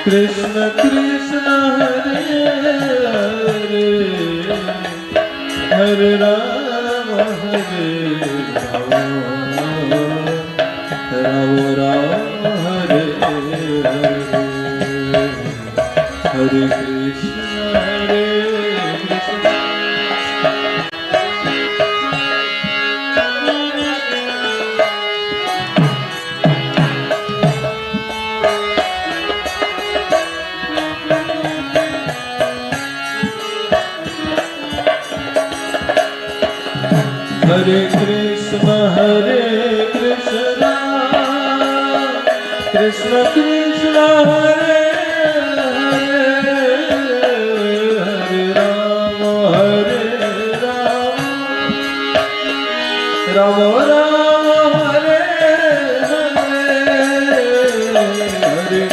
Krishna Krishna Hare Hare Hare Rama Hare Rama Rama Rama Hare Hare Hare Krishna Hare Krishna Hare Krishna Hare Krishna Krishna Krishna Hare Hare Hare Rama Hare Rama Rama Rama Hare Hare Hare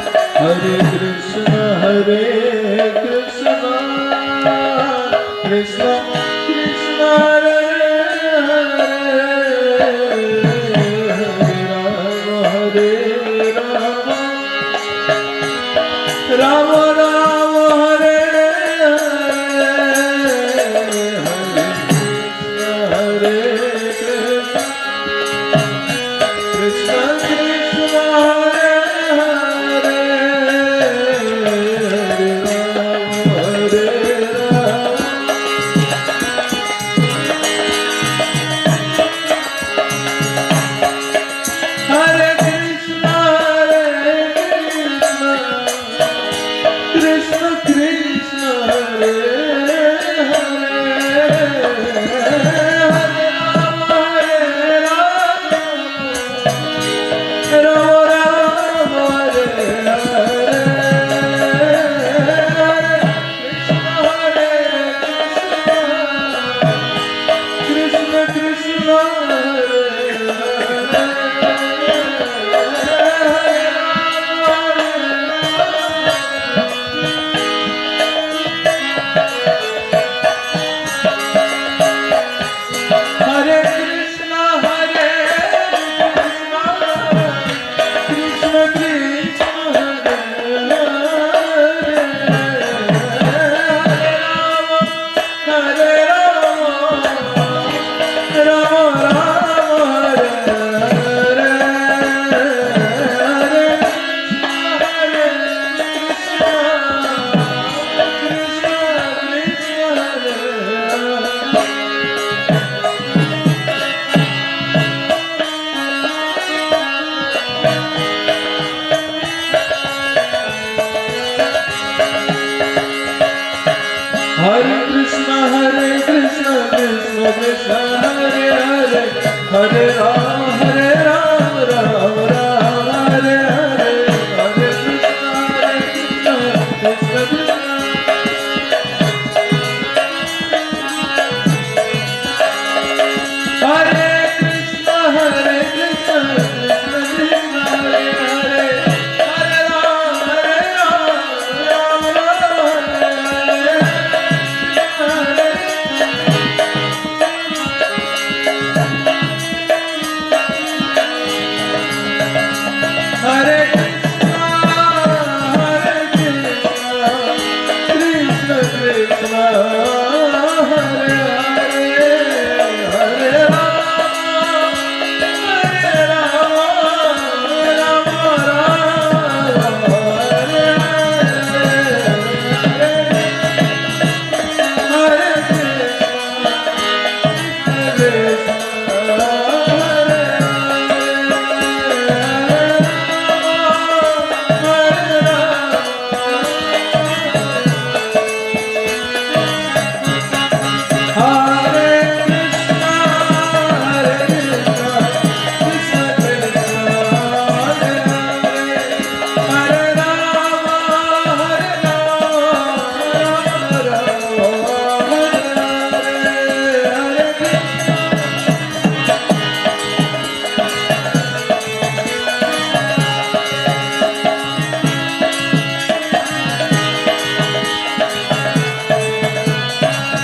Krishna Hare Krishna Krishna Hare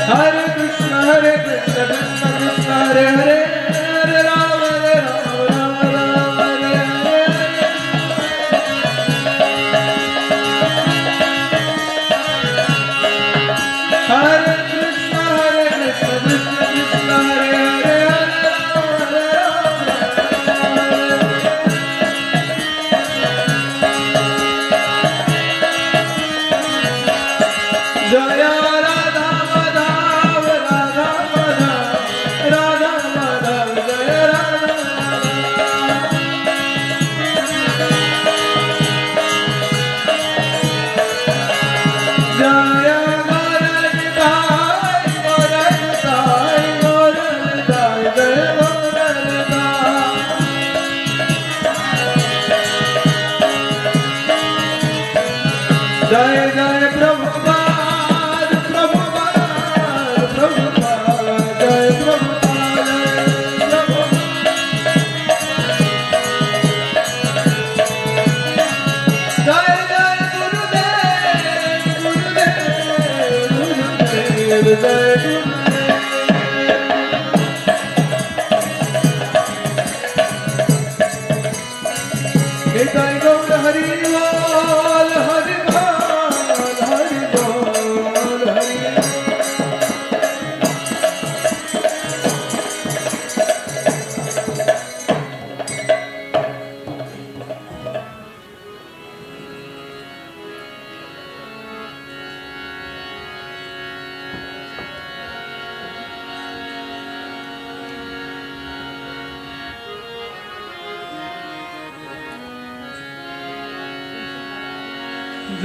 Hare Krishna Krishna Krishna Hare Hare, Hare Rama Rama Rama Hare Hare. Hare Krishna Krishna Krishna Hare Hare, Hare Rama Rama Jaya Radha Madhav Radha Madhav Radha Madhav Jaya Radha Jaya Jai Jai Prabhupada, Prabhupada, Prabhupada, Jai Prabhupada, Prabhupada. Jai Jai Gurudev, Gurudev, Gurudev, Jai Gurudev. Nitai Gaur Hari Bol, Hari Bol, Hari Bol, Hari Bol.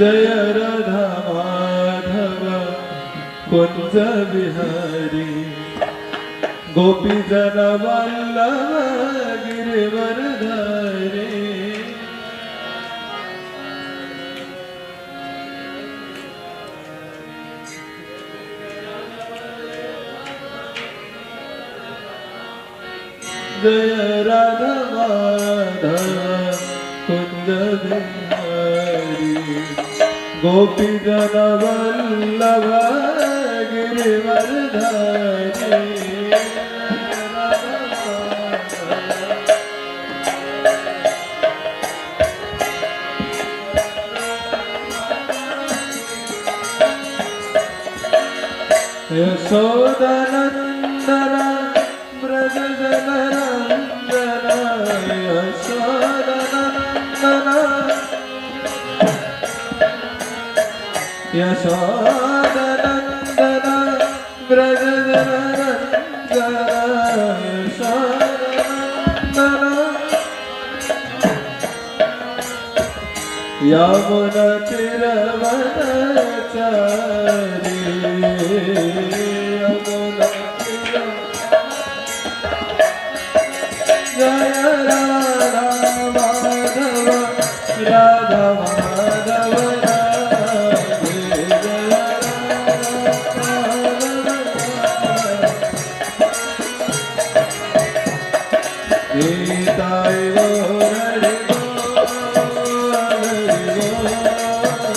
जय राधा माधव कुंज बिहारी गोपी जन वल्लभ गिरिवरधारी जय राधा माधव कुंज बिहारी गोपी जन वल्लभ गिरिवरधारी यशोदनंदन ब्रज जन रंजन यशोदनंदन यशोदनंदन ब्रज जन रंजन यशोदनंदन यमुना तीरवनचारी यमुना जय Radha Madhav Radha Madhav Nitai Gaur Hari Bol, Hari Bol,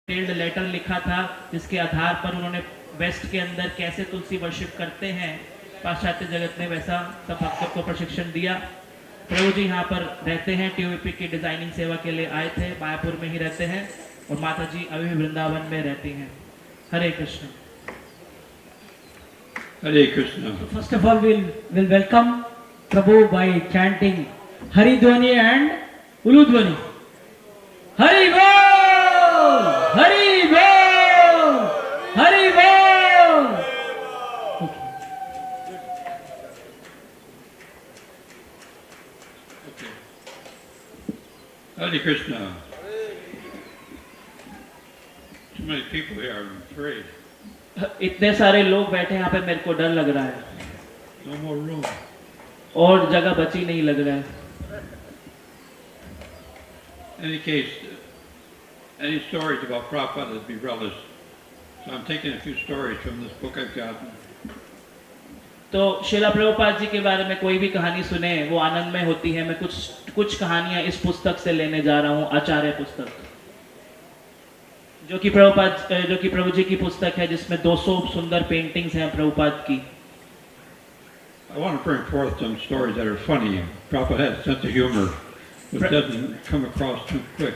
detailed letter लिखा था जिसके आधार पर उन्होंने वेस्ट के अंदर कैसे तुलसी वर्शिप करते हैं पाश्चात्य जगत ने वैसा सब भक्तों को प्रशिक्षण दिया। प्रभु जी यहाँ पर रहते हैं, टीओपी की डिजाइनिंग सेवा के लिए आए थे, मायापुर में ही रहते हैं और माता जी अभी भी वृंदावन में रहती हैं। हरे Krishna. Hare Krishna. So first of all, we'll welcome Prabhu by chanting Hari Dhwani and Ulu Dhwani. Hari Bol! Hari Bol! Hari Bol! Okay. Hare Krishna. Too many people here, I'm afraid. इतने सारे लोग बैठे यहाँ पे, मेरे को डर लग रहा है। No more room. और जगह बची नहीं लग रहा है। In any case, any stories about Prabhupada would be relished. So I'm taking a few stories from this book I've gotten. तो श्रीला प्रभुपाद जी के बारे में कोई भी कहानी सुने वो आनंद में होती है। मैं कुछ कहानियां इस पुस्तक से लेने जा रहा हूँ, आचार्य पुस्तक, जो कि प्रभु जी की पुस्तक है, जिसमें 200 सुंदर पेंटिंग्स हैं प्रभुपाद की। I want to bring forth some stories that are funny. Prabhupada has a sense of humor, which doesn't come across too quick.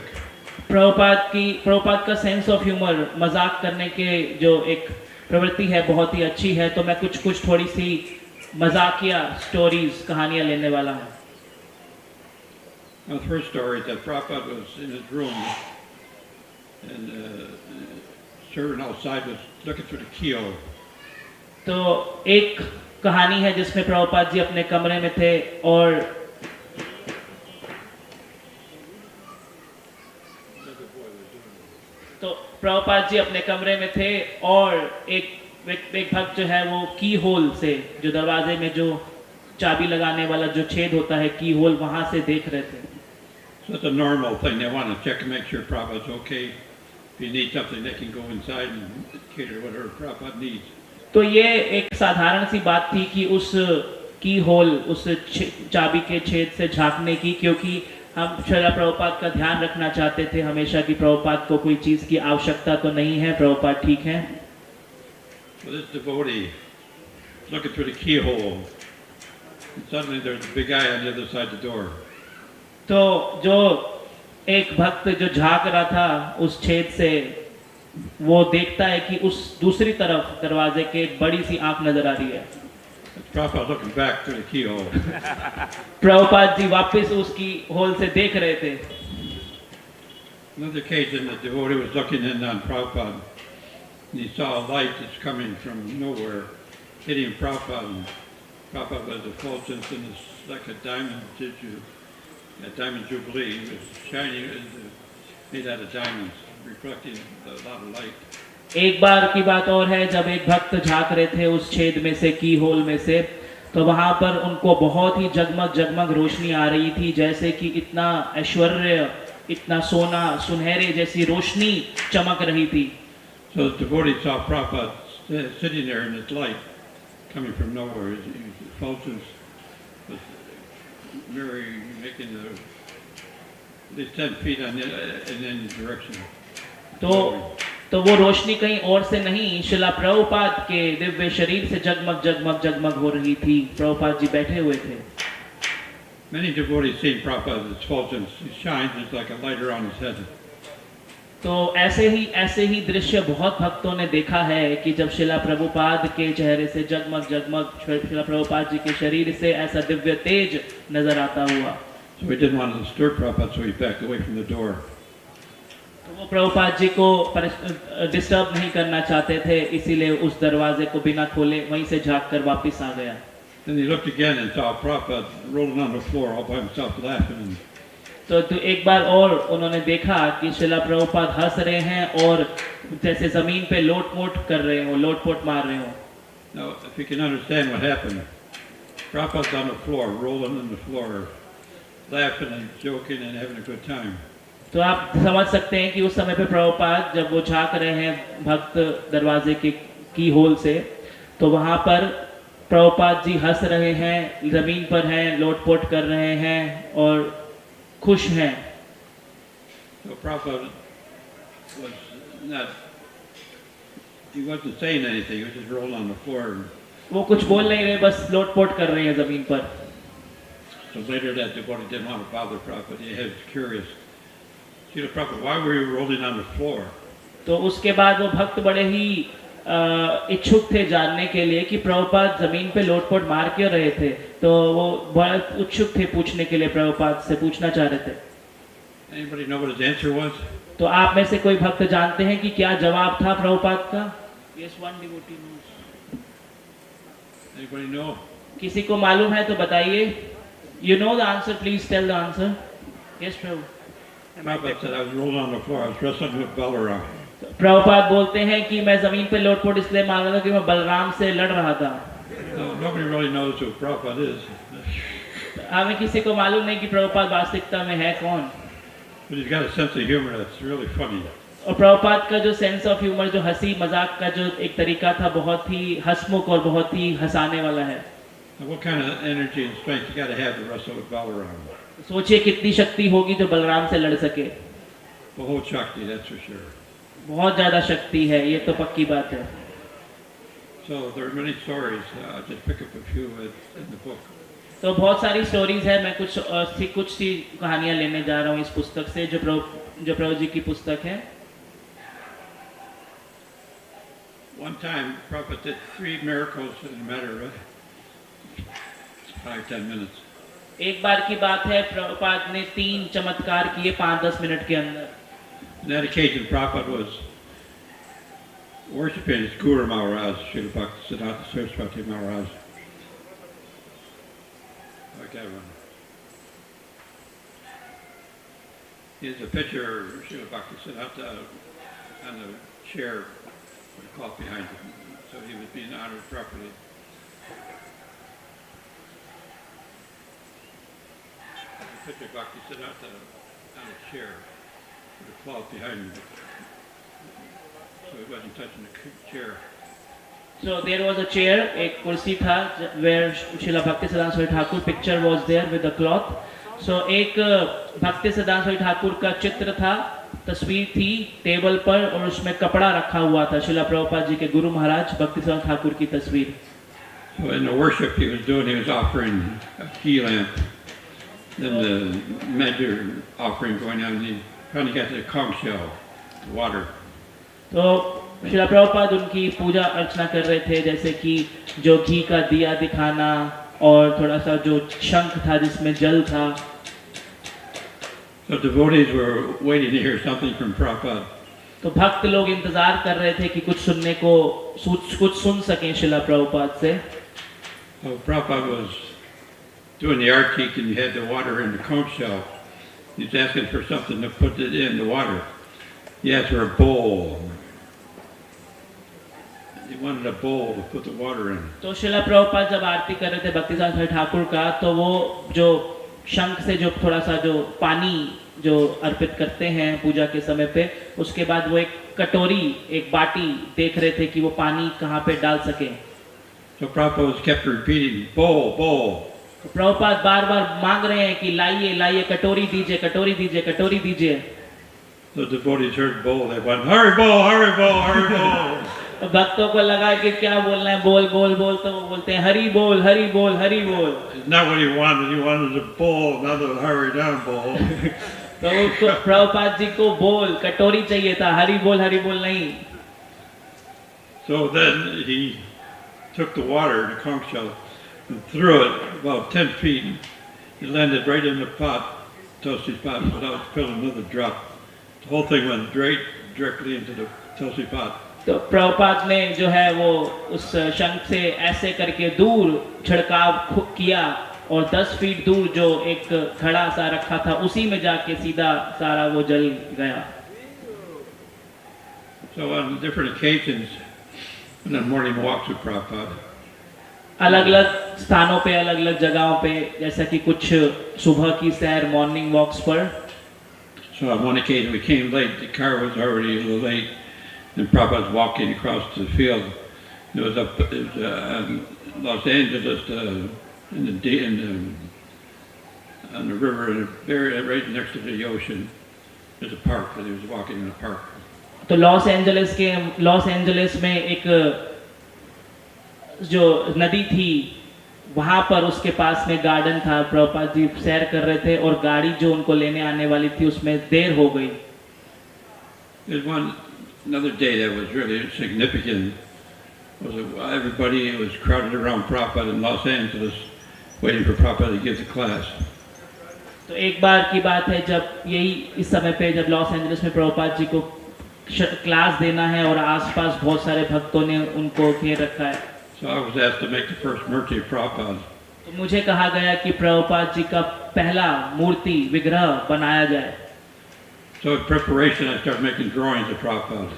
Prabhupada का सेंस ऑफ ह्यूमर, मजाक करने के जो एक प्रवृत्ति है, बहुत ही अच्छी है। तो मैं कुछ थोड़ी सी मजाकिया स्टोरीज, कहानियां लेने वाला हूँ। The first story is that Prabhupada was in his room and servant outside was looking through the keyhole. तो एक कहानी है जिसमें प्रभुपाद जी अपने कमरे में थे और एक भक्त जो है वो की होल से, जो दरवाजे में जो चाबी लगाने वाला जो छेद होता है, की होल, वहां से देख रहे थे। So it's a normal thing. They want to check and make sure Prabhupada's okay. If you need something, they can go inside and cater whatever Prabhupada needs. तो ये एक साधारण सी बात थी कि उस की होल, उस चाबी के छेद से झांकने की, क्योंकि हम श्रीला प्रभुपाद का ध्यान रखना चाहते थे हमेशा कि प्रभुपाद को कोई चीज की आवश्यकता तो नहीं है, प्रभुपाद ठीक है। So this devotee looking through the keyhole, and suddenly there's a big guy on the other side of the door. तो जो एक भक्त जो झांक रहा था उस छेद से, वो देखता है कि उस दूसरी तरफ दरवाजे के एक बड़ी सी आंख नजर आ रही है। Prabhupada looking back through the keyhole. Prabhupada ji वापस उसकी होल से देख रहे थे। Another occasion, the devotee was looking in on Prabhupada, and he saw a light that's coming from nowhere, hitting Prabhupada. And Prabhupada was effulgent, and it's like a diamond jubilee. It was shining, made out of diamonds, reflecting a lot of light. एक बार की बात और है, जब एक भक्त झांक रहे थे उस छेद में से, की होल में से, तो वहां पर उनको बहुत ही जगमग रोशनी आ रही थी, जैसे कि इतना ऐश्वर्य, इतना सोना, सुनहरे जैसी रोशनी चमक रही थी। So the devotee saw Prabhupada sitting there in this light, coming from nowhere. His effulgence was mirroring, making at least 10 feet in any direction. तो वो रोशनी कहीं और से नहीं, श्रीला प्रभुपाद के दिव्य शरीर से जगमग हो रही थी। प्रभुपाद जी बैठे हुए थे। Many devotees see Prabhupada's effulgence. He shines, it's like a light around his head. तो ऐसे ही दृश्य बहुत भक्तों ने देखा है कि जब श्रीला प्रभुपाद के चेहरे से जगमग श्रीला प्रभुपाद जी के शरीर से ऐसा दिव्य तेज नजर आता हुआ। So he didn't want to disturb Prabhupada, so he backed away from the door. तो वो प्रभुपाद जी को डिस्टर्ब नहीं करना चाहते थे, इसीलिए उस दरवाजे को बिना खोले वहीं से झांक कर वापस आ गया। Then he looked again and saw Prabhupada rolling on the floor all by himself, laughing. तो एक बार और उन्होंने देखा कि श्रीला प्रभुपाद हंस रहे हैं और जैसे जमीन पे लोटपोट कर रहे हो, लोटपोट मार रहे हो। Now, if you can understand what happened, Prabhupada's on the floor, rolling on the floor, laughing and joking and having a good time. तो आप समझ सकते हैं कि उस समय पे प्रभुपाद जब वो झांक रहे हैं भक्त दरवाजे की होल से, तो वहां पर प्रभुपाद जी हंस रहे हैं, जमीन पर हैं, लोटपोट कर रहे हैं और खुश हैं। So Prabhupada was not, he wasn't saying anything, he was just rolling on the floor. वो कुछ बोल नहीं रहे, बस लोटपोट कर रहे हैं जमीन पर. So later that devotee didn't want to bother Prabhupada, he was curious. Srila Prabhupada, why were you rolling on the floor? तो उसके बाद वो भक्त बड़े ही इच्छुक थे जानने के लिए कि प्रभुपाद जमीन पे लोटपोट मार क्यों रहे थे. तो वो बहुत उत्सुक थे पूछने के लिए, प्रभुपाद से पूछना चाह रहे थे. Anybody know what his answer was? तो आप में से कोई भक्त जानते हैं कि क्या जवाब था प्रभुपाद का? Yes, one devotee knows. Anybody know? किसी को मालूम है तो बताइए. You know the answer, please tell the answer. Yes, Prabhu. Prabhupada said, I was rolling on the floor, I was wrestling with Balaram. Prabhupada बोलते हैं कि मैं जमीन पे लोटपोट इसलिए मार रहा था कि मैं बलराम से लड़ रहा था. Nobody really knows who Prabhupada is. हमें किसी को मालूम नहीं कि प्रभुपाद वास्तविकता में है कौन. But he's got a sense of humor that's really funny. और प्रभुपाद का जो सेंस ऑफ ह्यूमर, जो हंसी मजाक का जो एक तरीका था, बहुत ही हंसमुख और बहुत ही हंसाने वाला है. And what kind of energy and strength you got to have to wrestle with Balaram? सोचिए कितनी शक्ति होगी जो बलराम से लड़ सके. बहुत Shakti, that's for sure. बहुत ज्यादा शक्ति है, ये तो पक्की बात है. So there are many stories. I'll just pick up a few in the book. तो बहुत सारी स्टोरीज है. मैं कुछ सी कहानियां लेने जा रहा हूँ इस पुस्तक से, जो प्रभु जी की पुस्तक है. One time, Prabhupada did 3 miracles in a matter of 5-10 minutes. एक बार की बात है, प्रभुपाद ने 3 चमत्कार किए 5-10 मिनट के अंदर. On that occasion, Prabhupada was worshiping his Guru Maharaj, Srila Bhaktisidhanta Saraswati Maharaj. Like that one. Here's a picture of Srila Bhaktisidhanta on the chair with a cloth behind him. So he was being honored properly. There's a picture of Bhaktisidhanta on a chair with a cloth behind him. So he wasn't touching the chair. So there was a chair, एक कुर्सी था, where Srila Bhaktisiddhanta Swami Thakur picture was there with the cloth. So एक Bhaktisiddhanta Swami Thakur का चित्र था, तस्वीर थी table पर, और उसमें कपड़ा रखा हुआ था. श्रीला प्रभुपाद जी के गुरु महाराज भक्तिसिद्धांत ठाकुर की तस्वीर. So in the worship he was doing, he was offering a ghee lamp. Then the major offering going on, he finally got to the conch shell, water. तो श्रीला प्रभुपाद उनकी पूजा अर्चना कर रहे थे, जैसे कि जो घी का दिया दिखाना और थोड़ा सा जो शंख था जिसमें जल था. So devotees were waiting to hear something from Prabhupada. तो भक्त लोग इंतजार कर रहे थे कि कुछ सुनने को, कुछ सुन सकें श्रीला प्रभुपाद से. So Prabhupada was doing the artik and he had the water in the conch shell. He was asking for something to put it in the water. He asked for a bowl. He wanted a bowl to put the water in. तो श्रीला प्रभुपाद जब आरती कर रहे थे भक्तिसिद्धांत स्वामी ठाकुर का, तो वो जो शंख से जो थोड़ा सा जो पानी जो अर्पित करते हैं पूजा के समय पे, उसके बाद वो एक कटोरी, एक बाटी देख रहे थे कि वो पानी कहाँ पे डाल सके. So Prabhupada was kept repeating, bowl, bowl. तो प्रभुपाद बार बार मांग रहे हैं कि लाइए लाइए, कटोरी दीजिए, कटोरी दीजिए, कटोरी दीजिए. The devotees heard bowl, they went, hurry bowl, hurry bowl, hurry bowl. तो भक्तों को लगा कि क्या बोलना है, बोल बोल बोल, तो वो बोलते हैं हरि बोल, हरि बोल, हरि बोल. It's not what he wanted a bowl, not a hurry down bowl. तो प्रभुपाद जी को बोल, कटोरी चाहिए था, हरि बोल नहीं. So then he took the water, the conch shell, and threw it about 10 feet. It landed right in the pot, Tulsi pot, without spilling another drop. The whole thing went directly into the Tulsi pot. तो प्रभुपाद ने जो है वो उस शंख से ऐसे करके दूर छिड़काव किया, और 10 फीट दूर जो एक घड़ा सा रखा था उसी में जाके सीधा सारा वो जल गया. So on different occasions, and on morning walks with Prabhupada, अलग अलग स्थानों पे, अलग अलग जगहों पे, जैसा कि कुछ सुबह की सैर मॉर्निंग वॉक्स पर. So on one occasion we came late, the car was already a little late, and Prabhupada was walking across the field. It was Los Angeles, on the river, and right next to the ocean. There's a park, and he was walking in a park. तो Los Angeles में एक जो नदी थी, वहां पर उसके पास में गार्डन था। प्रभुपाद जी सैर कर रहे थे और गाड़ी जो उनको लेने आने वाली थी उसमें देर हो गई। There's another day that was really significant. Was that everybody was crowded around Prabhupada in Los Angeles, waiting for Prabhupada to give the class. तो एक बार की बात है जब यही इस समय पे जब लॉस एंजलिस में प्रभुपाद जी को क्लास देना है और आसपास बहुत सारे भक्तों ने उनको घेर रखा है। So I was asked to make the first murti of Prabhupada. तो मुझे कहा गया कि प्रभुपाद जी का पहला मूर्ति विग्रह बनाया जाए। So in preparation, I started making drawings of Prabhupada.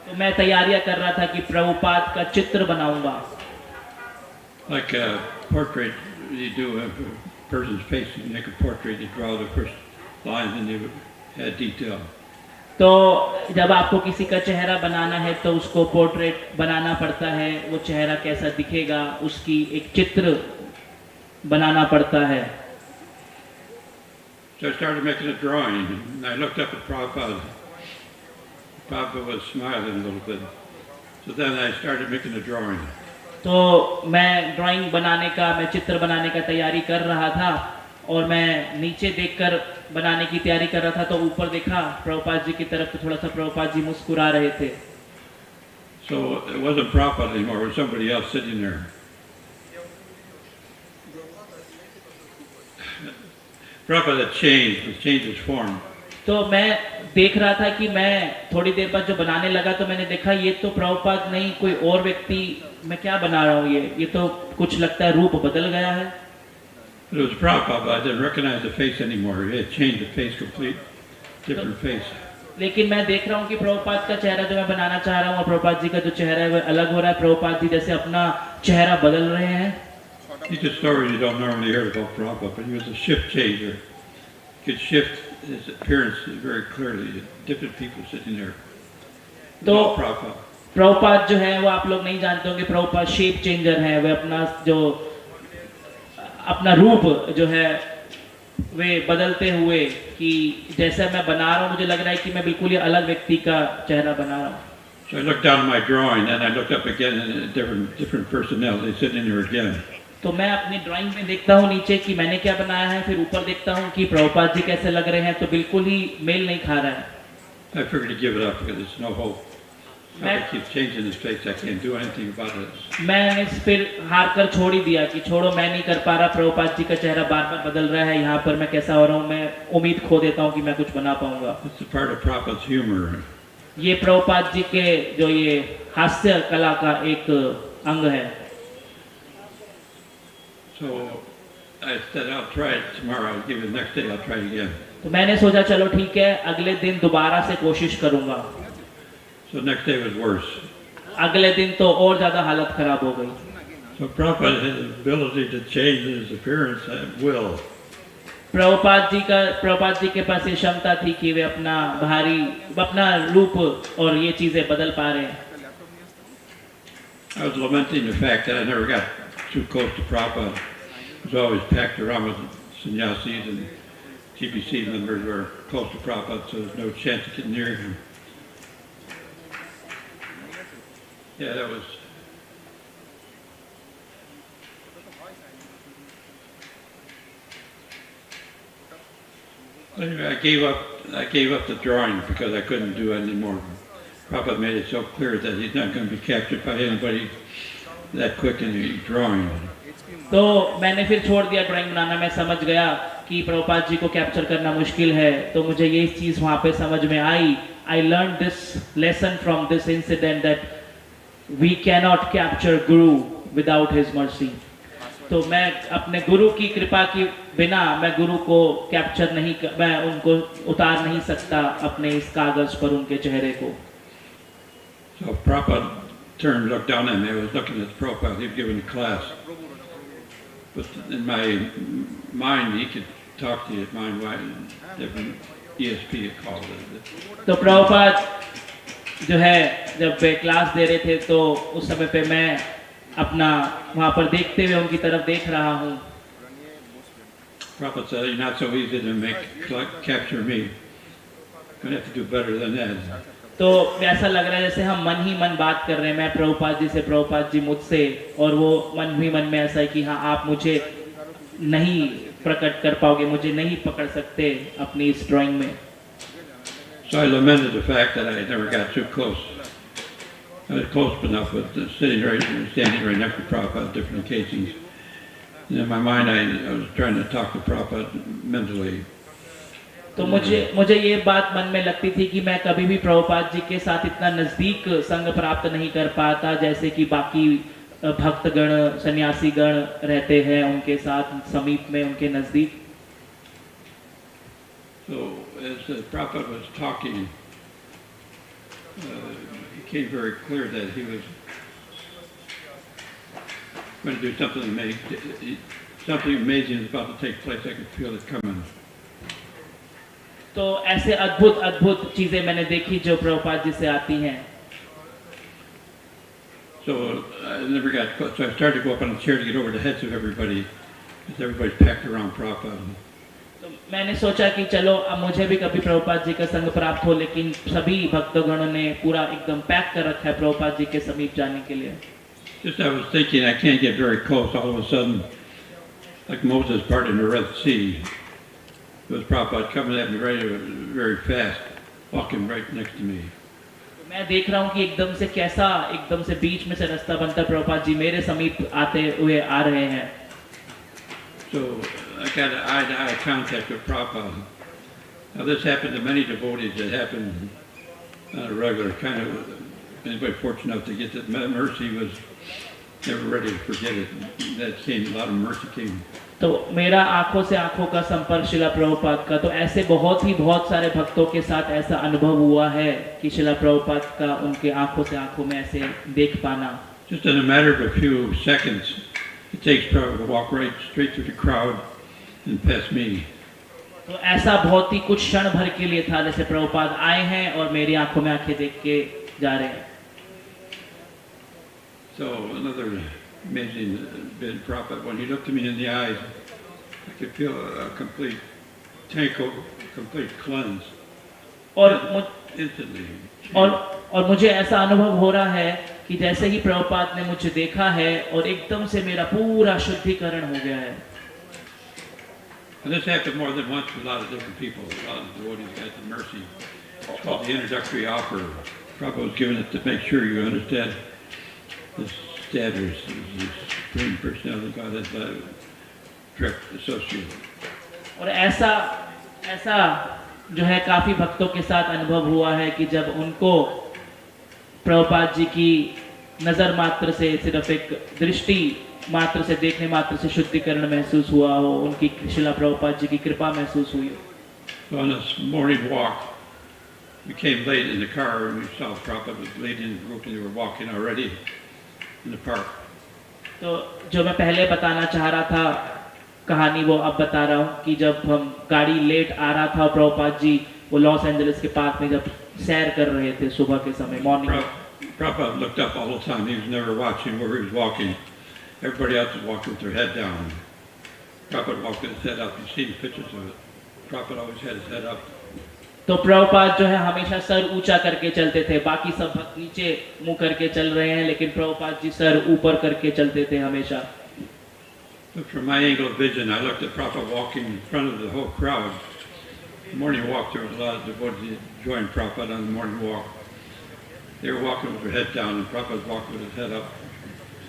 तो मैं तैयारियां कर रहा था कि प्रभुपाद का चित्र बनाऊंगा। Like a portrait, you do a person's face, you make a portrait, you draw the first lines and you add detail. तो जब आपको किसी का चेहरा बनाना है तो उसको पोर्ट्रेट बनाना पड़ता है, वो चेहरा कैसा दिखेगा उसकी एक चित्र बनाना पड़ता है। So I started making a drawing and I looked up at Prabhupada. Prabhupada was smiling a little bit. So then I started making a drawing. तो मैं ड्राइंग बनाने का, मैं चित्र बनाने का तैयारी कर रहा था और मैं नीचे देखकर बनाने की तैयारी कर रहा था तो ऊपर देखा प्रभुपाद जी की तरफ, तो थोड़ा सा प्रभुपाद जी मुस्कुरा रहे थे। So it wasn't Prabhupada anymore, it was somebody else sitting there. Prabhupada had changed his form. तो मैं देख रहा था कि मैं थोड़ी देर बाद जो बनाने लगा तो मैंने देखा ये तो प्रभुपाद नहीं, कोई और व्यक्ति, मैं क्या बना रहा हूँ, ये तो कुछ लगता है रूप बदल गया है। But it was Prabhupada, but I didn't recognize the face anymore. He had changed the face, complete different face. लेकिन मैं देख रहा हूँ कि प्रभुपाद का चेहरा जो मैं बनाना चाह रहा हूँ और प्रभुपाद जी का जो चेहरा है वो अलग हो रहा है। प्रभुपाद जी जैसे अपना चेहरा बदल रहे हैं। He's a story you don't normally hear about Prabhupada, but he was a shift changer. He could shift his appearance very clearly. Different people sitting there. तो Prabhupada. प्रभुपाद जो है वो आप लोग नहीं जानते होंगे, प्रभुपाद शेप चेंजर है। वे अपना रूप जो है वे बदलते हुए कि जैसा मैं बना रहा हूँ मुझे लग रहा है कि मैं बिल्कुल ही अलग व्यक्ति का चेहरा बना रहा हूँ। So I looked down at my drawing and I looked up again at different personalities sitting there again. तो मैं अपनी ड्राइंग में देखता हूँ नीचे कि मैंने क्या बनाया है, फिर ऊपर देखता हूँ कि प्रभुपाद जी कैसे लग रहे हैं, तो बिल्कुल ही मेल नहीं खा रहा है। I figured to give it up because there's no hope. I keep changing his face. I can't do anything about it. मैंने फिर हार कर छोड़ ही दिया कि छोड़ो, मैं नहीं कर पा रहा, प्रभुपाद जी का चेहरा बार बार बदल रहा है, यहाँ पर मैं कैसा हो रहा हूँ, मैं उम्मीद खो देता हूँ कि मैं कुछ बना पाऊंगा। It's a part of Prabhupada's humor. ये प्रभुपाद जी के जो ये हास्य कला का एक अंग है। So I said I'll try it tomorrow. I'll give it the next day. I'll try it again. तो मैंने सोचा चलो ठीक है, अगले दिन दोबारा से कोशिश करूंगा। So next day was worse. अगले दिन तो और ज्यादा हालत खराब हो गई। So Prabhupada had the ability to change his appearance at will. Prabhupada ji के पास ये क्षमता थी कि वे अपना रूप और ये चीजें बदल पा रहे हैं। I was lamenting the fact that I never got too close to Prabhupada. I was always packed around with sannyasis and TBC members who were close to Prabhupada, so there's no chance to get near him. Yeah, that was. Anyway, I gave up the drawing because I couldn't do it anymore. Prabhupada made it so clear that he's not going to be captured by anybody that quick in the drawing. तो मैंने फिर छोड़ दिया drawing बनाना। मैं समझ गया कि प्रभुपाद जी को कैप्चर करना मुश्किल है, तो मुझे ये चीज वहाँ पे समझ में आई। I learned this lesson from this incident that we cannot capture Guru without his mercy. तो मैं अपने गुरु की कृपा के बिना मैं गुरु को कैप्चर नहीं, मैं उनको उतार नहीं सकता अपने इस कागज पर उनके चेहरे को। So Prabhupada turned, looked down at me. I was looking at Prabhupada. He was giving a class. But in my mind, he could talk to you. His mind wide, different ESP it called it. तो प्रभुपाद जो है जब वे class दे रहे थे तो उस समय पे मैं अपना वहाँ पर देखते हुए उनकी तरफ देख रहा हूँ। Prabhupada said, "You're not so easy to capture me. You're going to have to do better than that." तो ऐसा लग रहा है जैसे हम मन ही मन बात कर रहे हैं, मैं प्रभुपाद जी से, प्रभुपाद जी मुझसे, और वो मन ही मन में ऐसा है कि हाँ आप मुझे नहीं प्रकट कर पाओगे, मुझे नहीं पकड़ सकते अपनी इस ड्राइंग में। So I lamented the fact that I never got too close. I was close enough with standing right next to Prabhupada on different occasions. And in my mind, I was trying to talk to Prabhupada mentally. तो मुझे ये बात मन में लगती थी कि मैं कभी भी प्रभुपाद जी के साथ इतना नजदीक संग प्राप्त नहीं कर पाता जैसे कि बाकी भक्तगण सन्यासी गण रहते हैं उनके साथ समीप में, उनके नजदीक। So as Prabhupada was talking, it became very clear that he was going to do something amazing. Something amazing is about to take place. I could feel it coming. तो ऐसे अद्भुत अद्भुत चीजें मैंने देखी जो प्रभुपाद जी से आती हैं। So I never got close. So I started to go up on the chair to get over the heads of everybody, because everybody's packed around Prabhupada. तो मैंने सोचा कि चलो अब मुझे भी कभी प्रभुपाद जी का संग प्राप्त हो, लेकिन सभी भक्तगणों ने पूरा एकदम पैक कर रखा है प्रभुपाद जी के समीप जाने के लिए। Just I was thinking I can't get very close. All of a sudden, like Moses parting the Red Sea, it was Prabhupada coming at me very fast, walking right next to me. मैं देख रहा हूँ कि एकदम से बीच में से रास्ता बनता प्रभुपाद जी मेरे समीप आते हुए आ रहे हैं। So I got an eye-to-eye contact with Prabhupada. Now this happened to many devotees. It happened on a regular kind of. Anybody fortunate enough to get that mercy was never ready to forget it. That came, a lot of mercy came. तो मेरा आंखों से आंखों का संपर्क शिला प्रभुपाद का, तो ऐसे बहुत सारे भक्तों के साथ ऐसा अनुभव हुआ है कि शिला प्रभुपाद का उनके आंखों से आंखों में ऐसे देख पाना। Just in a matter of a few seconds, it takes Prabhupada to walk right straight through the crowd and past me. तो ऐसा बहुत ही कुछ क्षण भर के लिए था जैसे प्रभुपाद आए हैं और मेरी आंखों में आंखें देख के जा रहे हैं। So another amazing bit, Prabhupada, when he looked at me in the eyes, I could feel a complete tank over, complete cleanse. Instantly. और मुझे ऐसा अनुभव हो रहा है कि जैसे ही प्रभुपाद ने मुझे देखा है और एकदम से मेरा पूरा शुद्धिकरण हो गया है। And this happened more than once with a lot of different people. A lot of devotees got the mercy. It's called the introductory offer. Prabhupada was giving it to make sure you understand the status, the Supreme Personality of God as a direct associate. और ऐसा जो है काफी भक्तों के साथ अनुभव हुआ है कि जब उनको प्रभुपाद जी की नजर मात्र से, सिर्फ एक दृष्टि मात्र से, देखने मात्र से शुद्धिकरण महसूस हुआ हो, उनकी शिला प्रभुपाद जी की कृपा महसूस हुई। So on this morning walk, we came late in the car and we saw Prabhupada was leading the group and they were walking already in the park. तो जो मैं पहले बताना चाह रहा था कहानी वो अब बता रहा हूँ कि जब हम गाड़ी लेट आ रहा था, प्रभुपाद जी वो लॉस एंजलिस के पार्क में जब सैर कर रहे थे सुबह के समय, morning. Prabhupada looked up all the time. He was never watching where he was walking. Everybody else was walking with their head down. Prabhupada walked with his head up. You see the pictures of it. Prabhupada always had his head up. तो प्रभुपाद जो है हमेशा sir ऊंचा करके चलते थे, बाकी सब भक्त नीचे मुंह करके चल रहे हैं, लेकिन प्रभुपाद जी सर ऊपर करके चलते थे हमेशा। But from my angle of vision, I looked at Prabhupada walking in front of the whole crowd. The morning walk, there was a lot of devotees that joined Prabhupada on the morning walk. They were walking with their head down, and Prabhupada was walking with his head up.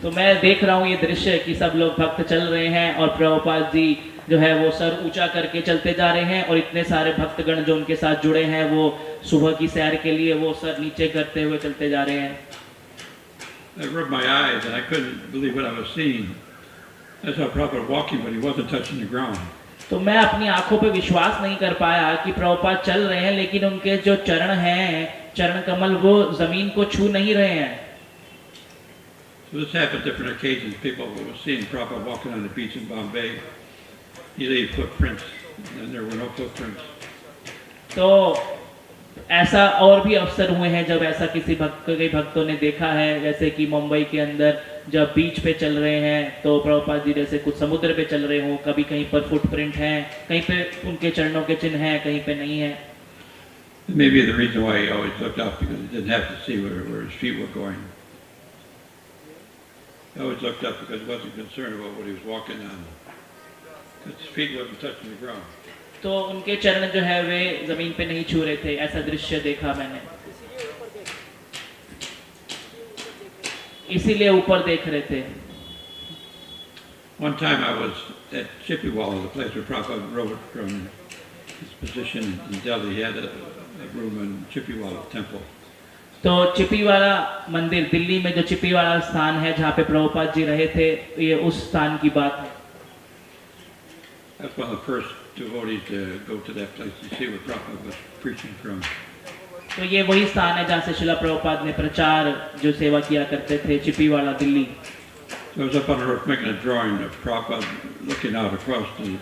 तो मैं देख रहा हूँ ये दृश्य कि सब लोग भक्त चल रहे हैं और प्रभुपाद जी जो है वो सर ऊंचा करके चलते जा रहे हैं, और इतने सारे भक्तगण जो उनके साथ जुड़े हैं वो सुबह की सैर के लिए वो सर नीचे करते हुए चलते जा रहे हैं। I rubbed my eyes and I couldn't believe what I was seeing. I saw Prabhupada walking, but he wasn't touching the ground. तो मैं अपनी आंखों पे विश्वास नहीं कर पाया कि प्रभुपाद चल रहे हैं, लेकिन उनके जो चरण हैं, चरण कमल, वो जमीन को छू नहीं रहे हैं। So this happened different occasions. People were seeing Prabhupada walking on the beach in Bombay. He left footprints, and there were no footprints. तो ऐसा और भी अवसर हुए हैं जब ऐसा किसी भक्तों ने देखा है, जैसे कि मुंबई के अंदर जब बीच पे चल रहे हैं तो प्रभुपाद जी जैसे कुछ समुद्र पे चल रहे हो, कभी कहीं पर फुटप्रिंट हैं, कहीं पे उनके चरणों के चिन्ह हैं, कहीं पे नहीं है। Maybe the reason why he always looked up because he didn't have to see where his feet were going. He always looked up because he wasn't concerned about what he was walking on. Because his feet wasn't touching the ground. तो उनके चरण जो है वे जमीन पे नहीं छू रहे थे, ऐसा दृश्य देखा मैंने, इसीलिए ऊपर देख रहे थे। One time I was at Chippiwala, the place where Prabhupada wrote from his position in Delhi. He had a room in Chippiwala temple. तो चिपीवाला मंदिर, दिल्ली में जो चिपीवाला स्थान है जहाँ पे प्रभुपाद जी रहे थे, ये उस स्थान की बात है। That's one of the first devotees to go to that place to see what Prabhupada was preaching from. तो ये वही स्थान है जहाँ से श्रीला प्रभुपाद ने प्रचार जो सेवा किया करते थे, चिपीवाला Delhi. So I was up on the roof making a drawing of Prabhupada looking out across the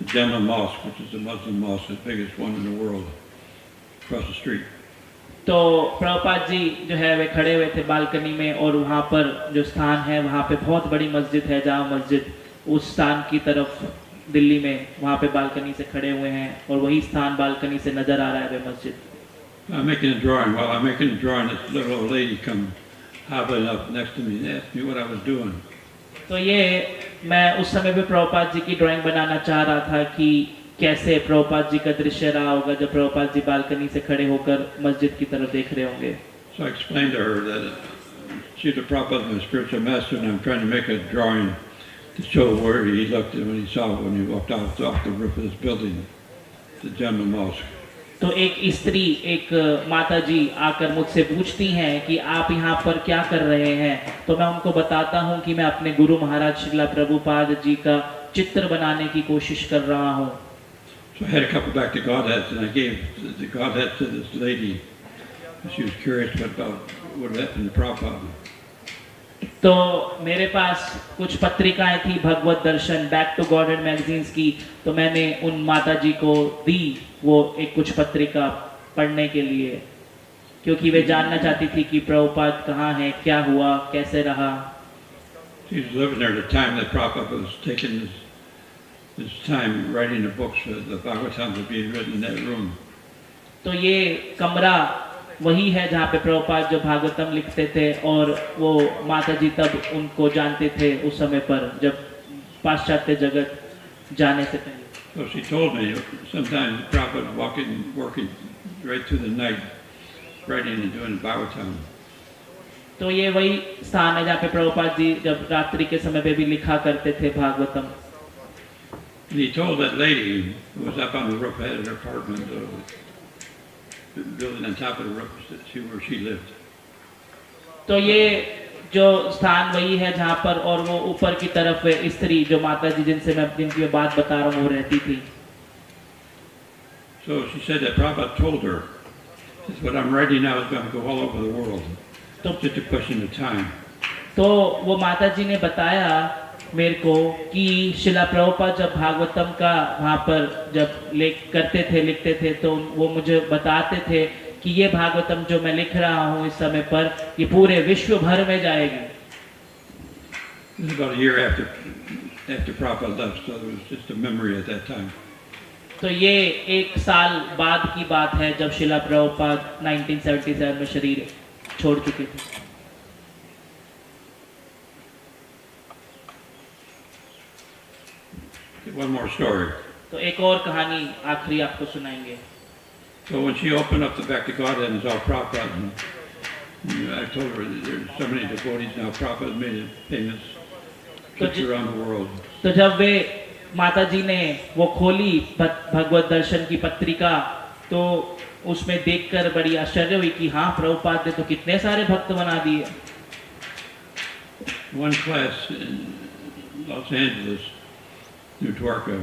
Jama Mosque, which is the Muslim mosque, the biggest one in the world, across the street. तो प्रभुपाद जी जो है वे खड़े हुए थे balcony में, और वहाँ पर जो स्थान है वहाँ पे बहुत बड़ी मस्जिद है, जामा मस्जिद, उस स्थान की तरफ दिल्ली में वहाँ पे बालकनी से खड़े हुए हैं, और वही स्थान बालकनी से नजर आ रहा है वे मस्जिद। I'm making a drawing. While I'm making a drawing, this little old lady come hobbling up next to me and asked me what I was doing. तो ये मैं उस समय भी प्रभुपाद जी की ड्राइंग बनाना चाह रहा था कि कैसे प्रभुपाद जी का दृश्य रहा होगा जब प्रभुपाद जी बालकनी से खड़े होकर मस्जिद की तरफ देख रहे होंगे। So I explained to her that she's the Prabhupada, my spiritual master, and I'm trying to make a drawing to show where he looked when he saw when he walked off the roof of this building, the Jama Mosque. तो एक स्त्री, एक माता जी आकर मुझसे पूछती हैं कि आप यहाँ पर क्या कर रहे हैं, तो मैं उनको बताता हूँ कि मैं अपने गुरु महाराज श्रीला प्रभुपाद जी का चित्र बनाने की कोशिश कर रहा हूँ। So I had a couple back to Godheads, and I gave the Godhead to this lady. She was curious about what had happened to Prabhupada. तो मेरे पास कुछ पत्रिकाएं थी Bhagavat Darshan back to God and magazines की, तो मैंने उन माता जी को दी वो एक कुछ पत्रिका पढ़ने के लिए, क्योंकि वे जानना चाहती थी कि प्रभुपाद कहाँ है, क्या हुआ, कैसे रहा। She was living there at the time that Prabhupada was taking his time writing the books. The Bhagavatam was being written in that room. तो ये कमरा वही है जहाँ पे प्रभुपाद जो भागवतम लिखते थे, और वो माता जी तब उनको जानते थे उस समय पर जब पाश्चात्य जगत जाने से पहले। So she told me sometimes Prabhupada was working right through the night, writing and doing Bhagavatam. तो ये वही स्थान है जहाँ पे प्रभुपाद जी जब रात्रि के समय पे भी लिखा करते थे Bhagavatam. And he told that lady who was up on the roof, had her apartment, building on top of the roof, where she lived. तो ये जो स्थान वही है जहाँ पर, और वो ऊपर की तरफ स्त्री जो माता जी जिनकी मैं बात बता रहा हूँ वो रहती थी। So she said that Prabhupada told her, says, what I'm writing now is going to go all over the world. It's just a question of time. तो वो माता जी ने बताया मेरे को कि शिला प्रभुपाद जब भागवतम का वहाँ पर जब लिखते थे तो वो मुझे बताते थे कि ये भागवतम जो मैं लिख रहा हूँ इस समय पर ये पूरे विश्व भर में जाएगी। It was about a year after Prabhupada left, so it was just a memory at that time. तो ये एक साल बाद की बात है जब शिला प्रभुपाद 1977 में शरीर छोड़ चुके थे। One more story. तो एक और कहानी आखिरी आपको सुनाएंगे। So when she opened up the back to Godhead and saw Prabhupada, and I told her that there's so many devotees now. Prabhupada made payments trips around the world. तो जब वे माता जी ने वो खोली भगवत दर्शन की पत्रिका, तो उसमें देखकर बड़ी आश्चर्य हुई कि हाँ प्रभुपाद ने तो कितने सारे भक्त बना दिए। One class in Los Angeles, New Dwarka,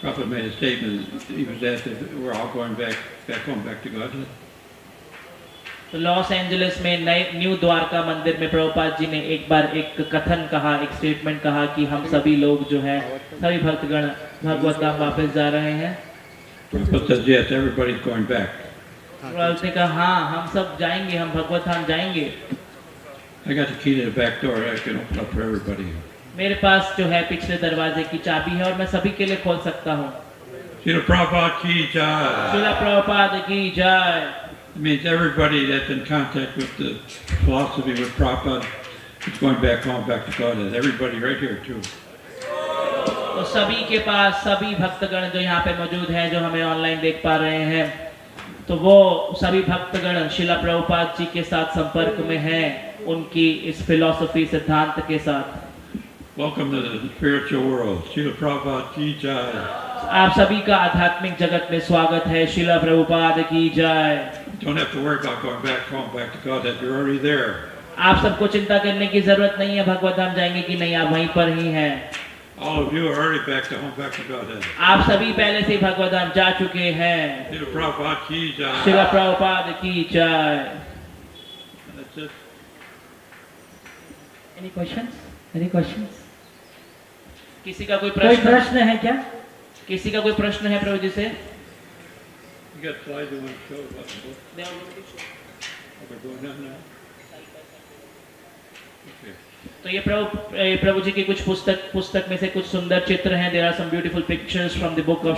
Prabhupada made a statement. He was asked if we're all going back home, back to Godhead. तो लॉस एंजलिस में नए न्यू द्वारका मंदिर में प्रभुपाद जी ने एक बार एक कथन कहा, एक स्टेटमेंट कहा कि हम सभी लोग जो है सभी भक्तगण भगवत धाम वापस जा रहे हैं। Prabhupada says yes, everybody's going back. Prabhupada ने कहा हाँ हम सब जाएंगे, हम भगवत धाम जाएंगे। I got the key to the back door. I can open up for everybody. मेरे पास जो है पिछले दरवाजे की चाबी है और मैं सभी के लिए खोल सकता हूँ। Srila Prabhupada ki jai. Srila Prabhupada ki jai. It means everybody that's in contact with the philosophy with Prabhupada is going back home, back to Godhead. Everybody right here too. तो सभी के पास सभी भक्तगण जो यहाँ पे मौजूद हैं, जो हमें ऑनलाइन देख पा रहे हैं, तो वो सभी भक्तगण श्रीला प्रभुपाद जी के साथ संपर्क में हैं, उनकी इस फिलॉसफी सिद्धांत के साथ। Welcome to the spiritual world. Srila Prabhupada ki jai. आप सभी का आध्यात्मिक जगत में स्वागत है। श्रीला प्रभुपाद की जय। Don't have to worry about going back home, back to Godhead. You're already there. आप सबको चिंता करने की जरूरत नहीं है भगवत धाम जाएंगे कि नहीं, आप वहीं पर ही हैं। All of you are already back to home, back to Godhead. आप सभी पहले से ही भगवत धाम जा चुके हैं। Srila Prabhupada ki jai. Srila Prabhupada की जय। That's it. Any questions? Any questions? किसी का कोई कोई प्रश्न है क्या? किसी का कोई प्रश्न है प्रभु जी से? You got slides you want to show about the book? Are we going on now? Okay. तो ये प्रभु जी की कुछ पुस्तक में से कुछ सुंदर चित्र हैं। There are some beautiful pictures from the book of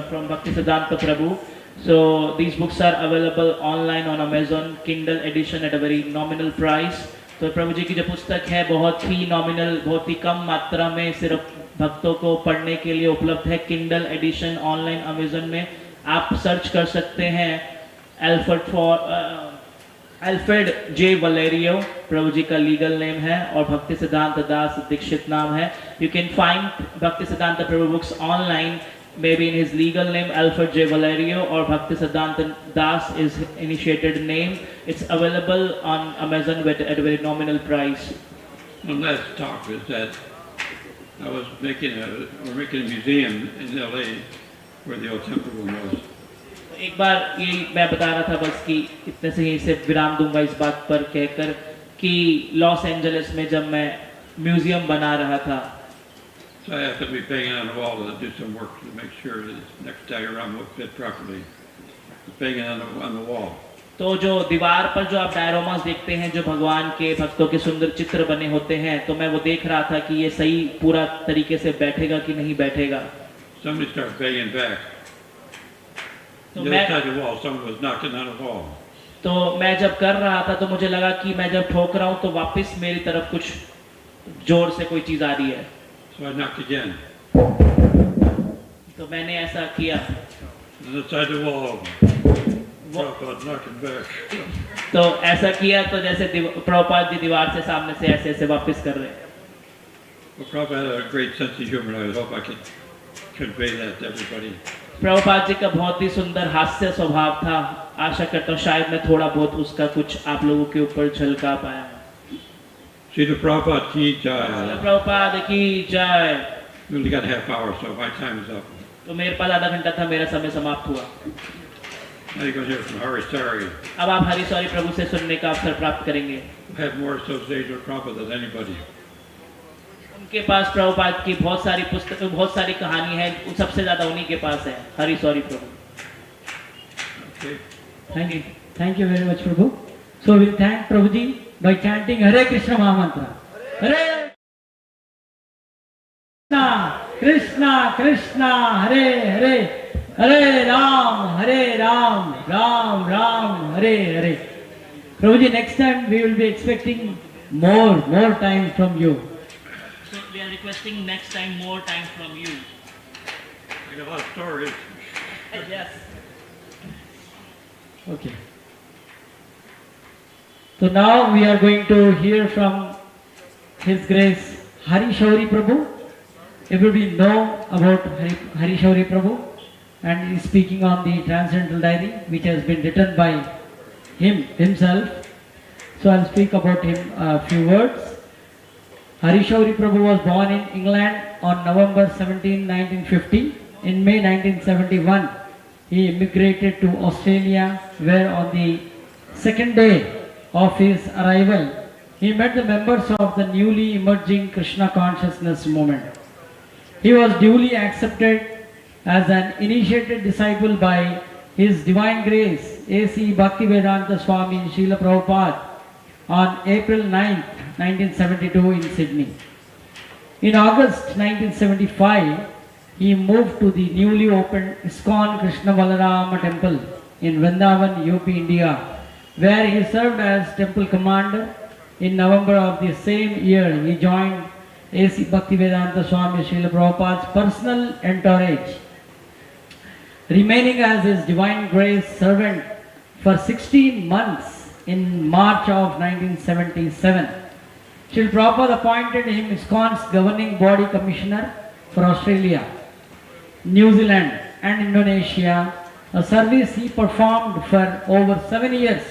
from Bhaktisidhanta Prabhu. So these books are available online on Amazon Kindle edition at a very nominal price. तो प्रभु जी की जो पुस्तक है बहुत ही नॉमिनल, बहुत ही कम मात्रा में सिर्फ भक्तों को पढ़ने के लिए उपलब्ध है। किंडल एडिशन ऑनलाइन अमेजन में आप सर्च कर सकते हैं। अल्फ्रेड जे वलेरियो प्रभु जी का लीगल नेम है और भक्ति सिद्धांत दास दीक्षित नाम है। You can find Bhakti Siddhanta Prabhu books online, maybe in his legal name Alfred J. Valerio, or Bhaktisidhanta Das is initiated name. It's available on Amazon at a very nominal price. One last talk is that we're making a museum in LA where the old temple room was. एक बार ये मैं बता रहा था बस कि इतने से ही सिर्फ विराम दूंगा इस बात पर कहकर कि लॉस एंजलिस में जब मैं म्यूजियम बना रहा था, So I have to be banging on the wall to do some work to make sure that next diagram will fit properly. Banging on the wall. तो जो दीवार पर जो आप डायरोमास देखते हैं, जो भगवान के भक्तों के सुंदर चित्र बने होते हैं, तो मैं वो देख रहा था कि ये सही पूरा तरीके से बैठेगा कि नहीं बैठेगा। Somebody started banging back. तो The other side of the wall, someone was knocking on the wall. तो मैं जब कर रहा था तो मुझे लगा कि मैं जब ठोक रहा हूँ तो वापस मेरी तरफ कुछ जोर से कोई चीज आ रही है। So I knocked again. तो मैंने ऐसा किया। On the side of the wall. Prabhupada knocking back. तो ऐसा किया तो जैसे प्रभुपाद जी दीवार से सामने से ऐसे ऐसे वापस कर रहे हैं। Well, Prabhupada had a great sense of humor. I hope I could convey that to everybody. Prabhupada ji का बहुत ही सुंदर हास्य स्वभाव था। आशा करता हूँ शायद मैं थोड़ा बहुत उसका कुछ आप लोगों के ऊपर झलका पाया। Srila Prabhupada ki jai. Prabhupada की जय। We only got a half hour, so my time is up. तो मेरे पास आधा घंटा था, मेरा समय समाप्त हुआ। Now you're going to hear from Hari Sauri. अब आप हरि सौरी प्रभु से सुनने का अवसर प्राप्त करेंगे। I have more association with Prabhupada than anybody. उनके पास प्रभुपाद की बहुत सारी पुस्तक, बहुत सारी कहानी है, सबसे ज्यादा उन्हीं के पास है। हरि सौरी प्रभु। Okay. Thank you very much, Prabhu. So we'll thank Prabhuji by chanting Hare Krishna Mahamantra. Hare Krishna Krishna Hare Hare, Hare Ram, Ram Ram, Hare Hare. Prabhuji, next time we will be expecting more time from you. So we are requesting next time more time from you. I got a lot of stories. Yes. Okay. So now we are going to hear from His Grace Hari Shauri Prabhu. Everybody know about Hari Shauri Prabhu, and he is speaking on the Transcendental Diary, which has been written by himself. So I will speak about him a few words. Hari Shauri Prabhu was born in England on November 17, 1950. In May 1971, he immigrated to Australia, where on the second day of his arrival, he met the members of the newly emerging Krishna consciousness movement. He was duly accepted as an initiated disciple by His Divine Grace A.C. Bhaktivedanta Swami Srila Prabhupada on April 9, 1972 in Sydney. In August 1975, he moved to the newly opened ISKCON Krishna Balarama temple in Vrindavan, UP, India, where he served as temple commander. In November of the same year, he joined A.C. Bhaktivedanta Swami Srila Prabhupada's personal entourage, remaining as his divine grace servant for 16 months in March of 1977. Srila Prabhupada appointed him ISKCON's governing body commissioner for Australia, New Zealand and Indonesia, a service he performed for over 7 years.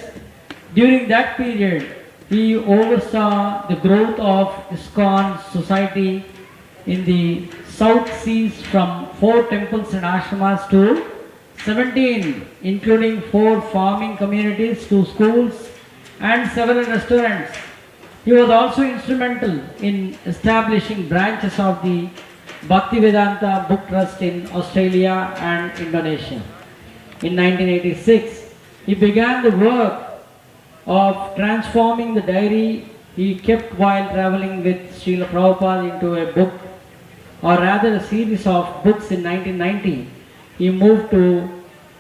During that period, he oversaw the growth of ISKCON society in the South Seas from 4 temples and ashramas to 17, including 4 farming communities, 2 schools and several restaurants. He was also instrumental in establishing branches of the Bhaktivedanta Book Trust in Australia and Indonesia. In 1986, he began the work of transforming the diary he kept while traveling with Srila Prabhupada into a book, or rather a series of books. In 1990. He moved to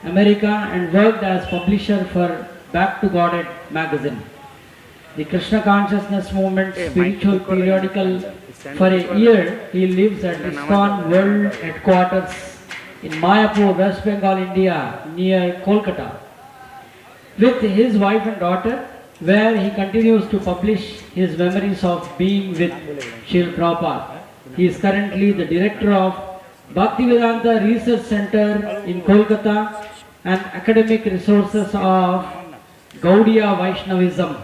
America and worked as publisher for Back to Godhead magazine, the Krishna Consciousness Movement spiritual periodical. For a year, he lives at ISKCON World Headquarters in Mayapur, West Bengal, India, near Kolkata, with his wife and daughter, where he continues to publish his memories of being with Srila Prabhupada. He is currently the director of Bhaktivedanta Research Center in Kolkata and academic resources of Gaudiya Vaishnavism,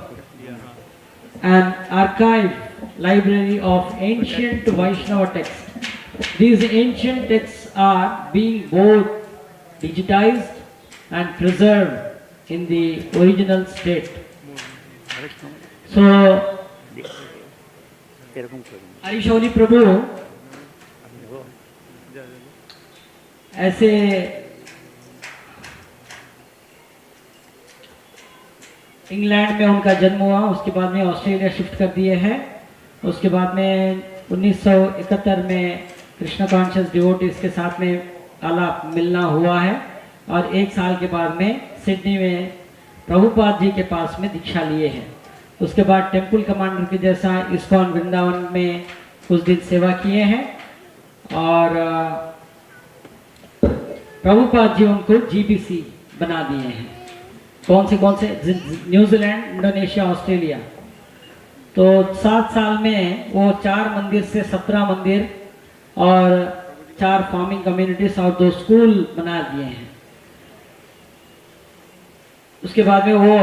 an archive library of ancient Vaishnava texts. These ancient texts are being both digitized and preserved in the original state. So, हरीशौरी प्रभु ऐसे England में उनका जन्म हुआ, उसके बाद में Australia shift कर दिए हैं। उसके बाद में 1971 में कृष्ण कॉन्शियस डिवोटीज के साथ में आलाप मिलना हुआ है और 1 साल के बाद में सिडनी में प्रभुपाद जी के पास में दीक्षा लिए हैं। उसके बाद टेम्पल कमांडर के जैसा इस्कॉन वृंदावन में कुछ दिन सेवा किए हैं और प्रभुपाद जी उनको जीबीसी बना दिए हैं। कौन से न्यूजीलैंड, इंडोनेशिया, ऑस्ट्रेलिया। तो 7 साल में वो 4 मंदिर से 17 मंदिर और 4 फार्मिंग कम्युनिटीज और 2 स्कूल बना दिए हैं। उसके बाद में वो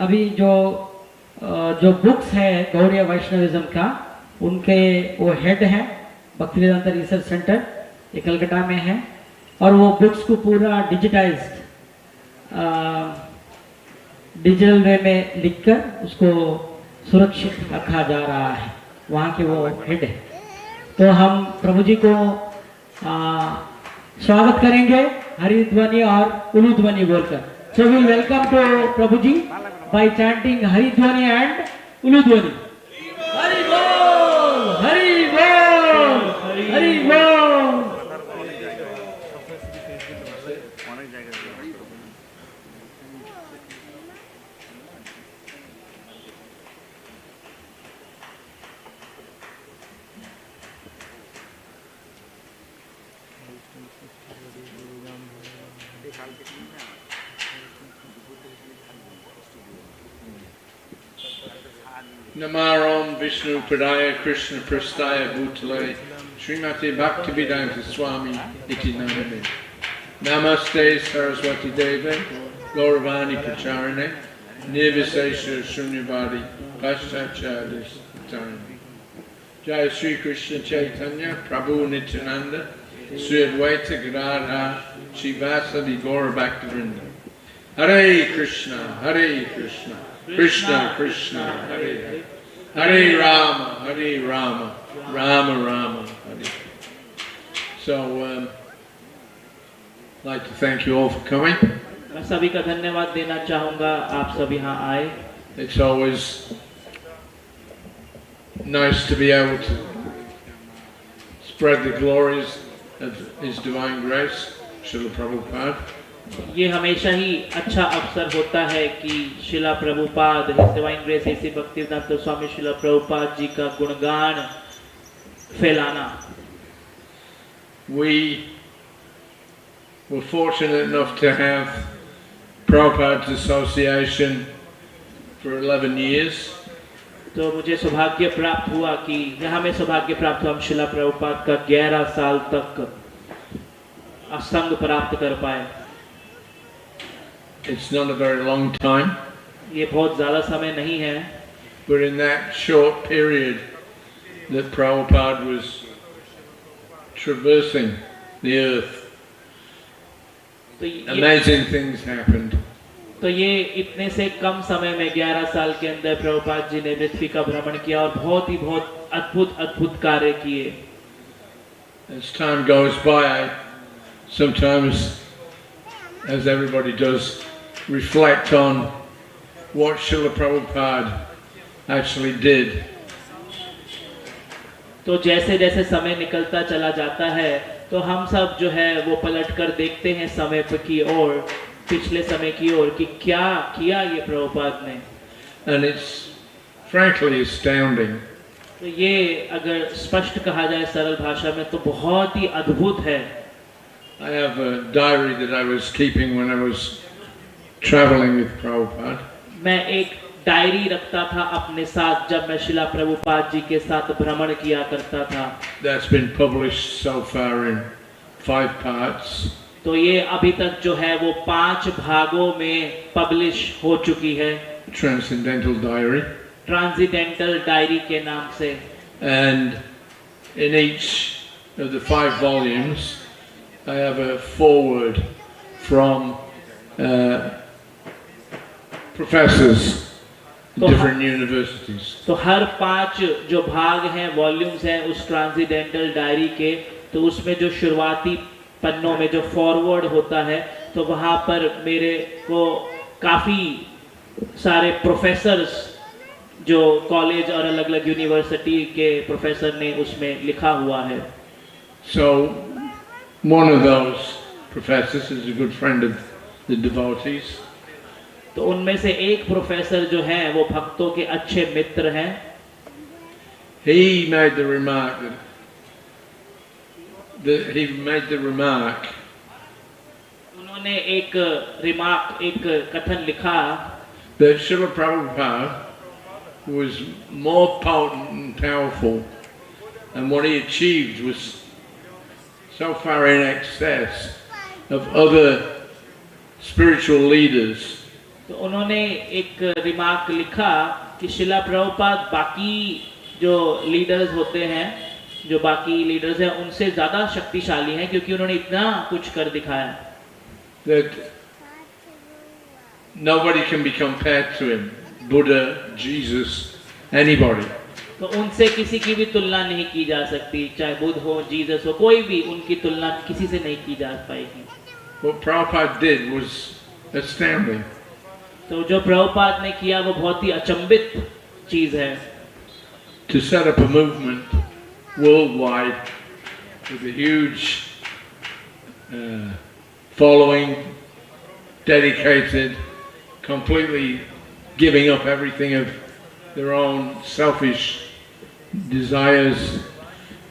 अभी जो बुक्स है गौड़िया वैष्णविज्म का, उनके वो हेड है भक्तिवेदांता रिसर्च सेंटर, ये कलकत्ता में है और वो बुक्स को पूरा डिजिटाइज्ड डिजिटल वे में लिखकर उसको सुरक्षित रखा जा रहा है, वहाँ के वो हेड है। तो हम प्रभु जी को स्वागत करेंगे हरिध्वनि और उलूध्वनि बोलकर। So we welcome to Prabhuji by chanting Haridwani and Uludwani. Hari Bol! Hari Bol! Hari Bol! Namaram Vishnu Padaya Krishna Prastaya Bhutale Srimati Bhaktivedanta Swami Iti Namade Namaste Saraswati Deve Gauravani Pracharane Nirvisesha Shunyavadi Paschachadis Tarani Jai Sri Krishna Chaitanya Prabhu Nityananda Sri Advaita Gadadhar Shivasadi Gaura Bhaktivinoda Hare Krishna Krishna Krishna Hare Hare Hare Rama Rama Rama Hare. So I'd like to thank you all for coming. मैं सभी का धन्यवाद देना चाहूँगा, आप सब यहाँ आए। It's always nice to be able to spread the glories of His Divine Grace, Srila Prabhupada. ये हमेशा ही अच्छा अवसर होता है कि शिला प्रभुपाद, हिज डिवाइन ग्रेस ऐसी भक्तिसिद्धांत स्वामी शिला प्रभुपाद जी का गुणगान फैलाना। We were fortunate enough to have Prabhupada's association for 11 years. तो मुझे सौभाग्य प्राप्त हुआ कि यहाँ में सौभाग्य प्राप्त हुआ हम शिला प्रभुपाद का 11 साल तक असंग प्राप्त कर पाए। It's not a very long time, ये बहुत ज़्यादा समय नहीं है, but in that short period that Prabhupada was traversing the earth, amazing things happened. तो ये इतने से कम समय में 11 साल के अंदर प्रभुपाद जी ने पृथ्वी का भ्रमण किया और बहुत अद्भुत अद्भुत कार्य किए। As time goes by, I sometimes, as everybody does, reflect on what Srila Prabhupada actually did. तो जैसे जैसे समय निकलता चला जाता है तो हम सब जो है वो पलट कर देखते हैं समय की ओर, पिछले समय की ओर कि क्या किया ये प्रभुपाद ने। And it's frankly astounding. तो ये अगर स्पष्ट कहा जाए सरल भाषा में तो बहुत ही अद्भुत है। I have a diary that I was keeping when I was traveling with Prabhupada. मैं एक डायरी रखता था अपने साथ जब मैं शिला प्रभुपाद जी के साथ भ्रमण किया करता था। That's been published so far in 5 parts. तो ये अभी तक जो है वो 5 भागों में पब्लिश हो चुकी है। Transcendental Diary. ट्रांसेंडेंटल डायरी के नाम से। And in each of the 5 volumes, I have a foreword from professors in different universities. तो हर 5 जो भाग हैं, वॉल्यूम्स हैं उस ट्रांसेंडेंटल डायरी के, तो उसमें जो शुरुआती पन्नों में जो फॉरवर्ड होता है तो वहाँ पर मेरे को काफ़ी सारे प्रोफेसर्स जो कॉलेज और अलग अलग यूनिवर्सिटी के प्रोफेसर ने उसमें लिखा हुआ है। So one of those professors is a good friend of the devotees. तो उनमें से एक प्रोफेसर जो हैं वो भक्तों के अच्छे मित्र हैं। He made the remark उन्होंने एक रिमार्क, एक कथन लिखा that Srila Prabhupada was more potent and powerful, and what he achieved was so far in excess of other spiritual leaders. तो उन्होंने एक रिमार्क लिखा कि शिला प्रभुपाद बाकी जो लीडर्स होते हैं, जो बाकी लीडर्स हैं उनसे ज़्यादा शक्तिशाली हैं क्योंकि उन्होंने इतना कुछ कर दिखाया। That nobody can be compared to him. Buddha, Jesus, anybody. तो उनसे किसी की भी तुलना नहीं की जा सकती, चाहे बुद्ध हो, जीसस हो, कोई भी उनकी तुलना किसी से नहीं की जा पाएगी। What Prabhupada did was astounding. तो जो प्रभुपाद ने किया वो बहुत ही अचंभित चीज है। To set up a movement worldwide with a huge following, dedicated, completely giving up everything of their own selfish desires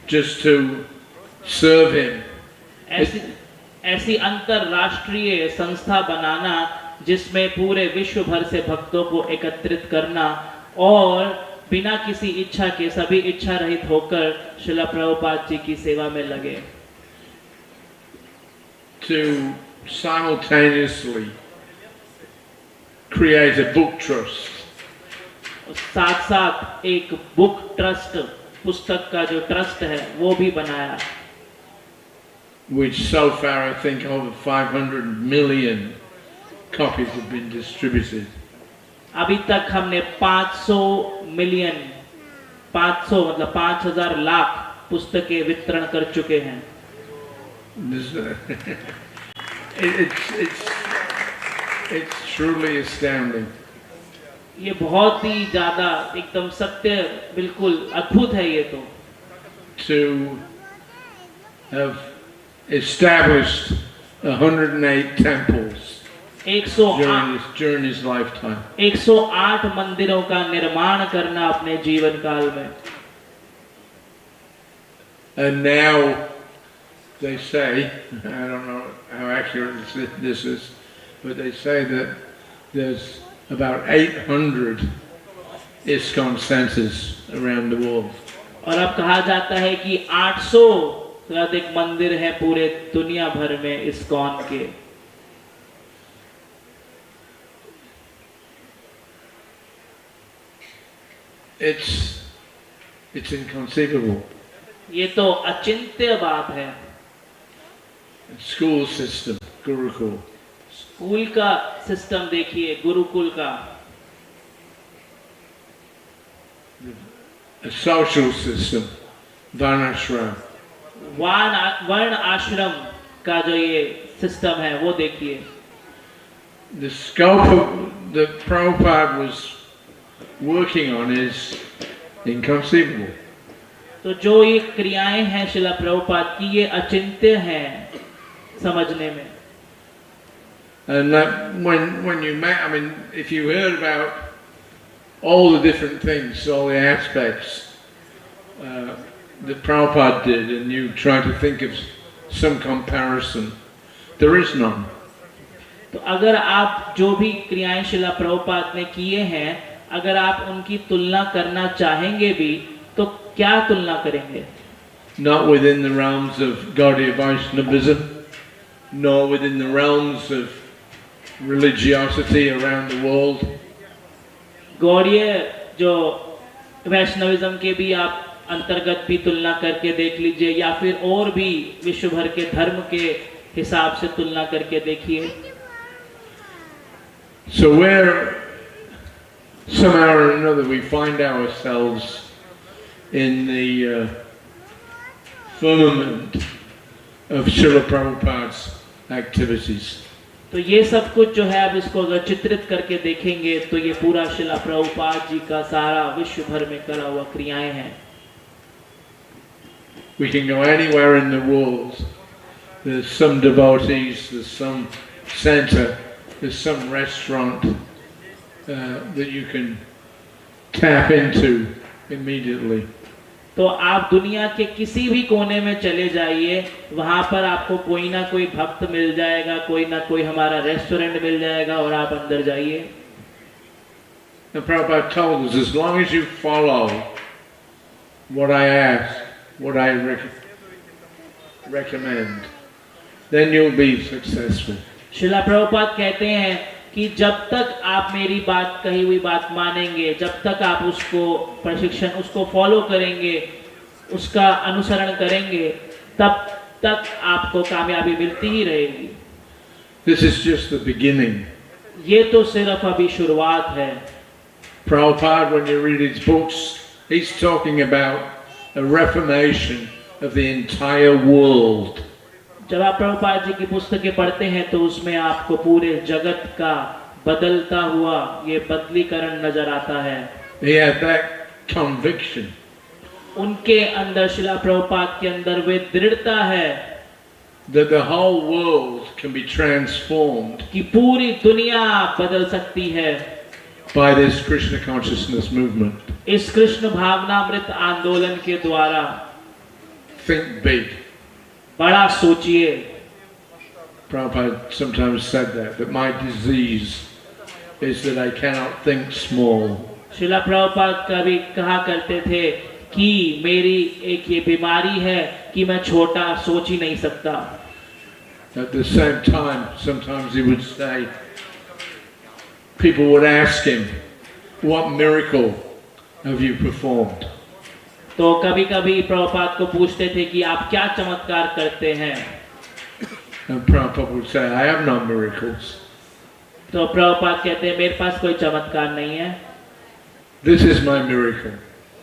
just to serve him. ऐसी अंतरराष्ट्रीय संस्था बनाना जिसमें पूरे विश्व भर से भक्तों को एकत्रित करना और बिना किसी इच्छा के, सभी इच्छा रहित होकर श्रीला प्रभुपाद जी की सेवा में लगे। To simultaneously create a book trust. साथ साथ एक बुक ट्रस्ट, पुस्तक का जो ट्रस्ट है वो भी बनाया। Which so far I think over 500 million copies have been distributed. अभी तक हमने 500 मिलियन, 500 मतलब 5000 लाख पुस्तकें वितरण कर चुके हैं। It's truly astounding. ये बहुत ही ज्यादा एकदम सत्य, बिल्कुल अद्भुत है ये तो। To have established 108 temples 108 during his lifetime. 108 मंदिरों का निर्माण करना अपने जीवन काल में. And now they say, I don't know how accurate this is, but they say that there's about 800 ISKCON centers around the world. और अब कहा जाता है कि 800 से अधिक मंदिर हैं पूरे दुनिया भर में इस्कॉन के. It's inconceivable. ये तो अचिंत्य बात है. School system, Gurukul. स्कूल का सिस्टम देखिए, गुरुकुल का. A social system, Varnashram. वर्ण आश्रम का जो ये सिस्टम है वो देखिए. The scope of that Prabhupada was working on is inconceivable. तो जो ये क्रियाएं हैं श्रीला प्रभुपाद की, ये अचिंत्य हैं समझने में. And that when you met, I mean, if you heard about all the different things, all the aspects that Prabhupada did, and you try to think of some comparison, there is none. तो अगर आप जो भी क्रियाएं श्रीला प्रभुपाद ने किए हैं, अगर आप उनकी तुलना करना चाहेंगे भी, तो क्या तुलना करेंगे? Not within the realms of Gaudiya Vaishnavism, nor within the realms of religiosity around the world. Gaudiya जो वैष्णविज्म के भी आप अंतर्गत भी तुलना करके देख लीजिए, या फिर और भी विश्व भर के धर्म के हिसाब से तुलना करके देखिए. So where somehow or another we find ourselves in the firmament of Srila Prabhupada's activities. तो ये सब कुछ जो है, अब इसको अगर चित्रित करके देखेंगे तो ये पूरा श्रीला प्रभुपाद जी का सारा विश्व भर में करा हुआ क्रियाएं हैं. We can go anywhere in the world. There's some devotees, there's some center, there's some restaurant that you can tap into immediately. तो आप दुनिया के किसी भी कोने में चले जाइए, वहां पर आपको कोई ना कोई भक्त मिल जाएगा, कोई ना कोई हमारा रेस्टोरेंट मिल जाएगा, और आप अंदर जाइए. And Prabhupada told us, as long as you follow what I ask, what I recommend, then you'll be successful. Srila Prabhupada कहते हैं कि जब तक आप मेरी बात, कही हुई बात मानेंगे, जब तक आप उसको प्रशिक्षण, उसको फॉलो करेंगे, उसका अनुसरण करेंगे, तब तक आपको कामयाबी मिलती ही रहेगी. This is just the beginning. ये तो सिर्फ अभी शुरुआत है. Prabhupada, when you read his books, he's talking about a reformation of the entire world. जब आप प्रभुपाद जी की पुस्तकें पढ़ते हैं तो उसमें आपको पूरे जगत का बदलता हुआ ये बदलीकरण नजर आता है. He had that conviction. उनके अंदर, श्रीला प्रभुपाद के अंदर वे दृढ़ता है that the whole world can be transformed कि पूरी दुनिया बदल सकती है by this Krishna consciousness movement. इस कृष्ण भावनामृत आंदोलन के द्वारा. Think big. बड़ा सोचिए. Prabhupada sometimes said that my disease is that I cannot think small. Srila Prabhupada कभी कहा करते थे कि मेरी एक ये बीमारी है कि मैं छोटा सोच ही नहीं सकता. At the same time, sometimes he would say, people would ask him, what miracle have you performed? तो कभी कभी प्रभुपाद को पूछते थे कि आप क्या चमत्कार करते हैं. And Prabhupada would say, I have no miracles. तो प्रभुपाद कहते हैं मेरे पास कोई चमत्कार नहीं है. This is my miracle.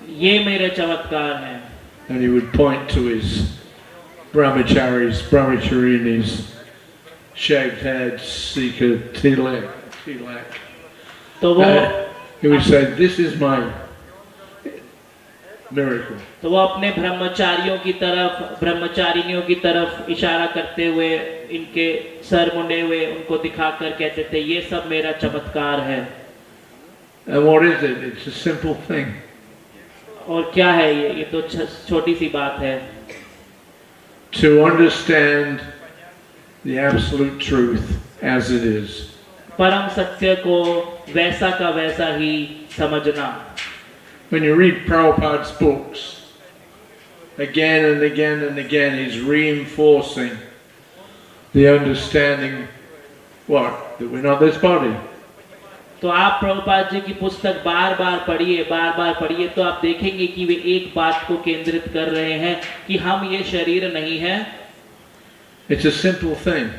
ये मेरे चमत्कार हैं. And he would point to his brahmacharis, brahmacharinis, shaved heads, seeker, tilak. तो वो he would say, this is my miracle. तो वो अपने ब्रह्मचारियों की तरफ, ब्रह्मचारिणियों की तरफ इशारा करते हुए, इनके सर मुंडे हुए उनको दिखाकर कहते थे, ये सब मेरा चमत्कार है। And what is it? It's a simple thing. और क्या है ये तो छोटी सी बात है। To understand the absolute truth as it is. परम सत्य को वैसा का वैसा ही समझना। When you read Prabhupada's books, again and again and again, he's reinforcing the understanding, what? That we're not this body. तो आप प्रभुपाद जी की पुस्तक बार बार पढ़िए तो आप देखेंगे कि वे एक बात को केंद्रित कर रहे हैं कि हम ये शरीर नहीं है। It's a simple thing.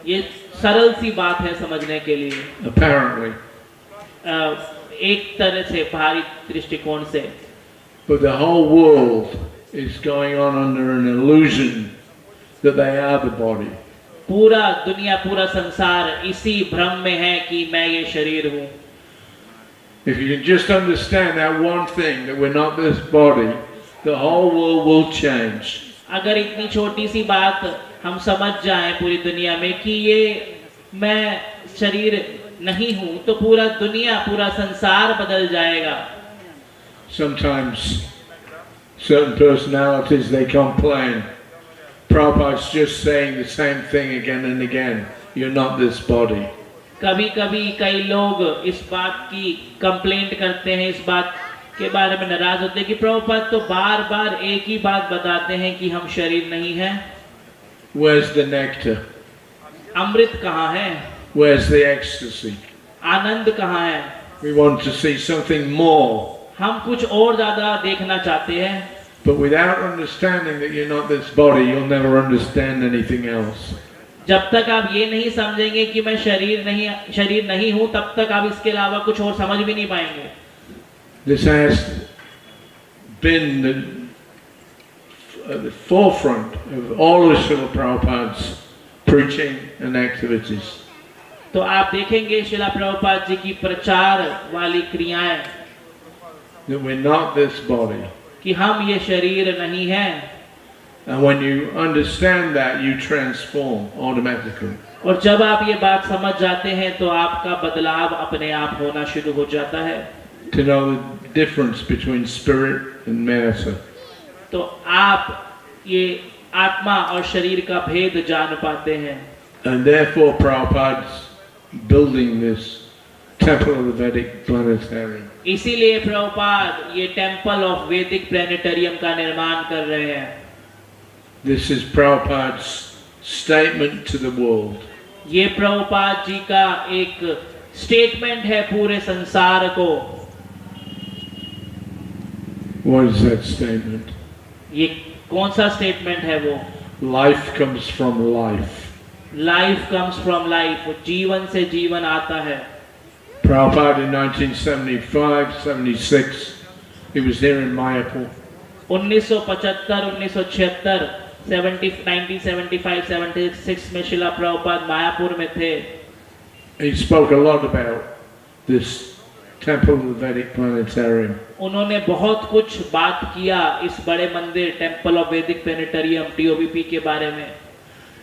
ये सरल सी बात है समझने के लिए, Apparently. एक तरह से बाहरी दृष्टिकोण से। But the whole world is going on under an illusion that they are the body. पूरा दुनिया, पूरा संसार इसी भ्रम में है कि मैं ये शरीर हूँ। If you can just understand that one thing, that we're not this body, the whole world will change. अगर इतनी छोटी सी बात हम समझ जाएं पूरी दुनिया में कि ये मैं शरीर नहीं हूँ, तो पूरा दुनिया, पूरा संसार बदल जाएगा। Sometimes certain personalities, they complain. Prabhupada's just saying the same thing again and again. You're not this body. कभी कभी कई लोग इस बात की कंप्लेंट करते हैं, इस बात के बारे में नाराज होते हैं कि प्रभुपाद तो बार बार एक ही बात बताते हैं कि हम शरीर नहीं हैं। Where's the nectar? अमृत कहाँ है? Where's the ecstasy? आनंद कहाँ है? We want to see something more. हम कुछ और ज्यादा देखना चाहते हैं। But without understanding that you're not this body, you'll never understand anything else. जब तक आप ये नहीं समझेंगे कि मैं शरीर नहीं हूँ, तब तक आप इसके अलावा कुछ और समझ भी नहीं पाएंगे। This has been the forefront of all of Srila Prabhupada's preaching and activities. तो आप देखेंगे श्रीला प्रभुपाद जी की प्रचार वाली क्रियाएं, That we're not this body. कि हम ये शरीर नहीं हैं। And when you understand that, you transform automatically. और जब आप ये बात समझ जाते हैं तो आपका बदलाव अपने आप होना शुरू हो जाता है। To know the difference between spirit and matter. तो आप ये आत्मा और शरीर का भेद जान पाते हैं। And therefore Prabhupada's building this temple of the Vedic planetarium. इसीलिए प्रभुपाद ये टेम्पल ऑफ वैदिक प्लेनेटरियम का निर्माण कर रहे हैं। This is Prabhupada's statement to the world. ये प्रभुपाद जी का एक स्टेटमेंट है पूरे संसार को। What is that statement? ये कौन सा स्टेटमेंट है वो? Life comes from life. Life comes from life, जीवन से जीवन आता है। Prabhupada in 1975, 76, he was here in Mayapur. 1975, 1976, 1975, 76 में शिला प्रभुपाद मायापुर में थे। He spoke a lot about this temple of the Vedic planetarium. उन्होंने बहुत कुछ बात किया इस बड़े मंदिर टेम्पल ऑफ वैदिक प्लेनेटरियम TOVP के बारे में।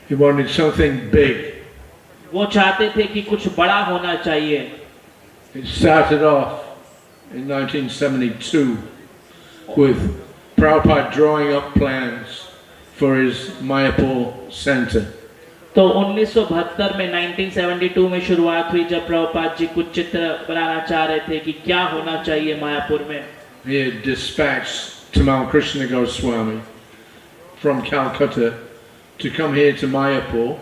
He wanted something big. वो चाहते थे कि कुछ बड़ा होना चाहिए। It started off in 1972 with Prabhupada drawing up plans for his Mayapur center. तो 1972 में 1972 में शुरुआत हुई जब प्रभुपाद जी कुछ चित्र बनाना चाह रहे थे कि क्या होना चाहिए मायापुर में। He had dispatched Tamal Krishna Goswami from Calcutta to come here to Mayapur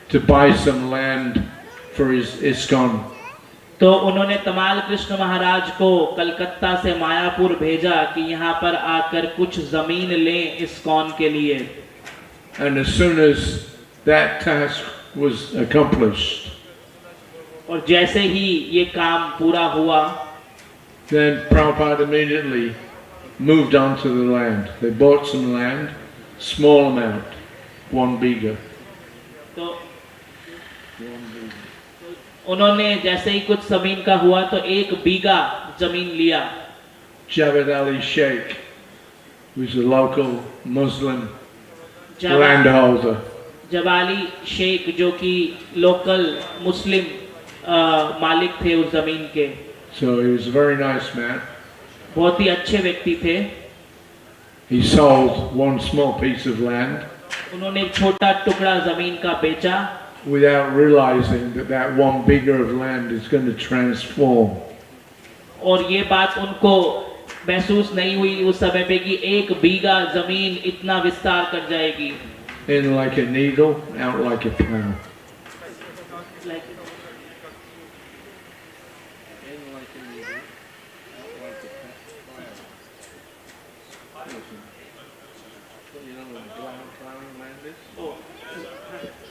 to buy some land for his ISKCON. तो उन्होंने तमाल कृष्ण महाराज को कलकत्ता से मायापुर भेजा कि यहाँ पर आकर कुछ जमीन लें ISKCON के लिए। And as soon as that task was accomplished, और जैसे ही ये काम पूरा हुआ, then Prabhupada immediately moved on to the land. They bought some land, small amount, 1 biga. तो उन्होंने जैसे ही कुछ जमीन का हुआ तो 1 बीघा जमीन लिया। Javed Ali Sheikh was a local Muslim जवा- landholder. जवाली शेख जो कि लोकल मुस्लिम मालिक थे उस जमीन के, So he was a very nice man. बहुत ही अच्छे व्यक्ति थे। He sold one small piece of land उन्होंने एक छोटा टुकड़ा जमीन का बेचा without realizing that that one bigger of land is going to transform और ये बात उनको महसूस नहीं हुई उस समय पे कि एक बीघा जमीन इतना विस्तार कर जाएगी। in like a needle, out like a plow.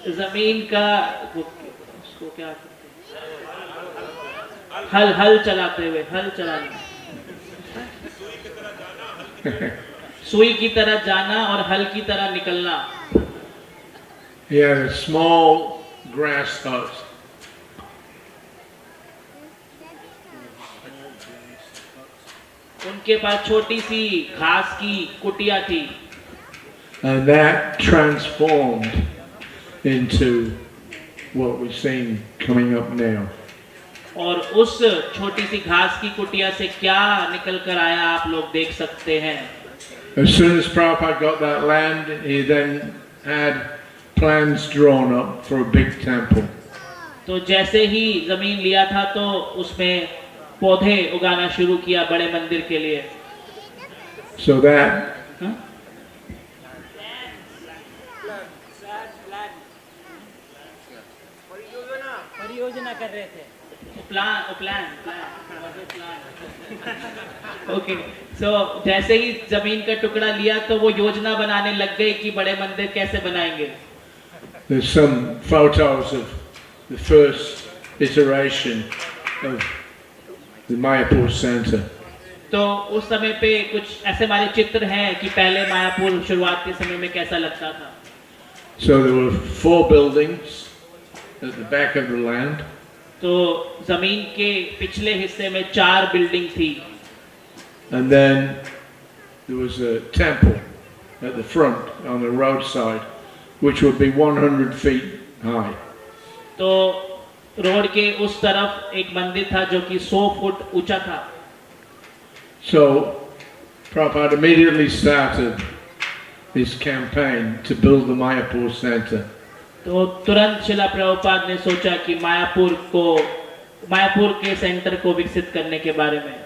जमीन का उसको क्या कहते हैं? हल चलाते हुए, हल चलाना, सुई की तरह जाना और हल की तरह निकलना। He had a small grass hut. उनके पास छोटी सी घास की कुटिया थी And that transformed into what we're seeing coming up now. और उस छोटी सी घास की कुटिया से क्या निकल कर आया आप लोग देख सकते हैं। As soon as Prabhupada got that land, he then had plans drawn up for a big temple. तो जैसे ही जमीन लिया था तो उसमें पौधे उगाना शुरू किया बड़े मंदिर के लिए। So that परियोजना कर रहे थे। Plan okay. सो जैसे ही जमीन का टुकड़ा लिया तो वो योजना बनाने लग गए कि बड़े मंदिर कैसे बनाएंगे। there's some photos of the first iteration of the Mayapur Center. तो उस समय पे कुछ ऐसे हमारे चित्र हैं कि पहले मायापुर शुरुआत के समय में कैसा लगता था। So there were 4 buildings at the back of the land. तो जमीन के पिछले हिस्से में 4 बिल्डिंग थी And then there was a temple at the front on the roadside, which would be 100 feet high. तो रोड के उस तरफ एक मंदिर था जो कि 100 फुट ऊंचा था। So Prabhupada immediately started this campaign to build the Mayapur Center. तो तुरंत शिला प्रभुपाद ने सोचा कि मायापुर के सेंटर को विकसित करने के बारे में।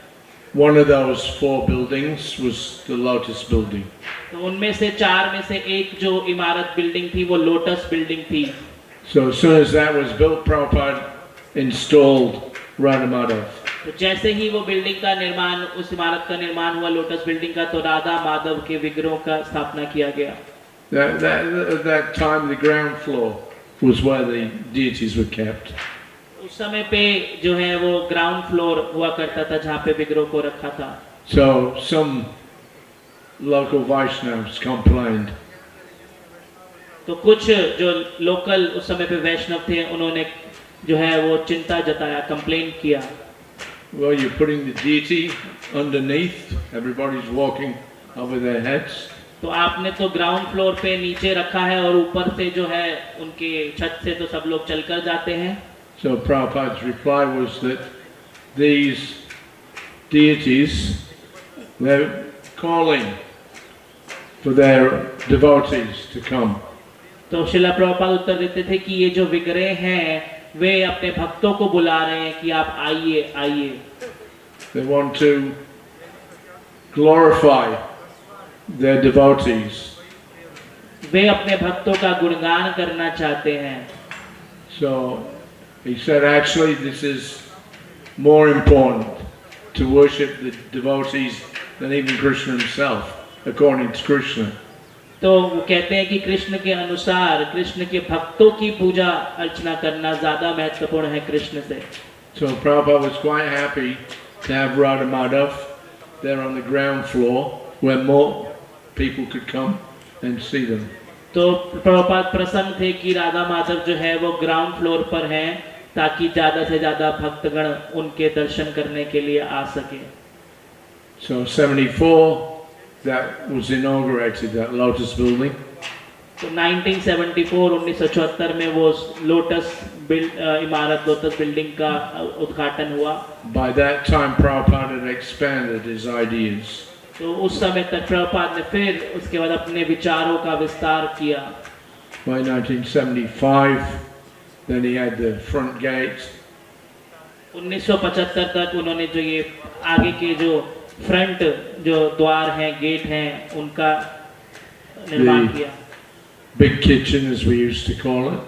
One of those 4 buildings was the Lotus building. तो उनमें से 4 में से एक जो इमारत बिल्डिंग थी वो लोटस बिल्डिंग थी। So as soon as that was built, Prabhupada installed Radha Madhav. तो जैसे ही वो बिल्डिंग का निर्माण, उस इमारत का निर्माण हुआ लोटस बिल्डिंग का, तो राधा माधव के विग्रहों का स्थापना किया गया। At that time, the ground floor was where the deities were kept. उस समय पे जो है वो ग्राउंड फ्लोर हुआ करता था जहाँ पे विग्रह को रखा था। So some local Vaishnavas complained. तो कुछ जो लोकल उस समय पे वैष्णव थे उन्होंने जो है वो चिंता जताया, कंप्लेन किया। Well, you're putting the deity underneath. Everybody's walking over their heads. तो आपने तो ग्राउंड फ्लोर पे नीचे रखा है और ऊपर से जो है उनके छत से तो सब लोग चलकर जाते हैं। So Prabhupada's reply was that these deities, they're calling for their devotees to come. तो शिला प्रभुपाद उत्तर देते थे कि ये जो विग्रह हैं वे अपने भक्तों को बुला रहे हैं कि आप आइए आइए। They want to glorify their devotees. वे अपने भक्तों का गुणगान करना चाहते हैं। So he said, actually, this is more important to worship the devotees than even Krishna himself, according to Krishna. तो वो कहते हैं कि कृष्ण के अनुसार कृष्ण के भक्तों की पूजा अर्चना करना ज्यादा महत्वपूर्ण है कृष्ण से। So Prabhupada was quite happy to have Radha Madhav there on the ground floor where more people could come and see them. तो प्रभुपाद प्रसन्न थे कि राधा माधव जो है वो ग्राउंड फ्लोर पर हैं ताकि ज्यादा से ज्यादा भक्तगण उनके दर्शन करने के लिए आ सके। So 74 that was inaugurated, that Lotus building. तो 1974 1974 में वो लोटस इमारत लोटस बिल्डिंग का उद्घाटन हुआ. By that time, Prabhupada had expanded his ideas. तो उस समय तक प्रभुपाद ने फिर उसके बाद अपने विचारों का विस्तार किया. By 1975, then he had the front gate. 1975 तक उन्होंने जो ये आगे के जो फ्रंट जो द्वार हैं गेट हैं उनका निर्माण किया. Big kitchen, as we used to call it.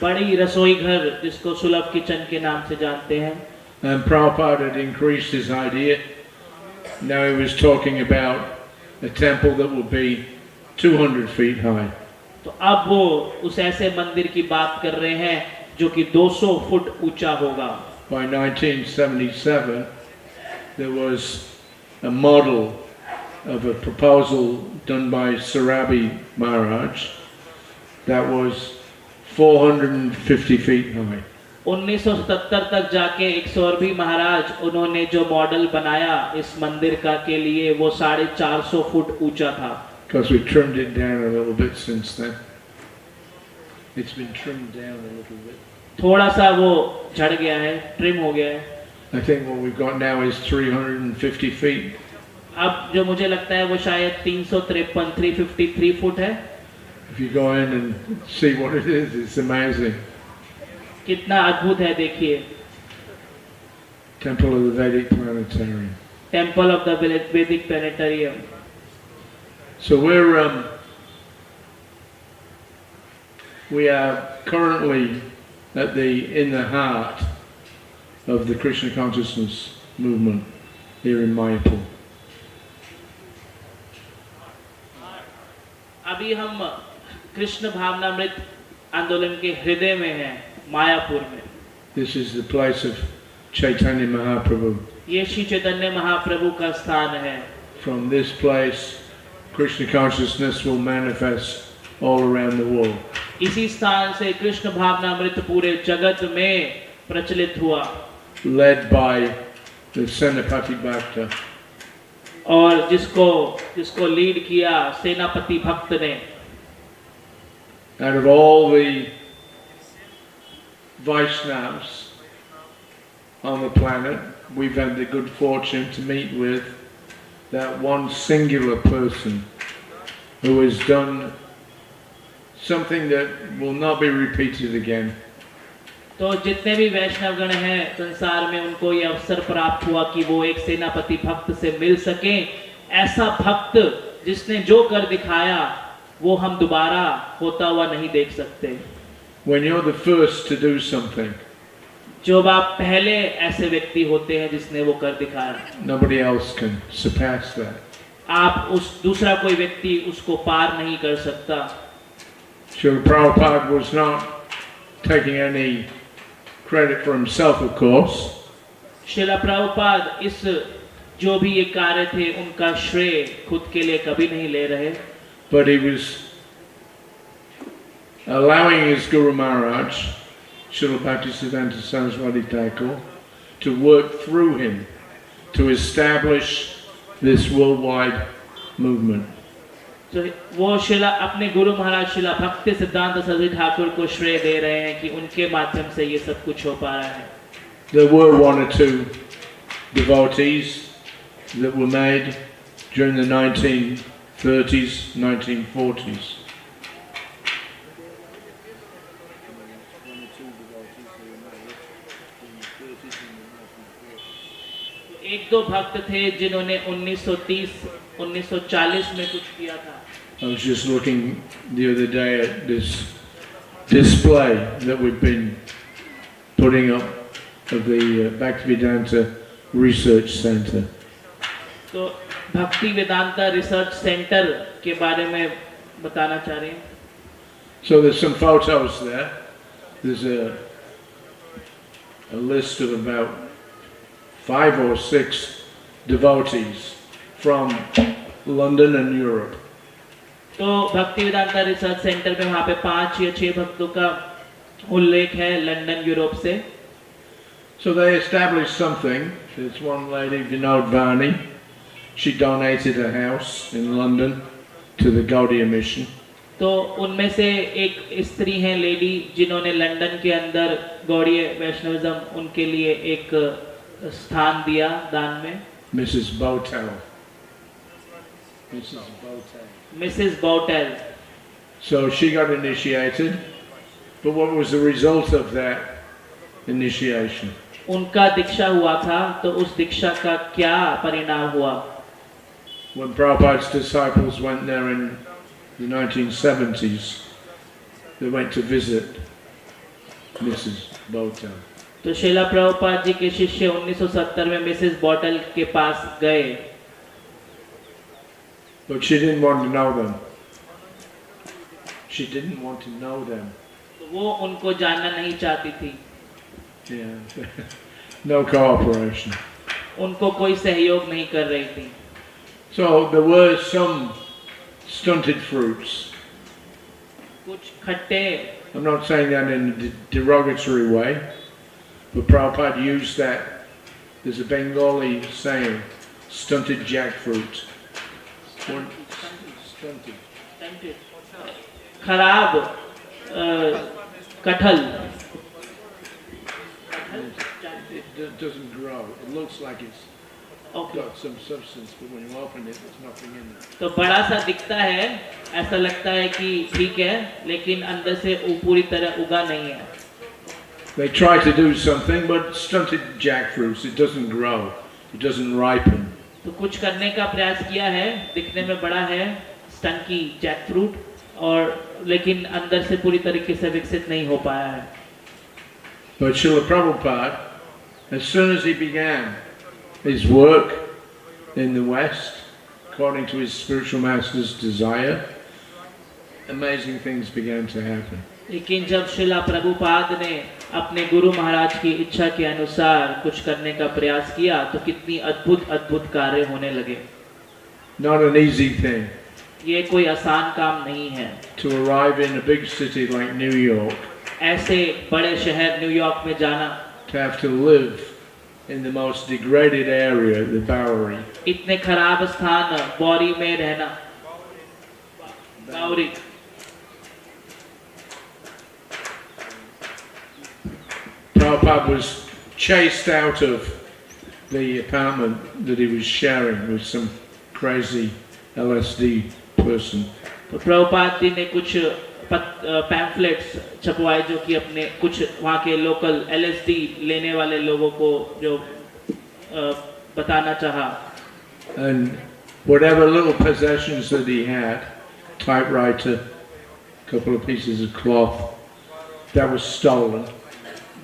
बड़ी रसोई घर जिसको सुलभ किचन के नाम से जानते हैं. And Prabhupada had increased his idea. Now he was talking about a temple that would be 200 feet high. तो अब वो उस ऐसे मंदिर की बात कर रहे हैं जो कि 200 फुट ऊंचा होगा. By 1977, there was a model of a proposal done by Sauri Maharaj that was 450 feet high. 1977 तक जाके एक सौरभी महाराज उन्होंने जो मॉडल बनाया इस मंदिर का के लिए वो 450 फुट ऊंचा था. Because we trimmed it down a little bit since then. It's been trimmed down a little bit. थोड़ा सा वो झड़ गया है, ट्रिम हो गया है. I think what we've got now is 350 feet. अब जो मुझे लगता है वो शायद 353 फुट है. If you go in and see what it is, it's amazing. कितना अद्भुत है देखिए. Temple of the Vedic Planetarium. Temple of the वैदिक planetarium. So we are currently in the heart of the Krishna consciousness movement here in Mayapur. अभी हम कृष्ण भावनामृत आंदोलन के हृदय में हैं, मायापुर में. This is the place of Chaitanya Mahaprabhu. ये श्री चैतन्य महाप्रभु का स्थान है. From this place, Krishna consciousness will manifest all around the world. इसी स्थान से कृष्ण भावनामृत पूरे जगत में प्रचलित हुआ. Led by the Senapati Bhakta. और जिसको लीड किया सेनापति भक्त ने. Out of all the Vaishnavas on the planet, we've had the good fortune to meet with that one singular person who has done something that will not be repeated again. तो जितने भी वैष्णव गण हैं संसार में उनको ये अवसर प्राप्त हुआ कि वो एक सेनापति भक्त से मिल सके. ऐसा भक्त जिसने जो कर दिखाया वो हम दोबारा होता हुआ नहीं देख सकते. When you're the first to do something, जब आप पहले ऐसे व्यक्ति होते हैं जिसने वो कर दिखाया, nobody else can surpass that. आप उस दूसरा कोई व्यक्ति उसको पार नहीं कर सकता. Srila Prabhupada was not taking any credit for himself, of course. Srila Prabhupada इस जो भी ये कार्य थे उनका श्रेय खुद के लिए कभी नहीं ले रहे. But he was allowing his Guru Maharaj, Srila Bhaktisidhanta Saraswati Thakur, to work through him to establish this worldwide movement. तो वो शिला अपने गुरु महाराज शिला भक्ति सिद्धांत सरस्वती ठाकुर को श्रेय दे रहे हैं कि उनके माध्यम से ये सब कुछ हो पा रहा है. There were one or two devotees that were made during the 1930s, 1940s. एक दो भक्त थे जिन्होंने 1930 1940 में कुछ किया था. I was just looking the other day at this display that we've been putting up of the Bhaktisidhanta Research Center. तो भक्ति वेदांता रिसर्च सेंटर के बारे में बताना चाह रहे हैं. So there's some photos there. There's a list of about 5 or 6 devotees from London and Europe. तो भक्ति वेदांता रिसर्च सेंटर में वहाँ पे 5 या 6 भक्तों का उल्लेख है लंदन यूरोप से. So they established something There's one lady, Vinod. She donated a house in London to the Gaudiya mission. तो उनमें से एक स्त्री हैं लेडी जिन्होंने लंदन के अंदर गौड़ीय वैष्णविज्म उनके लिए एक स्थान दिया दान में. Mrs. Botel. Mrs. Botel. So she got initiated, but what was the result of that initiation? उनका दीक्षा हुआ था, तो उस दीक्षा का क्या परिणाम हुआ? When Prabhupada's disciples went there in the 1970s, they went to visit Mrs. Botel. तो श्रीला प्रभुपाद जी के शिष्य 1970 में मिसेस बॉटल के पास गए. But she didn't want to know them. She didn't want to know them. तो वो उनको जानना नहीं चाहती थी. Yeah. No cooperation. उनको कोई सहयोग नहीं कर रही थी. So there were some stunted fruits. कुछ खट्टे. I'm not saying that in a derogatory way, but Prabhupada used that. There's a Bengali saying, stunted jackfruit. Stunted. खराब कटहल. It doesn't grow. It looks like it's got some substance, but when you open it, there's nothing in it. तो बड़ा सा दिखता है, ऐसा लगता है कि ठीक है, लेकिन अंदर से वो पूरी तरह उगा नहीं है. They try to do something, but stunted jackfruits, it doesn't grow, it doesn't ripen. तो कुछ करने का प्रयास किया है, दिखने में बड़ा है, स्टंकी जैकफ्रूट, और लेकिन अंदर से पूरी तरीके से विकसित नहीं हो पाया है. But Srila Prabhupada, as soon as he began his work in the West, according to his spiritual master's desire, amazing things began to happen. लेकिन जब श्रीला प्रभुपाद ने अपने गुरु महाराज की इच्छा के अनुसार कुछ करने का प्रयास किया, तो कितनी अद्भुत अद्भुत कार्य होने लगे. Not an easy thing. ये कोई आसान काम नहीं है. To arrive in a big city like New York, ऐसे बड़े शहर न्यूयॉर्क में जाना, to have to live in the most degraded area, the Bowery. इतने खराब स्थान बौरी में रहना, साउरी. Prabhupada was chased out of the apartment that he was sharing with some crazy LSD person. तो प्रभुपाद जी ने कुछ पैम्फलेट्स छपवाए जो कि अपने कुछ वहाँ के लोकल LSD लेने वाले लोगों को जो बताना चाहा. And whatever little possessions that he had, typewriter, a couple of pieces of cloth, that was stolen.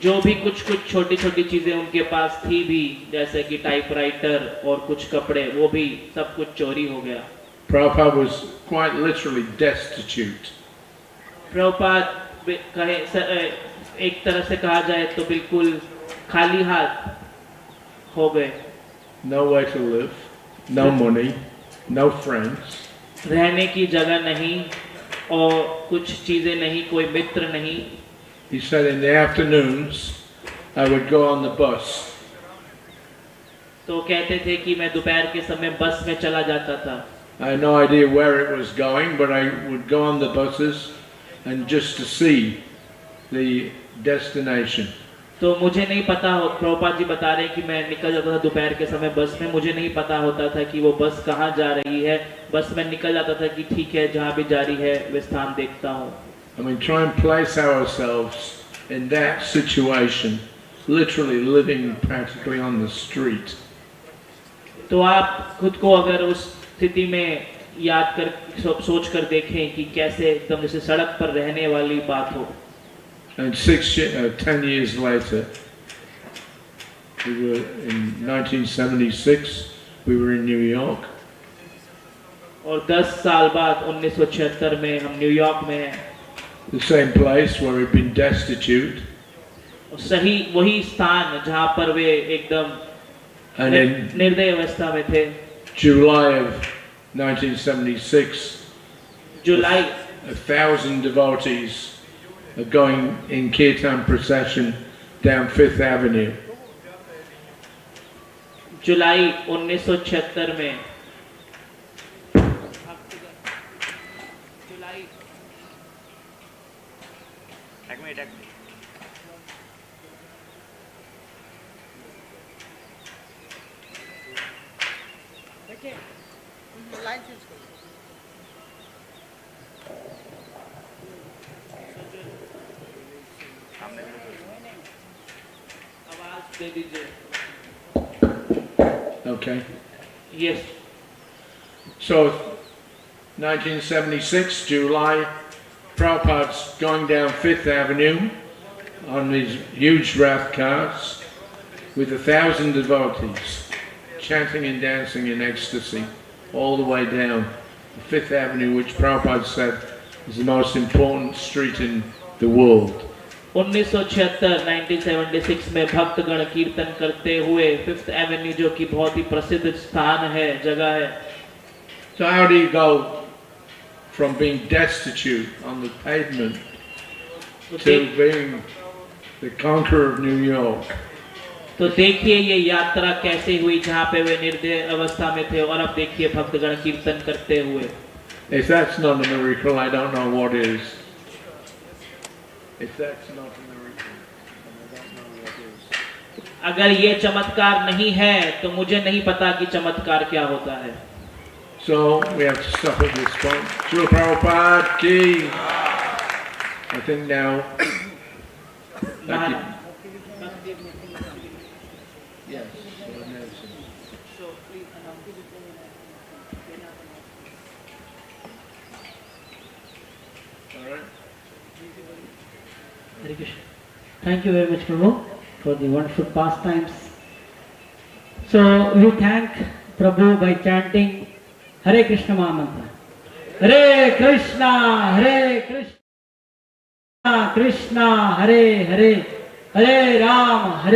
जो भी कुछ छोटी छोटी चीजें उनके पास थी भी, जैसे कि टाइपराइटर और कुछ कपड़े, वो भी सब कुछ चोरी हो गया. Prabhupada was quite literally destitute. Prabhupada कहे एक तरह से कहा जाए तो बिल्कुल खाली हाथ हो गए. Nowhere to live, no money, no friends. रहने की जगह नहीं और कुछ चीजें नहीं, कोई मित्र नहीं. He said in the afternoons I would go on the bus. तो कहते थे कि मैं दोपहर के समय बस में चला जाता था. I had no idea where it was going, but I would go on the buses and just to see the destination. तो मुझे नहीं पता हो, प्रभुपाद जी बता रहे हैं कि मैं निकल जाता था दोपहर के समय बस में, मुझे नहीं पता होता था कि वो बस कहाँ जा रही है. बस में निकल जाता था कि ठीक है, जहाँ भी जा रही है वे स्थान देखता हूँ. I mean, try and place ourselves in that situation, literally living practically on the street. तो आप खुद को अगर उस स्थिति में याद कर सोच कर देखें कि कैसे एकदम जैसे सड़क पर रहने वाली बात हो. And 10 years later, we were in 1976, we were in New York. और 10 साल बाद 1976 में हम न्यूयॉर्क में हैं. The same place where we'd been destitute. सही वही स्थान जहाँ पर वे एकदम निर्दय अवस्था में थे. July of 1976, July 1,000 devotees are going in kirtan procession down 5th Avenue. जुलाई 1976 में जुलाई आवाज दे दीजिए। Okay. Yes. So, 1976, July, Prabhupada's going down Fifth Avenue on these huge wrath cars with 1,000 devotees, chanting and dancing in ecstasy all the way down Fifth Avenue, which Prabhupada said is the most important street in the world. 1976 में भक्तगण कीर्तन करते हुए fifth Avenue, जो कि बहुत ही प्रसिद्ध स्थान है, जगह है। So how do you go from being destitute on the pavement to being the conqueror of New York? तो देखिए ये यात्रा कैसे हुई, जहाँ पे वे निर्दय अवस्था में थे, और अब देखिए भक्तगण कीर्तन करते हुए। If that's not a miracle, I don't know what is. If that's not a miracle, I don't know what is. अगर ये चमत्कार नहीं है तो मुझे नहीं पता कि चमत्कार क्या होता है। So we have to stop at this point. Srila Prabhupada ki. I think now. Thank you. Yes. All right. Hare Krishna. Thank you very much, Prabhu, for the wonderful pastimes. So we thank Prabhu by chanting Hare Krishna Mahamantra. Hare Krishna, Hare Krishna, Krishna Hare Hare, Hare Ram,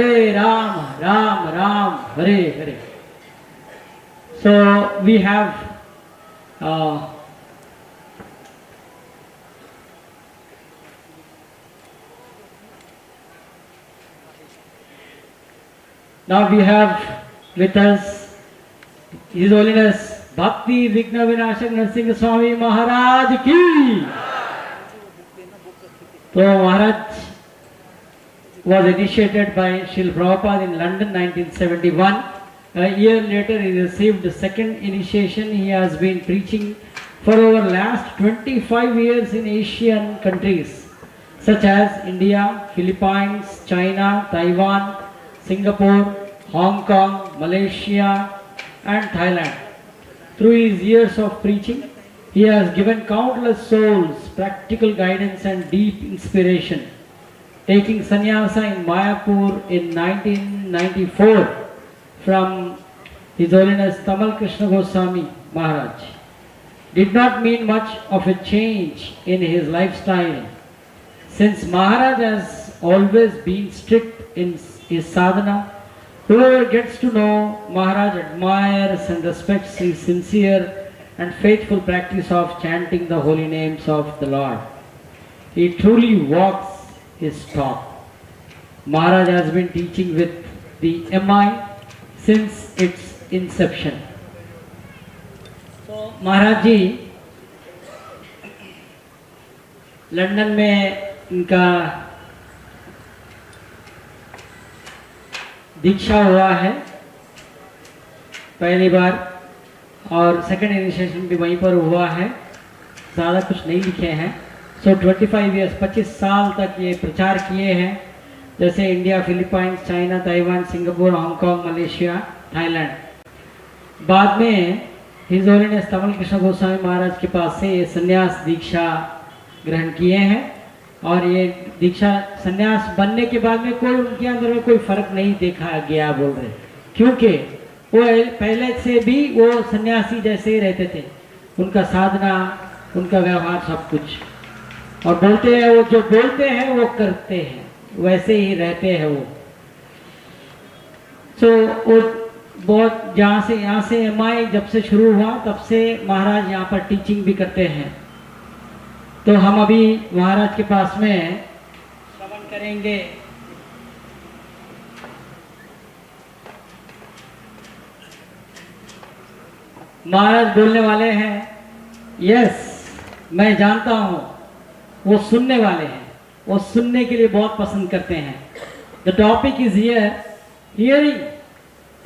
Ram Ram, Hare Hare. So we have now we have with us His Holiness Bhakti Vighna Vinasa Narasimha Swami Maharaj ki. So Maharaj was initiated by Srila Prabhupada in London 1971. A year later he received the second initiation. He has been preaching for over last 25 years in Asian countries such as India, Philippines, China, Taiwan, Singapore, Hong Kong, Malaysia and Thailand. Through his years of preaching, he has given countless souls practical guidance and deep inspiration. Taking sannyasa in Mayapur in 1994 from His Holiness Tamal Krishna Goswami Maharaj did not mean much of a change in his lifestyle, since Maharaj has always been strict in his sadhana. Whoever gets to know Maharaj admires and respects his sincere and faithful practice of chanting the holy names of the Lord. He truly walks his talk. Maharaj has been teaching with the MI since its inception. So Maharaj ji London में इनका दीक्षा हुआ है पहली बार, और second initiation भी वहीं पर हुआ है। ज़्यादा कुछ नहीं लिखे हैं। सो 25 ईयर्स 25 साल तक ये प्रचार किए हैं, जैसे India, Philippines, China, Taiwan, Singapore, Hong Kong, Malaysia, Thailand. बाद में हिज होलीनेस तमल कृष्ण गोस्वामी महाराज के पास से ये संन्यास दीक्षा ग्रहण किए हैं, और ये दीक्षा संन्यास बनने के बाद में कोई उनके अंदर में कोई फर्क नहीं देखा गया बोल रहे, क्योंकि वो पहले से भी वो सन्यासी जैसे ही रहते थे। उनका साधना, उनका व्यवहार, सब कुछ, और बोलते हैं वो जो बोलते हैं वो करते हैं, वैसे ही रहते हैं वो। वो बहुत यहाँ से MI जब से शुरू हुआ तब से महाराज यहाँ पर टीचिंग भी करते हैं। तो हम अभी महाराज के पास में श्रवण करेंगे महाराज बोलने वाले हैं। यस, मैं जानता हूँ वो सुनने वाले हैं, वो सुनने के लिए बहुत पसंद करते हैं। The topic is here, hearing.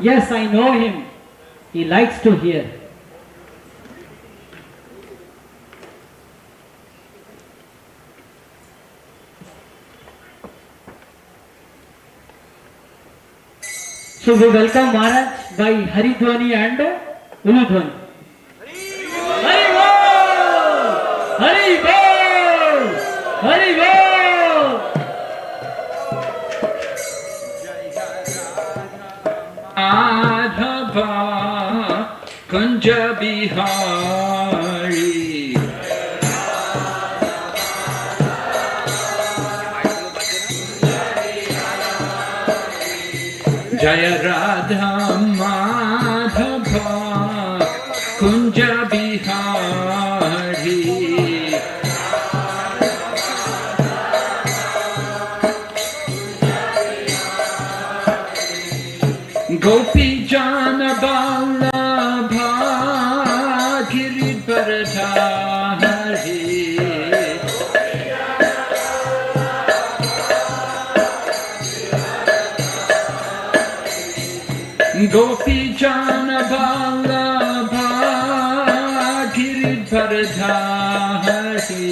Yes, I know him, he likes to hear. So we welcome Maharaj by Haridwani and Uludwani. Hari Bol! Hari Bol! Hari Bol! Madhava Kunja Bihari Jaya Radha Madhava Kunja Bihari Gopi Jana Vallabha Giridharadhari Gopi Jana Vallabha Giridharadhari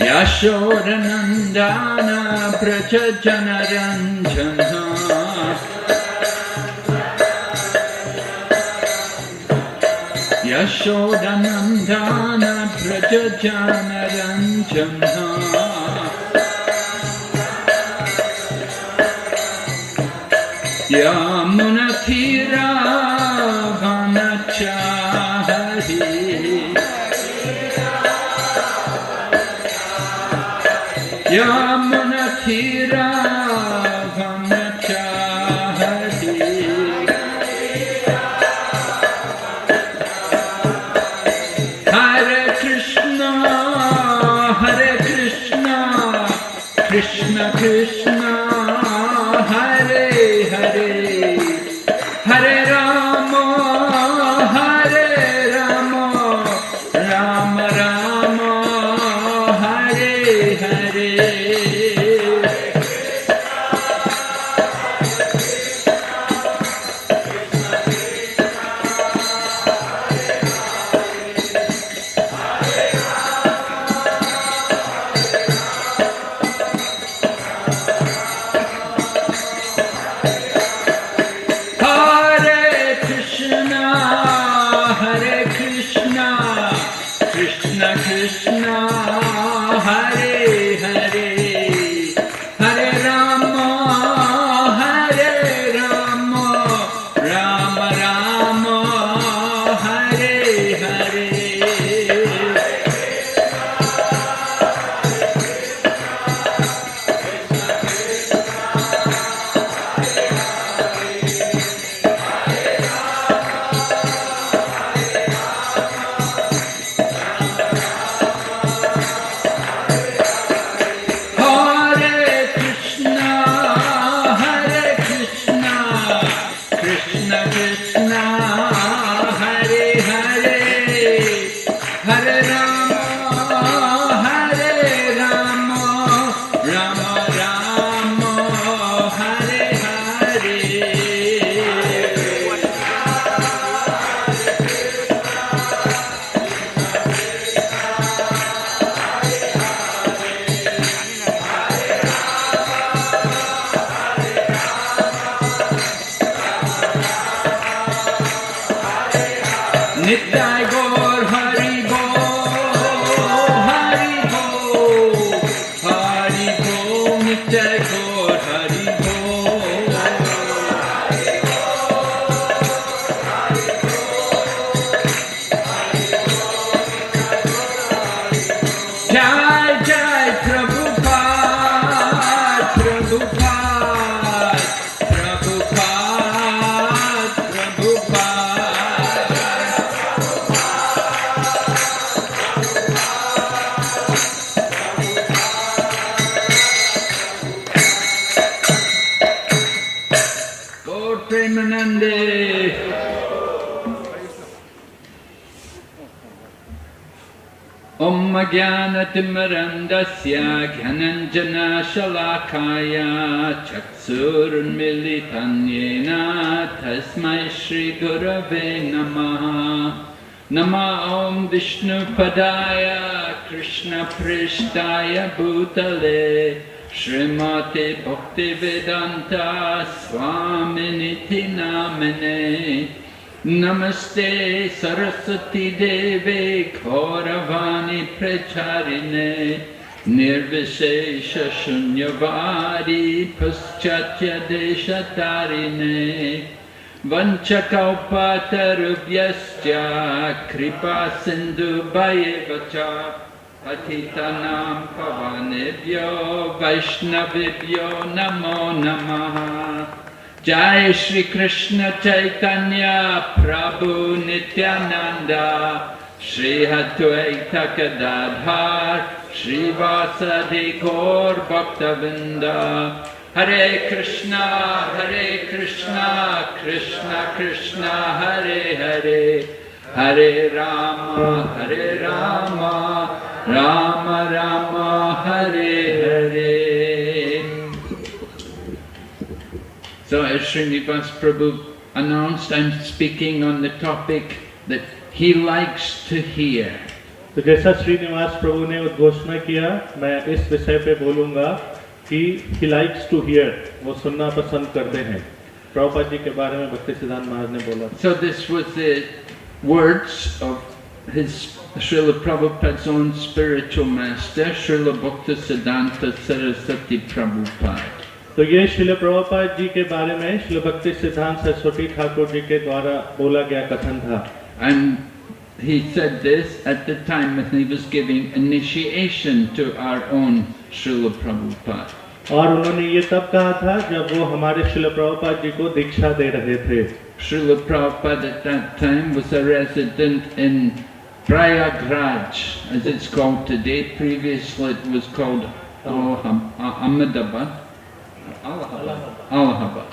Yashodanandana Braja Janaranjana Yashodanandana Braja Janaranjana Yamunatira Vanachari Yamunatira Vanachari Hare Krishna Krishna Krishna Hare Hare Hare Rama Rama Rama Hare Hare Krishna Krishna Hare Hare Hare Rama Rama Rama Hare Hare Nitai Gaur Hari Bo Nitai Gaur Hari Bo Jai Jai Prabhupada Prabhupada Prabhupada Prabhupada Om Jnanatimmarandasya Gyananjana Shalakaya Chaksurunmilitanyena Tasmai Shri Gurave Namaha. Nama Om Vishnu Padaya Krishna Prishtaya Bhutale Srimati Bhaktisidhanta Swami Niti Namane. Namaste Saraswati Devi Kauravani Pracharine Nirvishesha Shunyavadi Paschatya Deshatarine Vanchakalpatarubhyascha Kripa Sindhu Bhayevacha Patitanam Pavanebhyo Vaishnavibhyo Namo Namaha. Jai Shri Krishna Chaitanya Prabhu Nityananda Shri Advaita Gadadhar Shri Vasadi Gaur Bhaktavinda. Hare Krishna Krishna Krishna Hare Hare Hare Rama Rama Rama Hare Hare. So as Srinivas Prabhu announced, I'm speaking on the topic that he likes to hear. तो जैसा श्रीनिवास प्रभु ने उद्घोषणा किया, मैं इस विषय पे बोलूँगा कि he likes to hear, वो सुनना पसंद करते हैं. प्रभुपाद जी के बारे में भक्तिसिद्धांत महाराज ने बोला. So this was the words of his Srila Prabhupada's own spiritual master, Srila Bhaktisidhanta Saraswati Prabhupada. तो ये श्रील प्रभुपाद जी के बारे में श्रील भक्तिसिद्धांत सरस्वती ठाकुर जी के द्वारा बोला गया कथन था. And he said this at the time when he was giving initiation to our own Srila Prabhupada. और उन्होंने ये तब कहा था जब वो हमारे श्रील प्रभुपाद जी को दीक्षा दे रहे थे. Srila Prabhupada at that time was a resident in Prayagraj, as it's called today. Previously it was called Ahmedabad. Allahabad.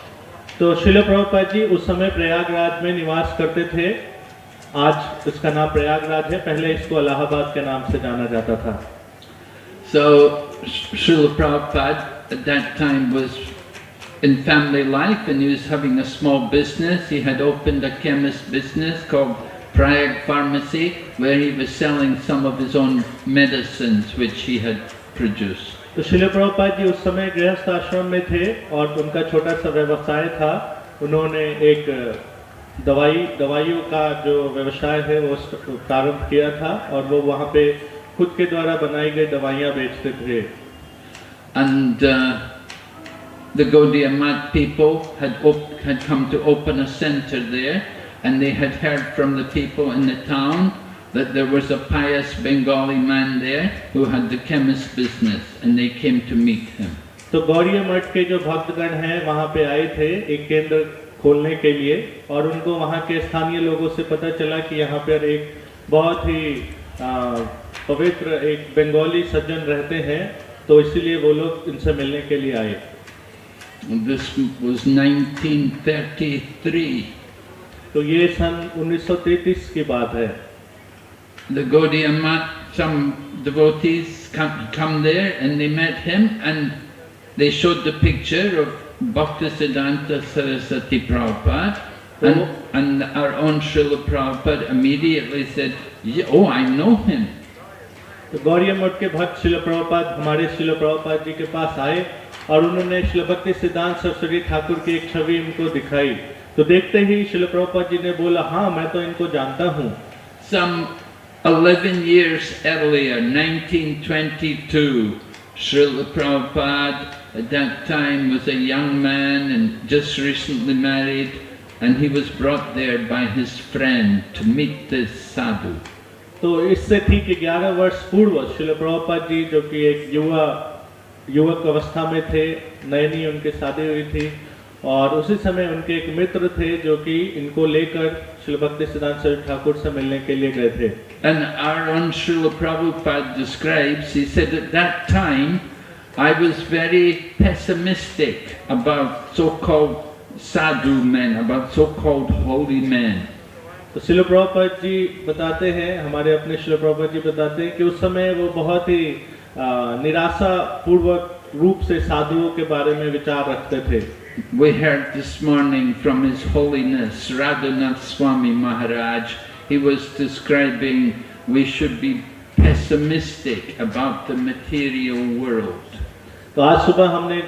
तो श्रील प्रभुपाद जी उस समय प्रयागराज में निवास करते थे. आज इसका नाम प्रयागराज है, पहले इसको इलाहाबाद के नाम से जाना जाता था. So Srila Prabhupada at that time was in family life and he was having a small business. He had opened a chemist business called Prayag Pharmacy where he was selling some of his own medicines which he had produced. तो श्रील प्रभुपाद जी उस समय गृहस्थ आश्रम में थे और उनका छोटा सा व्यवसाय था. उन्होंने एक दवाइयों का जो व्यवसाय है वो प्रारंभ किया था और वो वहाँ पे खुद के द्वारा बनाई गई दवाइयाँ बेचते थे. And the Gaudiya Math people had come to open a center there and they had heard from the people in the town that there was a pious Bengali man there who had the chemist business and they came to meet him. तो गौड़ीय मठ के जो भक्तगण हैं वहाँ पे आए थे एक केंद्र खोलने के लिए और उनको वहाँ के स्थानीय लोगों से पता चला कि यहाँ पर एक बहुत ही पवित्र एक बंगाली सज्जन रहते हैं, तो इसीलिए वो लोग इनसे मिलने के लिए आए. This was 1933. तो ये सन 1933 की बात है. The Gaudiya Math, some devotees come there and they met him and they showed the picture of Bhaktisiddhanta Saraswati Prabhupada and our own Srila Prabhupada immediately said, oh, I know him. तो गौड़ीय मठ के भक्त श्रील प्रभुपाद हमारे श्रील प्रभुपाद जी के पास आए और उन्होंने श्रील भक्तिसिद्धांत सरस्वती ठाकुर की एक छवि इनको दिखाई. तो देखते ही श्रील प्रभुपाद जी ने बोला, हाँ मैं तो इनको जानता हूँ. Some 11 years earlier, 1922, Srila Prabhupada at that time was a young man and just recently married, and he was brought there by his friend to meet this sadhu. तो इससे ठीक 11 वर्ष पूर्व श्रील प्रभुपाद जी जो कि एक युवक अवस्था में थे, नई नई उनकी शादी हुई थी और उसी समय उनके एक मित्र थे जो कि इनको लेकर श्रील भक्तिसिद्धांत सरस्वती ठाकुर से मिलने के लिए गए थे. And our own Srila Prabhupada describes, he said at that time I was very pessimistic about so-called sadhu men, about so-called holy men. तो श्रील प्रभुपाद जी बताते हैं, हमारे अपने श्रील प्रभुपाद जी बताते हैं कि उस समय वो बहुत ही निराशा पूर्वक रूप से साधुओं के बारे में विचार रखते थे। We heard this morning from His Holiness Radhanath Swami Maharaj. He was describing we should be pessimistic about the material world. तो आज सुबह हमने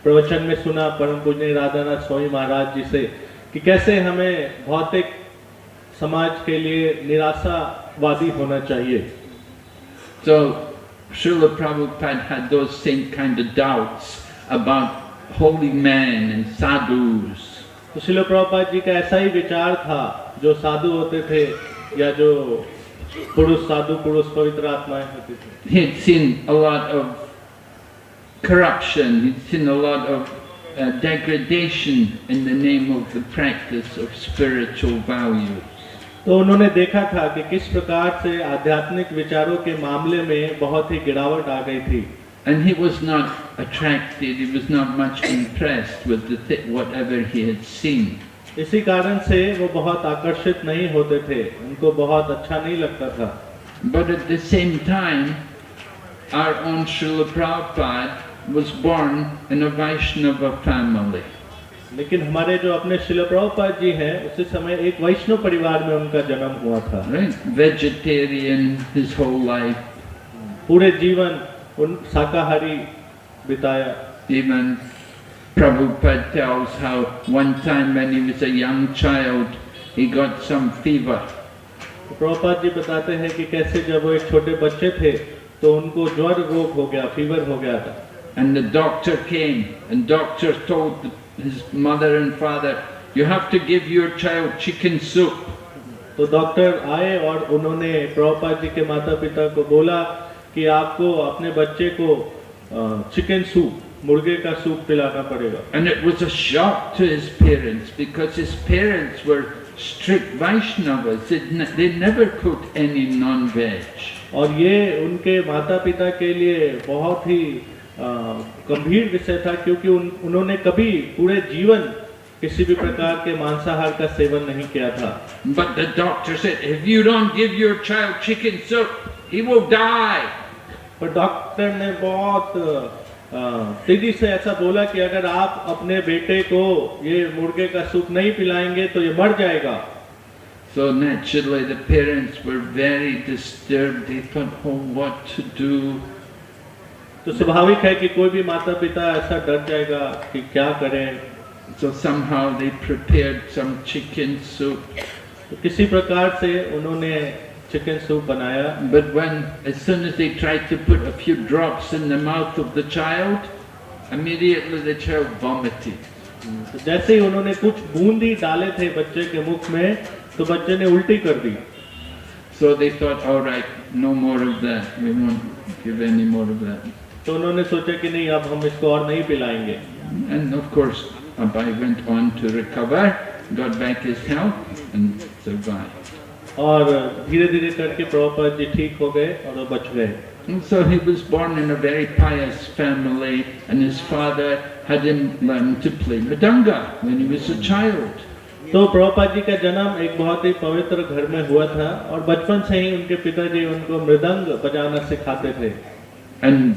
प्रवचन में सुना परम पूज्य राधानाथ स्वामी महाराज जी से कि कैसे हमें भौतिक समाज के लिए निराशावादी होना चाहिए। So Srila Prabhupada had those same kind of doubts about holy men and sadhus. तो श्रील प्रभुपाद जी का ऐसा ही विचार था, जो साधु होते थे या जो पुरुष साधु पुरुष पवित्र आत्माएं होती थी। He had seen a lot of corruption, he'd seen a lot of degradation in the name of the practice of spiritual values. तो उन्होंने देखा था कि किस प्रकार से आध्यात्मिक विचारों के मामले में बहुत ही गिरावट आ गई थी। And he was not attracted, he was not much impressed with whatever he had seen. इसी कारण से वो बहुत आकर्षित नहीं होते थे, उनको बहुत अच्छा नहीं लगता था। But at the same time, our own Srila Prabhupada was born in a Vaishnava family. लेकिन हमारे जो अपने श्रील प्रभुपाद जी हैं, उसी समय एक वैष्णव परिवार में उनका जन्म हुआ था। Right? Vegetarian his whole life. पूरे जीवन उन शाकाहारी बिताया। Even Prabhupada tells how one time when he was a young child, he got some fever. Prabhupada ji बताते हैं कि कैसे जब वो एक छोटे बच्चे थे तो उनको ज्वर रोग हो गया, फीवर हो गया था। And the doctor came, and doctor told his mother and father, you have to give your child chicken soup. तो डॉक्टर आए और उन्होंने प्रभुपाद जी के माता पिता को बोला कि आपको अपने बच्चे को चिकन सूप, मुर्गे का सूप पिलाना पड़ेगा। And it was a shock to his parents because his parents were strict Vaishnavas. They never cooked any non-veg. और ये उनके माता पिता के लिए बहुत ही गंभीर विषय था, क्योंकि उन्होंने कभी पूरे जीवन किसी भी प्रकार के मांसाहार का सेवन नहीं किया था। But the doctor said, if you don't give your child chicken soup, he will die. पर डॉक्टर ने बहुत तेजी से ऐसा बोला कि अगर आप अपने बेटे को ये मुर्गे का सूप नहीं पिलाएंगे तो ये मर जाएगा। So naturally the parents were very disturbed. They thought, oh, what to do? तो स्वाभाविक है कि कोई भी माता पिता ऐसा डर जाएगा कि क्या करें। So somehow they prepared some chicken soup. तो किसी प्रकार से उन्होंने चिकन सूप बनाया। But as soon as they tried to put a few drops in the mouth of the child, immediately the child vomited. तो जैसे ही उन्होंने कुछ बूंदी डाले थे बच्चे के मुख में, तो बच्चे ने उल्टी कर दी। So they thought, all right, no more of that. We won't give any more of that. तो उन्होंने सोचा कि नहीं, अब हम इसको और नहीं पिलाएंगे। And of course, Abai went on to recover, got back his health, and survived. और धीरे धीरे करके प्रभुपाद जी ठीक हो गए और वो बच गए। And so he was born in a very pious family, and his father had him learn to play mridanga when he was a child. तो प्रभुपाद जी का जन्म एक बहुत ही पवित्र घर में हुआ था, और बचपन से ही उनके पिताजी उनको मृदंग बजाना सिखाते थे। And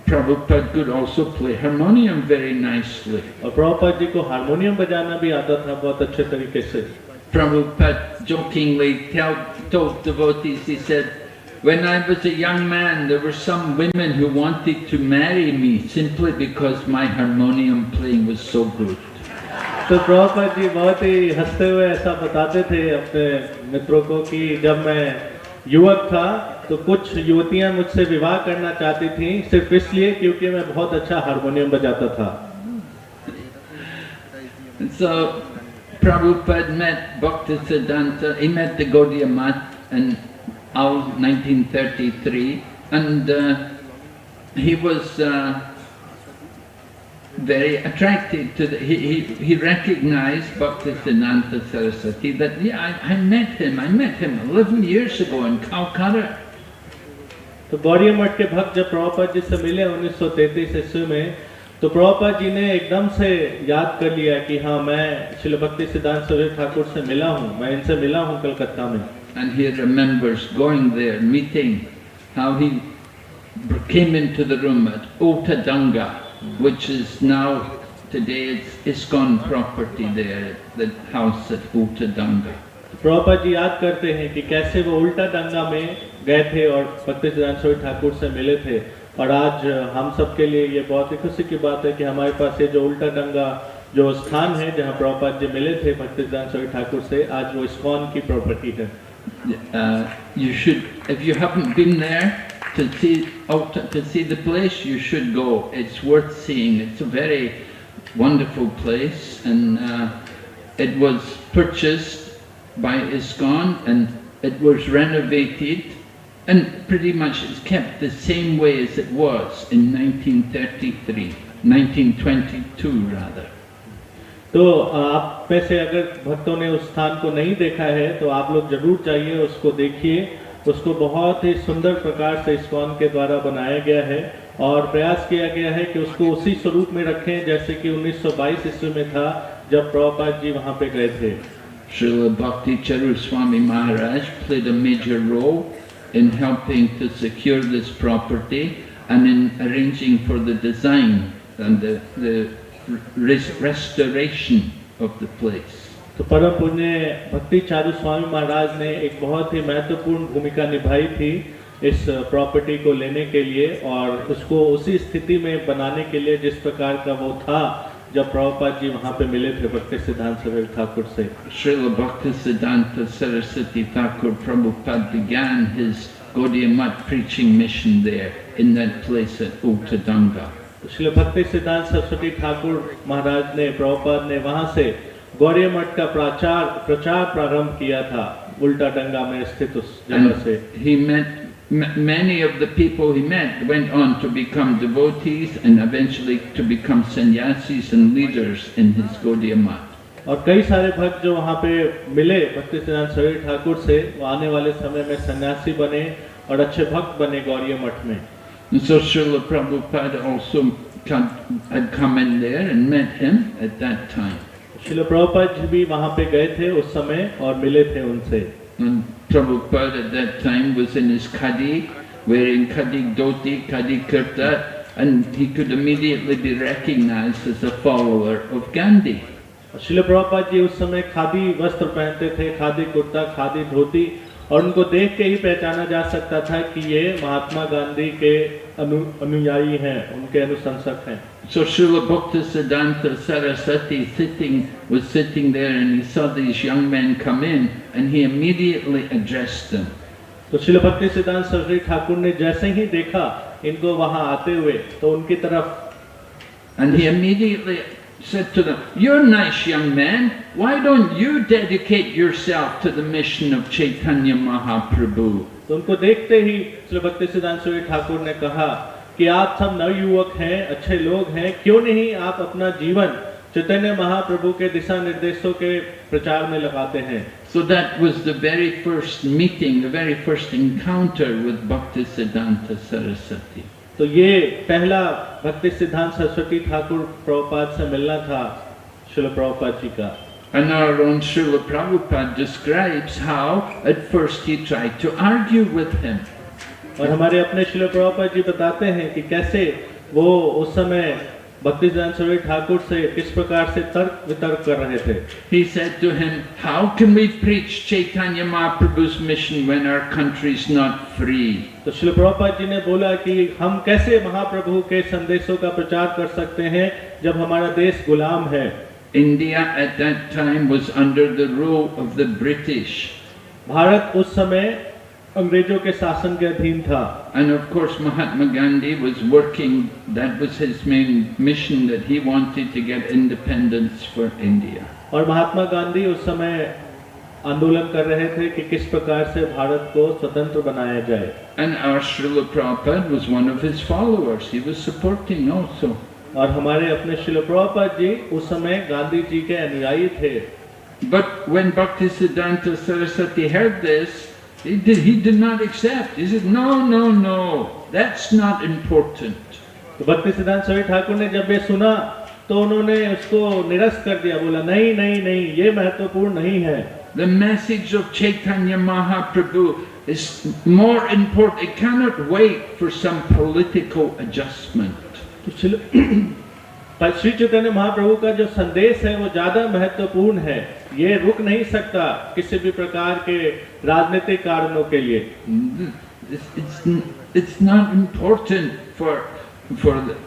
Prabhupada could also play harmonium very nicely. और प्रभुपाद जी को हारमोनियम बजाना भी आता था बहुत अच्छे तरीके से। Prabhupada jokingly told devotees, he said, when I was a young man, there were some women who wanted to marry me simply because my harmonium playing was so good. तो प्रभुपाद जी बहुत ही हंसते हुए ऐसा बताते थे अपने मित्रों को कि जब मैं युवक था तो कुछ युवतियां मुझसे विवाह करना चाहती थीं सिर्फ इसलिए क्योंकि मैं बहुत अच्छा हारमोनियम बजाता था। So Prabhupada met Bhaktisidhanta, he met the Gaudiya Math in 1933, and he was very attracted to he recognized Bhaktisidhanta Saraswati, that yeah, I met him 11 years ago in Calcutta. तो गौड़िया मठ के भक्त जब प्रभुपाद जी से मिले 1933 ईस्वी में, तो प्रभुपाद जी ने एकदम से याद कर लिया कि हाँ, मैं श्रील भक्ति सिद्धांत सरस्वती ठाकुर से मिला हूँ, मैं इनसे मिला हूँ कलकत्ता में। And he remembers going there, meeting, how he came into the room at Otadanga, which is now, today it's ISKCON property there, the house at Otadanga. Prabhupada ji याद करते हैं कि कैसे वो उल्टा डंगा में गए थे और भक्ति सिद्धांत सरस्वती ठाकुर से मिले थे। और आज हम सब के लिए ये बहुत ही खुशी की बात है कि हमारे पास ये जो उल्टा डंगा जो स्थान है जहाँ प्रभुपाद जी मिले थे भक्ति सिद्धांत सरस्वती ठाकुर से, आज वो ISKCON की प्रॉपर्टी है। You should, if you haven't been there to see the place, you should go. It's worth seeing. It's a very wonderful place, and it was purchased by ISKCON, and it was renovated, and pretty much it's kept the same way as it was in 1922 rather. तो आप में से अगर भक्तों ने उस स्थान को नहीं देखा है तो आप लोग जरूर जाइए, उसको देखिए। उसको बहुत ही सुंदर प्रकार से ISKCON के द्वारा बनाया गया है और प्रयास किया गया है कि उसको उसी स्वरूप में रखें जैसे कि 1922 ईस्वी में था जब प्रभुपाद जी वहाँ पे गए थे। Srila Bhakti Swami Maharaj played a major role in helping to secure this property and in arranging for the design and the restoration of the place. तो परम पुण्य भक्ति चारू स्वामी महाराज ने एक बहुत ही महत्वपूर्ण भूमिका निभाई थी इस प्रॉपर्टी को लेने के लिए और उसको उसी स्थिति में बनाने के लिए जिस प्रकार का वो था जब प्रभुपाद जी वहाँ पे मिले थे भक्ति सिद्धांत सरस्वती ठाकुर से। Srila Bhaktisidhanta Saraswati Thakur Prabhupada began his Gaudiya Math preaching mission there in that place at Otadanga. Srila भक्ति सिद्धांत सरस्वती ठाकुर महाराज ने प्रभुपाद ने वहाँ से गौड़ीय मठ का प्रचार प्रारंभ किया था उल्टा डंगा में स्थित उस जगह से। He met many of the people he met went on to become devotees and eventually to become sannyasis and leaders in his Gaudiya Math. और कई सारे भक्त जो वहाँ पे मिले भक्ति सिद्धांत सरस्वती ठाकुर से वो आने वाले समय में सन्यासी बने और अच्छे भक्त बने गौड़ीय मठ में। And so Srila Prabhupada also had come in there and met him at that time. Srila Prabhupada ji भी वहाँ पे गए थे उस समय और मिले थे उनसे। And Prabhupada at that time was in his khadi, wearing khadi dhoti, khadi kurta, and he could immediately be recognized as a follower of Gandhi. Srila Prabhupada ji उस समय खादी वस्त्र पहनते थे, खादी कुर्ता, खादी धोती, और उनको देख के ही पहचाना जा सकता था कि ये महात्मा गांधी के अनुयायी हैं, उनके अनुशंसक हैं। So Srila Bhaktisidhanta Saraswati was sitting there and he saw these young men come in and he immediately addressed them. तो श्रील भक्ति सिद्धांत सरस्वती ठाकुर ने जैसे ही देखा इनको वहां आते हुए तो उनकी तरफ and he immediately said to them, "You're nice young man, why don't you dedicate yourself to the mission of Chaitanya Mahaprabhu?" तो उनको देखते ही श्री भक्ति सिद्धांत सरस्वती ठाकुर ने कहा कि आप सब नवयुवक हैं, अच्छे लोग हैं, क्यों नहीं आप अपना जीवन चैतन्य महाप्रभु के दिशा निर्देशों के प्रचार में लगाते हैं। So that was the very first meeting, the very first encounter with Bhaktisiddhanta Saraswati. तो ये पहला भक्ति सिद्धांत सरस्वती ठाकुर प्रभुपाद से मिलना था श्रील प्रभुपाद जी का। And our own Srila Prabhupada describes how at first he tried to argue with him. और हमारे अपने श्रील प्रभुपाद जी बताते हैं कि कैसे वो उस समय भक्ति सिद्धांत सरस्वती ठाकुर से किस प्रकार से तर्क वितर्क कर रहे थे। He said to him, "How can we preach Chaitanya Mahaprabhu's mission when our country is not free?" तो श्रील प्रभुपाद जी ने बोला कि हम कैसे महाप्रभु के संदेशों का प्रचार कर सकते हैं जब हमारा देश गुलाम है। India at that time was under the rule of the British. Bharat उस समय अंग्रेजों के शासन के अधीन था। And of course Mahatma Gandhi was working, that was his main mission, that he wanted to get independence for India. और महात्मा गांधी उस समय आंदोलन कर रहे थे कि किस प्रकार से भारत को स्वतंत्र बनाया जाए। And our Srila Prabhupada was one of his followers. He was supporting also. और हमारे अपने श्रील प्रभुपाद जी उस समय गांधी जी के अनुयायी थे। But when Bhaktisiddhanta Saraswati heard this, he did not accept. He said, "No, no, no, that's not important." तो भक्ति सिद्धांत स्वामी ठाकुर ने जब ये सुना तो उन्होंने उसको निरस्त कर दिया, बोला नहीं नहीं नहीं, ये महत्वपूर्ण नहीं है। The message of Chaitanya Mahaprabhu is more important. It cannot wait for some political adjustment. तो श्री चैतन्य महाप्रभु का जो संदेश है वो ज्यादा महत्वपूर्ण है, ये रुक नहीं सकता किसी भी प्रकार के राजनीतिक कारणों के लिए। It's not important for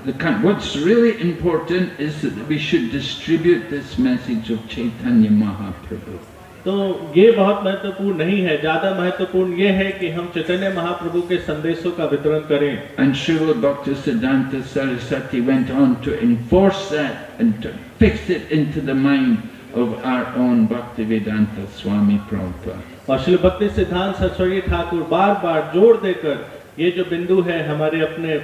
the country. What's really important is that we should distribute this message of Chaitanya Mahaprabhu. तो ये बहुत महत्वपूर्ण नहीं है, ज्यादा महत्वपूर्ण ये है कि हम चैतन्य महाप्रभु के संदेशों का वितरण करें। And Srila Bhaktisidhanta Saraswati went on to enforce that and to fix it into the mind of our own Bhaktivedanta Swami Prabhupada. और श्री भक्ति सिद्धांत सरस्वती ठाकुर बार बार जोर देकर ये जो बिंदु है हमारे अपने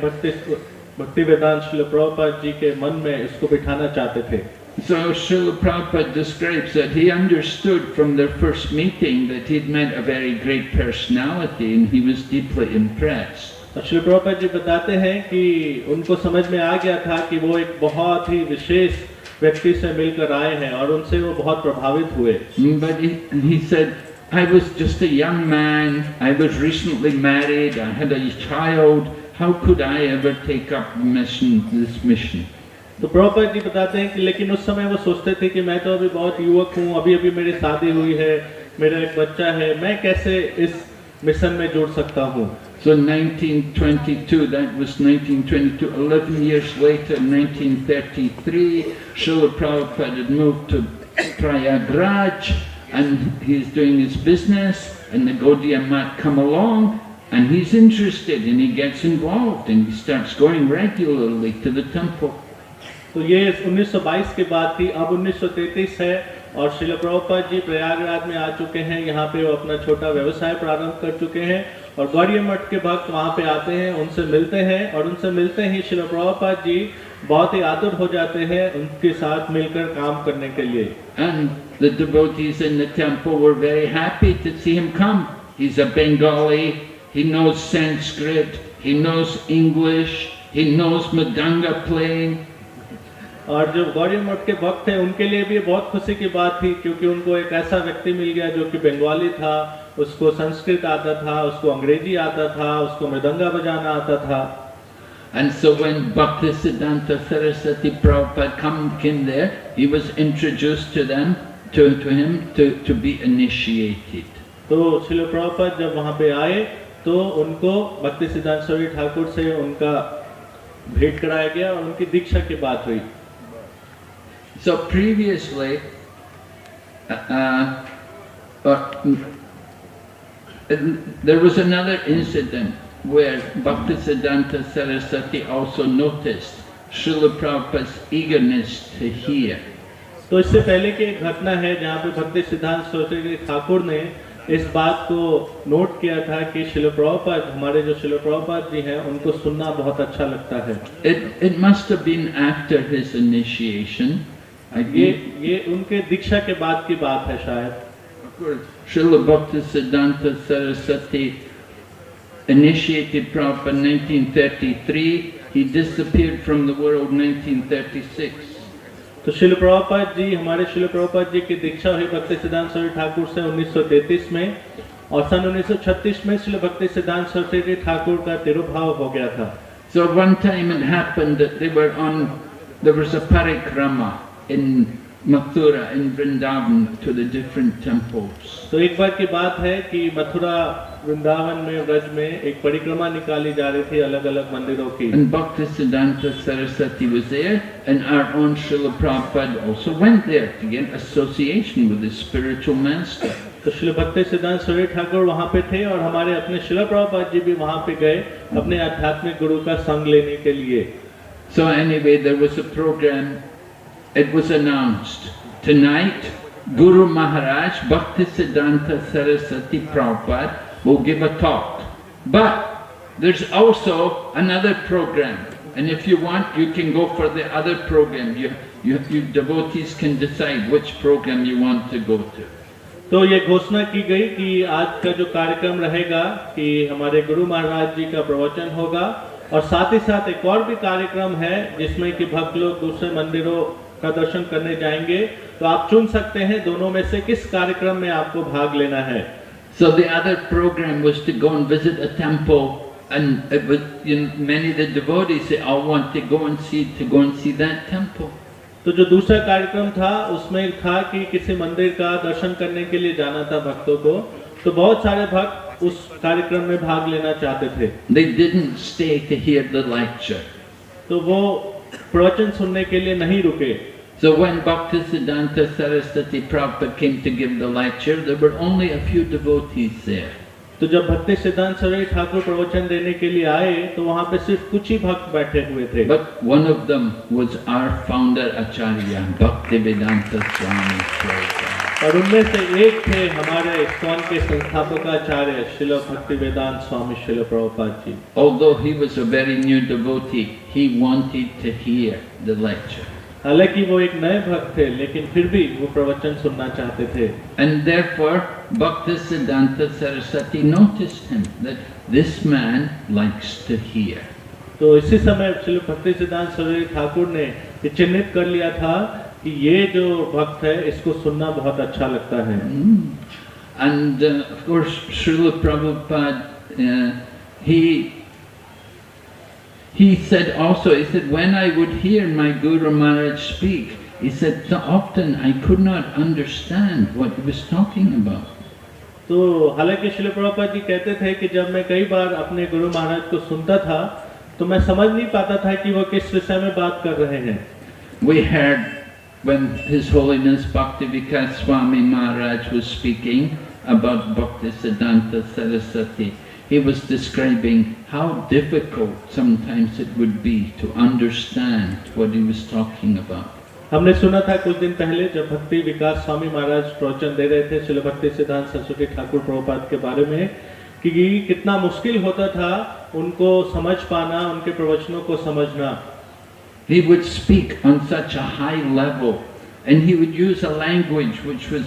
भक्ति वेदांत श्रील प्रभुपाद जी के मन में इसको बिठाना चाहते थे। So Srila Prabhupada describes that he understood from their first meeting that he'd met a very great personality and he was deeply impressed. Shri Prabhupada ji बताते हैं कि उनको समझ में आ गया था कि वो एक बहुत ही विशेष व्यक्ति से मिलकर आए हैं और उनसे वो बहुत प्रभावित हुए। But he said, I was just a young man, I was recently married, I had a child, how could I ever take up this mission? तो प्रभुपाद जी बताते हैं कि लेकिन उस समय वो सोचते थे कि मैं तो अभी बहुत युवक हूँ, अभी अभी मेरी शादी हुई है, मेरा एक बच्चा है, मैं कैसे इस मिशन में जुड़ सकता हूँ। So 1922, that was 1922, 11 years later, 1933, Srila Prabhupada had moved to Prayagraj and he's doing his business and the Gaudiya Mat come along and he's interested and he gets involved and he starts going regularly to the temple. तो ये 1922 की बात थी, अब 1933 है और श्रील प्रभुपाद जी प्रयागराज में आ चुके हैं, यहाँ पे वो अपना छोटा व्यवसाय प्रारंभ कर चुके हैं और गौड़ीय मठ के भक्त वहाँ पे आते हैं, उनसे मिलते हैं और उनसे मिलते ही श्रील प्रभुपाद जी बहुत ही आतुर हो जाते हैं उनके साथ मिलकर काम करने के लिए। And the devotees in the temple were very happy to see him come. He's a Bengali, he knows Sanskrit, he knows English, he knows Madanga playing. और जो गौड़ीय मठ के भक्त हैं उनके लिए भी बहुत खुशी की बात थी क्योंकि उनको एक ऐसा व्यक्ति मिल गया जो कि बंगाली था, उसको संस्कृत आता था, उसको अंग्रेजी आता था, उसको मृदंगा बजाना आता था। And so when Bhaktisiddhanta Saraswati Prabhupada came there, he was introduced to them, to him to be initiated. तो श्रील प्रभुपाद जब वहाँ पे आए तो उनको भक्ति सिद्धांत स्वामी ठाकुर से उनका भेंट कराया गया और उनकी दीक्षा की बात हुई। So previously, there was another incident where Bhaktisiddhanta Saraswati also noticed Srila Prabhupada's eagerness to hear. तो इससे पहले की एक घटना है जहाँ पे भक्ति सिद्धांत सरस्वती ठाकुर ने इस बात को नोट किया था कि श्रील प्रभुपाद, हमारे जो श्रील प्रभुपाद जी हैं, उनको सुनना बहुत अच्छा लगता है। It must have been after his initiation. ये उनके दीक्षा के बाद की बात है शायद। Srila Bhaktisiddhanta Saraswati initiated Prabhupada in 1933. He disappeared from the world in 1936. तो श्रील प्रभुपाद जी, हमारे श्रील प्रभुपाद जी की दीक्षा हुई भक्ति सिद्धांत सरस्वती ठाकुर से 1933 में और सन 1936 में श्रील भक्ति सिद्धांत सरस्वती ठाकुर का तिरुभाव हो गया था। So one time it happened that there was a parikrama in Mathura, in Vrindavan, to the different temples. तो एक बार की बात है कि मथुरा वृंदावन में व्रज में एक परिक्रमा निकाली जा रही थी अलग-अलग मंदिरों की। And Bhaktisiddhanta Saraswati was there, and our own Srila Prabhupada also went there to get association with his spiritual master. तो श्रील भक्ति सिद्धांत सरस्वती ठाकुर वहाँ पे थे और हमारे अपने श्रील प्रभुपाद जी भी वहाँ पे गए अपने आध्यात्मिक गुरु का संग लेने के लिए। So anyway, there was a program. It was announced tonight. Guru Maharaj Bhaktisiddhanta Saraswati Prabhupada will give a talk. But there's also another program, and if you want, you can go for the other program. You devotees can decide which program you want to go to. तो ये घोषणा की गई कि आज का जो कार्यक्रम रहेगा कि हमारे गुरु महाराज जी का प्रवचन होगा और साथ ही साथ एक और भी कार्यक्रम है जिसमें कि भक्त लोग दूसरे मंदिरों का दर्शन करने जाएंगे, तो आप चुन सकते हैं दोनों में से किस कार्यक्रम में आपको भाग लेना है। So the other program was to go and visit a temple, and it was, many of the devotees say, "I want to go and see that temple." तो जो दूसरा कार्यक्रम था उसमें था कि किसी मंदिर का दर्शन करने के लिए जाना था भक्तों को, तो बहुत सारे भक्त उस कार्यक्रम में भाग लेना चाहते थे। They didn't stay to hear the lecture. तो वो प्रवचन सुनने के लिए नहीं रुके। So when Bhaktisidhanta Saraswati Prabhupada came to give the lecture, there were only a few devotees there. तो जब भक्ति सिद्धांत सरस्वती ठाकुर प्रवचन देने के लिए आए तो वहाँ पे सिर्फ कुछ ही भक्त बैठे हुए थे। But one of them was our founder Acharya, Bhaktisidhanta Swami. और उनमें से एक थे हमारे इस्कॉन के संस्थापक आचार्य श्रील भक्तिवेदांत स्वामी Srila Prabhupada ji. Although he was a very new devotee, he wanted to hear the lecture. हालांकि वो एक नए भक्त थे, लेकिन फिर भी वो प्रवचन सुनना चाहते थे। And therefore, Bhaktisiddhanta Saraswati noticed him, that this man likes to hear. तो इसी समय श्रील भक्तिसिद्धांत सरस्वती ठाकुर ने ये चिन्हित कर लिया था कि ये जो भक्त है इसको सुनना बहुत अच्छा लगता है। And of course, Srila Prabhupada, he said also, he said, when I would hear my Guru Maharaj speak, he said, so often I could not understand what he was talking about. तो हालांकि श्रील प्रभुपाद जी कहते थे कि जब मैं कई बार अपने गुरु महाराज को सुनता था तो मैं समझ नहीं पाता था कि वो किस विषय में बात कर रहे हैं। We heard when His Holiness Bhaktivedanta Swami Maharaj was speaking about Bhaktisiddhanta Saraswati, he was describing how difficult sometimes it would be to understand what he was talking about. हमने सुना था कुछ दिन पहले जब भक्ति विकास स्वामी महाराज प्रवचन दे रहे थे श्रील भक्तिसिद्धांत सरस्वती ठाकुर प्रभुपाद के बारे में कि कितना मुश्किल होता था उनको समझ पाना, उनके प्रवचनों को समझना। He would speak on such a high level, and he would use a language which was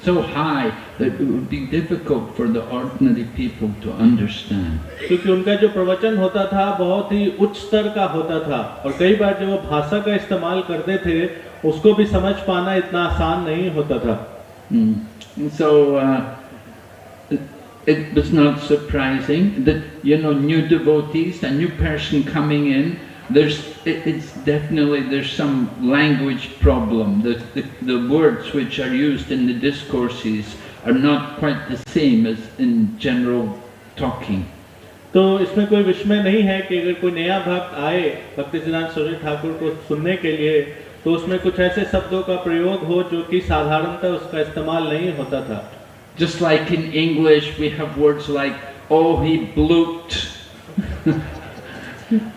so high that it would be difficult for the ordinary people to understand. क्योंकि उनका जो प्रवचन होता था बहुत ही उच्च स्तर का होता था और कई बार जो वो भाषा का इस्तेमाल करते थे उसको भी समझ पाना इतना आसान नहीं होता था। So it was not surprising that new devotees, a new person coming in, it's definitely there's some language problem. The words which are used in the discourses are not quite the same as in general talking. तो इसमें कोई विस्मय नहीं है कि अगर कोई नया भक्त आए भक्तिसिद्धांत सरस्वती ठाकुर को सुनने के लिए तो उसमें कुछ ऐसे शब्दों का प्रयोग हो जो कि साधारणतः उसका इस्तेमाल नहीं होता था। Just like in English we have words like, oh, he blooped.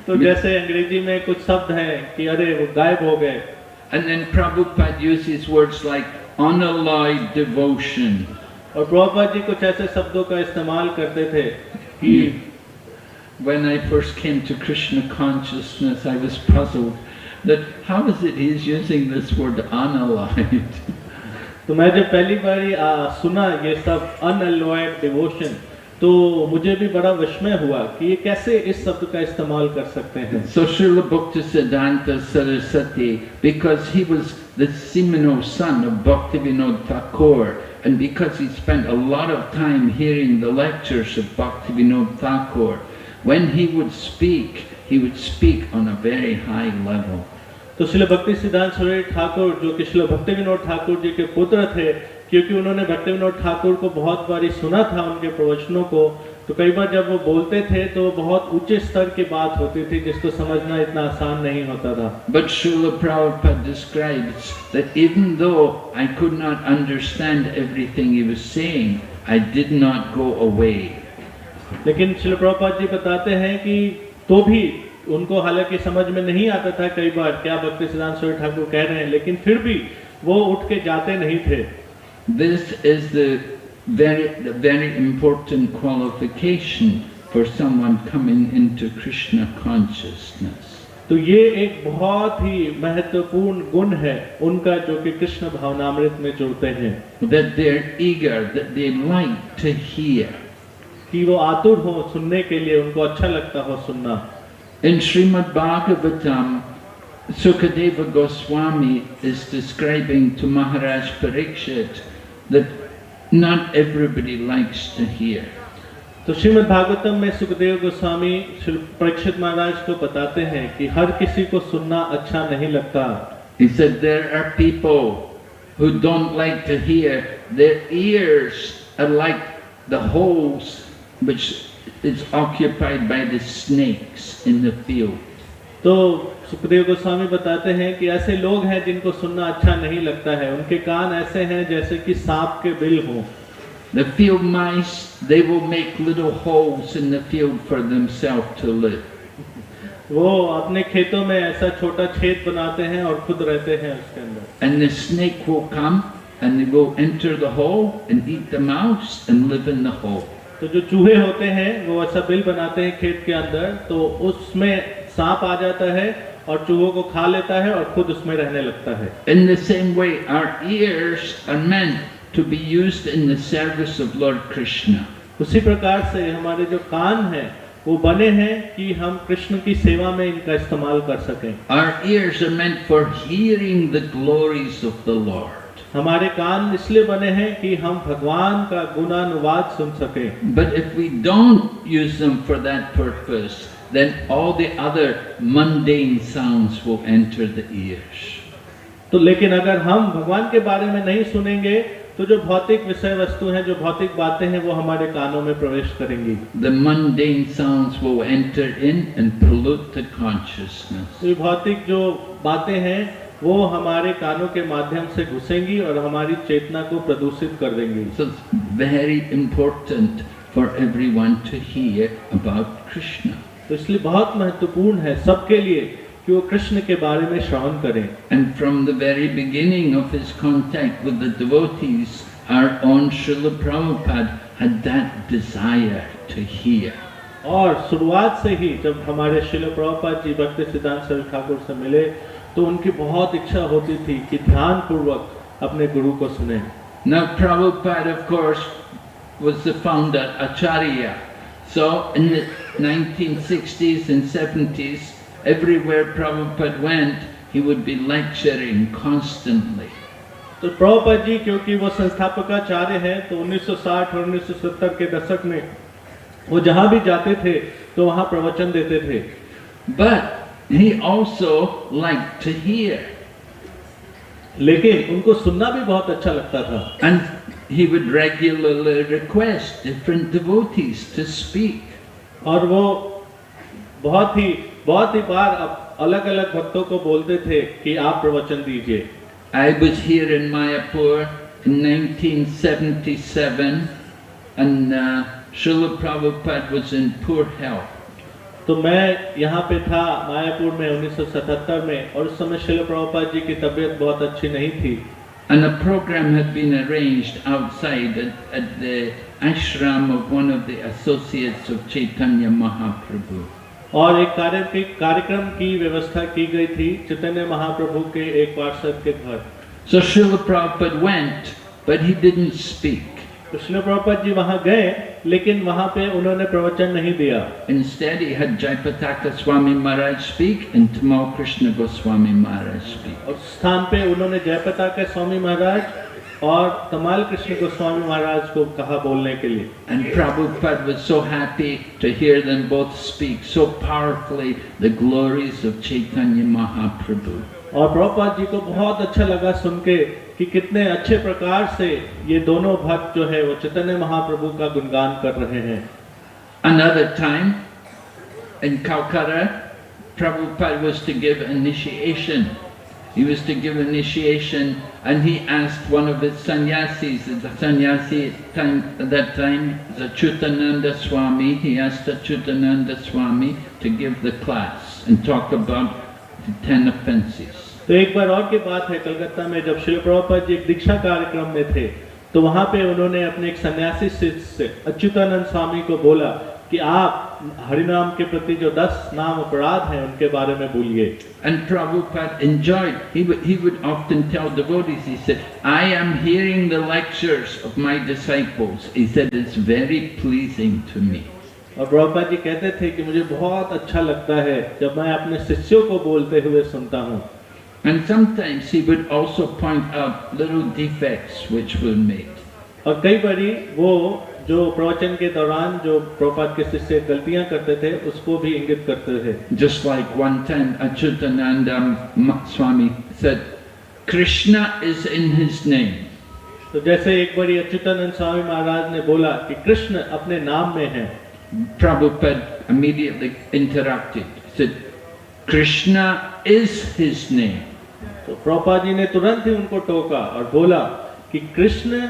तो जैसे अंग्रेजी में कुछ शब्द हैं कि अरे वो गायब हो गए। And then Prabhupada uses words like unalloyed devotion. और प्रभुपाद जी कुछ ऐसे शब्दों का इस्तेमाल करते थे कि when I first came to Krishna consciousness, I was puzzled that how is it he's using this word unalloyed? तो मैं जब पहली बारी सुना ये सब unalloyed devotion तो मुझे भी बड़ा विस्मय हुआ कि ये कैसे इस शब्द का इस्तेमाल कर सकते हैं। So Srila Bhaktisiddhanta Saraswati, because he was the seminal son of Bhaktivinoda Thakur, and because he spent a lot of time hearing the lectures of Bhaktivinoda Thakur, when he would speak on a very high level. तो श्रील भक्तिसिद्धांत सरस्वती ठाकुर जो कि श्रील भक्तिविनोद ठाकुर जी के पुत्र थे, क्योंकि उन्होंने भक्तिविनोद ठाकुर को बहुत बारी सुना था उनके प्रवचनों को, तो कई बार जब वो बोलते थे तो बहुत ऊंचे स्तर की बात होती थी जिसको समझना इतना आसान नहीं होता था। But Srila Prabhupada describes that even though I could not understand everything he was saying, I did not go away. लेकिन श्रील प्रभुपाद जी बताते हैं कि तो भी उनको हालांकि समझ में नहीं आता था कई बार क्या भक्तिसिद्धांत सरस्वती ठाकुर कह रहे हैं, लेकिन फिर भी वो उठ के जाते नहीं थे। This is the very important qualification for someone coming into Krishna consciousness. तो ये एक बहुत ही महत्वपूर्ण गुण है उनका जो कि कृष्ण भावनामृत में जुड़ते हैं। That they're eager, that they like to hear. कि वो आतुर हो सुनने के लिए, उनको अच्छा लगता हो सुनना। In Srimad Bhagavatam, Sukadeva Goswami is describing to Maharaj Parikshit that not everybody likes to hear. तो श्रीमद् भागवतम में सुखदेव गोस्वामी श्री परीक्षित महाराज को बताते हैं कि हर किसी को सुनना अच्छा नहीं लगता. He said there are people who don't like to hear. Their ears are like the holes which is occupied by the snakes in the field. तो सुखदेव गोस्वामी बताते हैं कि ऐसे लोग हैं जिनको सुनना अच्छा नहीं लगता है. उनके कान ऐसे हैं जैसे कि सांप के बिल हों. The field mice, they will make little holes in the field for themselves to live. वो अपने खेतों में ऐसा छोटा छेद बनाते हैं और खुद रहते हैं उसके अंदर. And the snake will come and they will enter the hole and eat the mouse and live in the hole. तो जो चूहे होते हैं वो ऐसा बिल बनाते हैं खेत के अंदर, तो उसमें सांप आ जाता है और चूहों को खा लेता है और खुद उसमें रहने लगता है. In the same way, our ears are meant to be used in the service of Lord Krishna. उसी प्रकार से हमारे जो कान हैं वो बने हैं कि हम कृष्ण की सेवा में इनका इस्तेमाल कर सकें. Our ears are meant for hearing the glories of the Lord. हमारे कान इसलिए बने हैं कि हम भगवान का गुणानुवाद सुन सकें. But if we don't use them for that purpose, then all the other mundane sounds will enter the ears. तो लेकिन अगर हम भगवान के बारे में नहीं सुनेंगे तो जो भौतिक विषय वस्तु हैं, जो भौतिक बातें हैं, वो हमारे कानों में प्रवेश करेंगी. The mundane sounds will enter in and pollute the consciousness. तो भौतिक जो बातें हैं वो हमारे कानों के माध्यम से घुसेंगी और हमारी चेतना को प्रदूषित कर देंगी. So it's very important for everyone to hear about Krishna. तो इसलिए बहुत महत्वपूर्ण है सबके लिए कि वो कृष्ण के बारे में श्रवण करें. And from the very beginning of his contact with the devotees, our own Srila Prabhupada had that desire to hear. और शुरुआत से ही जब हमारे श्रील प्रभुपाद जी भक्ति सिद्धांत सरस्वती ठाकुर से मिले तो उनकी बहुत इच्छा होती थी कि ध्यान पूर्वक अपने गुरु को सुने. Now Prabhupada, of course, was the founder, Acharya. So in the 1960s and 70s, everywhere Prabhupada went, he would be lecturing constantly. तो प्रभुपाद जी क्योंकि वो संस्थापकाचार्य हैं, तो 1960 और 1970 के दशक में वो जहाँ भी जाते थे तो वहाँ प्रवचन देते थे. But he also liked to hear. लेकिन उनको सुनना भी बहुत अच्छा लगता था. And he would regularly request different devotees to speak. और वो बहुत ही बार अलग अलग भक्तों को बोलते थे कि आप प्रवचन दीजिए. I was here in Mayapur in 1977 and Srila Prabhupada was in poor health. तो मैं यहाँ पे था मायापुर में 1977 में और उस समय श्रील प्रभुपाद जी की तबीयत बहुत अच्छी नहीं थी. And a program had been arranged outside at the ashram of one of the associates of Chaitanya Mahaprabhu. और एक कार्यक्रम की व्यवस्था की गई थी चैतन्य महाप्रभु के एक पार्षद के घर. So Srila Prabhupada went, but he didn't speak. तो श्रील प्रभुपाद जी वहाँ गए लेकिन वहाँ पे उन्होंने प्रवचन नहीं दिया. Instead he had Jayapataka Swami Maharaj speak and Tamal Krishna Goswami Maharaj speak. और स्थान पे उन्होंने जयपताका स्वामी महाराज और तमाल कृष्ण गोस्वामी महाराज को कहा बोलने के लिए. And Prabhupada was so happy to hear them both speak so powerfully the glories of Chaitanya Mahaprabhu. और प्रभुपाद जी को बहुत अच्छा लगा सुन के कि कितने अच्छे प्रकार से ये दोनों भक्त जो है वो चैतन्य महाप्रभु का गुणगान कर रहे हैं. Another time in Calcutta, Prabhupada was to give initiation. He was to give initiation and he asked one of his sannyasis, the sannyasi at that time, Achyutananda Swami, he asked Achyutananda Swami to give the class and talk about the 10 offenses. तो एक बार और की बात है, कलकत्ता में जब श्री प्रभुपाद जी एक दीक्षा कार्यक्रम में थे तो वहाँ पे उन्होंने अपने एक सन्यासी से अच्युतानंद स्वामी को बोला कि आप हरिनाम के प्रति जो 10 नाम अपराध हैं उनके बारे में बोलिए. And Prabhupada enjoyed, he would often tell devotees, he said, I am hearing the lectures of my disciples. He said, it's very pleasing to me. और प्रभुपाद जी कहते थे कि मुझे बहुत अच्छा लगता है जब मैं अपने शिष्यों को बोलते हुए सुनता हूँ। And sometimes he would also point out little defects which were made. और कई बारी वो जो प्रवचन के दौरान जो प्रभुपाद के शिष्य गलतियां करते थे उसको भी इंगित करते थे। Just like one time Achyutananda Swami said, Krishna is in his name. तो जैसे एक बारी अच्युतानंद स्वामी महाराज ने बोला कि कृष्ण अपने नाम में है, Prabhupada immediately interrupted, said, Krishna is his name. तो प्रभुपाद जी ने तुरंत ही उनको टोका और बोला कि कृष्ण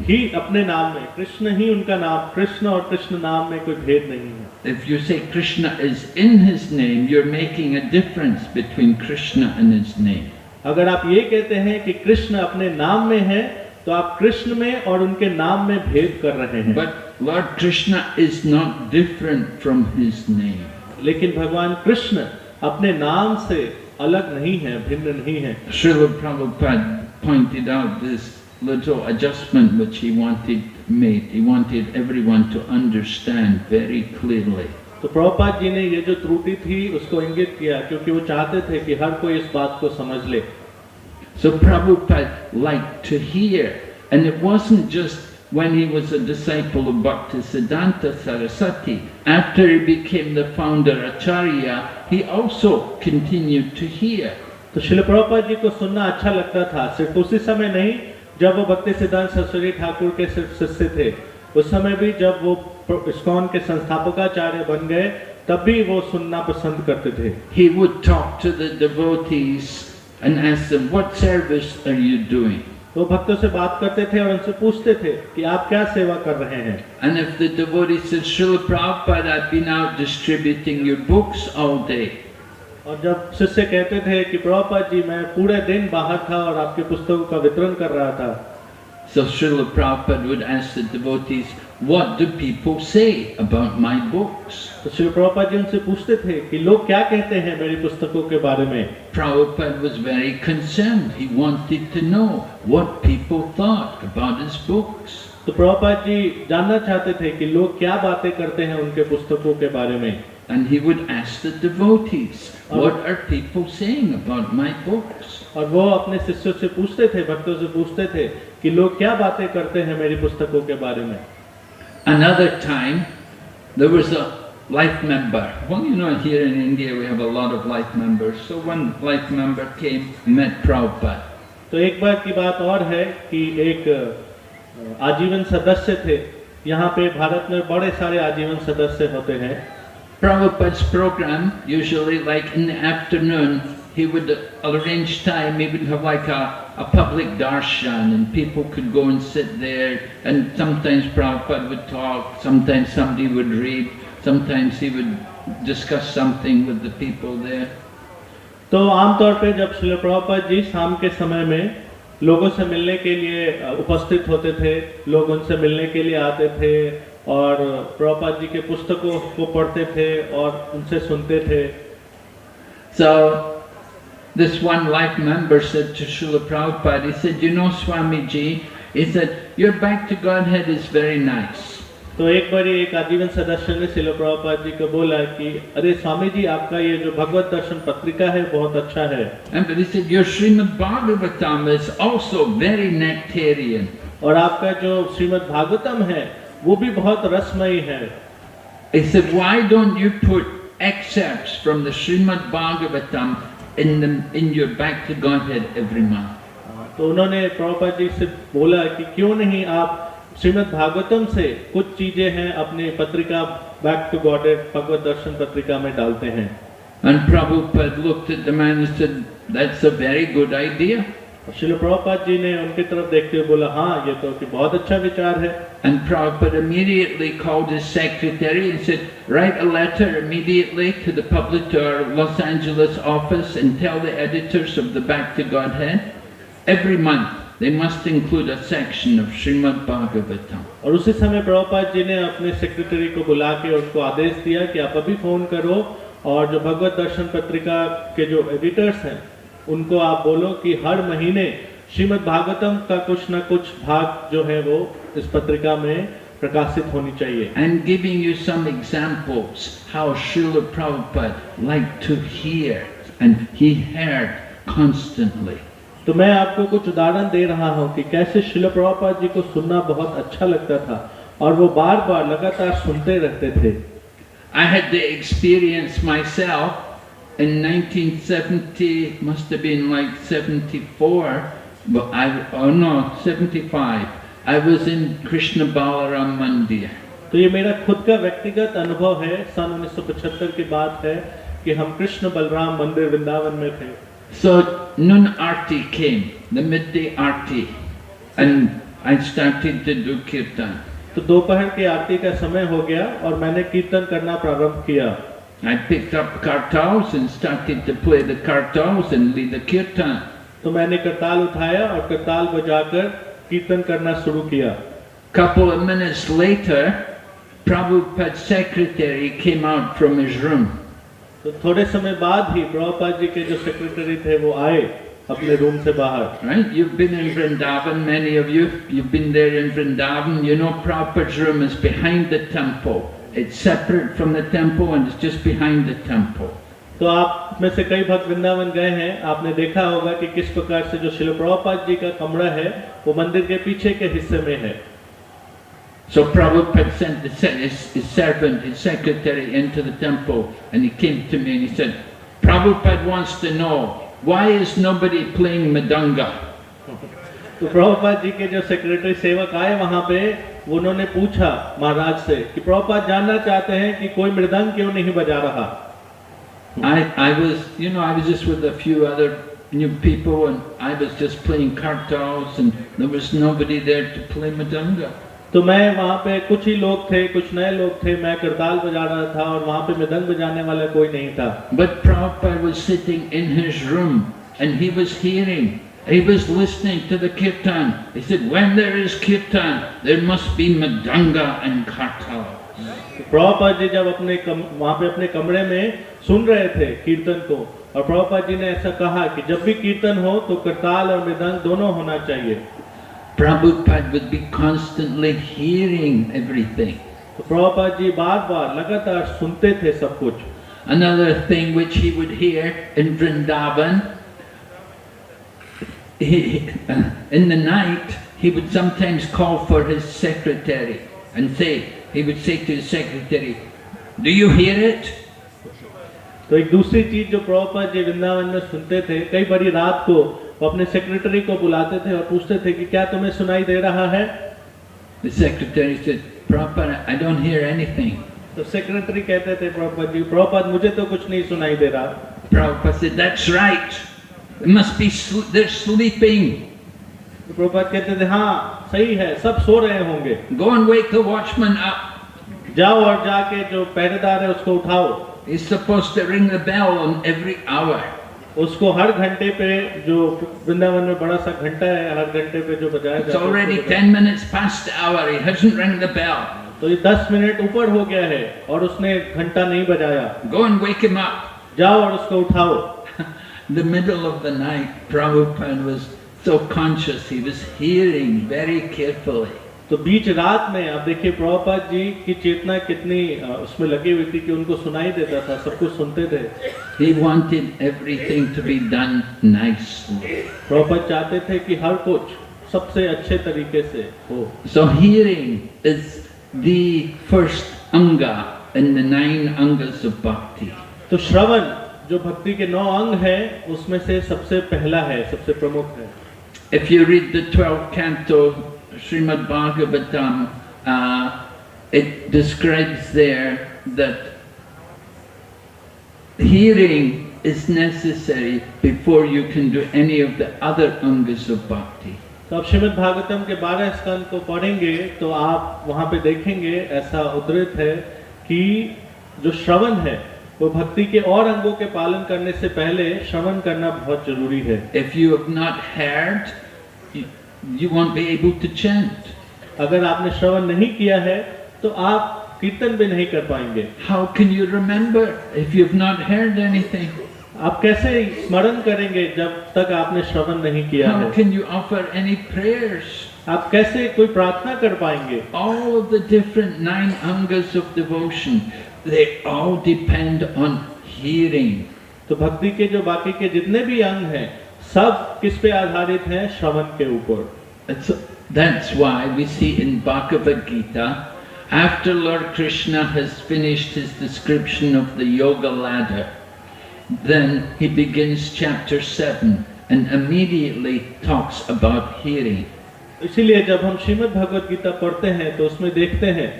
ही अपने नाम में, कृष्ण ही उनका नाम, कृष्ण और कृष्ण नाम में कोई भेद नहीं है। If you say Krishna is in his name, you're making a difference between Krishna and his name. अगर आप ये कहते हैं कि कृष्ण अपने नाम में है तो आप कृष्ण में और उनके नाम में भेद कर रहे हैं। But Lord Krishna is not different from his name. लेकिन भगवान कृष्ण अपने नाम से अलग नहीं है, भिन्न नहीं है। Srila Prabhupada pointed out this little adjustment which he wanted made. He wanted everyone to understand very clearly. तो प्रभुपाद जी ने ये जो त्रुटि थी उसको इंगित किया क्योंकि वो चाहते थे कि हर कोई इस बात को समझ ले। So Prabhupada liked to hear, and it wasn't just when he was a disciple of Bhaktisiddhanta Saraswati. After he became the founder Acharya, he also continued to hear. तो श्रील प्रभुपाद जी को सुनना अच्छा लगता था, सिर्फ उसी समय नहीं जब वो भक्ति सिद्धांत सरस्वती ठाकुर के शिष्य थे, उस समय भी जब वो इस्कॉन के संस्थापकाचार्य बन गए तब भी वो सुनना पसंद करते थे। He would talk to the devotees and ask them, what service are you doing? वो भक्तों से बात करते थे और उनसे पूछते थे कि आप क्या सेवा कर रहे हैं। And if the devotee said, Srila Prabhupada, I've been out distributing your books all day. और जब शिष्य कहते थे कि प्रभुपाद जी मैं पूरे दिन बाहर था और आपके पुस्तकों का वितरण कर रहा था, So Srila Prabhupada would ask the devotees, what do people say about my books? तो श्रील प्रभुपाद जी उनसे पूछते थे कि लोग क्या कहते हैं मेरी पुस्तकों के बारे में। Prabhupada was very concerned. He wanted to know what people thought about his books. तो प्रभुपाद जी जानना चाहते थे कि लोग क्या बातें करते हैं उनके पुस्तकों के बारे में। And he would ask the devotees, what are people saying about my books? और वो अपने शिष्यों से पूछते थे, भक्तों से पूछते थे कि लोग क्या बातें करते हैं मेरी पुस्तकों के बारे में। Another time, there was a life member. Well, you know, here in India we have a lot of life members. So one life member came, met Prabhupada. तो एक बार की बात और है कि एक आजीवन सदस्य थे। यहाँ पे भारत में बड़े सारे आजीवन सदस्य होते हैं। Prabhupada's program, usually like in the afternoon, he would arrange time, he would have like a public darshan and people could go and sit there, and sometimes Prabhupada would talk, sometimes somebody would read, sometimes he would discuss something with the people there. तो आमतौर पे जब श्रील प्रभुपाद जी शाम के समय में लोगों से मिलने के लिए उपस्थित होते थे, लोग उनसे मिलने के लिए आते थे और प्रभुपाद जी के पुस्तकों को पढ़ते थे और उनसे सुनते थे। So this one life member said to Srila Prabhupada, he said, you know Swamiji, he said, your back to Godhead is very nice. तो एक बार एक आजीवन सदस्य ने श्रील प्रभुपाद जी को बोला कि अरे स्वामी जी आपका ये जो भगवत दर्शन पत्रिका है बहुत अच्छा है। And he said, your Srimad Bhagavatam is also very nectarian. और आपका जो श्रीमद् भागवतम है वो भी बहुत रसमयी है। He said, why don't you put excerpts from the Srimad Bhagavatam in your back to Godhead every month? तो उन्होंने प्रभुपाद जी से बोला कि क्यों नहीं आप श्रीमद् भागवतम से कुछ चीजें हैं अपनी पत्रिका बैक टू गॉडेड भगवत दर्शन पत्रिका में डालते हैं। And Prabhupada looked at the man and said, that's a very good idea. Srila Prabhupada ji ने उनकी तरफ देखते हुए बोला हाँ ये तो कि बहुत अच्छा विचार है। And Prabhupada immediately called his secretary and said, write a letter immediately to the publisher Los Angeles office and tell the editors of the Back to Godhead, every month they must include a section of Srimad Bhagavatam. और उसी समय प्रभुपाद जी ने अपने secretary को बुला के उनको आदेश दिया कि आप अभी फोन करो और जो भगवत दर्शन पत्रिका के जो एडिटर्स हैं उनको आप बोलो कि हर महीने श्रीमद् भागवतम का कुछ न कुछ भाग जो है वो इस पत्रिका में प्रकाशित होनी चाहिए। And giving you some examples how Srila Prabhupada liked to hear, and he heard constantly. तो मैं आपको कुछ उदाहरण दे रहा हूँ कि कैसे श्रील प्रभुपाद जी को सुनना बहुत अच्छा लगता था और वो बार बार लगातार सुनते रहते थे। I had the experience myself in 1970, must have been like 74, but 75. I was in Krishna Balaram Mandir. तो ये मेरा खुद का व्यक्तिगत अनुभव है। सन 1975 की बात है कि हम कृष्ण बलराम मंदिर वृंदावन में थे। So noon arti came, the midday arti, and I started to do kirtan. तो दोपहर की आरती का समय हो गया और मैंने कीर्तन करना प्रारंभ किया। I picked up kartals and started to play the kartals and lead the kirtan. तो मैंने करताल उठाया और करताल बजाकर कीर्तन करना शुरू किया। Couple of minutes later, Prabhupada's secretary came out from his room. तो थोड़े समय बाद ही प्रभुपाद जी के जो सेक्रेटरी थे वो आए अपने रूम से बाहर। Right? You've been in Vrindavan, many of you. You've been there in Vrindavan. You know Prabhupada's room is behind the temple. It's separate from the temple and it's just behind the temple. तो आप में से कई भक्त वृंदावन गए हैं, आपने देखा होगा कि किस प्रकार से जो श्रील प्रभुपाद जी का कमरा है वो मंदिर के पीछे के हिस्से में है। So Prabhupada sent his servant, his secretary into the temple, and he came to me and he said, Prabhupada wants to know, why is nobody playing Madanga? तो प्रभुपाद जी के जो सेक्रेटरी सेवक आए वहाँ पे, उन्होंने पूछा महाराज से कि प्रभुपाद जानना चाहते हैं कि कोई मृदंग क्यों नहीं बजा रहा। I was just with a few other new people, and I was just playing kartals, and there was nobody there to play Madanga. तो मैं वहाँ पे कुछ ही लोग थे, कुछ नए लोग थे, मैं करताल बजा रहा था और वहाँ पे मृदंग बजाने वाला कोई नहीं था। But Prabhupada was sitting in his room and he was hearing, he was listening to the kirtan. He said, when there is kirtan, there must be madanga and kartal. Prabhupada ji जब वहाँ पे अपने कमरे में सुन रहे थे कीर्तन को, और प्रभुपाद जी ने ऐसा कहा कि जब भी कीर्तन हो तो करताल और मृदंग दोनों होना चाहिए। Prabhupada would be constantly hearing everything. तो प्रभुपाद जी बार बार लगातार सुनते थे सब कुछ। Another thing which he would hear in Vrindavan, in the night, he would sometimes call for his secretary and he would say to his secretary, do you hear it? तो एक दूसरी चीज जो प्रभुपाद जी वृंदावन में सुनते थे, कई बड़ी रात को वो अपने सेक्रेटरी को बुलाते थे और पूछते थे कि क्या तुम्हें सुनाई दे रहा है? The secretary said, Prabhupada, I don't hear anything. तो सेक्रेटरी कहते थे प्रभुपाद जी, प्रभुपाद मुझे तो कुछ नहीं सुनाई दे रहा। Prabhupada said, that's right. It must be they're sleeping. तो प्रभुपाद कहते थे, हाँ सही है, सब सो रहे होंगे। Go and wake the watchman up. जाओ और जाके जो पहरेदार है उसको उठाओ। He's supposed to ring the bell on every hour. उसको हर घंटे पे, जो वृंदावन में बड़ा सा घंटा है, हर घंटे पे जो बजाया जाता है। It's already 10 minutes past the hour. He hasn't rung the bell. तो ये 10 मिनट ऊपर हो गया है और उसने घंटा नहीं बजाया। Go and wake him up. जाओ और उसको उठाओ। The middle of the night, Prabhupada was so conscious. He was hearing very carefully. तो बीच रात में अब देखिए प्रभुपाद जी की चेतना कितनी उसमें लगी हुई थी कि उनको सुनाई देता था, सब कुछ सुनते थे। He wanted everything to be done nicely. Prabhupada चाहते थे कि हर कुछ सबसे अच्छे तरीके से हो। So hearing is the first anga in the 9 angas of bhakti. तो श्रवण जो भक्ति के 9 अंग है उसमें से सबसे पहला है, सबसे प्रमुख है। If you read the 12th canto Srimad Bhagavatam, it describes there that hearing is necessary before you can do any of the other angas of bhakti. तो आप श्रीमद् भागवतम के 12 स्कंद को पढ़ेंगे तो आप वहाँ पे देखेंगे ऐसा उद्धृत है कि जो श्रवण है वो भक्ति के और अंगों के पालन करने से पहले श्रवण करना बहुत जरूरी है। If you have not heard, you won't be able to chant. अगर आपने श्रवण नहीं किया है तो आप कीर्तन भी नहीं कर पाएंगे। How can you remember if you have not heard anything? आप कैसे स्मरण करेंगे जब तक आपने श्रवण नहीं किया है? How can you offer any prayers आप कैसे कोई प्रार्थना कर पाएंगे? All of the different 9 angas of devotion, they all depend on hearing. तो भक्ति के जो बाकी के जितने भी अंग हैं, सब किस पे आधारित हैं? श्रवण के ऊपर। That's why we see in Bhagavad Gita, after Lord Krishna has finished his description of the yoga ladder, then he begins chapter 7 and immediately talks about hearing. इसीलिए जब हम श्रीमद् भगवद गीता पढ़ते हैं तो उसमें देखते हैं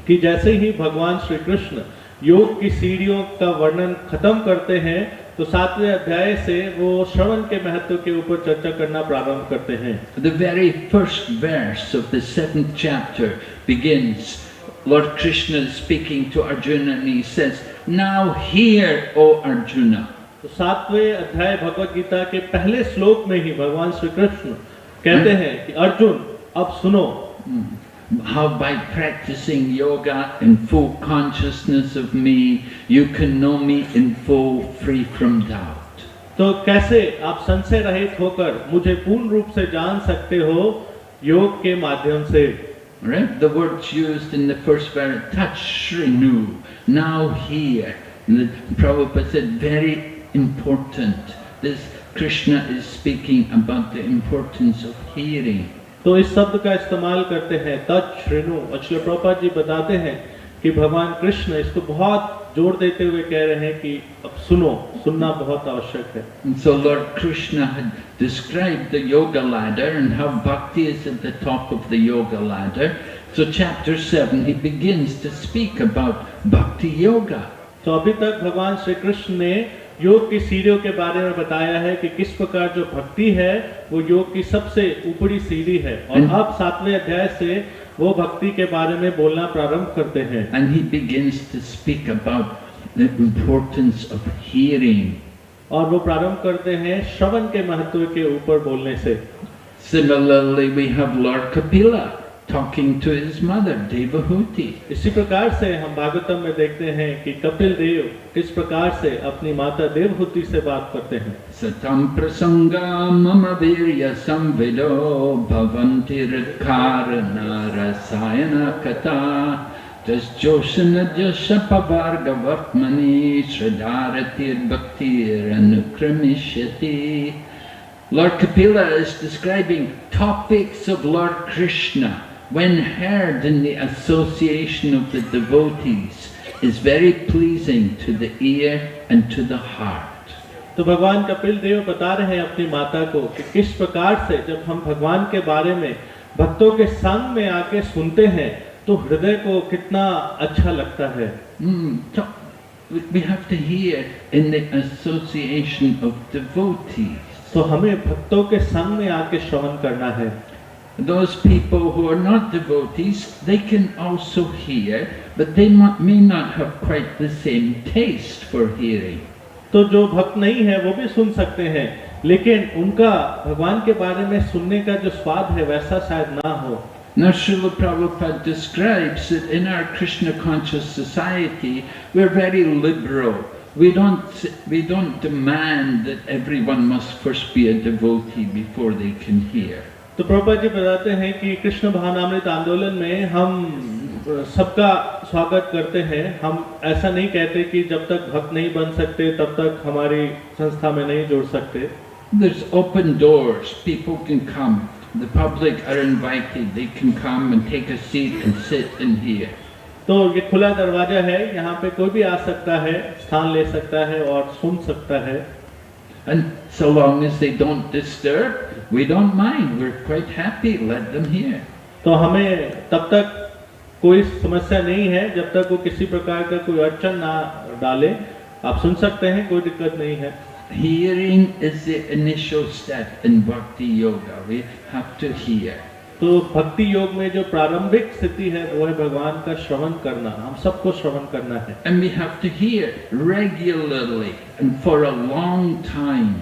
कि जैसे ही भगवान श्री कृष्ण योग की सीढ़ियों का वर्णन खत्म करते हैं तो 7वें अध्याय से वो श्रवण के महत्व के ऊपर चर्चा करना प्रारंभ करते हैं। The very first verse of the 7th chapter begins, Lord Krishna is speaking to Arjuna and he says, "Now hear, O Arjuna." तो 7वें अध्याय भगवद गीता के पहले श्लोक में ही भगवान श्री कृष्ण कहते हैं कि अर्जुन अब सुनो। How by practicing yoga in full consciousness of me, you can know me in full, free from doubt. तो कैसे आप संशय रहित होकर मुझे पूर्ण रूप से जान सकते हो योग के माध्यम से। Right? The words used in the first verse, touch Shrinu, now hear. The Prabhupada said, very important. This Krishna is speaking about the importance of hearing. तो इस शब्द का इस्तेमाल करते हैं तत् श्रेणु। श्रील प्रभुपाद जी बताते हैं कि भगवान कृष्ण इसको बहुत जोर देते हुए कह रहे हैं कि अब सुनो, सुनना बहुत आवश्यक है। And so Lord Krishna had described the yoga ladder and how bhakti is at the top of the yoga ladder. So chapter 7 he begins to speak about bhakti yoga. तो अभी तक भगवान श्री कृष्ण ने योग की सीढ़ियों के बारे में बताया है कि किस प्रकार जो भक्ति है वो योग की सबसे ऊपरी सीढ़ी है और अब 7वें अध्याय से वो भक्ति के बारे में बोलना प्रारंभ करते हैं। And he begins to speak about the importance of hearing. और वो प्रारंभ करते हैं श्रवण के महत्व के ऊपर बोलने से। Similarly, we have Lord Kapila talking to his mother Devahuti. इसी प्रकार से हम भागवतम में देखते हैं कि कपिल देव किस प्रकार से अपनी माता देवहूति से बात करते हैं। Satam prasanga mama virya samvido bhavanti ridkarana rasayana kata tas joshana jashapavarga vartmani shradharatir bhaktir anukramishati. Lord Kapila is describing topics of Lord Krishna when heard in the association of the devotees is very pleasing to the ear and to the heart. तो भगवान कपिल देव बता रहे हैं अपनी माता को कि किस प्रकार से जब हम भगवान के बारे में भक्तों के संग में आके सुनते हैं तो हृदय को कितना अच्छा लगता है। So we have to hear in the association of devotees. तो हमें भक्तों के संग में आके श्रवण करना है। Those people who are not devotees, they can also hear, but they may not have quite the same taste for hearing. तो जो भक्त नहीं है वो भी सुन सकते हैं, लेकिन उनका भगवान के बारे में सुनने का जो स्वाद है वैसा शायद ना हो। Now Srila Prabhupada describes that in our Krishna conscious society, we're very liberal. We don't demand that everyone must first be a devotee before they can hear. तो प्रभुपाद जी बताते हैं कि कृष्ण भावनामृत आंदोलन में हम सबका स्वागत करते हैं। हम ऐसा नहीं कहते कि जब तक भक्त नहीं बन सकते तब तक हमारी संस्था में नहीं जुड़ सकते। There's open doors. People can come. The public are invited. They can come and take a seat and sit and hear. तो ये खुला दरवाजा है, यहाँ पे कोई भी आ सकता है, स्थान ले सकता है और सुन सकता है। And so long as they don't disturb, we don't mind. We're quite happy. Let them hear. तो हमें तब तक कोई समस्या नहीं है जब तक वो किसी प्रकार का कोई अड़चन ना डाले। आप सुन सकते हैं, कोई दिक्कत नहीं है। Hearing is the initial step in Bhakti Yoga. We have to hear. तो भक्ति योग में जो प्रारंभिक स्थिति है वो है भगवान का श्रवण करना। हम सबको श्रवण करना है। And we have to hear regularly and for a long time.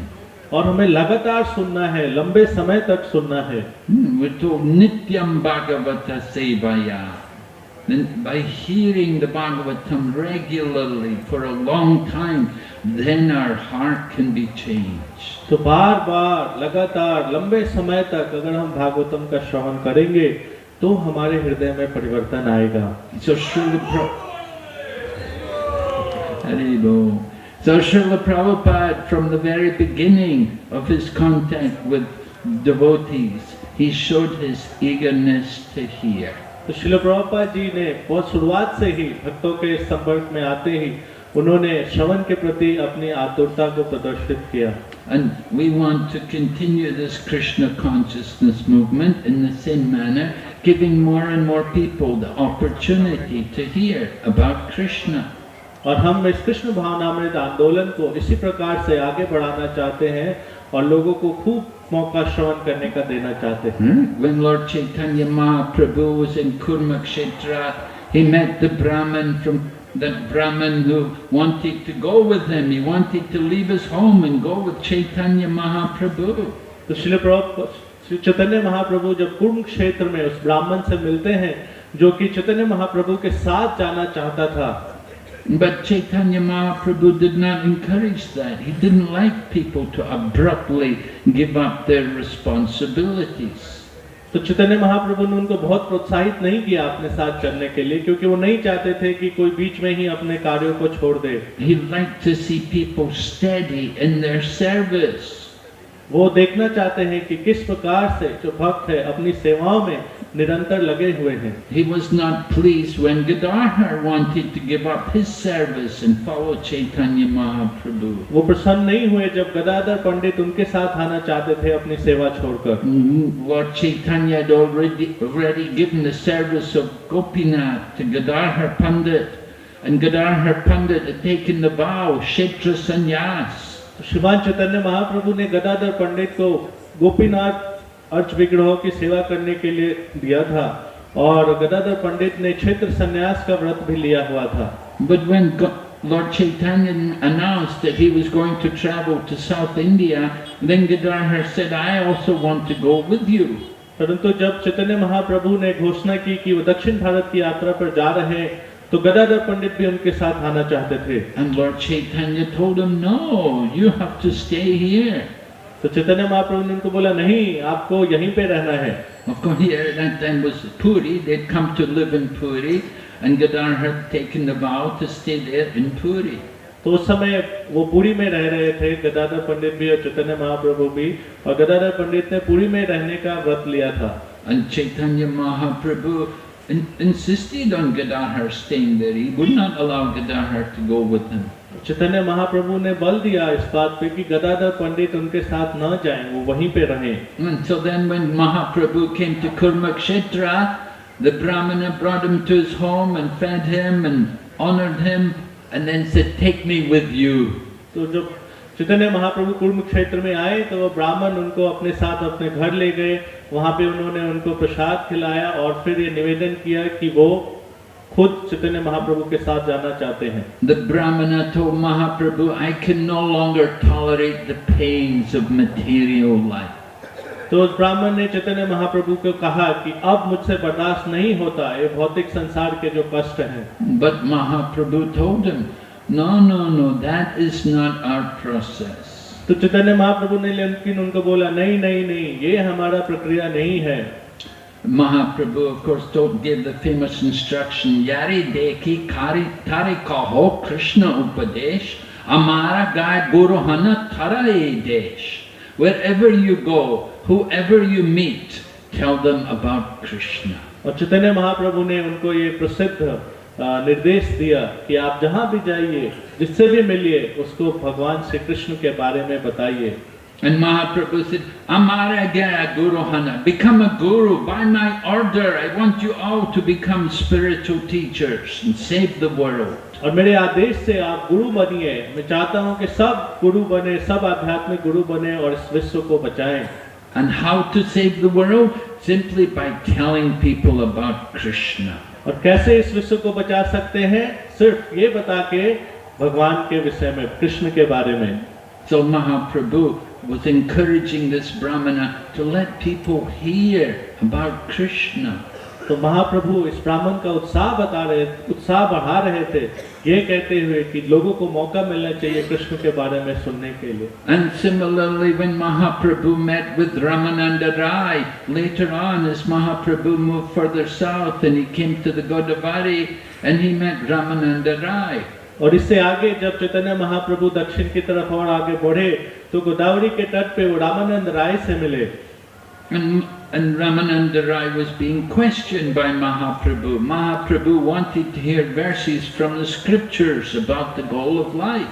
और हमें लगातार सुनना है, लंबे समय तक सुनना है। We're told Nityam Bhagavata Sevaya. then by hearing the Bhagavatam regularly for a long time, then our heart can be changed. तो बार बार लगातार लंबे समय तक अगर हम भागवतम का श्रवण करेंगे तो हमारे हृदय में परिवर्तन आएगा। So Srila Prabhupada, from the very beginning of his contact with devotees, he showed his eagerness to hear. तो श्रील प्रभुपाद जी ने बहुत शुरुआत से ही भक्तों के संपर्क में आते ही उन्होंने श्रवण के प्रति अपनी आतुरता को प्रदर्शित किया। And we want to continue this Krishna consciousness movement in the same manner, giving more and more people the opportunity to hear about Krishna. और हम इस कृष्ण भावनामृत आंदोलन को इसी प्रकार से आगे बढ़ाना चाहते हैं और लोगों को खूब मौका श्रवण करने का देना चाहते हैं। When Lord Chaitanya Mahaprabhu was in Kurmakshetra, he met the Brahmin who wanted to go with him. He wanted to leave his home and go with Chaitanya Mahaprabhu. तो श्री चैतन्य महाप्रभु जब कुरुक्षेत्र में उस ब्राह्मण से मिलते हैं जो कि चैतन्य महाप्रभु के साथ जाना चाहता था, but Chaitanya Mahaprabhu did not encourage that. He didn't like people to abruptly give up their responsibilities. तो चैतन्य महाप्रभु ने उनको बहुत प्रोत्साहित नहीं किया अपने साथ चलने के लिए, क्योंकि वो नहीं चाहते थे कि कोई बीच में ही अपने कार्यों को छोड़ दे। He liked to see people steady in their service. वो देखना चाहते हैं कि किस प्रकार से जो भक्त है अपनी सेवाओं में निरंतर लगे हुए हैं। He was not pleased when Gadadhar wanted to give up his service and follow Chaitanya Mahaprabhu. वो प्रसन्न नहीं हुए जब गदाधर पंडित उनके साथ आना चाहते थे अपनी सेवा छोड़कर। Lord Chaitanya had already given the service of Gopinath to Gadadhar Pandit, and Gadadhar Pandit had taken the vow, Kshetra Sannyas. श्रीमान चैतन्य महाप्रभु ने गदाधर पंडित को गोपीनाथ अर्च विग्रहों की सेवा करने के लिए दिया था और गदाधर पंडित ने क्षेत्र संन्यास का व्रत भी लिया हुआ था। But when Lord Chaitanya announced that he was going to travel to South India, then Gadadhar said, I also want to go with you. परंतु जब चैतन्य महाप्रभु ने घोषणा की कि वो दक्षिण भारत की यात्रा पर जा रहे हैं तो गदाधर पंडित भी उनके साथ आना चाहते थे। And Lord Chaitanya told him, no, you have to stay here. तो चैतन्य महाप्रभु ने उनको बोला नहीं, आपको यहीं पे रहना है। Of course, here at that time was Puri. They'd come to live in Puri, and Gadadhar had taken the vow to stay there in Puri. तो उस समय वो पुरी में रह रहे थे, गदाधर पंडित भी और चैतन्य महाप्रभु भी, और गदाधर पंडित ने पुरी में रहने का व्रत लिया था। And Chaitanya Mahaprabhu insisted on Gadadhar staying there. He would not allow Gadadhar to go with him. Chaitanya Mahaprabhu ने बल दिया इस बात पे कि गदाधर पंडित उनके साथ न जाएं, वो वहीं पे रहें। And so then when Mahaprabhu came to Kurmakshetra, the Brahmana brought him to his home and fed him and honored him and then said, take me with you. तो जब चैतन्य महाप्रभु कुरुक्षेत्र में आए तो वो ब्राह्मण उनको अपने साथ अपने घर ले गए, वहाँ पे उन्होंने उनको प्रसाद खिलाया और फिर ये निवेदन किया कि वो खुद चैतन्य महाप्रभु के साथ जाना चाहते हैं। The Brahmana told Mahaprabhu, I can no longer tolerate the pains of material life. तो उस ब्राह्मण ने चैतन्य महाप्रभु को कहा कि अब मुझसे बर्दाश्त नहीं होता ये भौतिक संसार के जो कष्ट हैं। But Mahaprabhu told him, no, that is not our process. तो चैतन्य महाप्रभु ने लेकिन उनको बोला नहीं, ये हमारा प्रक्रिया नहीं है। Mahaprabhu, of course, gave the famous instruction, Yari deki tari kaho Krishna upadesh, amara gai guru hana tarai desh. Wherever you go, whoever you meet, tell them about Krishna. और चैतन्य महाप्रभु ने उनको ये प्रसिद्ध निर्देश दिया कि आप जहाँ भी जाइए, जिससे भी मिलिए, उसको भगवान श्री कृष्ण के बारे में बताइए। And Mahaprabhu said, Amara Gaya Guru Hana, become a guru by my order. I want you all to become spiritual teachers and save the world. और मेरे आदेश से आप गुरु बनिए। मैं चाहता हूँ कि सब गुरु बने, सब आध्यात्मिक गुरु बने और इस विश्व को बचाएं। And how to save the world? Simply by telling people about Krishna. और कैसे इस विश्व को बचा सकते हैं? सिर्फ ये बता के भगवान के विषय में, कृष्ण के बारे में। So Mahaprabhu was encouraging this Brahmana to let people hear about Krishna. तो महाप्रभु इस ब्राह्मण का उत्साह बढ़ा रहे थे, ये कहते हुए कि लोगों को मौका मिलना चाहिए कृष्ण के बारे में सुनने के लिए। And similarly, when Mahaprabhu met with Ramananda Rai, later on as Mahaprabhu moved further south and he came to the Godavari and he met Ramananda Rai. और इससे आगे जब चैतन्य महाप्रभु दक्षिण की तरफ और आगे बढ़े तो गोदावरी के तट पे वो रामानंद राय से मिले। And Ramananda Rai was being questioned by Mahaprabhu. Mahaprabhu wanted to hear verses from the scriptures about the goal of life.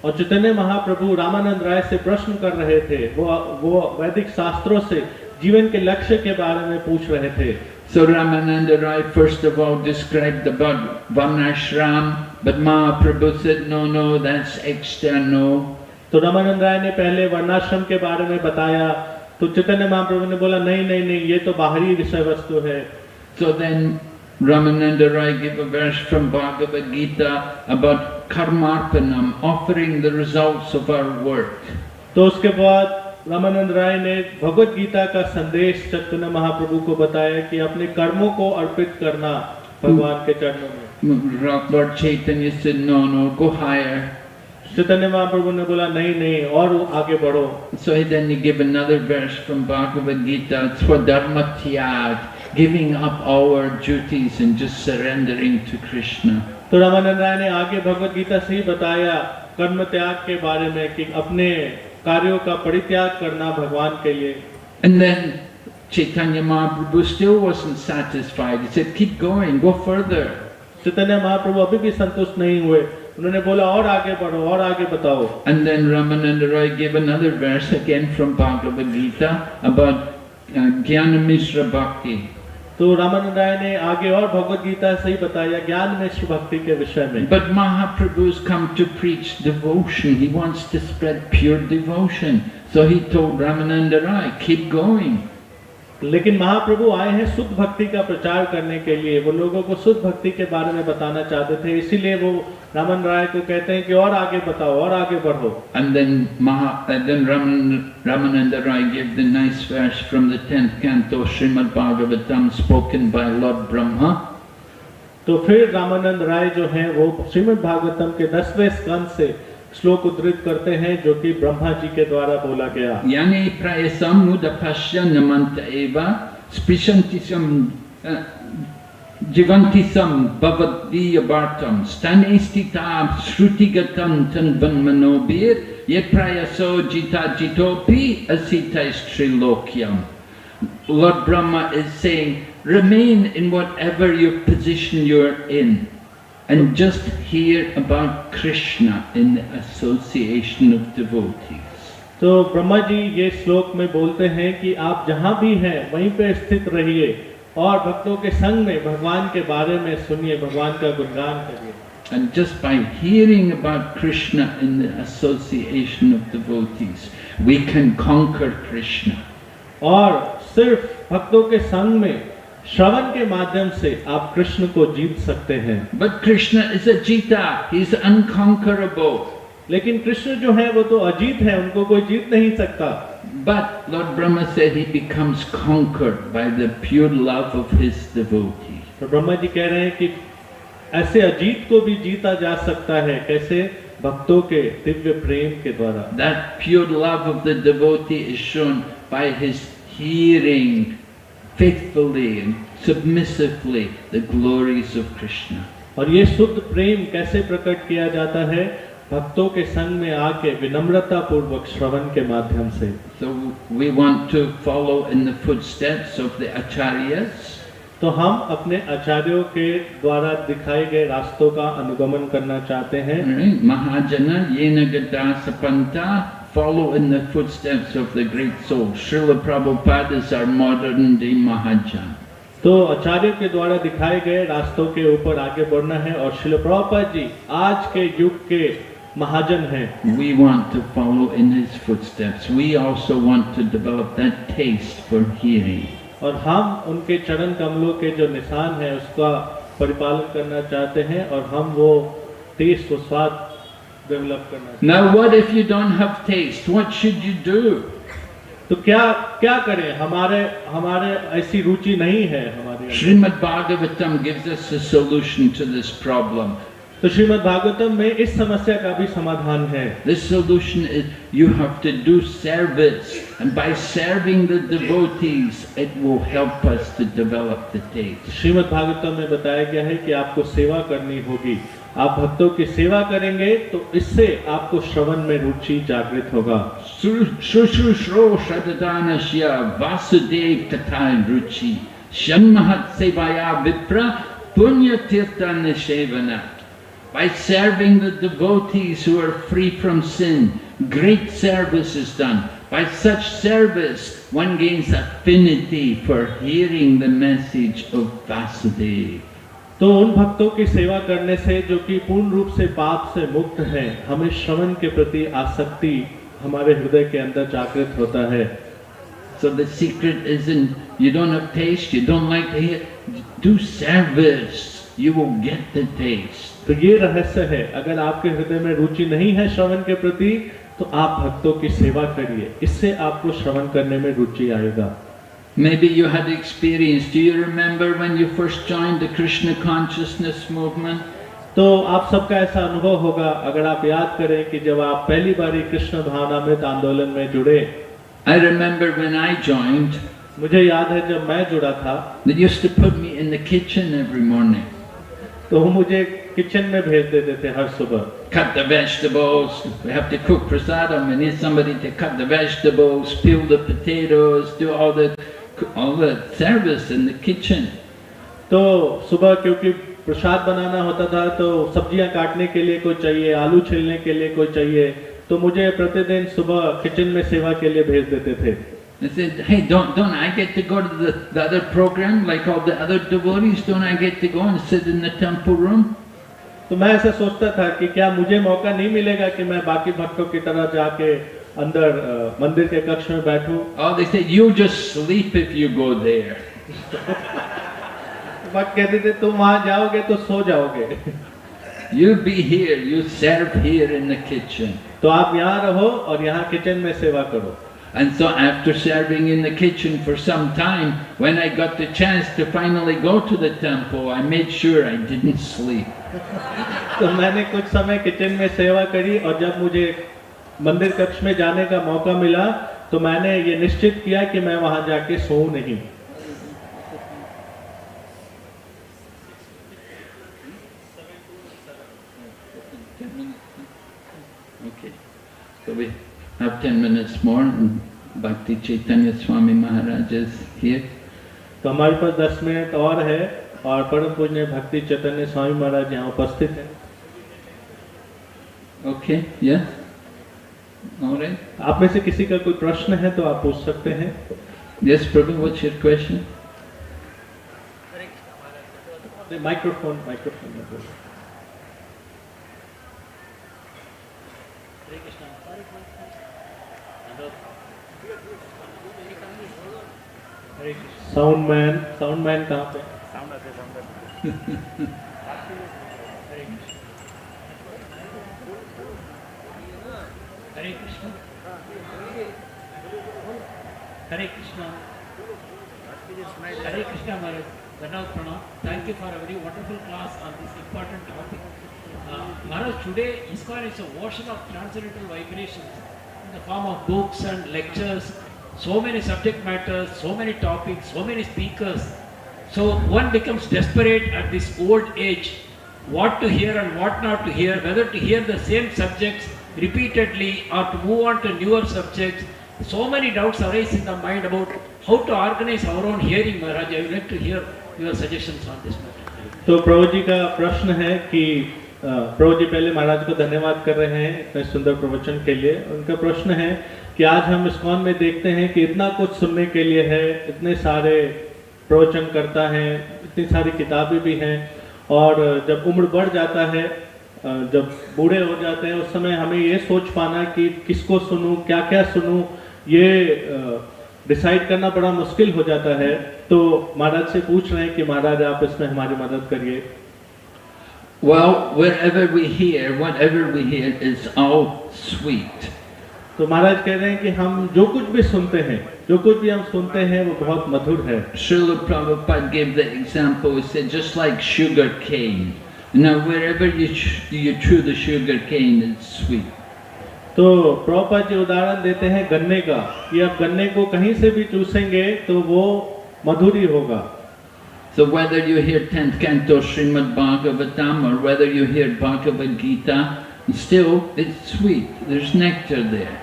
और चैतन्य महाप्रभु रामानंद राय से प्रश्न कर रहे थे, वो वैदिक शास्त्रों से जीवन के लक्ष्य के बारे में पूछ रहे थे। So Ramananda Rai first of all described about Varnashram, but Mahaprabhu said, no, that's external. तो रामानंद राय ने पहले वर्णाश्रम के बारे में बताया, तो चैतन्य महाप्रभु ने बोला नहीं, ये तो बाहरी विषय वस्तु है। So then Ramananda Rai gave a verse from Bhagavad Gita about karmarpanam, offering the results of our work. तो उसके बाद रामानंद राय ने भगवत गीता का संदेश चैतन्य महाप्रभु को बताया कि अपने कर्मों को अर्पित करना भगवान के चरणों में। Lord Chaitanya said, no, go higher. Chaitanya Mahaprabhu ने बोला नहीं और आगे बढ़ो। So then he gave another verse from Bhagavad Gita, Swadharma Tyag, giving up our duties and just surrendering to Krishna. तो रामानंद राय ने आगे भगवत गीता से ही बताया कर्म त्याग के बारे में कि अपने कार्यों का परित्याग करना भगवान के लिए। And then Chaitanya Mahaprabhu still wasn't satisfied. He said, keep going, go further. Chaitanya Mahaprabhu अभी भी संतुष्ट नहीं हुए, उन्होंने बोला और आगे बढ़ो और आगे बताओ। And then Ramananda Rai gave another verse again from Bhagavad Gita about Jnana Mishra Bhakti. तो रामानंद राय ने आगे और भगवत गीता से ही बताया ज्ञान मिश्र भक्ति के विषय में। But Mahaprabhu's come to preach devotion. He wants to spread pure devotion. So he told Ramananda Rai, keep going. लेकिन महाप्रभु आए हैं शुद्ध भक्ति का प्रचार करने के लिए, वो लोगों को शुद्ध भक्ति के बारे में बताना चाहते थे, इसीलिए वो रामानंद राय को कहते हैं कि और आगे बताओ और आगे बढ़ो। And then Ramananda Rai gave the nice verse from the 10th canto Srimad Bhagavatam spoken by Lord Brahma. तो फिर रामानंद राय जो हैं वो श्रीमद् भागवतम के 10वें स्कंद से श्लोक उद्धृत करते हैं जो कि ब्रह्मा जी के द्वारा बोला गया। Yani prayasam mudapashya namanta eva spishantisam jivantisam bhavaddiyabartam stanestitam shrutigatam tanvanmanobir ye prayaso jita jitopi asitais trilokyam. Lord Brahma is saying, remain in whatever your position you're in. And just hear about Krishna in the association of devotees. तो ब्रह्मा जी ये श्लोक में बोलते हैं कि आप जहाँ भी हैं वहीं पे स्थित रहिए और भक्तों के संग में भगवान के बारे में सुनिए, भगवान का गुणगान करिए। And just by hearing about Krishna in the association of devotees, we can conquer Krishna. और सिर्फ भक्तों के संग में श्रवण के माध्यम से आप कृष्ण को जीत सकते हैं। But Krishna is a jita, he is unconquerable. लेकिन कृष्ण जो है वो तो अजीत है, उनको कोई जीत नहीं सकता। But Lord Brahma said he becomes conquered by the pure love of his devotees. तो ब्रह्मा जी कह रहे हैं कि ऐसे अजीत को भी जीता जा सकता है, कैसे? भक्तों के दिव्य प्रेम के द्वारा। That pure love of the devotee is shown by his hearing faithfully and submissively the glories of Krishna. और ये शुद्ध प्रेम कैसे प्रकट किया जाता है? भक्तों के संग में आके विनम्रता पूर्वक श्रवण के माध्यम से। So we want to follow in the footsteps of the acharyas. तो हम अपने आचार्यों के द्वारा दिखाए गए रास्तों का अनुगमन करना चाहते हैं। Mahajana yena gata sapanta, follow in the footsteps of the great soul. Srila Prabhupada is our modern day Mahajan. तो आचार्यों के द्वारा दिखाए गए रास्तों के ऊपर आगे बढ़ना है और श्रील प्रभुपाद जी आज के युग के महाजन हैं। We want to follow in his footsteps. We also want to develop that taste for hearing. और हम उनके चरण कमलों के जो निशान है उसका परिपालन करना चाहते हैं और हम वो टेस्ट और स्वाद डेवलप करना चाहते हैं। Now what if you don't have taste? What should you do? तो क्या करें? हमारे ऐसी रुचि नहीं है हमारे अंदर। Srimad Bhagavatam gives us a solution to this problem. तो श्रीमद् भागवतम में इस समस्या का भी समाधान है। This solution is you have to do service, and by serving the devotees, it will help us to develop the taste. Shrimad Bhagavatam में बताया गया है कि आपको सेवा करनी होगी। आप भक्तों की सेवा करेंगे तो इससे आपको श्रवण में रुचि जागृत होगा। Shushushro Shadadanasya Vasudev Tathai Ruchi Shanmahat Sevaya Vipra Punya Tirtha Nishevanat. By serving the devotees who are free from sin, great service is done. By such service, one gains affinity for hearing the message of Vasudeva. तो उन भक्तों की सेवा करने से जो कि पूर्ण रूप से पाप से मुक्त हैं, हमें श्रवण के प्रति आसक्ति हमारे हृदय के अंदर जागृत होता है। So the secret isn't you don't have taste, you don't like to hear, do service, you will get the taste. तो ये रहस्य है, अगर आपके हृदय में रुचि नहीं है श्रवण के प्रति तो आप भक्तों की सेवा करिए, इससे आपको श्रवण करने में रुचि आएगा। Maybe you had experience. Do you remember when you first joined the Krishna consciousness movement? तो आप सबका ऐसा अनुभव होगा अगर आप याद करें कि जब आप पहली बारी कृष्ण भावनामृत आंदोलन में जुड़े। I remember when I joined, मुझे याद है जब मैं जुड़ा था they used to put me in the kitchen every morning. तो वो मुझे किचन में भेज देते थे हर सुबह। Cut the vegetables. We have to cook prasadam. We need somebody to cut the vegetables, peel the potatoes, do all the service in the kitchen. तो सुबह क्योंकि प्रसाद बनाना होता था तो सब्जियां काटने के लिए कोई चाहिए, आलू छीलने के लिए कोई चाहिए, तो मुझे प्रतिदिन सुबह किचन में सेवा के लिए भेज देते थे। They said, hey, don't I get to go to the other program like all the other devotees? Don't I get to go and sit in the temple room? तो मैं ऐसा सोचता था कि क्या मुझे मौका नहीं मिलेगा कि मैं बाकी भक्तों की तरह जाके अंदर मंदिर के कक्ष में बैठूं? Oh, they said, you just sleep if you go there. भक्त कहते थे तुम वहां जाओगे तो सो जाओगे। You be here, you serve here in the kitchen. तो आप यहाँ रहो और यहाँ किचन में सेवा करो। And so after serving in the kitchen for some time, when I got the chance to finally go to the temple, I made sure I didn't sleep. तो मैंने कुछ समय किचन में सेवा करी और जब मुझे मंदिर कक्ष में जाने का मौका मिला तो मैंने ये निश्चित किया कि मैं वहां जाके सोऊं नहीं। Okay, so we have 10 minutes more and Bhakti Chaitanya Swami Maharaj is here. तो हमारे पास 10 मिनट और है और परम पूज्य भक्ति चैतन्य स्वामी महाराज यहाँ उपस्थित हैं। Okay, yeah? All right. आप में से किसी का कोई प्रश्न है तो आप पूछ सकते हैं। Yes, Prabhu, what's your question? Microphone sound man कहाँ पे? हरे कृष्णा हरे कृष्णा हरे कृष्णा महाराज, Dhanav Pranam. Thank you for a very wonderful class on this important topic. Maharaj, today ISKCON is a ocean of transcendental vibrations in the form of books and lectures, so many subject matters, so many topics, so many speakers. So one becomes desperate at this old age, what to hear and what not to hear, whether to hear the same subjects repeatedly or to move on to newer subjects. So many doubts arise in the mind about how to organize our own hearing, Maharaj. I would like to hear your suggestions on this matter. तो प्रभु जी का प्रश्न है कि प्रभु जी पहले महाराज को धन्यवाद कर रहे हैं इतने सुंदर प्रवचन के लिए। उनका प्रश्न है कि आज हम ISKCON में देखते हैं कि इतना कुछ सुनने के लिए है, इतने सारे प्रवचन करता है, इतनी सारी किताबें भी हैं, और जब उम्र बढ़ जाता है, जब बूढ़े हो जाते हैं, उस समय हमें ये सोच पाना कि किसको सुनूं, क्या क्या सुनूं, ये डिसाइड करना बड़ा मुश्किल हो जाता है। तो महाराज से पूछ रहे हैं कि महाराज आप इसमें हमारी मदद करिए। Well, wherever we hear, whatever we hear is all sweet. तो महाराज कह रहे हैं कि हम जो कुछ भी सुनते हैं, जो कुछ भी हम सुनते हैं वो बहुत मधुर है। Srila Prabhupada gave the example, he said, just like sugar cane. Now wherever you chew the sugar cane, it's sweet. तो प्रभुपाद जी उदाहरण देते हैं गन्ने का, कि आप गन्ने को कहीं से भी चूसेंगे तो वो मधुर ही होगा। So whether you hear 10th canto Srimad Bhagavatam or whether you hear Bhagavad Gita, still it's sweet, there's nectar there.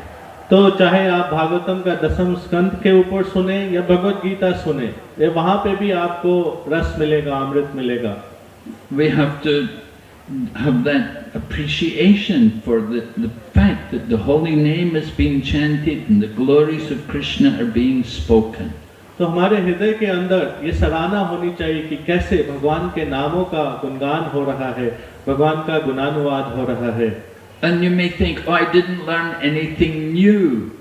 तो चाहे आप भागवतम का 10th स्कंद के ऊपर सुने या भगवत गीता सुने, ये वहाँ पे भी आपको रस मिलेगा, अमृत मिलेगा। We have to have that appreciation for the fact that the holy name is being chanted and the glories of Krishna are being spoken. तो हमारे हृदय के अंदर ये सराहना होनी चाहिए कि कैसे भगवान के नामों का गुणगान हो रहा है, भगवान का गुणानुवाद हो रहा है। And you may think, oh, I didn't learn anything new.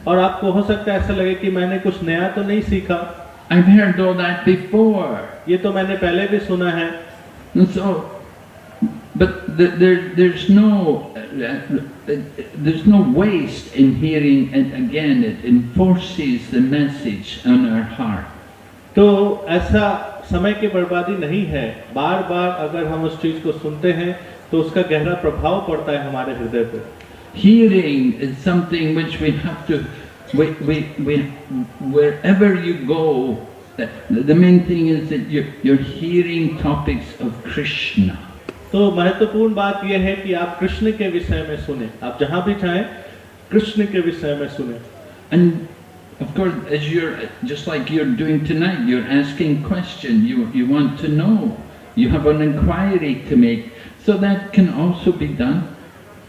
और आपको हो सकता है ऐसा लगे कि मैंने कुछ नया तो नहीं सीखा, I've heard all that before. ये तो मैंने पहले भी सुना है। And so, but there's no waste in hearing it again. It enforces the message on our heart. तो ऐसा समय की बर्बादी नहीं है, बार बार अगर हम उस चीज को सुनते हैं तो उसका गहरा प्रभाव पड़ता है हमारे हृदय पर। Hearing is something which we have to, wherever you go, the main thing is that you're hearing topics of Krishna. तो महत्वपूर्ण बात यह है कि आप कृष्ण के विषय में सुने, आप जहाँ भी चाहें कृष्ण के विषय में सुने। And of course, as you're, just like you're doing tonight, you're asking question, you want to know, you have an inquiry to make, so that can also be done.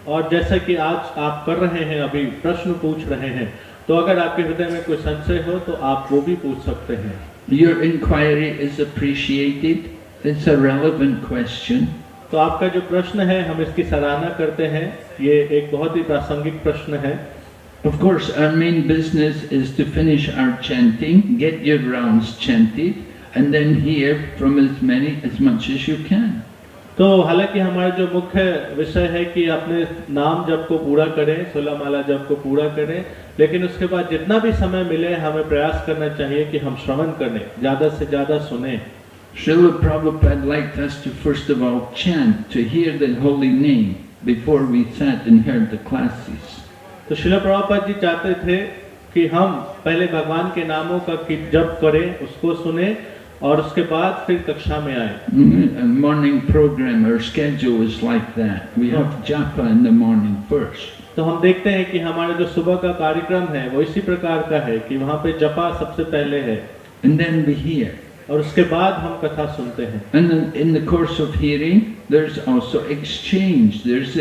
और जैसा कि आज आप कर रहे हैं, अभी प्रश्न पूछ रहे हैं, तो अगर आपके हृदय में कोई संशय हो तो आप वो भी पूछ सकते हैं। Your inquiry is appreciated. It's a relevant question. तो आपका जो प्रश्न है हम इसकी सराहना करते हैं, ये एक बहुत ही प्रासंगिक प्रश्न है। Of course, our main business is to finish our chanting, get your rounds chanted, and then hear from as much as you can. तो हालांकि हमारा जो मुख्य विषय है कि अपने नाम जप को पूरा करें, 16 माला जप को पूरा करें, लेकिन उसके बाद जितना भी समय मिले हमें प्रयास करना चाहिए कि हम श्रवण करें, ज़्यादा से ज़्यादा सुने। Srila Prabhupada liked us to first of all chant, to hear the holy name before we sat and heard the classes. तो श्रील प्रभुपाद जी चाहते थे कि हम पहले भगवान के नामों का जप करें, उसको सुने और उसके बाद फिर कक्षा में आए। A morning program or schedule is like that. We have japa in the morning first. तो हम देखते हैं कि हमारा जो सुबह का कार्यक्रम है वो इसी प्रकार का है कि वहाँ पे जपा सबसे पहले है, And then we hear. और उसके बाद हम कथा सुनते हैं। And then in the course of hearing, there's also exchange. There's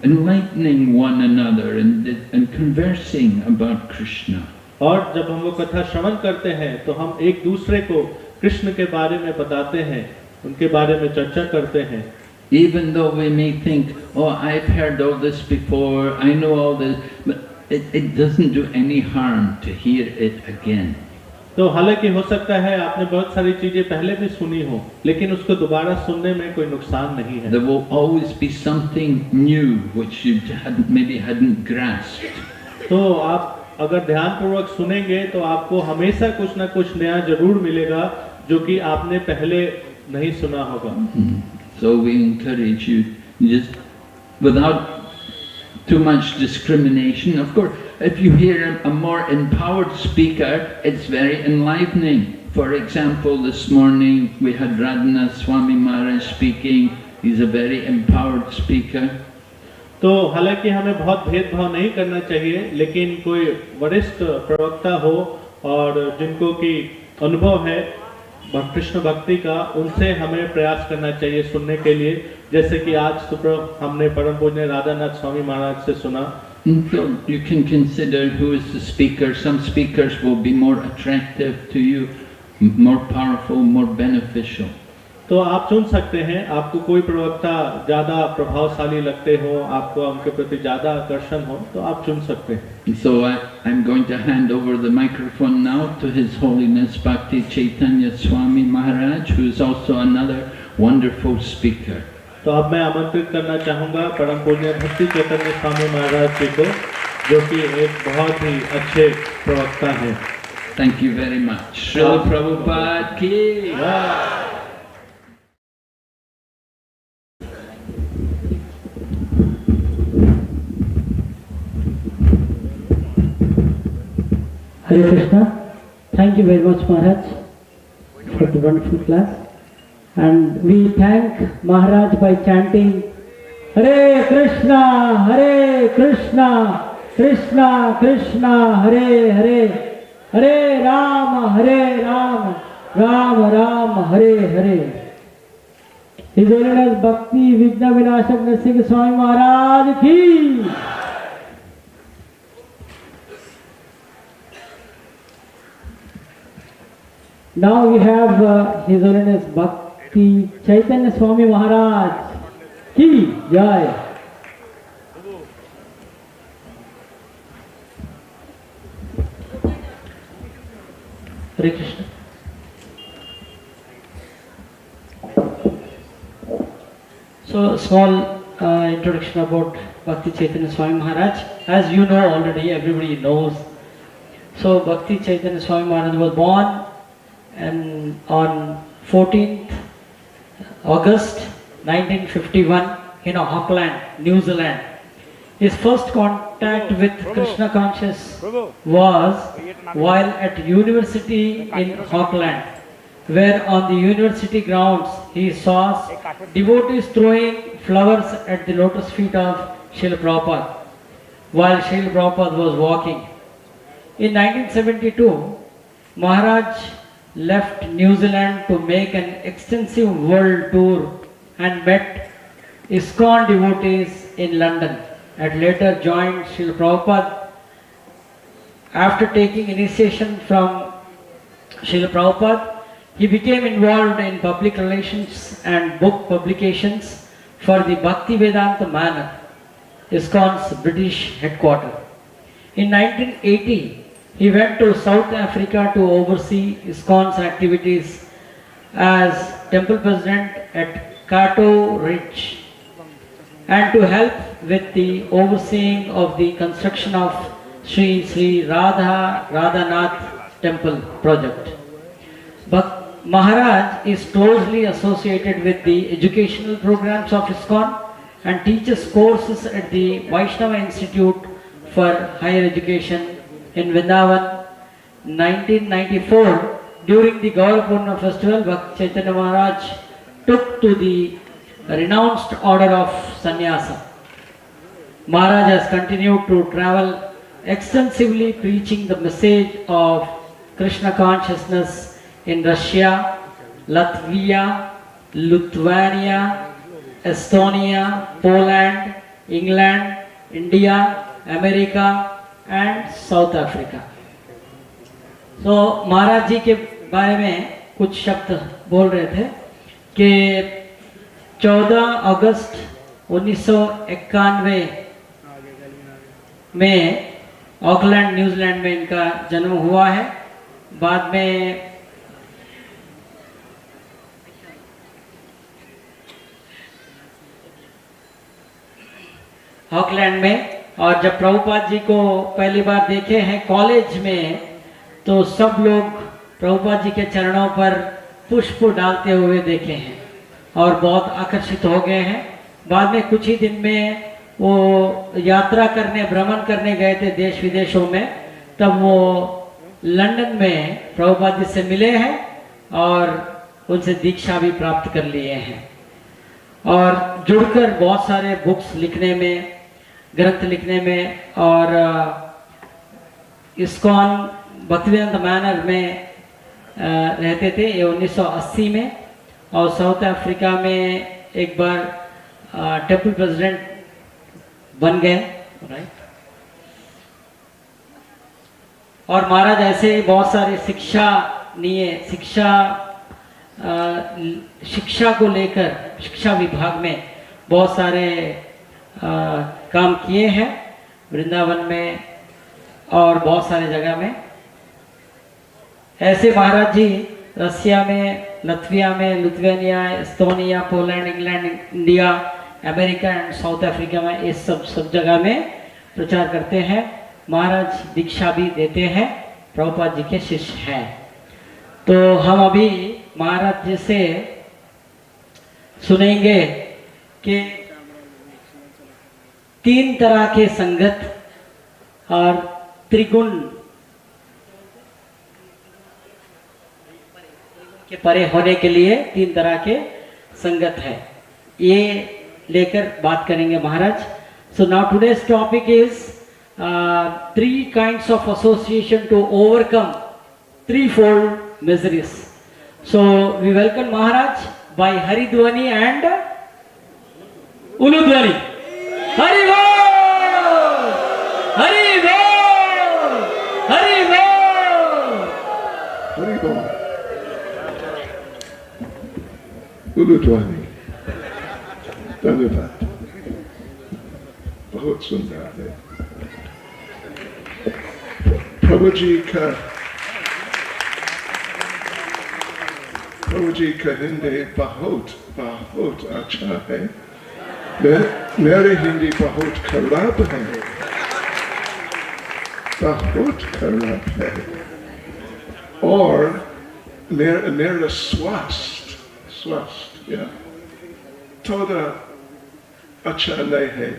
enlightening one another and conversing about Krishna. और जब हम वो कथा श्रवण करते हैं तो हम एक दूसरे को कृष्ण के बारे में बताते हैं, उनके बारे में चर्चा करते हैं। Even though we may think, oh, I've heard all this before, I know all this, but it doesn't do any harm to hear it again. तो हालांकि हो सकता है आपने बहुत सारी चीजें पहले भी सुनी हो, लेकिन उसको दोबारा सुनने में कोई नुकसान नहीं है। There will always be something new which you maybe hadn't grasped. तो आप अगर ध्यानपूर्वक सुनेंगे तो आपको हमेशा कुछ ना कुछ नया जरूर मिलेगा जो कि आपने पहले नहीं सुना होगा। So we encourage you, just without too much discrimination. Of course, if you hear a more empowered speaker, it's very enlivening. For example, this morning we had Radhana Swami Maharaj speaking. He's a very empowered speaker. तो हालांकि हमें बहुत भेदभाव नहीं करना चाहिए, लेकिन कोई वरिष्ठ प्रवक्ता हो और जिनको की अनुभव है कृष्ण भक्ति का, उनसे हमें प्रयास करना चाहिए सुनने के लिए। जैसे कि आज सुबह हमने परम पूज्य राधानाथ स्वामी महाराज से सुना। So you can consider who is the speaker. Some speakers will be more attractive to you, more powerful, more beneficial. तो आप चुन सकते हैं, आपको कोई प्रवक्ता ज्यादा प्रभावशाली लगते हो, आपको उनके प्रति ज्यादा आकर्षण हो, तो आप चुन सकते हैं। So I'm going to hand over the microphone now to His Holiness Bhakti Chaitanya Swami Maharaj, who is also another wonderful speaker. तो अब मैं आमंत्रित करना चाहूँगा परम पूज्य भक्ति चैतन्य स्वामी महाराज जी को जो कि एक बहुत ही अच्छे प्रवक्ता हैं। Thank you very much. Srila Prabhupada ki. Hare Krishna. Thank you very much, Maharaj, for the wonderful class. And we thank Maharaj by chanting Hare Krishna, Hare Krishna, Krishna Krishna, Hare Hare, Hare Rama, Rama Rama, Hare Hare. His Holiness Bhakti Vighna Vinasa Narasimha Swami Maharaj ki. Now we have His Holiness Bhakti Chaitanya Swami Maharaj ki Jai. Hare Krishna. So, small introduction about Bhakti Chaitanya Swami Maharaj. As you know already, everybody knows. So, Bhakti Chaitanya Swami Maharaj was born on 14th August 1951 in Auckland, New Zealand. His first contact with Krishna consciousness was while at university in Auckland, where on the university grounds he saw devotees throwing flowers at the lotus feet of Srila Prabhupada while Srila Prabhupada was walking. In 1972, Maharaj left New Zealand to make an extensive world tour and met ISKCON devotees in London, and later joined Srila Prabhupada. After taking initiation from Srila Prabhupada, he became involved in public relations and book publications for the Bhaktivedanta Manor, ISKCON's British headquarters. In 1980, he went to South Africa to oversee ISKCON's activities as temple president at Kato Ridge and to help with the overseeing of the construction of Sri Radhanath temple project. But Maharaj is closely associated with the educational programs of ISKCON and teaches courses at the Vaishnava Institute for Higher Education in Vrindavan. 1994, during the Gaurapurna festival, Bhakti Chaitanya Maharaj took to the renounced order of sannyasa. Maharaj has continued to travel extensively preaching the message of Krishna consciousness in Russia, Latvia, Lithuania, Estonia, Poland, England, India, America and South Africa. So महाराज जी के बारे में कुछ शब्द बोल रहे थे कि 14 अगस्त 1991 में ऑकलैंड न्यूजीलैंड में इनका जन्म हुआ है। बाद में ऑकलैंड में, और जब प्रभुपाद जी को पहली बार देखे हैं कॉलेज में, तो सब लोग प्रभुपाद जी के चरणों पर पुष्प डालते हुए देखे हैं और बहुत आकर्षित हो गए हैं। बाद में कुछ ही दिन में वो यात्रा करने, भ्रमण करने गए थे देश विदेशों में, तब वो लंदन में प्रभुपाद जी से मिले हैं और उनसे दीक्षा भी प्राप्त कर लिए हैं और जुड़कर बहुत सारे बुक्स लिखने में, ग्रंथ लिखने में, और ISKCON भक्तिवेदांत मैनर में रहते थे ये 1980 में, और साउथ अफ्रीका में एक बार टेम्पल प्रेसिडेंट बन गए, राइट। और महाराज ऐसे ही बहुत सारे शिक्षा को लेकर शिक्षा विभाग में बहुत सारे काम किए हैं वृंदावन में और बहुत सारे जगह में। ऐसे महाराज जी रसिया में, लत्विया में, Lithuania, Estonia, Poland, England, India, America and south Africa में, इस सब जगह में प्रचार करते हैं, महाराज दीक्षा भी देते हैं, प्रभुपाद जी के शिष्य हैं। तो हम अभी महाराज जी से सुनेंगे कि 3 तरह के संगत और त्रिगुण के परे होने के लिए 3 तरह के संगत है, ये लेकर बात करेंगे Maharaj. So now today's topic is 3 kinds of association to overcome threefold miseries. So we welcome Maharaj by Haridwani and Uludwani. Hari Bol! Hari Bol! Hari Bol! Hari Bol. Uludwani. धन्यवाद, बहुत सुंदर है। प्रभु जी का हिंदी बहुत बहुत अच्छा है। मेरी हिंदी बहुत खराब है, बहुत खराब है, और मेरा स्वास्थ्य या थोड़ा अच्छा नहीं है।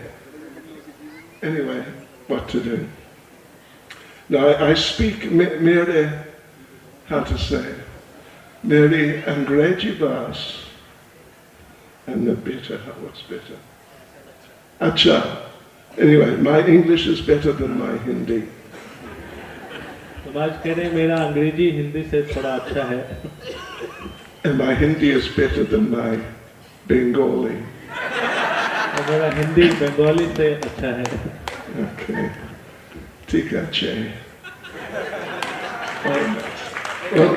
Anyway, what to do? Now I speak मेरे, how to say, मेरी अंग्रेजी भाषा and the bitter, what's bitter? Acha. Anyway, my English is better than my Hindi. तो आज कह रहे मेरा अंग्रेजी हिंदी से थोड़ा अच्छा है। And my Hindi is better than my Bengali. और मेरा हिंदी बंगाली से अच्छा है। Okay. ठीक है। Well,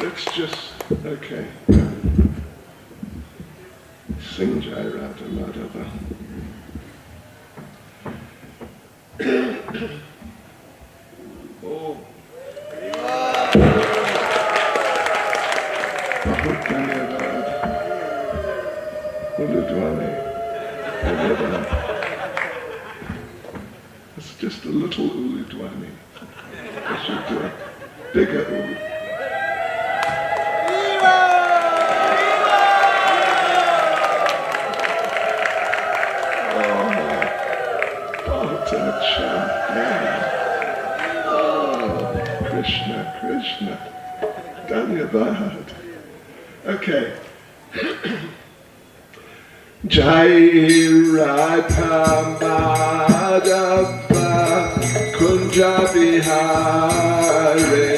let's just, okay. Sing Jai Radha Madhava. Oh. बहुत धन्यवाद, Uludwani. It's just a little Uludwani. I should do a bigger Uludwani. Krishna, Dhanyavad. Okay. Jai Radha Madhava Kunja Bihare.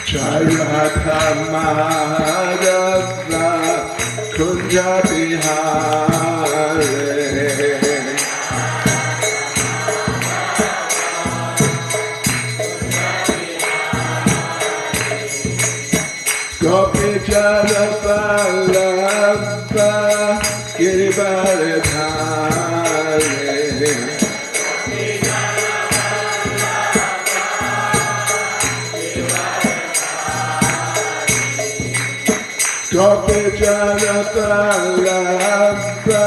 Jai Radha Madhava Kunja Bihare. Gopi Jana Vallabha Girivaradhare. Gopi Jana Vallabha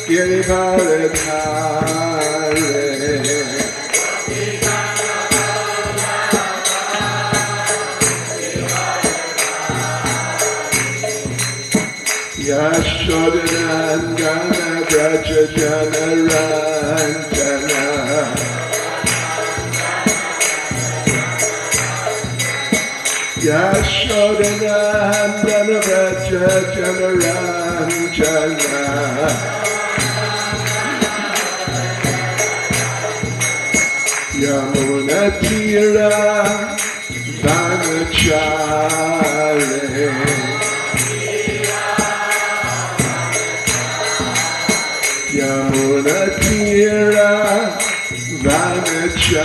Girivaradhare. Yashodhanandana Braja Jana Ranjana. Yashodhanandana Braja Jana Ranjana. Yamuna Tira Vanachare. Yamuna Tira Vanachare.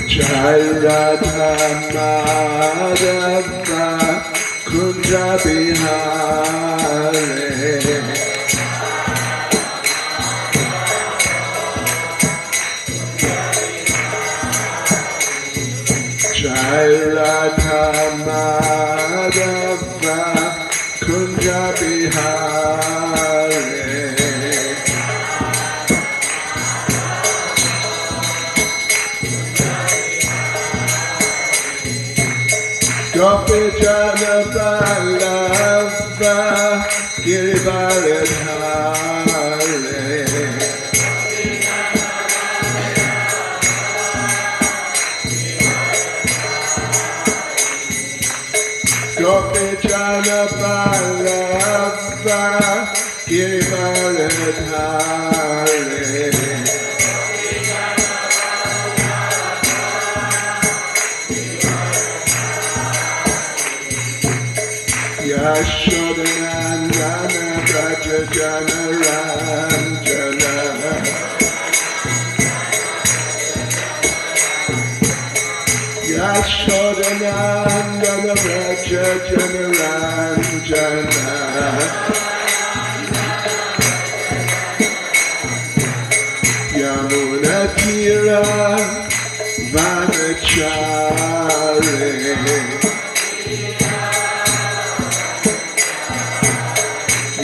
Jai Radha Madhava Kunja Bihare. Radha Madhava Kunja Bihari Gopi Jana Vallabha Girivaradhari Gopi Jana Vallabha Girivaradhari Yashodanandana Braja Jana Ranjana Yashodanandana Braja Jana Ranjana Yamuna Tira Vanachari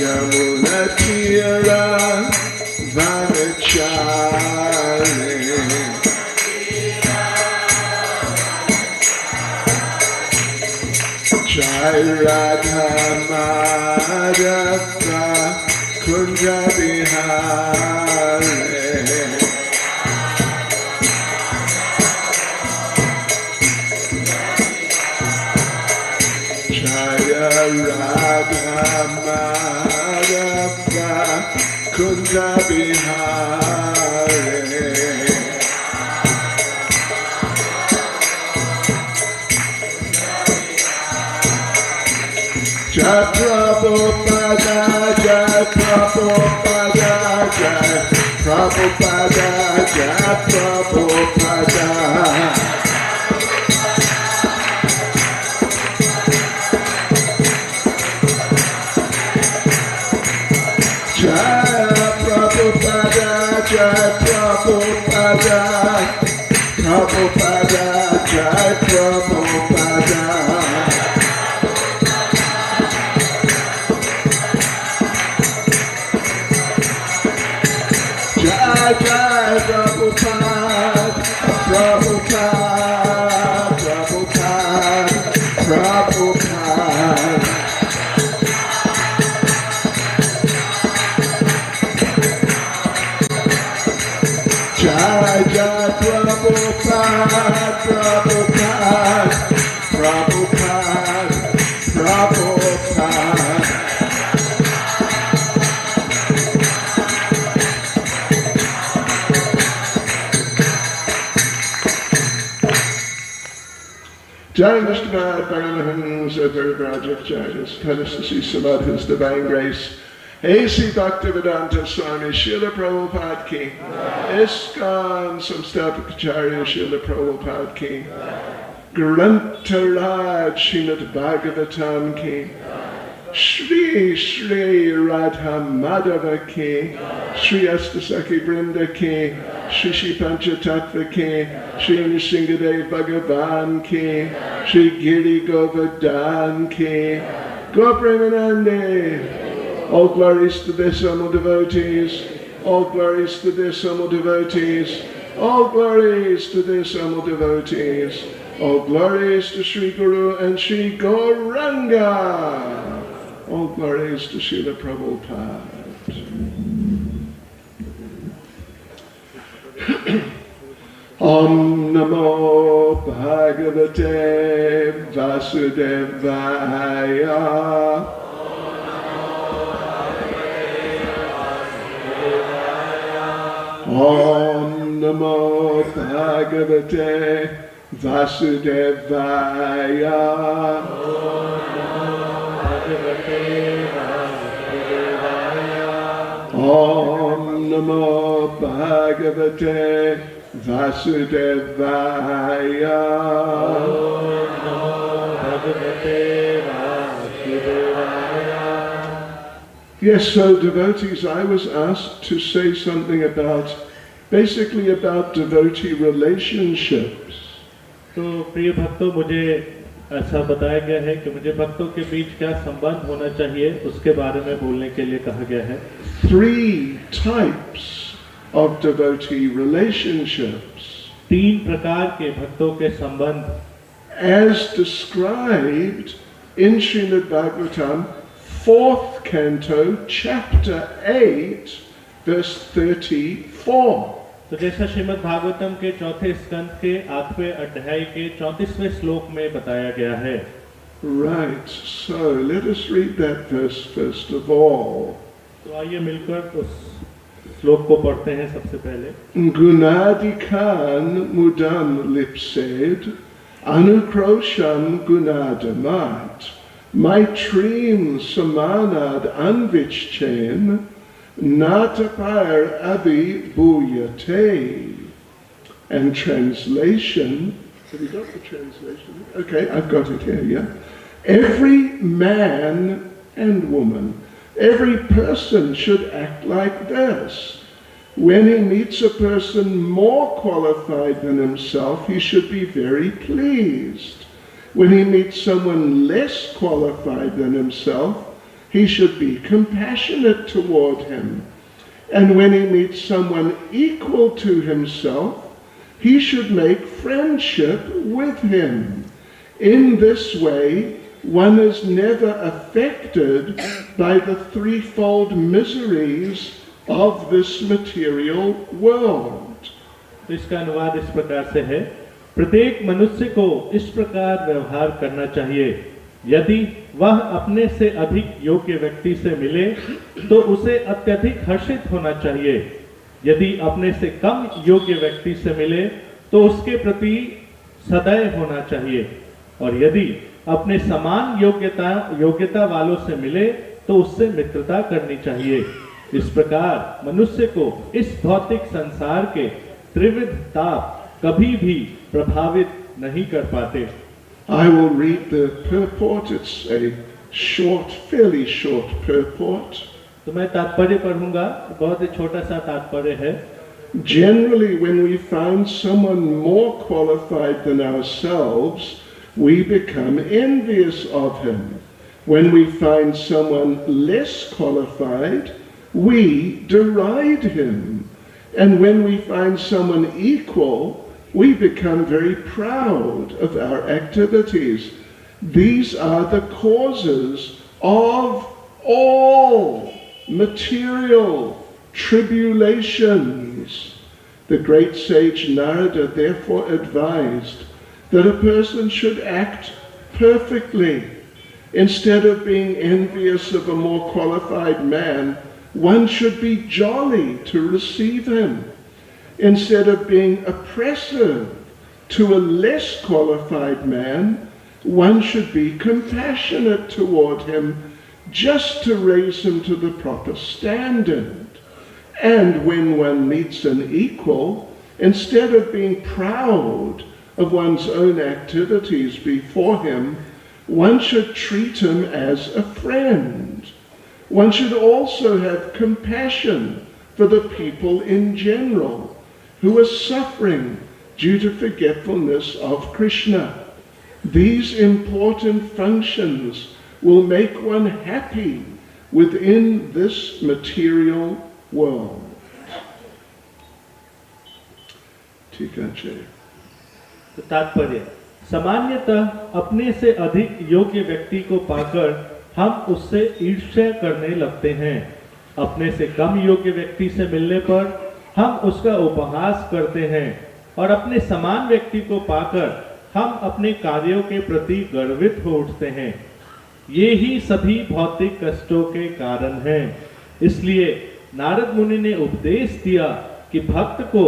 Yamuna Tira Vanachari Jai Radha Madhava Kunja Bihari Jaya Radha Madhava Kunja Bihari Jai Prabhupada, Jai Prabhupada, Jai Prabhupada, Jai Prabhupada. Jai Prabhupada, Jai Prabhupada, Prabhupada, Jai Prabhupada. Jai Jai Prabhupada, Prabhupada, Prabhupada, Prabhupada. Jai Jai Prabhupada, Prabhupada, Prabhupada, Prabhupada. Jai Vishnu Paramahansa Parivrajacharyas, Padasasi Samadhis Divine Grace, A.C. Bhaktisidhanta Swami, Srila Prabhupada Ki, ISKCON Samstapakacharya Srila Prabhupada Ki, Grantaraj Srimad Bhagavatam Ki, Shri Shri Radha Madhava Ki, Shri Astasaki Brinda Ki, Shri Shri Panchatattva Ki, Shri Nrsingadev Bhagavan Ki, Shri Giri Govardhan Ki, Gopremanande. All glories to their Samal devotees, all glories to their Samal devotees, all glories to their Samal devotees, all glories to Sri Guru and Sri Gauranga. All glories to Srila Prabhupada. Om Namo Bhagavate Vasudevaya. Om Namo Bhagavate Vasudevaya. Om Namo Bhagavate Vasudevaya. Yes, so devotees, I was asked to say something about, basically about devotee relationships. तो प्रिय भक्तों, मुझे ऐसा बताया गया है कि मुझे भक्तों के बीच क्या संबंध होना चाहिए उसके बारे में बोलने के लिए कहा गया है। 3 types of devotee relationships, 3 प्रकार के भक्तों के संबंध, as described in Srimad Bhagavatam, 4th canto, chapter 8, verse 34. तो जैसा श्रीमद् भागवतम के 4थे स्कंद के 8वें अध्याय के 34वें श्लोक में बताया गया है। Right, so let us read that verse first of all. तो आइए मिलकर उस श्लोक को पढ़ते हैं सबसे पहले। Gunadikan mudam lipsed, anukrosham gunadamat, maitrim samanad anvichchen, natapar abhibhuyate. And translation, have you got the translation? Okay, I've got it here, yeah. Every man and woman, every person should act like this. When he meets a person more qualified than himself, he should be very pleased. When he meets someone less qualified than himself, he should be compassionate toward him. And when he meets someone equal to himself, he should make friendship with him. In this way, one is never affected by the threefold miseries of this material world. तो इसका अनुवाद इस प्रकार से है, प्रत्येक मनुष्य को इस प्रकार व्यवहार करना चाहिए। यदि वह अपने से अधिक योग्य व्यक्ति से मिले तो उसे अत्यधिक हर्षित होना चाहिए। यदि अपने से कम योग्य व्यक्ति से मिले तो उसके प्रति सदैव होना चाहिए, और यदि अपने समान योग्यता वालों से मिले तो उससे मित्रता करनी चाहिए। इस प्रकार मनुष्य को इस भौतिक संसार के त्रिविध ताप कभी भी प्रभावित नहीं कर पाते। I will read the purport. It's a short, fairly short purport. तो मैं तात्पर्य पढ़ूंगा, बहुत ही छोटा सा तात्पर्य है। Generally, when we find someone more qualified than ourselves, we become envious of him. When we find someone less qualified, we deride him. And when we find someone equal, we become very proud of our activities. These are the causes of all material tribulations. The great sage Narada therefore advised that a person should act perfectly. Instead of being envious of a more qualified man, one should be jolly to receive him. Instead of being oppressive to a less qualified man, one should be compassionate toward him just to raise him to the proper standard. And when one meets an equal, instead of being proud of one's own activities before him, one should treat him as a friend. One should also have compassion for the people in general who are suffering due to forgetfulness of Krishna. These important functions will make one happy within this material world. ठीक है। तो तात्पर्य, सामान्यतः अपने से अधिक योग्य व्यक्ति को पाकर हम उससे ईर्ष्या करने लगते हैं। अपने से कम योग्य व्यक्ति से मिलने पर हम उसका उपहास करते हैं, और अपने समान व्यक्ति को पाकर हम अपने कार्यों के प्रति गर्वित हो उठते हैं। ये ही सभी भौतिक कष्टों के कारण हैं। इसलिए नारद मुनि ने उपदेश दिया कि भक्त को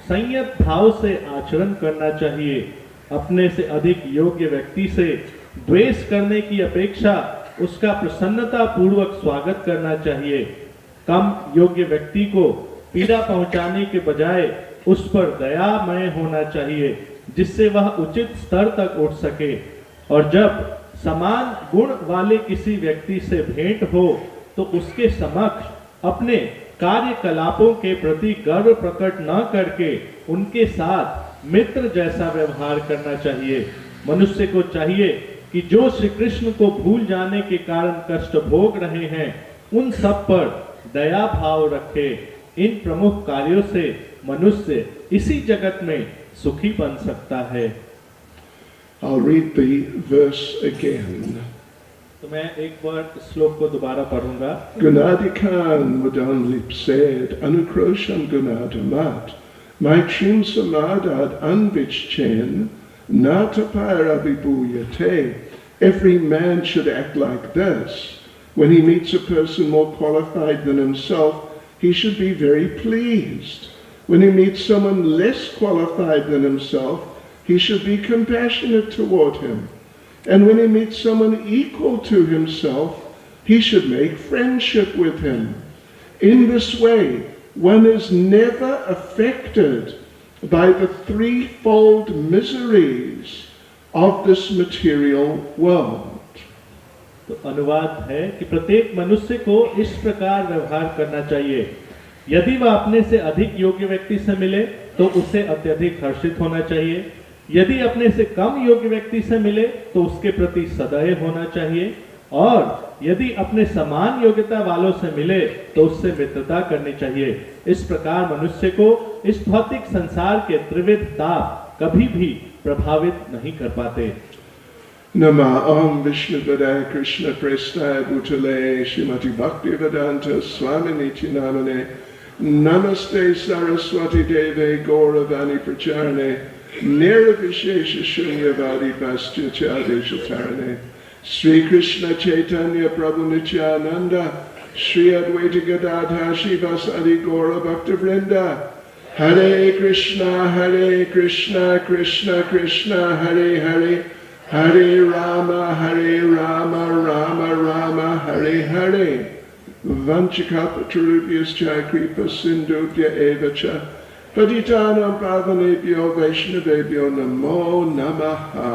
संयत भाव से आचरण करना चाहिए। अपने से अधिक योग्य व्यक्ति से द्वेष करने की अपेक्षा उसका प्रसन्नता पूर्वक स्वागत करना चाहिए। कम योग्य व्यक्ति को पीड़ा पहुंचाने के बजाय उस पर दयामय होना चाहिए, जिससे वह उचित स्तर तक उठ सके। और जब समान गुण वाले किसी व्यक्ति से भेंट हो तो उसके समक्ष अपने कार्यकलापों के प्रति गर्व प्रकट न करके उनके साथ मित्र जैसा व्यवहार करना चाहिए। मनुष्य को चाहिए कि जो श्री कृष्ण को भूल जाने के कारण कष्ट भोग रहे हैं उन सब पर दया भाव रखे। इन प्रमुख कार्यों से मनुष्य इसी जगत में सुखी बन सकता है। I'll read the verse again. तो मैं एक बार श्लोक को दोबारा पढ़ूंगा। Gunadikan Mudanlip said, Anukrosham Gunadamat, Maitrim Samadad Anvichen, Natapayarabibuyate. Every man should act like this. When he meets a person more qualified than himself, he should be very pleased. When he meets someone less qualified than himself, he should be compassionate toward him. And when he meets someone equal to himself, he should make friendship with him. In this way, one is never affected by the threefold miseries of this material world. तो अनुवाद है कि प्रत्येक मनुष्य को इस प्रकार व्यवहार करना चाहिए। यदि वह अपने से अधिक योग्य व्यक्ति से मिले तो उसे अत्यधिक हर्षित होना चाहिए। यदि अपने से कम योग्य व्यक्ति से मिले तो उसके प्रति सदैव होना चाहिए, और यदि अपने समान योग्यता वालों से मिले तो उससे मित्रता करनी चाहिए। इस प्रकार मनुष्य को इस भौतिक संसार के त्रिविध ताप कभी भी प्रभावित नहीं कर पाते। Nama Om Vishnupadaya Krishna Prestaya Bhutale Srimati Bhaktisidhanta Swami Nityanamane Namaste Saraswati Deve Gauravani Pracharane Nirvishesha Shunyavadi Paschachadesha Tarane Sri Krishna Chaitanya Prabhu Nityananda Sri Advaita Gadadha Shivasadi Gaura Bhakta Vrinda Hare Krishna Krishna Krishna Hare Hare Hare Rama, Rama Rama, Hare Hare. Vanchakapatarubhyascha kripa sindhubhya evacha. Patitanam pavanebhyo Vaishnavebhyo namo namaha.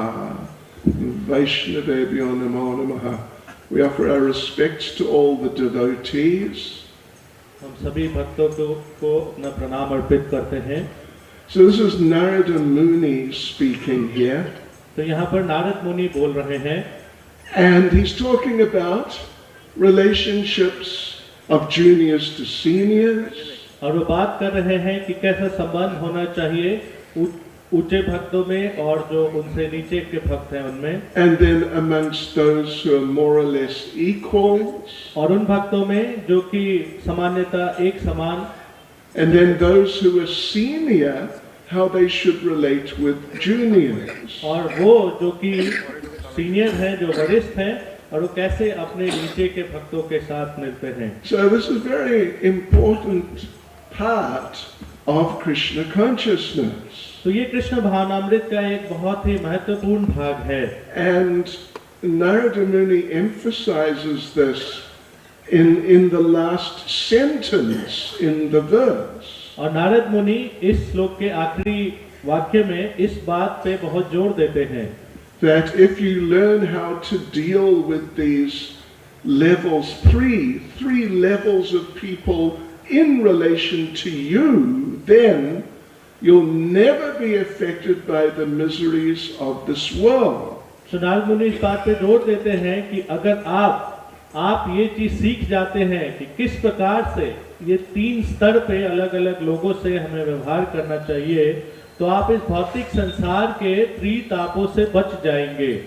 Vaishnavebhyo namo namaha. We offer our respects to all the devotees. हम सभी भक्तों को अपना प्रणाम अर्पित करते हैं। So this is Narada Muni speaking here. तो यहाँ पर नारद मुनि बोल रहे हैं, and he's talking about relationships of juniors to seniors. और वो बात कर रहे हैं कि कैसा संबंध होना चाहिए ऊंचे भक्तों में और जो उनसे नीचे के भक्त हैं उनमें, and then amongst those who are more or less equals, और उन भक्तों में जो कि सामान्यता एक समान, and then those who are senior, how they should relate with juniors. और वो जो कि सीनियर हैं, जो वरिष्ठ हैं, और वो कैसे अपने नीचे के भक्तों के साथ मिलते हैं। So this is a very important part of Krishna consciousness. तो ये कृष्ण भावनामृत का एक बहुत ही महत्वपूर्ण भाग है। And Narada Muni emphasizes this in the last sentence in the verse. और नारद मुनि इस श्लोक के आखिरी वाक्य में इस बात पे बहुत जोर देते हैं that if you learn how to deal with these levels, three levels of people in relation to you, then you'll never be affected by the miseries of this world. तो नारद मुनि इस बात पे जोर देते हैं कि अगर आप ये चीज सीख जाते हैं कि किस प्रकार से ये तीन स्तर पे अलग अलग लोगों से हमें व्यवहार करना चाहिए, तो आप इस भौतिक संसार के त्रितापों से बच जाएंगे।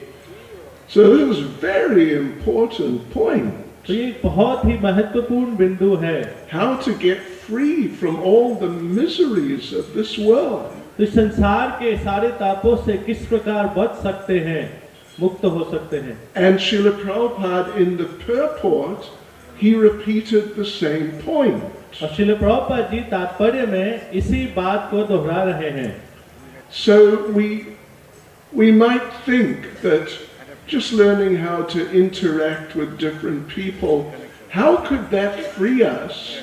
So this is a very important point. तो ये बहुत ही महत्वपूर्ण बिंदु है। How to get free from all the miseries of this world. तो इस संसार के सारे तापों से किस प्रकार बच सकते हैं, मुक्त हो सकते हैं। And Srila Prabhupada in the purport, he repeated the same point. और श्रील प्रभुपाद जी तात्पर्य में इसी बात को दोहरा रहे हैं। So we might think that just learning how to interact with different people, how could that free us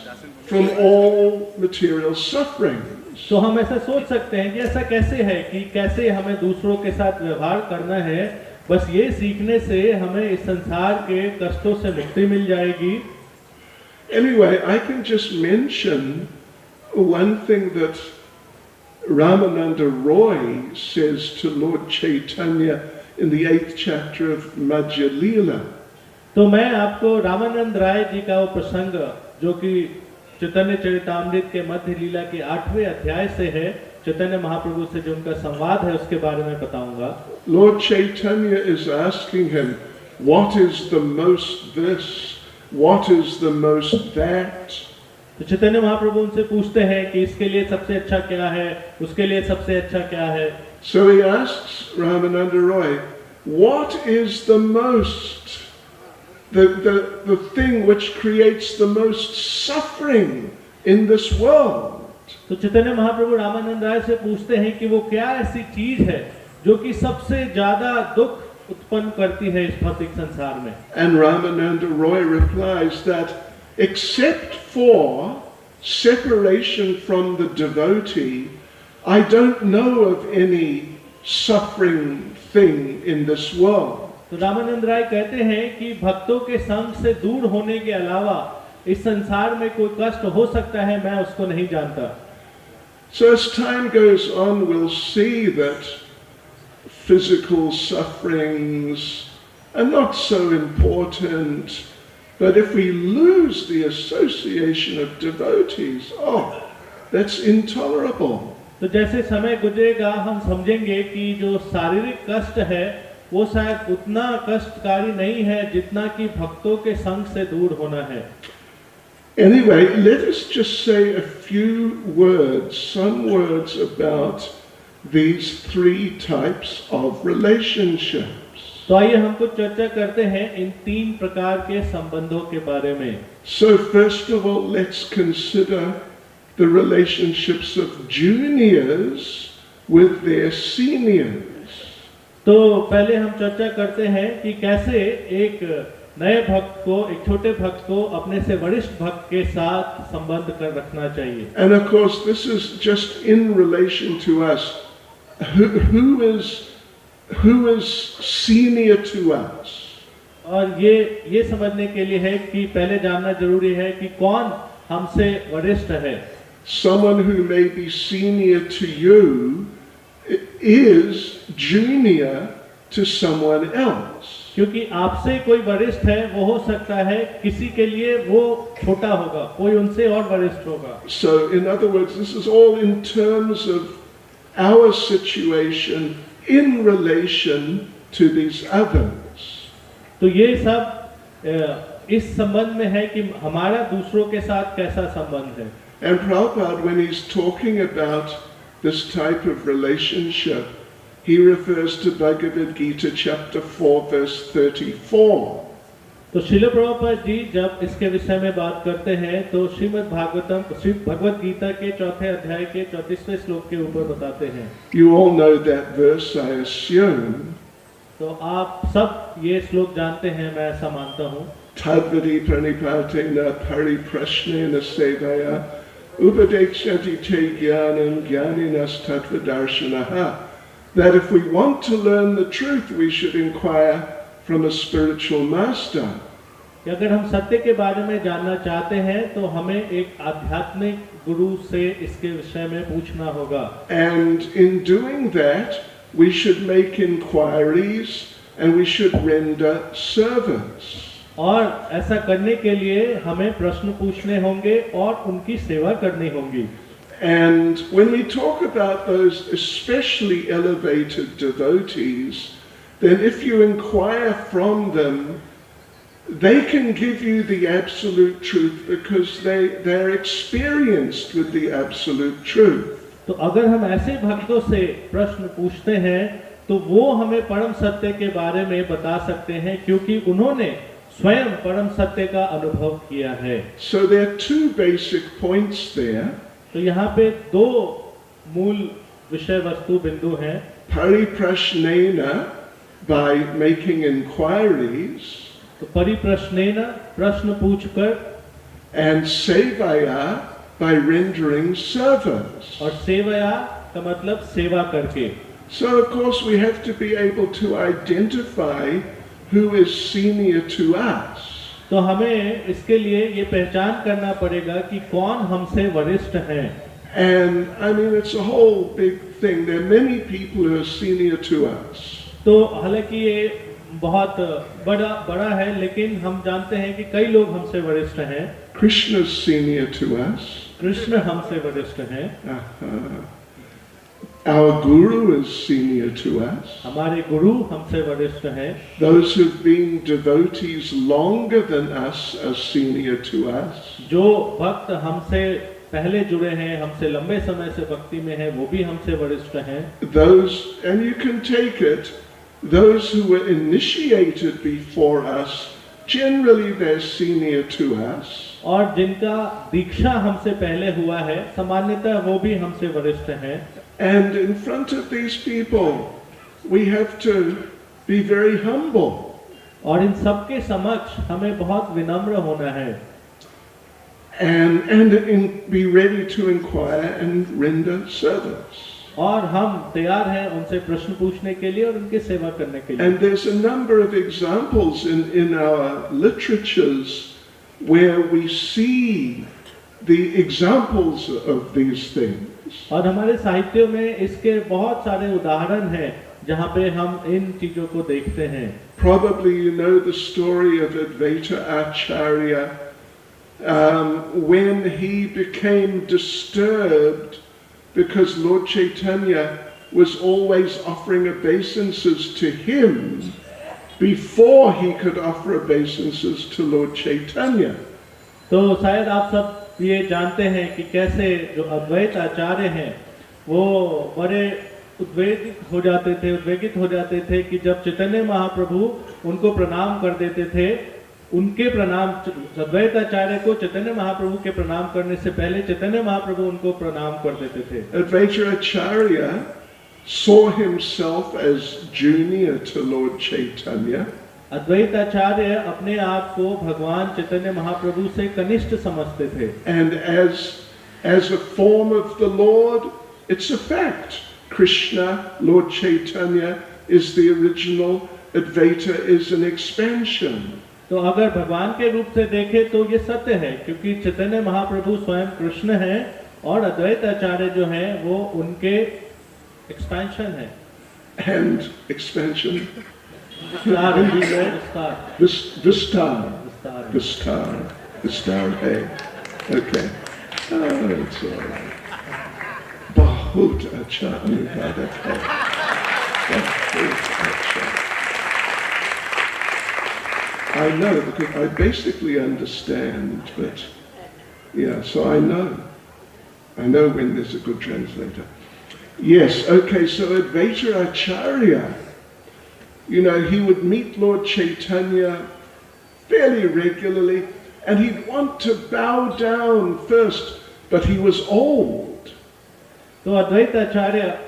from all material sufferings? तो हम ऐसा सोच सकते हैं कि ऐसा कैसे है कि कैसे हमें दूसरों के साथ व्यवहार करना है, बस ये सीखने से हमें इस संसार के कष्टों से मुक्ति मिल जाएगी। Anyway, I can just mention one thing that Ramananda Roy says to Lord Chaitanya in the 8th chapter of Madhya Leela. तो मैं आपको रामानंद राय जी का वो प्रसंग जो कि चैतन्य चरितामृत के मध्य लीला के 8वें अध्याय से है, चैतन्य महाप्रभु से जो उनका संवाद है उसके बारे में बताऊंगा। Lord Chaitanya is asking him, what is the most this? What is the most that? तो चैतन्य महाप्रभु उनसे पूछते हैं कि इसके लिए सबसे अच्छा क्या है, उसके लिए सबसे अच्छा क्या है। So he asks Ramananda Roy, what is the most, the thing which creates the most suffering in this world? तो चैतन्य महाप्रभु रामानंद राय से पूछते हैं कि वो क्या ऐसी चीज है जो कि सबसे ज्यादा दुख उत्पन्न करती है इस भौतिक संसार में। And Ramananda Roy replies that except for separation from the devotee, I don't know of any suffering thing in this world. तो रामानंद राय कहते हैं कि भक्तों के संग से दूर होने के अलावा इस संसार में कोई कष्ट हो सकता है, मैं उसको नहीं जानता। So as time goes on, we'll see that physical sufferings are not so important, but if we lose the association of devotees, oh, that's intolerable. तो जैसे समय गुजरेगा हम समझेंगे कि जो शारीरिक कष्ट है वो शायद उतना कष्टकारी नहीं है जितना कि भक्तों के संग से दूर होना है। Anyway, let us just say a few words, some words about these three types of relationships. तो आइए हम कुछ चर्चा करते हैं इन 3 प्रकार के संबंधों के बारे में। So first of all, let's consider the relationships of juniors with their seniors. तो पहले हम चर्चा करते हैं कि कैसे एक नए भक्त को, एक छोटे भक्त को अपने से वरिष्ठ भक्त के साथ संबंध कर रखना चाहिए। And of course, this is just in relation to us. Who is senior to us? और ये समझने के लिए है कि पहले जानना जरूरी है कि कौन हमसे वरिष्ठ है। Someone who may be senior to you is junior to someone else. क्योंकि आपसे कोई वरिष्ठ है वो हो सकता है किसी के लिए वो छोटा होगा, कोई उनसे और वरिष्ठ होगा। So in other words, this is all in terms of our situation in relation to these others. तो ये सब इस संबंध में है कि हमारा दूसरों के साथ कैसा संबंध है। And Prabhupada, when he's talking about this type of relationship, he refers to Bhagavad Gita chapter 4 verse 34. तो श्रील प्रभुपाद जी जब इसके विषय में बात करते हैं तो श्रीमद् भगवत गीता के 4थे अध्याय के 34वें श्लोक के ऊपर बताते हैं। You all know that verse, I assume. तो आप सब ये श्लोक जानते हैं, मैं ऐसा मानता हूँ। Tadvadi pranipatena pariprashnena sevaya upadekshati te jnanam jnaninas tattvadarshanaha. That if we want to learn the truth, we should inquire from a spiritual master. अगर हम सत्य के बारे में जानना चाहते हैं तो हमें एक आध्यात्मिक गुरु से इसके विषय में पूछना होगा। And in doing that, we should make inquiries and we should render service. और ऐसा करने के लिए हमें प्रश्न पूछने होंगे और उनकी सेवा करनी होगी। And when we talk about those especially elevated devotees, then if you inquire from them, they can give you the absolute truth because they're experienced with the absolute truth. तो अगर हम ऐसे भक्तों से प्रश्न पूछते हैं तो वो हमें परम सत्य के बारे में बता सकते हैं क्योंकि उन्होंने स्वयं परम सत्य का अनुभव किया है। So there are 2 basic points there. तो यहाँ पे 2 मूल विषय वस्तु बिंदु हैं। Pariprashnena, by making inquiries, तो परिप्रश्नेन प्रश्न पूछकर, and sevaya, by rendering service. और सेवया का मतलब सेवा करके। So of course we have to be able to identify who is senior to us. तो हमें इसके लिए ये पहचान करना पड़ेगा कि कौन हमसे वरिष्ठ हैं। And I mean, it's a whole big thing. There are many people who are senior to us. तो हालांकि ये बहुत बड़ा है, लेकिन हम जानते हैं कि कई लोग हमसे वरिष्ठ हैं। Krishna is senior to us. Krishna हमसे वरिष्ठ हैं। Our Guru is senior to us. हमारे गुरु हमसे वरिष्ठ हैं। Those who've been devotees longer than us are senior to us. जो भक्त हमसे पहले जुड़े हैं, हमसे लंबे समय से भक्ति में हैं, वो भी हमसे वरिष्ठ हैं। Those, and you can take it, those who were initiated before us, generally they're senior to us. और जिनका दीक्षा हमसे पहले हुआ है, सामान्यतः वो भी हमसे वरिष्ठ हैं। And in front of these people, we have to be very humble. और इन सबके समक्ष हमें बहुत विनम्र होना है। And be ready to inquire and render service. और हम तैयार हैं उनसे प्रश्न पूछने के लिए और उनकी सेवा करने के लिए। And there's a number of examples in our literatures where we see the examples of these things. और हमारे साहित्य में इसके बहुत सारे उदाहरण हैं जहाँ पे हम इन चीजों को देखते हैं। Probably you know the story of Advaita Acharya when he became disturbed because Lord Chaitanya was always offering obeisances to him before he could offer obeisances to Lord Chaitanya. तो शायद आप सब ये जानते हैं कि कैसे जो अद्वैत आचार्य हैं वो बड़े उद्वेगित हो जाते थे कि जब चैतन्य महाप्रभु उनको प्रणाम कर देते थे, उनके प्रणाम अद्वैत आचार्य को चैतन्य महाप्रभु के प्रणाम करने से पहले चैतन्य महाप्रभु उनको प्रणाम कर देते थे। Advaita Acharya saw himself as junior to Lord Chaitanya. अद्वैत आचार्य अपने आप को भगवान चैतन्य महाप्रभु से कनिष्ठ समझते थे। And as a form of the Lord, it's a fact. Krishna, Lord Chaitanya, is the original. Advaita is an expansion. तो अगर भगवान के रूप से देखें तो ये सत्य है, क्योंकि चैतन्य महाप्रभु स्वयं कृष्ण हैं और अद्वैत आचार्य जो हैं वो उनके एक्सपेंशन है। And expansion. Vistar, hey. Okay. Oh, it's all right. Bahut acha anuvadak hai. Bahut acha. I know because I basically understand, but yeah, so I know when there's a good translator. Yes, okay, so Advaita Acharya, you know, he would meet Lord Chaitanya fairly regularly, and he'd want to bow down first, but he was old. तो अद्वैत आचार्य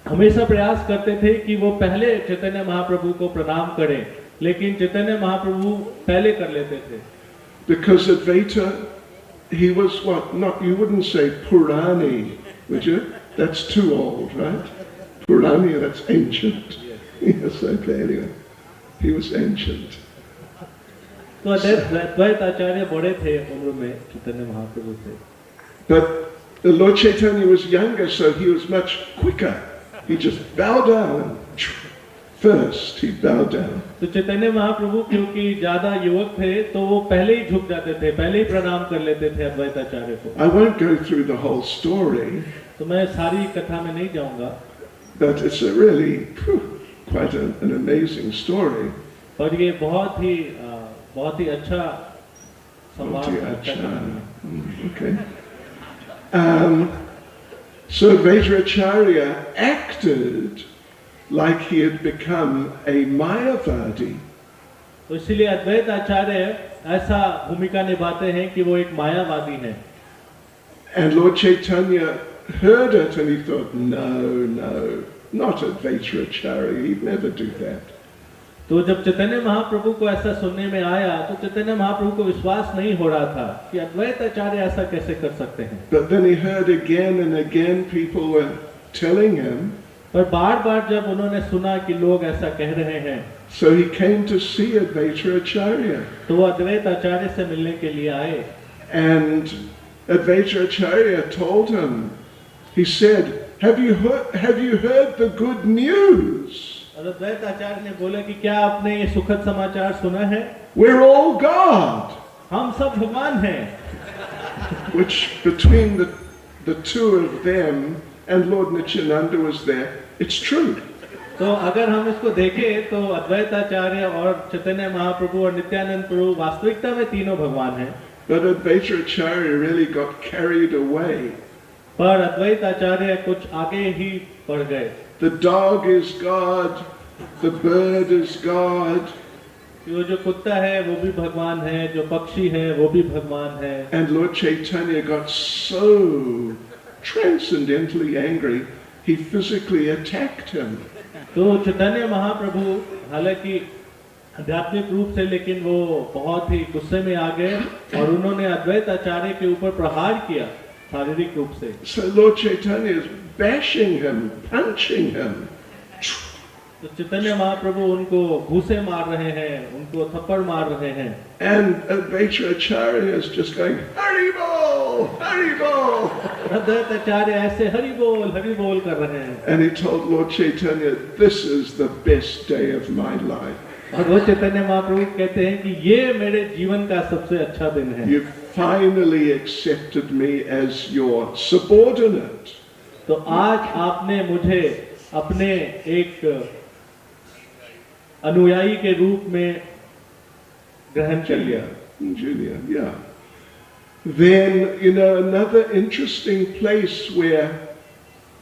हमेशा प्रयास करते थे कि वो पहले चैतन्य महाप्रभु को प्रणाम करें, लेकिन चैतन्य महाप्रभु पहले कर लेते थे। Because Advaita, he was what? Not, you wouldn't say Purani, would you? That's too old, right? Purani, that's ancient. Yes, okay, anyway. He was ancient. तो अद्वैत आचार्य बड़े थे उम्र में चैतन्य महाप्रभु से। But the Lord Chaitanya was younger, so he was much quicker. He just bowed down. First, he bowed down. तो चैतन्य महाप्रभु क्योंकि ज्यादा युवक थे, तो वो पहले ही झुक जाते थे, पहले ही प्रणाम कर लेते थे अद्वैत आचार्य को। I won't go through the whole story. तो मैं सारी कथा में नहीं जाऊंगा। But it's a really quite an amazing story. और ये बहुत ही अच्छा संवाद। Okay. So Advaita Acharya acted like he had become a Mayavadi. तो इसलिए अद्वैत आचार्य ऐसा भूमिका निभाते हैं कि वो एक मायावादी हैं। And Lord Chaitanya heard it and he thought, no, not Advaita Acharya, he'd never do that. तो जब चैतन्य महाप्रभु को ऐसा सुनने में आया, तो चैतन्य महाप्रभु को विश्वास नहीं हो रहा था कि अद्वैत आचार्य ऐसा कैसे कर सकते हैं। But then he heard again and again people were telling him. पर बार-बार जब उन्होंने सुना कि लोग ऐसा कह रहे हैं, so he came to see Advaita Acharya. तो वो अद्वैत आचार्य से मिलने के लिए आए। And Advaita Acharya told him, he said, have you heard the good news? और अद्वैत आचार्य ने बोला कि क्या आपने ये सुखद समाचार सुना है? We're all God. हम सब भगवान हैं। Which between the two of them and Lord Nityananda was there, it's true. तो अगर हम इसको देखें तो अद्वैत आचार्य और चैतन्य महाप्रभु और नित्यानंद प्रभु वास्तविकता में तीनों भगवान हैं। But Advaita Acharya really got carried away. पर अद्वैत आचार्य कुछ आगे ही बढ़ गए। The dog is God, the bird is God. वो जो कुत्ता है वो भी भगवान है, जो पक्षी है वो भी भगवान है। And Lord Chaitanya got so transcendentally angry, he physically attacked him. तो चैतन्य महाप्रभु हालांकि आध्यात्मिक रूप से लेकिन वो बहुत ही गुस्से में आ गए और उन्होंने अद्वैत आचार्य के ऊपर प्रहार किया शारीरिक रूप से। So Lord Chaitanya is bashing him, punching him. तो चैतन्य महाप्रभु उनको घूसे मार रहे हैं, उनको थप्पड़ मार रहे हैं। And Advaita Acharya is just going, Hari Bol, Hari Bol. अद्वैत आचार्य ऐसे हरि बोल कर रहे हैं। And he told Lord Chaitanya, this is the best day of my life. और वो चैतन्य महाप्रभु कहते हैं कि ये मेरे जीवन का सबसे अच्छा दिन है। You finally accepted me as your subordinate. तो आज आपने मुझे अपने एक अनुयायी के रूप में ग्रहण कर लिया। Julia, yeah. Then, another interesting place where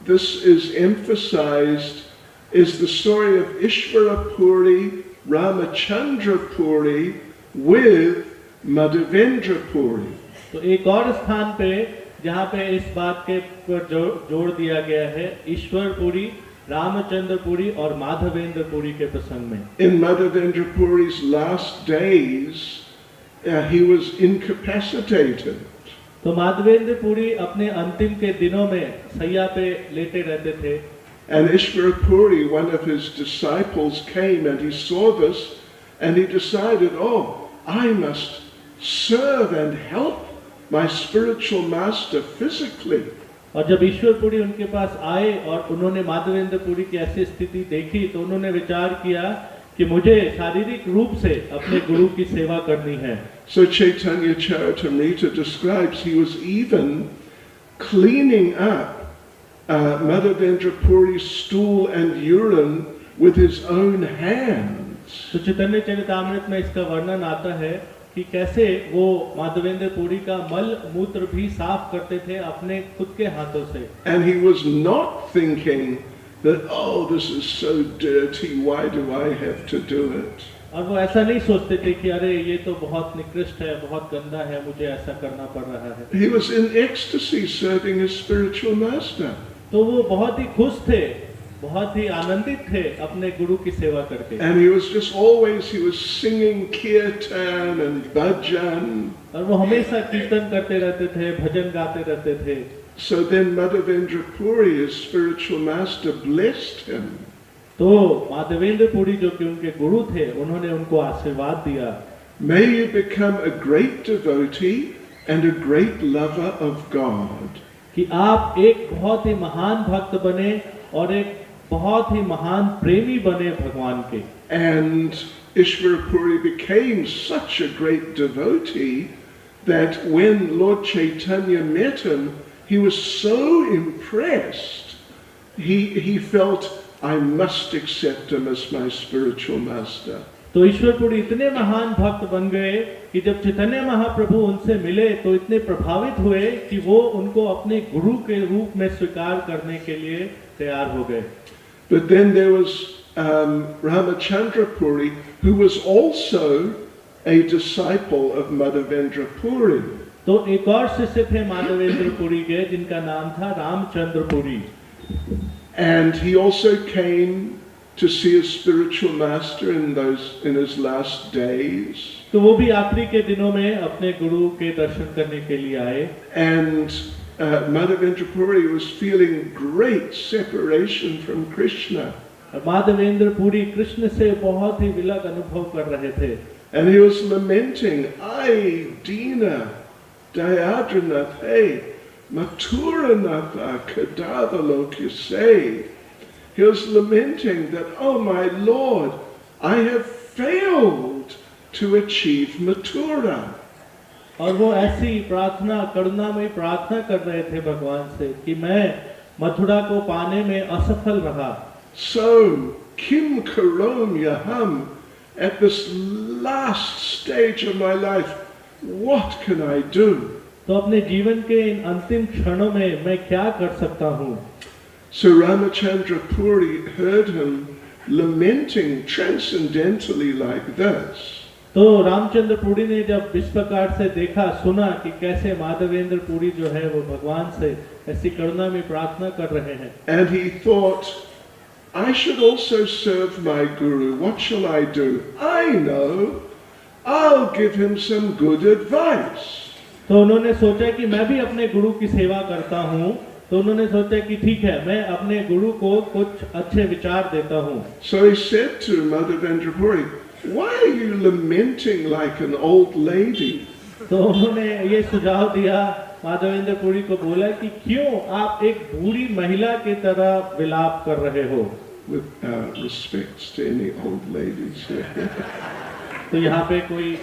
this is emphasized is the story of Ishvara Puri, Ramachandra Puri with Madhavendra Puri. तो एक और स्थान पे जहाँ पे इस बात के पर जोड़ दिया गया है ईश्वरपुरी, रामचंद्रपुरी और माधवेंद्रपुरी के प्रसंग में। In Madhavendra Puri's last days, he was incapacitated. तो माधवेंद्रपुरी अपने अंतिम के दिनों में सैया पे लेटे रहते थे। And Ishvara Puri, one of his disciples, came and he saw this and he decided, oh, I must serve and help my spiritual master physically. और जब ईश्वरपुरी उनके पास आए और उन्होंने माधवेंद्रपुरी की ऐसी स्थिति देखी तो उन्होंने विचार किया कि मुझे शारीरिक रूप से अपने गुरु की सेवा करनी है। So Chaitanya Charitamrita describes he was even cleaning up Madhavendra Puri's stool and urine with his own hands. तो चैतन्य चरितामृत में इसका वर्णन आता है कि कैसे वो माधवेंद्रपुरी का मल मूत्र भी साफ करते थे अपने खुद के हाथों से। And he was not thinking that, oh, this is so dirty, why do I have to do it? और वो ऐसा नहीं सोचते थे कि अरे ये तो बहुत निकृष्ट है, बहुत गंदा है, मुझे ऐसा करना पड़ रहा है। He was in ecstasy serving his spiritual master. तो वो बहुत ही खुश थे, बहुत ही आनंदित थे अपने गुरु की सेवा करके। And he was just always, he was singing kirtan and bhajan. और वो हमेशा कीर्तन करते रहते थे, भजन गाते रहते थे। So then Madhavendra Puri, his spiritual master, blessed him. तो माधवेंद्रपुरी जो कि उनके गुरु थे, उन्होंने उनको आशीर्वाद दिया। May you become a great devotee and a great lover of God. कि आप एक बहुत ही महान भक्त बने और एक बहुत ही महान प्रेमी बने भगवान के। And Ishvara Puri became such a great devotee that when Lord Chaitanya met him, he was so impressed. He felt, I must accept him as my spiritual master. तो ईश्वरपुरी इतने महान भक्त बन गए कि जब चैतन्य महाप्रभु उनसे मिले तो इतने प्रभावित हुए कि वो उनको अपने गुरु के रूप में स्वीकार करने के लिए तैयार हो गए। But then there was Ramachandra Puri, who was also a disciple of Madhavendra Puri. तो एक और शिष्य थे माधवेंद्रपुरी के जिनका नाम था Ramchandrapuri. And he also came to see his spiritual master in his last days. तो वो भी आखिरी के दिनों में अपने गुरु के दर्शन करने के लिए आए। And Madhavendra Puri was feeling great separation from Krishna. Madhavendrapuri Krishna से बहुत ही विलग अनुभव कर रहे थे। And he was lamenting, Ai Dina Dayadranath, hey, Maturanath Kadavalokyase. he was lamenting that, oh my Lord, I have failed to achieve Mathura. और वो ऐसी प्रार्थना, करुणामयी प्रार्थना कर रहे थे भगवान से कि मैं मथुरा को पाने में असफल रहा। So, Kim Karom Yaham, at this last stage of my life, what can I do? तो अपने जीवन के इन अंतिम क्षणों में मैं क्या कर सकता हूँ? So Ramachandra Puri heard him lamenting transcendentally like this. तो रामचंद्र पुरी ने जब इस प्रकार से देखा, सुना कि कैसे माधवेंद्र पुरी जो है वो भगवान से ऐसी करुणा में प्रार्थना कर रहे हैं, And he thought, I should also serve my guru. What shall I do? I know. I'll give him some good advice. तो उन्होंने सोचा कि मैं भी अपने गुरु की सेवा करता हूँ। तो उन्होंने सोचा कि ठीक है, मैं अपने गुरु को कुछ अच्छे विचार देता हूँ। So he said to Madhavendra Puri, why are you lamenting like an old lady? तो उन्होंने ये सुझाव दिया, माधवेंद्र पुरी को बोला कि क्यों आप एक बूढ़ी महिला की तरह विलाप कर रहे हो? With respects to any old ladies. तो यहाँ पे कोई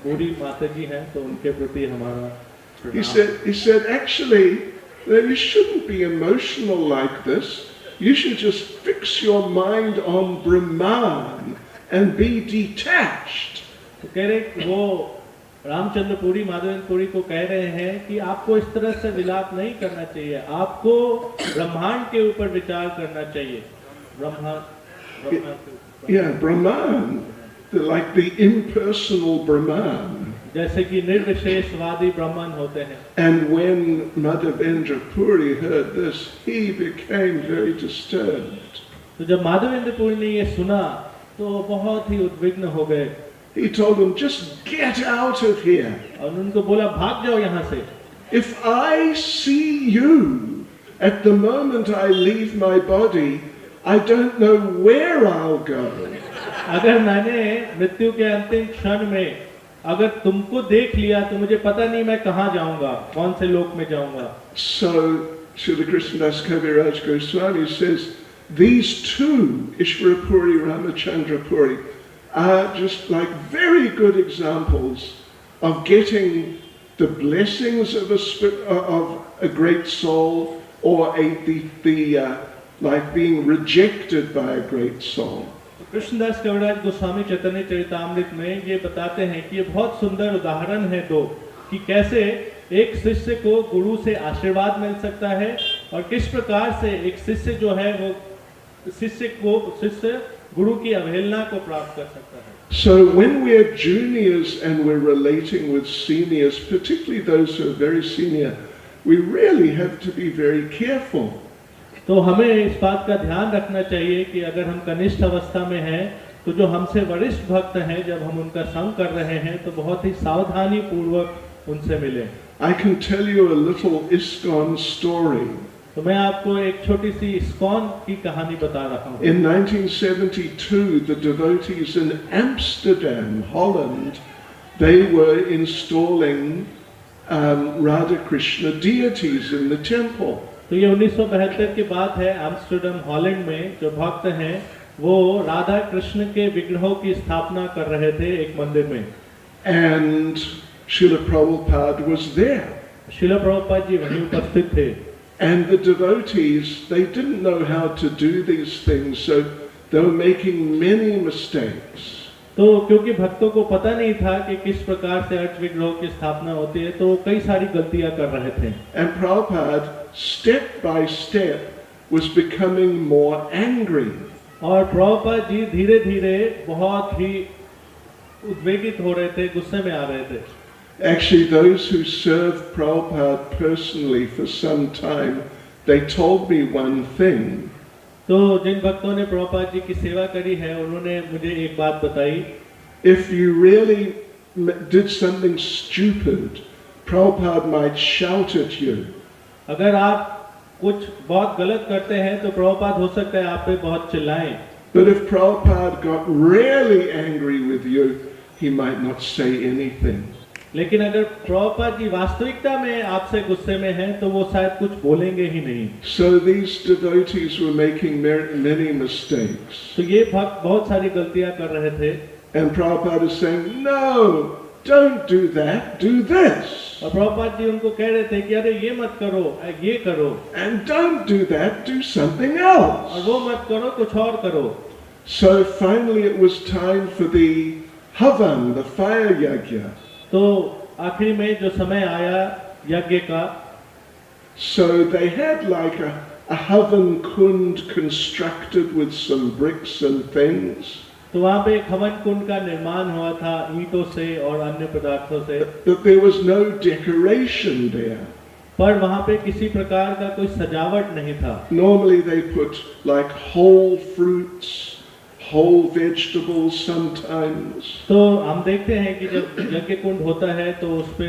बूढ़ी माता जी हैं, तो उनके प्रति हमारा He said, actually, you shouldn't be emotional like this. You should just fix your mind on Brahman and be detached. तो कह रहे, वो रामचंद्र पुरी माधवेंद्र पुरी को कह रहे हैं कि आपको इस तरह से विलाप नहीं करना चाहिए, आपको ब्रह्मांड के ऊपर विचार करना चाहिए। Yeah, Brahman, like the impersonal Brahman. जैसे कि निर्विशेषवादी ब्राह्मण होते हैं। And when Madhavendra Puri heard this, he became very disturbed. तो जब माधवेंद्र पुरी ने ये सुना, तो बहुत ही उद्विग्न हो गए। He told him, just get out of here. और उनको बोला, भाग जाओ यहाँ से। If I see you at the moment I leave my body, I don't know where I'll go. अगर मैंने मृत्यु के अंतिम क्षण में अगर तुमको देख लिया, तो मुझे पता नहीं मैं कहाँ जाऊंगा, कौन से लोक में जाऊंगा। So Srila Krishnadas Kaviraj Goswami says these two, Ishvara Puri, Ramachandra Puri, are just like very good examples of getting the blessings of a great soul, or like being rejected by a great soul. Krishnadas कविराज गोस्वामी चैतन्य चरितामृत में ये बताते हैं कि ये बहुत सुंदर उदाहरण है दो, कि कैसे एक शिष्य को गुरु से आशीर्वाद मिल सकता है, और किस प्रकार से एक शिष्य जो है वो शिष्य गुरु की अवहेलना को प्राप्त कर सकता है। So when we're juniors and we're relating with seniors, particularly those who are very senior, we really have to be very careful. तो हमें इस बात का ध्यान रखना चाहिए कि अगर हम कनिष्ठ अवस्था में हैं, तो जो हमसे वरिष्ठ भक्त हैं, जब हम उनका संग कर रहे हैं, तो बहुत ही सावधानी पूर्वक उनसे मिलें। I can tell you a little ISKCON story. तो मैं आपको एक छोटी सी ISKCON की कहानी बता रहा हूँ। In 1972, the devotees in Amsterdam, Holland, they were installing Radha Krishna deities in the temple. तो ये 1972 की बात है, एम्स्टर्डम हॉलैंड में जो भक्त हैं वो राधा कृष्ण के विग्रहों की स्थापना कर रहे थे एक मंदिर में। And Srila Prabhupada was there. Srila Prabhupada ji वहीं उपस्थित थे। And the devotees, they didn't know how to do these things, so they were making many mistakes. तो क्योंकि भक्तों को पता नहीं था कि किस प्रकार से अर्च विग्रहों की स्थापना होती है, तो कई सारी गलतियां कर रहे थे। And Prabhupada, step by step, was becoming more angry. और प्रभुपाद जी धीरे धीरे बहुत ही उद्वेगित हो रहे थे, गुस्से में आ रहे थे। Actually, those who served Prabhupada personally for some time, they told me one thing. तो जिन भक्तों ने प्रभुपाद जी की सेवा करी है, उन्होंने मुझे एक बात बताई। If you really did something stupid, Prabhupada might shout at you. अगर आप कुछ बहुत गलत करते हैं, तो प्रभुपाद हो सकता है आप पे बहुत चिल्लाएं। But if Prabhupada got really angry with you, he might not say anything. लेकिन अगर प्रभुपाद जी वास्तविकता में आपसे गुस्से में हैं तो वो शायद कुछ बोलेंगे ही नहीं। So these devotees were making many mistakes. तो ये भक्त बहुत सारी गलतियां कर रहे थे। And Prabhupada is saying, no, don't do that, do this. और प्रभुपाद जी उनको कह रहे थे कि अरे ये मत करो, ये करो। And don't do that, do something else. और वो मत करो, कुछ और करो। So finally it was time for the Havan, the fire yajna. तो आखिरी में जो समय आया यज्ञ का, So they had like a Havan kund constructed with some bricks and things. तो वहाँ पे एक हवन कुंड का निर्माण हुआ था ईंटों से और अन्य पदार्थों से। But there was no decoration there. पर वहाँ पे किसी प्रकार का कोई सजावट नहीं था। Normally they put like whole fruits, whole vegetables sometimes. तो हम देखते हैं कि जब यज्ञ कुंड होता है तो उस पे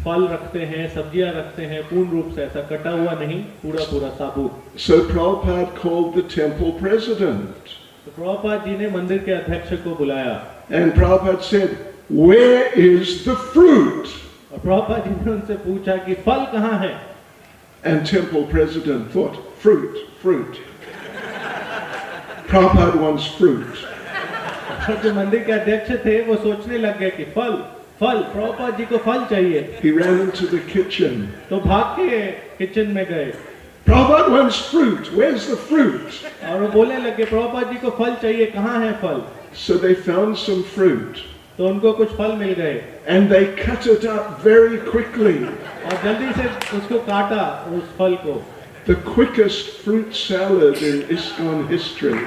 फल रखते हैं, सब्जियां रखते हैं, पूर्ण रूप से ऐसा कटा हुआ नहीं, पूरा पूरा साबुत। So Prabhupada called the temple president. तो प्रभुपाद जी ने मंदिर के अध्यक्ष को बुलाया। And Prabhupada said, where is the fruit? और प्रभुपाद जी ने उनसे पूछा कि फल कहाँ है? And temple president thought, fruit, fruit. Prabhupada wants fruit. और जो मंदिर के अध्यक्ष थे वो सोचने लग गए कि फल, फल, प्रभुपाद जी को फल चाहिए। He ran into the kitchen. तो भाग के किचन में गए। Prabhupada wants fruit. Where's the fruit? और वो बोलने लगे प्रभुपाद जी को फल चाहिए, कहाँ है फल? So they found some fruit. तो उनको कुछ फल मिल गए। And they cut it up very quickly. और जल्दी से उसको काटा, उस फल को। The quickest fruit salad in ISKCON history.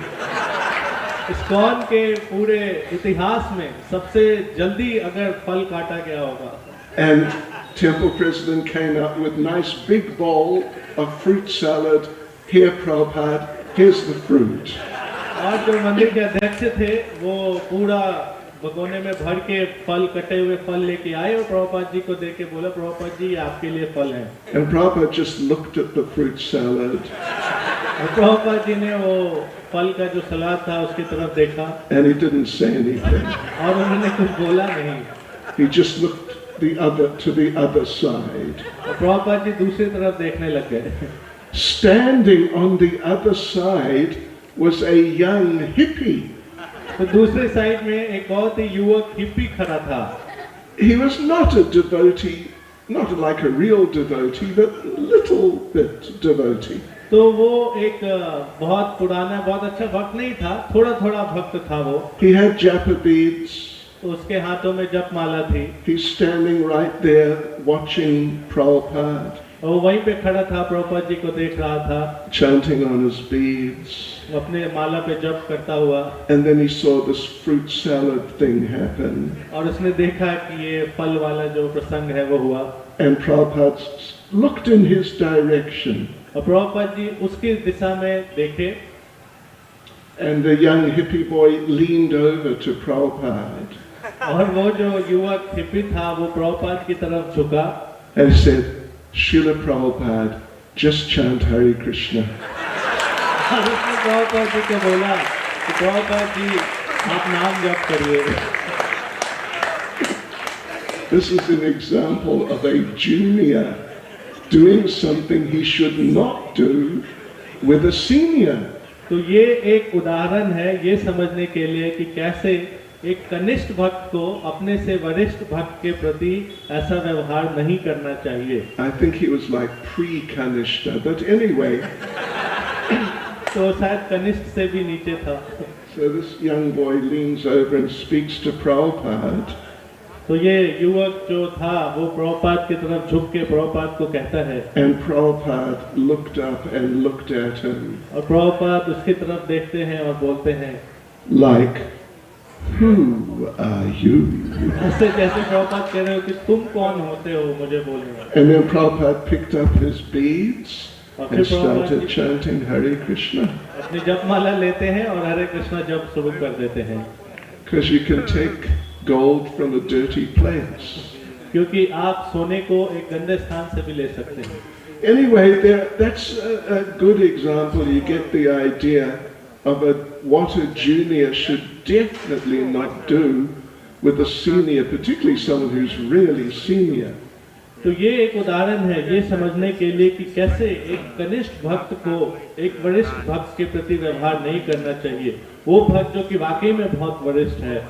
ISKCON के पूरे इतिहास में सबसे जल्दी अगर फल काटा गया होगा। And temple president came out with nice big bowl of fruit salad. Here, Prabhupada, here's the fruit. और जो मंदिर के अध्यक्ष थे वो पूरा भगोने में भर के फल, कटे हुए फल लेके आए और प्रभुपाद जी को दे के बोला प्रभुपाद जी आपके लिए फल हैं। And Prabhupada just looked at the fruit salad. और प्रभुपाद जी ने वो फल का जो सलाद था उसकी तरफ देखा। And he didn't say anything. और उन्होंने कुछ बोला नहीं। He just looked to the other side. और प्रभुपाद जी दूसरी तरफ देखने लग गए। Standing on the other side was a young hippie. तो दूसरे साइड में एक बहुत ही युवक हिप्पी खड़ा था। He was not a devotee, not like a real devotee, but a little bit devotee. तो वो एक बहुत पुराना, बहुत अच्छा भक्त नहीं था, थोड़ा थोड़ा भक्त था वो। He had japa beads. तो उसके हाथों में जप माला थी। He's standing right there watching Prabhupada. और वो वहीं पे खड़ा था, प्रभुपाद जी को देख रहा था। Chanting on his beads. अपने माला पे जप करता हुआ। And then he saw this fruit salad thing happen. और उसने देखा कि ये फल वाला जो प्रसंग है वो हुआ। And Prabhupada looked in his direction. और प्रभुपाद जी उसकी दिशा में देखे। And the young hippie boy leaned over to Prabhupada. और वो जो युवक हिप्पी था वो प्रभुपाद की तरफ झुका। And said, Srila Prabhupada, just chant Hare Krishna. और उसने प्रभुपाद जी को बोला कि प्रभुपाद जी आप नाम जप करिए। This is an example of a junior doing something he should not do with a senior. तो ये एक उदाहरण है ये समझने के लिए कि कैसे एक कनिष्ठ भक्त को अपने से वरिष्ठ भक्त के प्रति ऐसा व्यवहार नहीं करना चाहिए। I think he was like pre-Kanishta, but anyway. तो शायद कनिष्ठ से भी नीचे था। So this young boy leans over and speaks to Prabhupada. तो ये युवक जो था वो प्रभुपाद की तरफ झुक के प्रभुपाद को कहता है। And Prabhupada looked up and looked at him. और प्रभुपाद उसकी तरफ देखते हैं और बोलते हैं Like, who are you? ऐसे जैसे प्रभुपाद कह रहे हो कि तुम कौन होते हो मुझे बोलने वाले। And then Prabhupada picked up his beads और and फिर started Prabhupada chanting Hare Krishna. अपनी जपमाला लेते हैं और हरे कृष्णा जप शुरू कर देते हैं। Because you can take gold from a dirty place. क्योंकि आप सोने को एक गंदे स्थान से भी ले सकते हैं। Anyway, that's a good example. You get the idea of what a junior should definitely not do with a senior, particularly someone who's really senior. तो ये एक उदाहरण है ये समझने के लिए कि कैसे एक कनिष्ठ भक्त को एक वरिष्ठ भक्त के प्रति व्यवहार नहीं करना चाहिए, वो भक्त जो कि वाकई में बहुत वरिष्ठ है।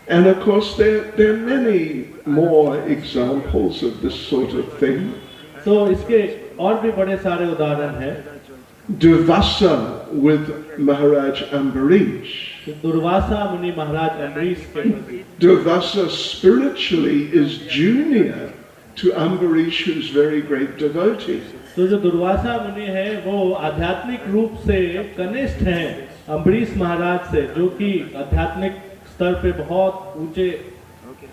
And of course there are many more examples of this sort of thing. तो इसके और भी बड़े सारे उदाहरण हैं। Durvasa with Maharaj Ambarish. Durvasa मुनि महाराज अम्बरीश के प्रति। Durvasa spiritually is junior to Ambarish, who's very great devotee. तो जो दुर्वासा मुनि है वो आध्यात्मिक रूप से कनिष्ठ हैं अम्बरीश महाराज से, जो कि आध्यात्मिक स्तर पे बहुत ऊंचे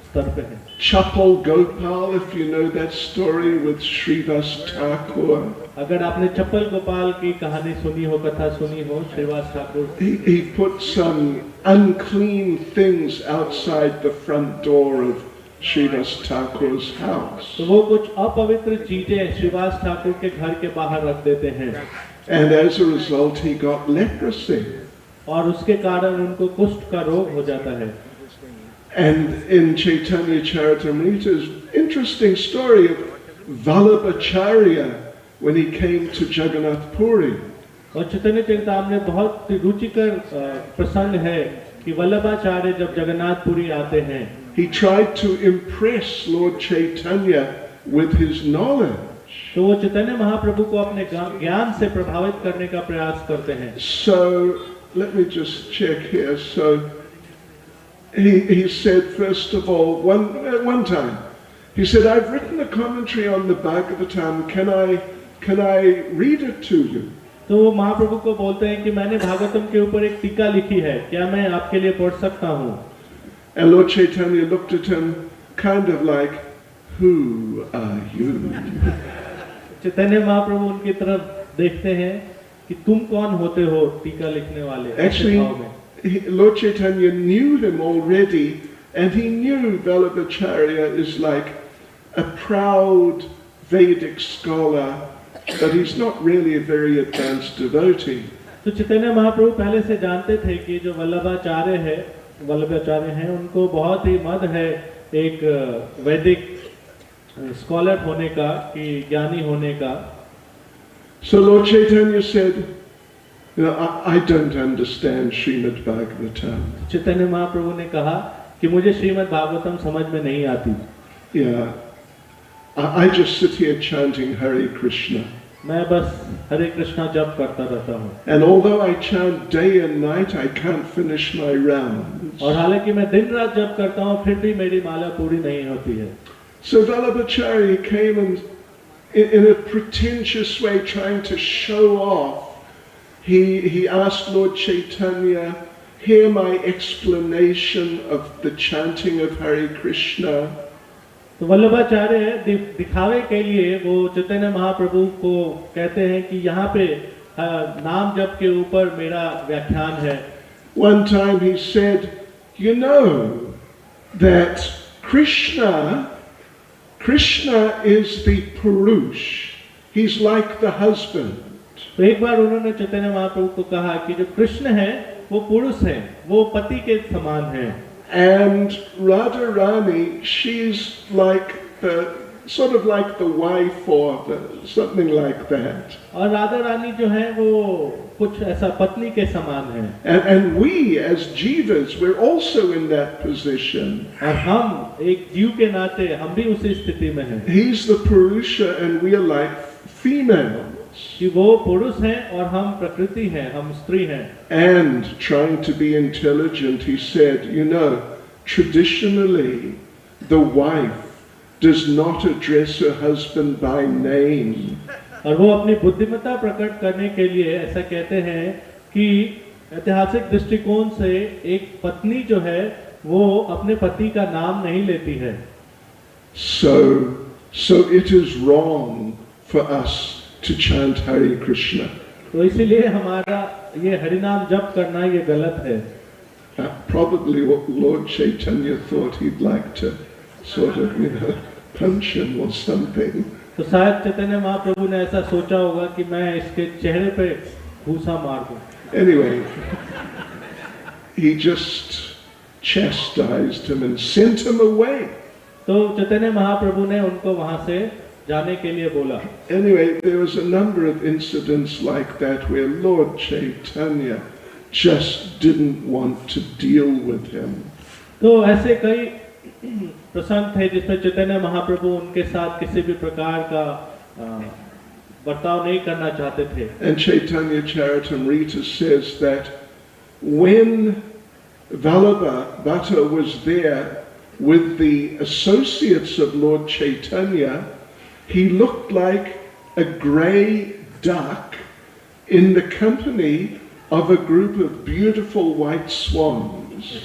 स्तर पे हैं। Chapal Gopal, if you know that story with Srivas Thakur. अगर आपने चप्पल गोपाल की कहानी सुनी हो, कथा सुनी हो, Shrivas Thakur, He put some unclean things outside the front door of Srivas Thakur's house. तो वो कुछ अपवित्र चीजें श्रीवास ठाकुर के घर के बाहर रख देते हैं। And as a result he got leprosy. और उसके कारण उनको कुष्ठ का रोग हो जाता है। And in Chaitanya Charitamrita's interesting story of Vallabhacharya when he came to Jagannath Puri. और चैतन्य चरितामृत बहुत रुचिकर प्रसंग है कि वल्लभाचार्य जब जगन्नाथपुरी आते हैं, He tried to impress Lord Chaitanya with his knowledge. तो वो चैतन्य महाप्रभु को अपने ज्ञान से प्रभावित करने का प्रयास करते हैं। So let me just check here. So he said, first of all, one time, he said, I've written a commentary on the Bhagavatam. Can I read it to you? तो वो महाप्रभु को बोलते हैं कि मैंने भागवतम के ऊपर एक टीका लिखी है, क्या मैं आपके लिए पढ़ सकता हूँ? And Lord Chaitanya looked at him kind of like, who are you? Chaitanya Mahaprabhu उनकी तरफ देखते हैं कि तुम कौन होते हो टीका लिखने वाले? Actually, Lord Chaitanya knew him already, and he knew Vallabhacharya is like a proud Vedic scholar, but he's not really a very advanced devotee. तो चैतन्य महाप्रभु पहले से जानते थे कि जो वल्लभाचार्य हैं उनको बहुत ही मद है एक वैदिक स्कॉलर होने का, कि ज्ञानी होने का। So Lord Chaitanya said, I don't understand Srimad Bhagavatam. Chaitanya Mahaprabhu ने कहा कि मुझे श्रीमद् भागवतम समझ में नहीं आती। Yeah, I just sit here chanting Hare Krishna. मैं बस हरे कृष्णा जप करता रहता हूँ। And although I chant day and night, I can't finish my rounds. और हालांकि मैं दिन रात जप करता हूँ, फिर भी मेरी माला पूरी नहीं होती है। So Vallabhacharya came and, in a pretentious way, trying to show off, he asked Lord Chaitanya, hear my explanation of the chanting of Hare Krishna. तो वल्लभाचार्य दिखावे के लिए वो चैतन्य महाप्रभु को कहते हैं कि यहाँ पे नाम जप के ऊपर मेरा व्याख्यान है। One time he said, you know that Krishna is the Purush. He's like the husband. तो एक बार उन्होंने चैतन्य महाप्रभु को कहा कि जो कृष्ण है वो पुरुष है, वो पति के समान है। And Radharani, she's like sort of like the wife or something like that. और राधा रानी जो है वो कुछ ऐसा पत्नी के समान है। And we as jivas, we're also in that position. और हम एक जीव के नाते हम भी उसी स्थिति में हैं। He's the Purusha and we are like females. कि वो पुरुष हैं और हम प्रकृति हैं, हम स्त्री हैं। And trying to be intelligent, he said, you know, traditionally the wife does not address her husband by name. और वो अपनी बुद्धिमत्ता प्रकट करने के लिए ऐसा कहते हैं कि ऐतिहासिक दृष्टिकोण से एक पत्नी जो है वो अपने पति का नाम नहीं लेती है। So it is wrong for us to chant Hare Krishna. तो इसीलिए हमारा ये हरिनाम जप करना ये गलत है। Probably what Lord Chaitanya thought he'd like to sort of, punch him or something. तो शायद चैतन्य महाप्रभु ने ऐसा सोचा होगा कि मैं इसके चेहरे पे घूसा मार दूं। Anyway, he just chastised him and sent him away. तो चैतन्य महाप्रभु ने उनको वहां से जाने के लिए बोला। Anyway, there was a number of incidents like that where Lord Chaitanya just didn't want to deal with him. तो ऐसे कई प्रसंग थे जिसमें चैतन्य महाप्रभु उनके साथ किसी भी प्रकार का बर्ताव नहीं करना चाहते थे। And Chaitanya Charitamrita says that when Vallabha Bhatta was there with the associates of Lord Chaitanya, he looked like a grey duck in the company of a group of beautiful white swans.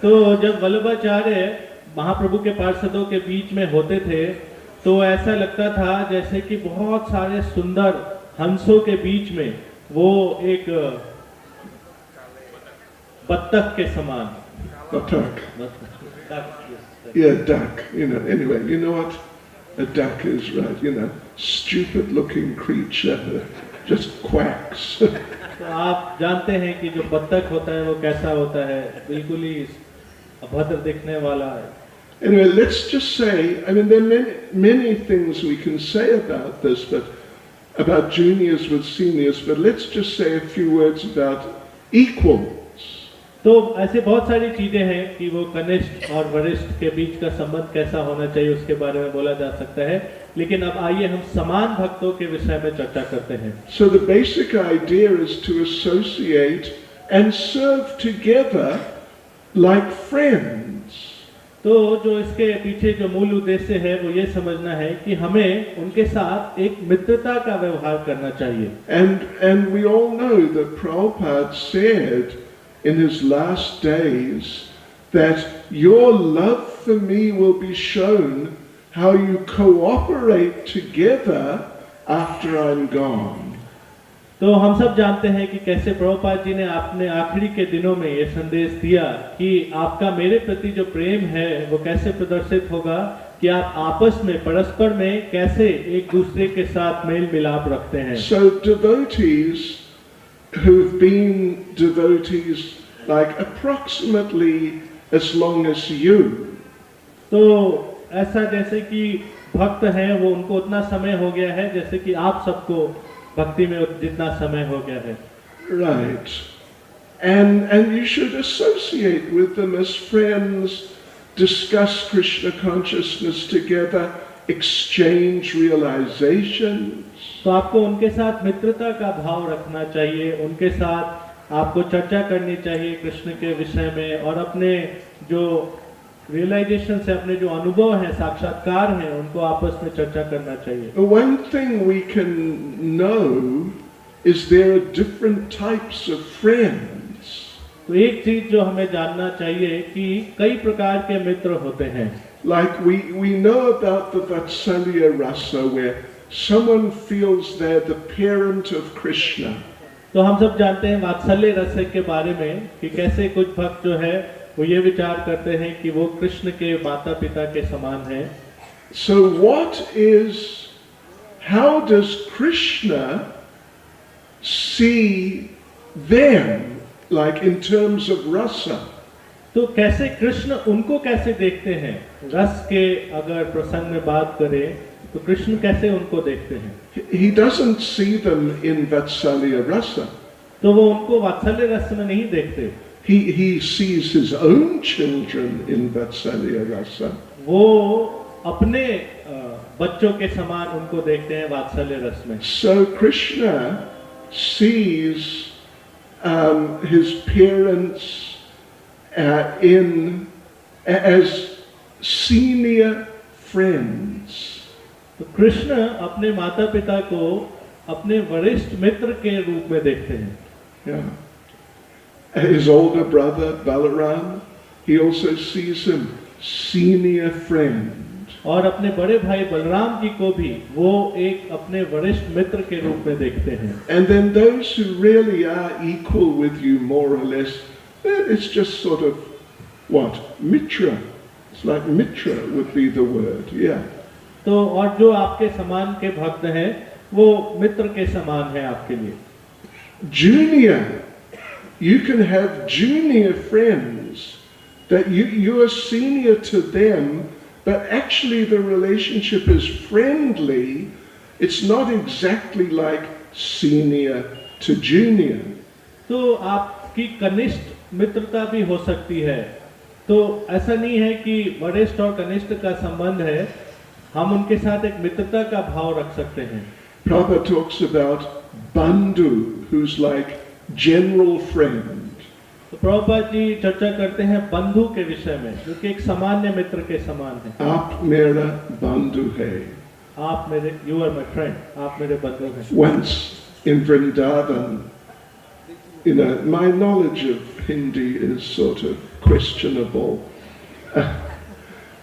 तो जब वल्लभाचार्य महाप्रभु के पार्षदों के बीच में होते थे तो ऐसा लगता था जैसे कि बहुत सारे सुंदर हंसों के बीच में वो एक बत्तख के समान। Duck. Yeah, duck. You know. Anyway, you know what a duck is, right? You know, stupid-looking creature, just quacks. तो आप जानते हैं कि जो बत्तख होता है वो कैसा होता है, बिल्कुल ही अभद्र दिखने वाला है। Anyway, let's just say, I mean, there are many things we can say about this, but about juniors with seniors, but let's just say a few words about equals. तो ऐसे बहुत सारी चीजें हैं कि वो कनिष्ठ और वरिष्ठ के बीच का संबंध कैसा होना चाहिए उसके बारे में बोला जा सकता है, लेकिन अब आइए हम समान भक्तों के विषय में चर्चा करते हैं। So the basic idea is to associate and serve together like friends. तो जो इसके पीछे जो मूल उद्देश्य है वो ये समझना है कि हमें उनके साथ एक मित्रता का व्यवहार करना चाहिए। And we all know that Prabhupada said in his last days that your love for me will be shown how you cooperate together after I'm gone. तो हम सब जानते हैं कि कैसे प्रभुपाद जी ने अपने आखिरी के दिनों में ये संदेश दिया कि आपका मेरे प्रति जो प्रेम है वो कैसे प्रदर्शित होगा कि आप आपस में परस्पर में कैसे एक दूसरे के साथ मेल मिलाप रखते हैं। So devotees who've been devotees like approximately as long as you. तो ऐसा जैसे कि भक्त हैं वो उनको उतना समय हो गया है जैसे कि आप सबको भक्ति में जितना समय हो गया है। Right. And you should associate with them as friends, discuss Krishna consciousness together, exchange realizations. तो आपको उनके साथ मित्रता का भाव रखना चाहिए, उनके साथ आपको चर्चा करनी चाहिए कृष्ण के विषय में और अपने जो रियलाइजेशन से अपने जो अनुभव है साक्षात्कार है उनको आपस में चर्चा करना चाहिए। One thing we can know is there are different types of friends. तो एक चीज जो हमें जानना चाहिए कि कई प्रकार के मित्र होते हैं। Like we know about the Vatsalya rasa where someone feels they're the parent of Krishna. तो हम सब जानते हैं वात्सल्य रस के बारे में कि कैसे कुछ भक्त जो है वो ये विचार करते हैं कि वो कृष्ण के माता पिता के समान हैं। So how does Krishna see them, like in terms of rasa? तो कैसे कृष्ण उनको कैसे देखते हैं? रस के अगर प्रसंग में बात करें तो कृष्ण कैसे उनको देखते हैं? He doesn't see them in Vatsalya rasa. तो वो उनको वात्सल्य रस में नहीं देखते। He sees his own children in Vatsalya rasa. वो अपने बच्चों के समान उनको देखते हैं वात्सल्य रस में। So Krishna sees his parents as senior friends. तो कृष्ण अपने माता पिता को अपने वरिष्ठ मित्र के रूप में देखते हैं। Yeah. His older brother Balaram, he also sees him senior friend. और अपने बड़े भाई बलराम जी को भी वो एक अपने वरिष्ठ मित्र के रूप में देखते हैं। And then those who really are equal with you more or less, it's just sort of what? Mitra. It's like mitra would be the word. Yeah. तो और जो आपके समान के भक्त हैं वो मित्र के समान है आपके लिए। Junior. You can have junior friends that you are senior to them, but actually the relationship is friendly. It's not exactly like senior to junior. तो आपकी कनिष्ठ मित्रता भी हो सकती है, तो ऐसा नहीं है कि वरिष्ठ और कनिष्ठ का संबंध है, हम उनके साथ एक मित्रता का भाव रख सकते हैं। Prabhupada talks about bandhu, who's like general friend. तो प्रभुपाद जी चर्चा करते हैं बंधु के विषय में, जो कि एक सामान्य मित्र के समान है। आप मेरा बंधु है। आप मेरे, you are my friend, आप मेरे बंधु हैं। Once in Vrindavan, my knowledge of Hindi is sort of questionable.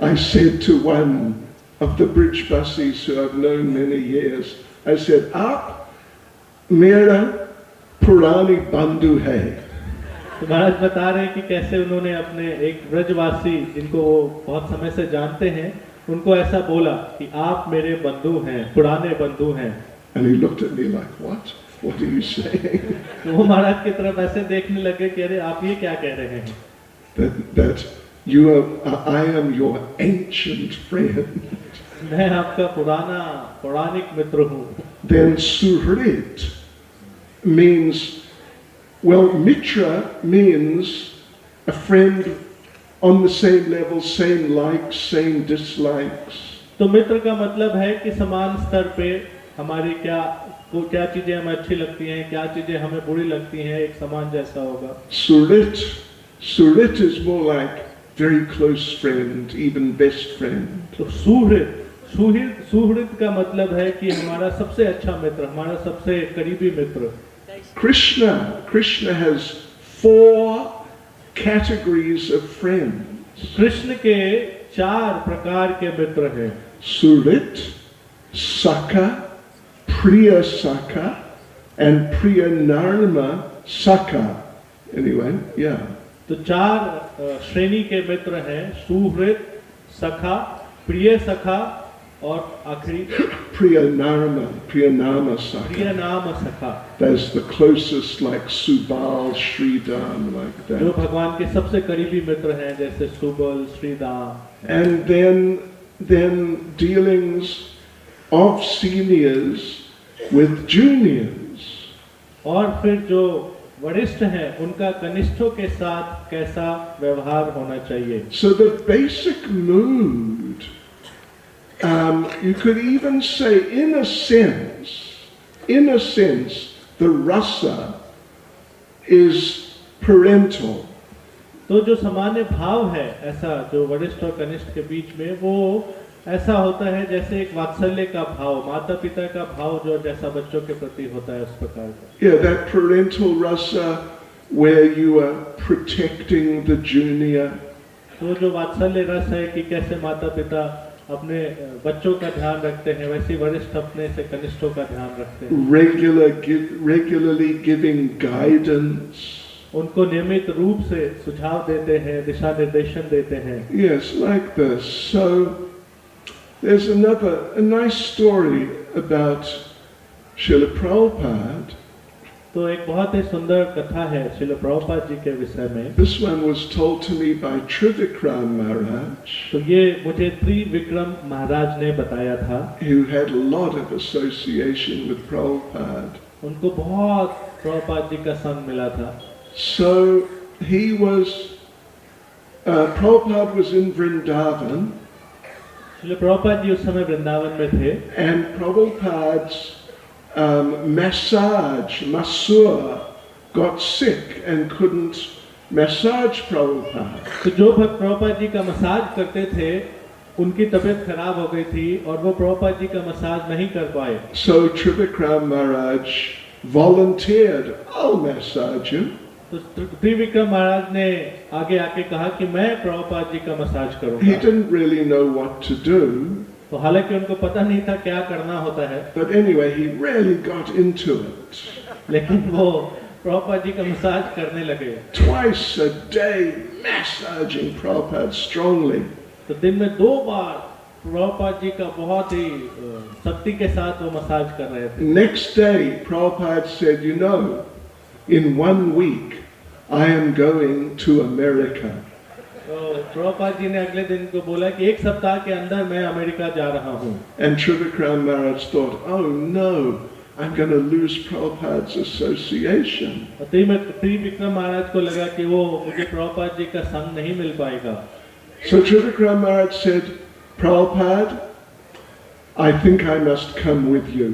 I said to one of the bridge buses who I've known many years, I said, "Aap mera purani bandhu hai." तो महाराज बता रहे हैं कि कैसे उन्होंने अपने एक ब्रजवासी जिनको वो बहुत समय से जानते हैं, उनको ऐसा बोला कि आप मेरे बंधु हैं, पुराने बंधु हैं। And he looked at me like, "What? What are you saying?" तो वो महाराज की तरफ ऐसे देखने लगे कि अरे आप ये क्या कह रहे हैं? That I am your ancient friend. मैं आपका पौराणिक मित्र हूँ। Then suhrit means, well, mitra means a friend on the same level, same likes, same dislikes. तो मित्र का मतलब है कि समान स्तर पे हमारी क्या चीजें हमें अच्छी लगती हैं, क्या चीजें हमें बुरी लगती हैं, एक समान जैसा होगा। Surit is more like very close friend, even best friend. तो सुहृद का मतलब है कि हमारा सबसे अच्छा मित्र, हमारा सबसे करीबी मित्र। Krishna has 4 categories of friends. Krishna के 4 प्रकार के मित्र हैं। Surit, Sakha, Priya Sakha, and Priya Narma Sakha. Anyway, yeah. तो 4 श्रेणी के मित्र हैं, सुहृद, सखा, प्रिय सखा और आखिरी Priya Nama Sakha. प्रिय नाम सखा। That's the closest, like Subal, Sridham, like जो that. भगवान के सबसे करीबी मित्र हैं, जैसे Subal, Sridama. And then dealings of seniors with juniors. और फिर जो वरिष्ठ हैं, उनका कनिष्ठों के साथ कैसा व्यवहार होना चाहिए। So the basic mood, you could even say, in a sense, the rasa is parental. तो जो सामान्य भाव है, ऐसा जो वरिष्ठ और कनिष्ठ के बीच में, वो ऐसा होता है जैसे एक वात्सल्य का भाव, माता पिता का भाव जो जैसा बच्चों के प्रति होता है, उस प्रकार का। Yeah, that parental rasa where you are protecting the junior. तो जो वात्सल्य रस है कि कैसे माता पिता अपने बच्चों का ध्यान रखते हैं, वैसे वरिष्ठ अपने से कनिष्ठों का ध्यान रखते हैं। Regularly giving guidance. उनको नियमित रूप से सुझाव देते हैं, दिशा निर्देशन देते हैं। Yes, like this. So there's a nice story about Srila Prabhupada. तो एक बहुत ही सुंदर कथा है श्रील प्रभुपाद जी के विषय में। This one was told to me by Trivikram Maharaj, तो ये मुझे त्रिविक्रम महाराज ने बताया था। who had a lot of association with Prabhupada. उनको बहुत प्रभुपाद जी का संग मिला था। So he was, Prabhupada was in Vrindavan, Srila Prabhupada ji उस समय वृंदावन में थे। and Prabhupada's masseur got sick and couldn't massage Prabhupada. तो जो भक्त प्रभुपाद जी का मसाज करते थे, उनकी तबीयत खराब हो गई थी और वो प्रभुपाद जी का मसाज नहीं कर पाए। So Trivikram Maharaj volunteered, "I'll massage you." तो त्रिविक्रम महाराज ने आगे आके कहा कि मैं प्रभुपाद जी का मसाज He करूंगा। didn't really know what to do, तो हालांकि उनको पता नहीं था क्या करना होता है, but anyway, he really got into it. लेकिन वो प्रभुपाद जी का मसाज करने लगे। Twice a day, massaging Prabhupada strongly. तो दिन में 2 बार प्रभुपाद जी का बहुत ही शक्ति के साथ वो मसाज कर रहे थे। Next day, Prabhupada said, "You know, in 1 week, I am going to America." तो प्रभुपाद जी ने अगले दिन को बोला कि एक सप्ताह के अंदर मैं अमेरिका जा रहा हूँ। And Trivikram Maharaj thought, oh no, I'm going to lose Prabhupada's association. और त्रिविक्रम महाराज को लगा कि वो मुझे प्रभुपाद जी का संग नहीं मिल पाएगा। So Trivikram Maharaj said, Prabhupada, I think I must come with you.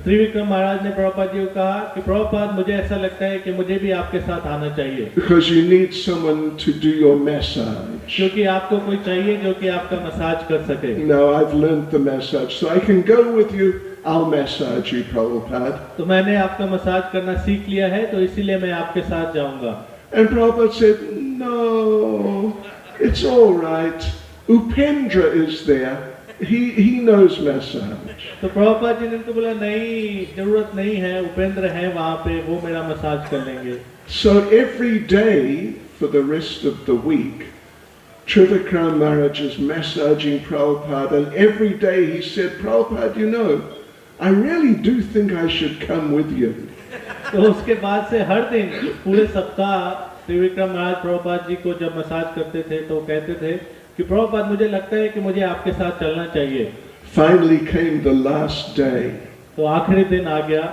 Trivikram महाराज ने प्रभुपाद जी को कहा कि प्रभुपाद मुझे ऐसा लगता है कि मुझे भी आपके साथ आना चाहिए। Because you need someone to do your massage. क्योंकि आपको कोई चाहिए जो कि आपका मसाज कर सके। Now I've learned the massage, so I can go with you. I'll massage you, Prabhupada. तो मैंने आपका मसाज करना सीख लिया है, तो इसीलिए मैं आपके साथ जाऊंगा। And Prabhupada said, no, it's all right. Upendra is there. He knows massage. तो प्रभुपाद जी ने उनको बोला नहीं, जरूरत नहीं है, उपेंद्र है वहाँ पे, वो मेरा मसाज कर लेंगे। So every day for the rest of the week, Trivikram Maharaj is massaging Prabhupada, and every day he said, Prabhupada, you know, I really do think I should come with you. तो उसके बाद से हर दिन पूरे सप्ताह त्रिविक्रम महाराज प्रभुपाद जी को जब massage करते थे तो कहते थे कि प्रभुपाद मुझे लगता है कि मुझे आपके साथ चलना चाहिए। Finally came the last day. तो आखिरी दिन आ गया।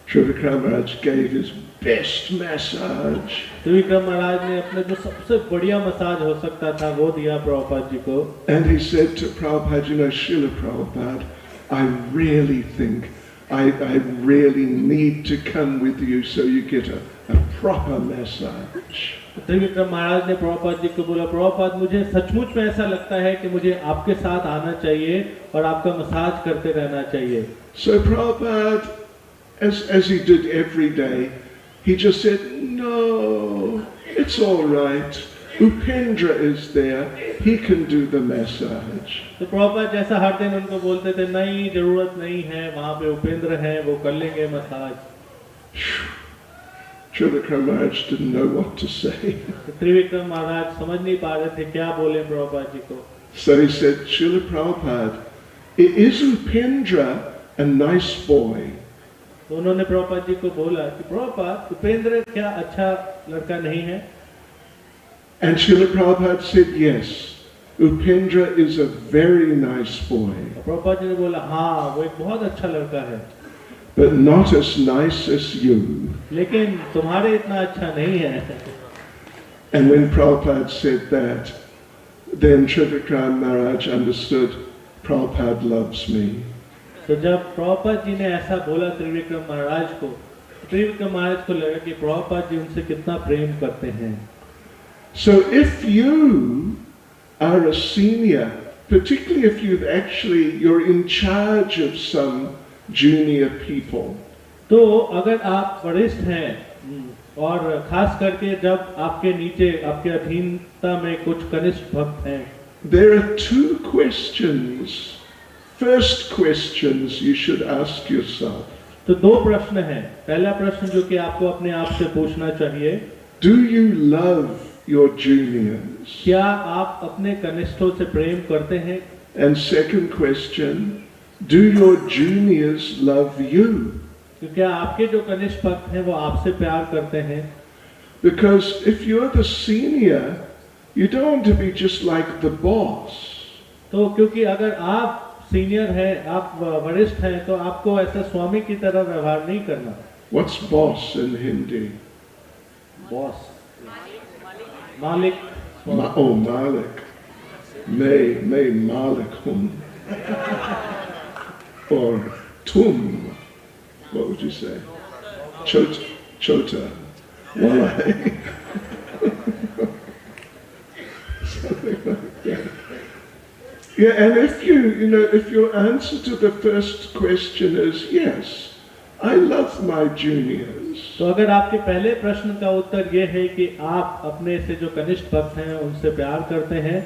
Trivikram Maharaj gave his best massage. Trivikram महाराज ने अपने जो सबसे बढ़िया मसाज हो सकता था वो दिया प्रभुपाद जी को। And he said to Prabhupada, you know, Srila Prabhupada, I really think I really need to come with you so you get a proper massage. Trivikram महाराज ने प्रभुपाद जी को बोला, प्रभुपाद मुझे सचमुच में ऐसा लगता है कि मुझे आपके साथ आना चाहिए और आपका मसाज करते रहना चाहिए। So Prabhupada, as he did every day, he just said, no, it's all right. Upendra is there, he can do the massage. तो प्रभुपाद जैसा हर दिन उनको बोलते थे, नहीं जरूरत नहीं है, वहाँ पे उपेंद्र है, वो कर लेंगे massage. Trivikram Maharaj didn't know what to say. Trivikram Maharaj समझ नहीं पा रहे थे क्या बोले प्रभुपाद जी को। So he said, Srila Prabhupada, is Upendra a nice boy? तो उन्होंने प्रभुपाद जी को बोला कि प्रभुपाद उपेंद्र क्या अच्छा लड़का नहीं है? And Srila Prabhupada said, yes, Upendra is a very nice boy. Prabhupada ji ने बोला हाँ वो एक बहुत अच्छा लड़का है, but not as nice as you. लेकिन तुम्हारे इतना अच्छा नहीं है। And when Prabhupada said that, then Trivikram Maharaj understood, Prabhupada loves me. तो जब प्रभुपाद जी ने ऐसा बोला त्रिविक्रम महाराज को, त्रिविक्रम महाराज को लगा कि प्रभुपाद जी उनसे कितना प्रेम करते हैं। So if you are a senior, particularly if you're in charge of some junior people, तो अगर आप वरिष्ठ हैं और खास करके जब आपके नीचे आपके अधीनता में कुछ कनिष्ठ भक्त हैं, there are two questions. First questions you should ask yourself. तो दो प्रश्न हैं। पहला प्रश्न जो कि आपको अपने आप से पूछना चाहिए, Do you love your juniors? क्या आप अपने कनिष्ठों से प्रेम करते हैं? And second question, do your juniors love you? तो क्या आपके जो कनिष्ठ भक्त हैं वो आपसे प्यार करते हैं? Because if you're the senior, you don't want to be just like the boss. तो क्योंकि अगर आप सीनियर हैं, आप वरिष्ठ हैं, तो आपको ऐसा स्वामी की तरह व्यवहार नहीं करना। What's boss in Hindi? Boss, मालिक। Oh, Malik. May Malik hum. Or tum. What would you say? Chota. Why? Something like that. Yeah, and if if your answer to the first question is yes, I love my juniors. तो अगर आपके पहले प्रश्न का उत्तर ये है कि आप अपने से जो कनिष्ठ भक्त हैं उनसे प्यार करते हैं,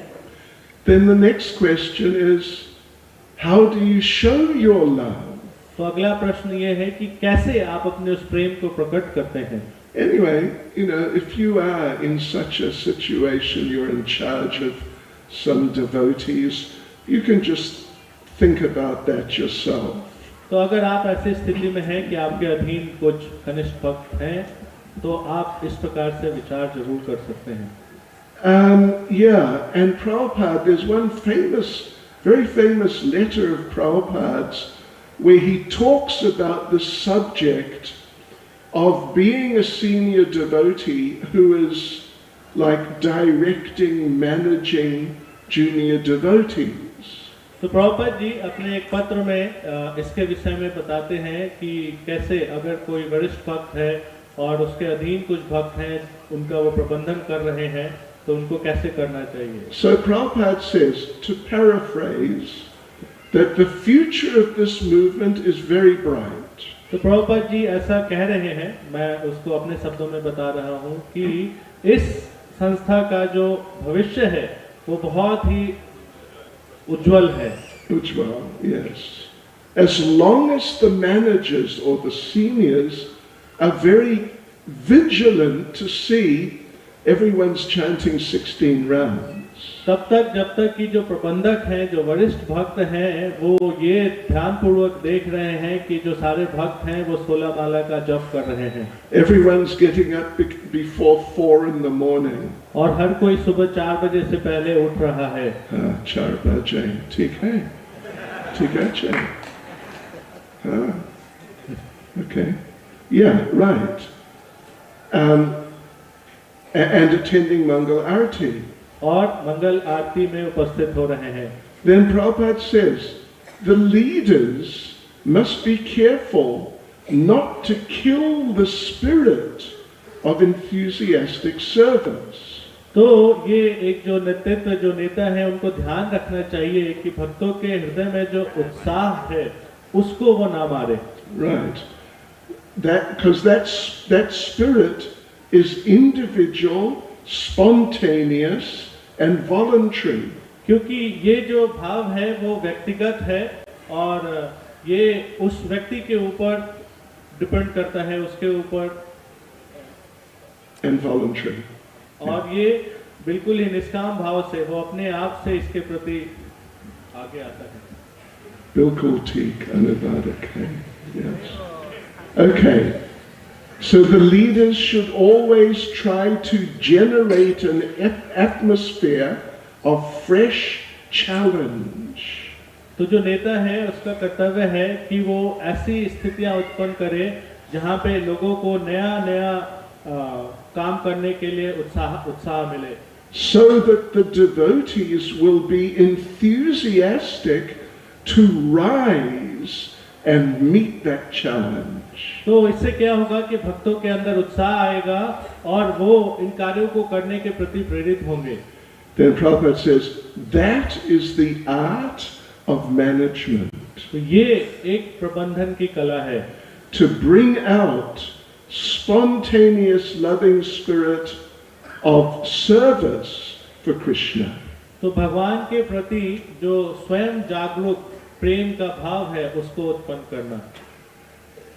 Then the next question is, how do you show your love? तो अगला प्रश्न ये है कि कैसे आप अपने उस प्रेम को प्रकट करते हैं। Anyway, if you are in such a situation, you're in charge of some devotees, you can just think about that yourself. तो अगर आप ऐसी स्थिति में हैं कि आपके अधीन कुछ कनिष्ठ भक्त हैं, तो आप इस प्रकार से विचार जरूर कर सकते हैं। Yeah, and Prabhupada, there's one very famous letter of Prabhupada's where he talks about the subject of being a senior devotee who is like directing, managing junior devotees. तो प्रभुपाद जी अपने एक पत्र में इसके विषय में बताते हैं कि कैसे अगर कोई वरिष्ठ भक्त है और उसके अधीन कुछ भक्त हैं, उनका वो प्रबंधन कर रहे हैं, तो उनको कैसे करना चाहिए. So Prabhupada says, to paraphrase, that the future of this movement is very bright. तो प्रभुपाद जी ऐसा कह रहे हैं, मैं उसको अपने शब्दों में बता रहा हूँ कि इस संस्था का जो भविष्य है वो बहुत ही उज्जवल है. Ujjwal, yes. As long as the managers or the seniors are very vigilant to see everyone's chanting 16 rounds. तब तक जब तक कि जो प्रबंधक हैं, जो वरिष्ठ भक्त हैं, वो ये ध्यानपूर्वक देख रहे हैं कि जो सारे भक्त हैं वो 16 माला का जप कर रहे हैं. Everyone's getting up before 4 in the morning. और हर कोई सुबह 4 बजे से पहले उठ रहा है. 4 बजे, ठीक है, ठीक है. Okay, yeah, right. And attending Mangal Arati. और मंगल आरती में उपस्थित हो रहे हैं. Then Prabhupada says, the leaders must be careful not to kill the spirit of enthusiastic service. तो ये एक जो नेतृत्व, जो नेता है, उनको ध्यान रखना चाहिए कि भक्तों के हृदय में जो उत्साह है उसको वो ना मारे. Right. Because that spirit is individual, spontaneous and voluntary. क्योंकि ये जो भाव है वो व्यक्तिगत है और ये उस व्यक्ति के ऊपर डिपेंड करता है, उसके ऊपर. And voluntary. और ये बिल्कुल ही निष्काम भाव से, वो अपने आप से इसके प्रति आगे आता है. बिल्कुल ठीक, अनुवादक है. Yes. Okay. So the leaders should always try to generate an atmosphere of fresh challenge. तो जो नेता है उसका कर्तव्य है कि वो ऐसी स्थितियां उत्पन्न करे जहाँ पे लोगों को नया काम करने के लिए उत्साह मिले. So that the devotees will be enthusiastic to rise and meet that challenge. तो इससे क्या होगा कि भक्तों के अंदर उत्साह आएगा और वो इन कार्यों को करने के प्रति प्रेरित होंगे. Then Prabhupada says, that is the art of management. तो ये एक प्रबंधन की कला है. To bring out spontaneous loving spirit of service for Krishna. तो भगवान के प्रति जो स्वयं जागरूक प्रेम का भाव है उसको उत्पन्न करना.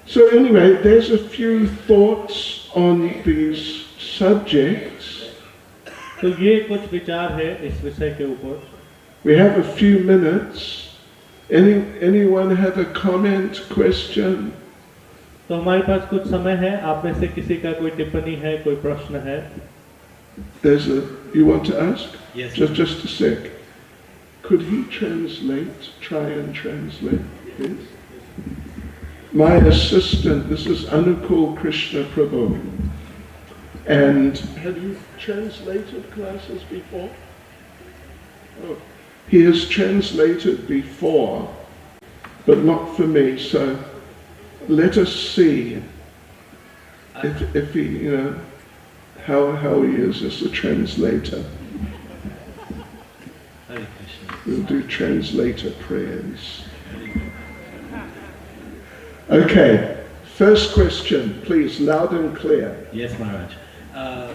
So anyway, there's a few thoughts on these subjects. तो ये कुछ विचार है इस विषय के ऊपर. We have a few minutes. Anyone have a comment, question? तो हमारे पास कुछ समय है. आप में से किसी का कोई टिप्पणी है, कोई प्रश्न है? You want to ask? Yes. Just a sec. Could he translate? Try and translate, please. My assistant, this is Anukul Krishna Prabhu. And have you translated classes before? Oh, he has translated before, but not for me. So let us see if he, how he is as a translator. Hare Krishna. We'll do translator prayers. Okay, first question, please, loud and clear. Yes, Maharaj.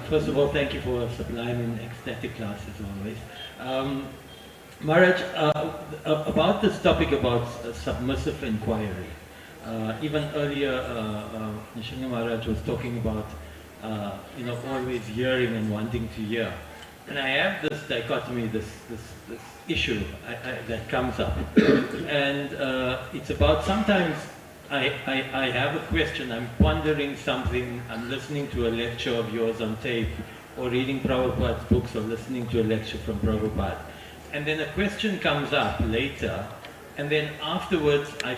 First of all, thank you for a sublime and ecstatic class as always. Maharaj, about this topic about submissive inquiry, even earlier Nishinga Maharaj was talking about always hearing and wanting to hear. And I have this dichotomy, this issue that comes up. And it's about sometimes I have a question, I'm pondering something, I'm listening to a lecture of yours on tape, or reading Prabhupada's books or listening to a lecture from Prabhupada. And then a question comes up later, and then afterwards I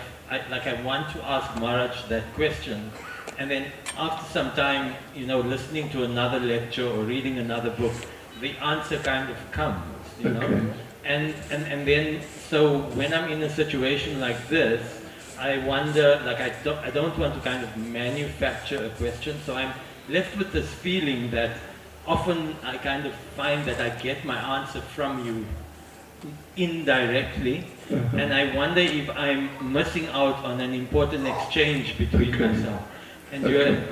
want to ask Maharaj that question, and then after some time, listening to another lecture or reading another book, the answer kind of comes, Okay. And then, so when I'm in a situation like this, I wonder, I don't want to kind of manufacture a question, so I'm left with this feeling that often I kind of find that I get my answer from you indirectly, and I wonder if I'm missing out on an important exchange between myself and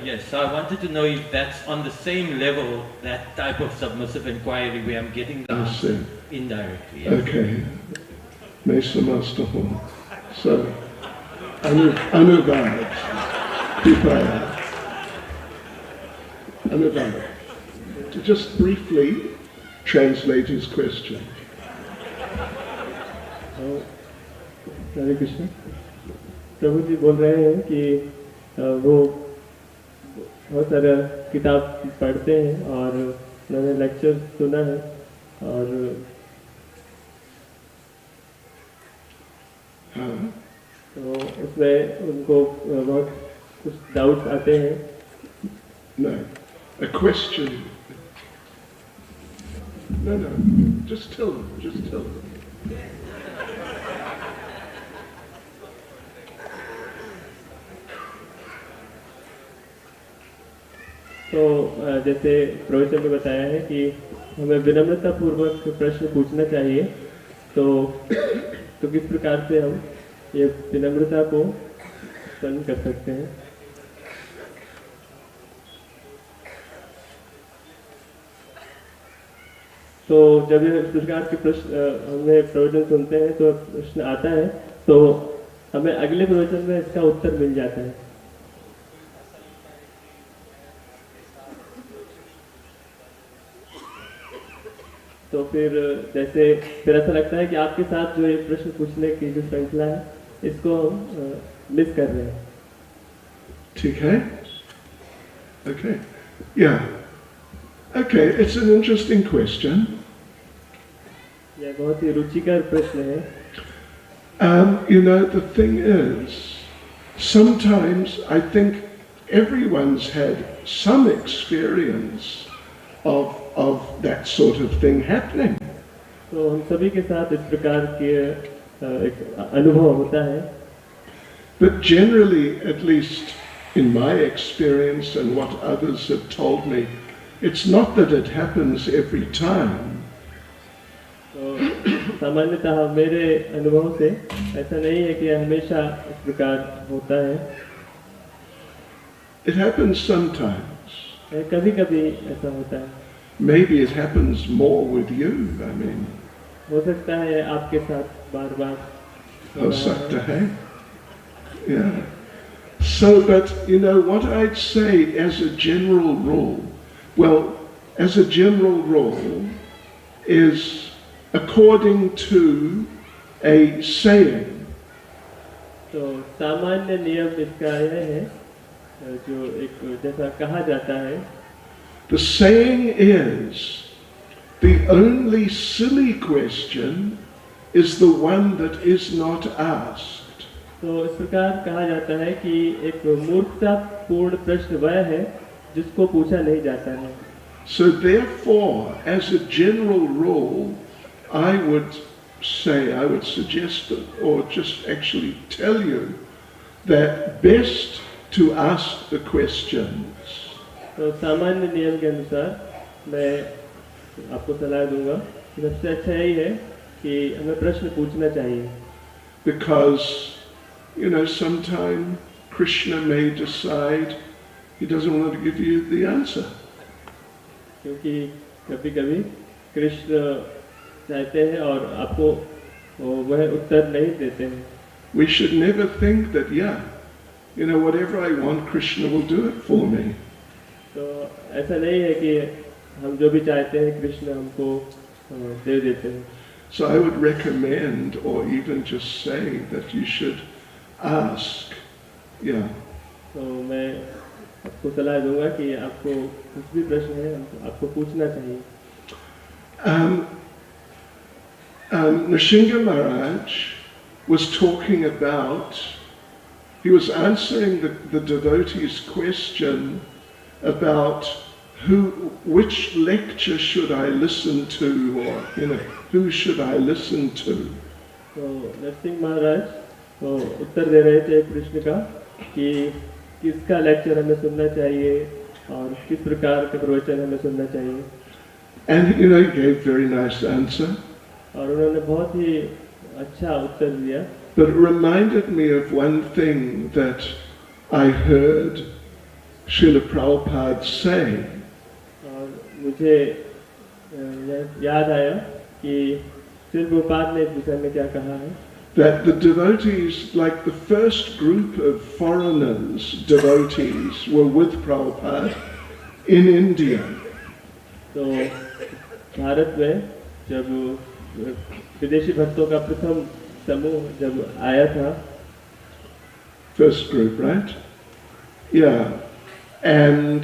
yes. So I wanted to know if that's on the same level, that type of submissive inquiry where I'm getting the answer indirectly. Yes. Okay. Mesa Master Hall. So, Anubhav. Kripaya. Anubhav. To just briefly translate his question. हरे कृष्ण। प्रभु जी बोल रहे हैं कि वो बहुत सारा किताब पढ़ते हैं और उन्होंने लेक्चर सुना है, और तो उसमें उनको बहुत कुछ डाउट्स आते हैं। No, a question. No, just tell them. तो जैसे प्रोफेसर ने बताया है कि हमें विनम्रता पूर्वक प्रश्न पूछना चाहिए, तो किस प्रकार से हम ये विनम्रता को उत्पन्न कर सकते हैं। तो जब ये इस प्रकार के प्रश्न हमें प्रवचन सुनते हैं, तो प्रश्न आता है, तो हमें अगले प्रवचन में इसका उत्तर मिल जाता है। तो फिर ऐसा लगता है कि आपके साथ जो ये प्रश्न पूछने की जो श्रृंखला है, इसको हम मिस कर रहे हैं। ठीक है? Okay. Yeah. Okay, it's an interesting question. यह बहुत ही रुचिकर प्रश्न है। The thing is, sometimes I think everyone's had some experience of that sort of thing happening. तो हम सभी के साथ इस प्रकार के एक अनुभव होता है। But generally, at least in my experience and what others have told me, it's not that it happens every time. तो सामान्यतः मेरे अनुभव से ऐसा नहीं है कि हमेशा इस प्रकार होता है। It happens sometimes. कभी-कभी ऐसा होता है। Maybe it happens more with you. I mean, हो सकता है आपके साथ बार-बार हो सकता है. Yeah. So, but what I'd say as a general rule, as a general rule, is according to a saying. तो सामान्य नियम इसका यह है, जो एक जैसा कहा जाता है। The saying is, the only silly question is the one that is not asked. तो इस प्रकार कहा जाता है कि एक मूर्खतापूर्ण प्रश्न वह है जिसको पूछा नहीं जाता है। So therefore, as a general rule, I would suggest, or just actually tell you, that best to ask the questions. तो सामान्य नियम के अनुसार मैं आपको सलाह दूंगा कि सबसे अच्छा यही है कि हमें प्रश्न पूछना चाहिए। Because, sometime Krishna may decide he doesn't want to give you the answer. क्योंकि कभी-कभी कृष्ण चाहते हैं और आपको वह उत्तर नहीं देते हैं। We should never think that, whatever I want, Krishna will do it for me. तो ऐसा नहीं है कि हम जो भी चाहते हैं कृष्ण हमको दे देते हैं। So I would recommend, or even just say, that you should ask. Yeah. तो मैं आपको सलाह दूंगा कि आपको कुछ भी प्रश्न है आपको पूछना चाहिए। Nrsimha Maharaj was talking about, he was answering the devotee's question about which lecture should I listen to, or who should I listen to? तो नरसिंह महाराज तो उत्तर दे रहे थे कृष्ण का कि किसका लेक्चर हमें सुनना चाहिए और किस प्रकार का प्रवचन हमें सुनना चाहिए। And he gave very nice answer. और उन्होंने बहुत ही अच्छा उत्तर दिया। But it reminded me of one thing that I heard Srila Prabhupada say. और मुझे याद आया कि श्रील प्रभुपाद ने इस विषय में क्या कहा है। That the devotees, like the first group of foreigners, devotees, were with Prabhupada in India. तो भारत में जब विदेशी भक्तों का प्रथम समूह जब आया था, First group, right? Yeah. And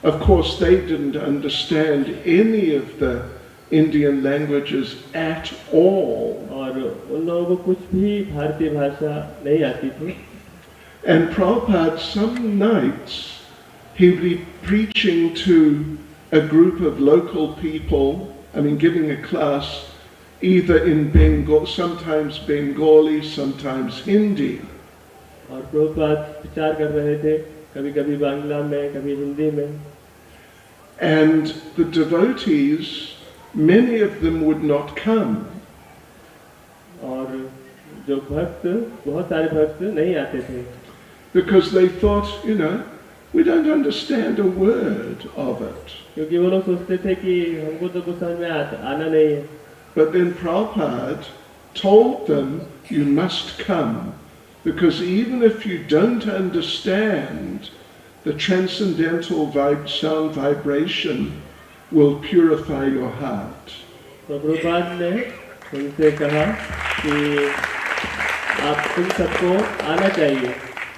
of course they didn't understand any of the Indian languages at all. और उन लोगों को कुछ भी भारतीय भाषा नहीं आती थी। And Prabhupada, some nights, he would be preaching to a group of local people, giving a class either in Bengal, sometimes Bengali, sometimes Hindi. और प्रभुपाद प्रचार कर रहे थे, कभी-कभी बांग्ला में, कभी हिंदी में। And the devotees, many of them would not come. और जो भक्त, बहुत सारे भक्त नहीं आते थे। Because they thought, we don't understand a word of it. क्योंकि वो लोग सोचते थे कि हमको तो कुछ समझ में आना नहीं है। But then Prabhupada told them, you must come, because even if you don't understand, the transcendental sound vibration will purify your heart. तो प्रभुपाद ने उनसे कहा कि आप तुम सबको आना चाहिए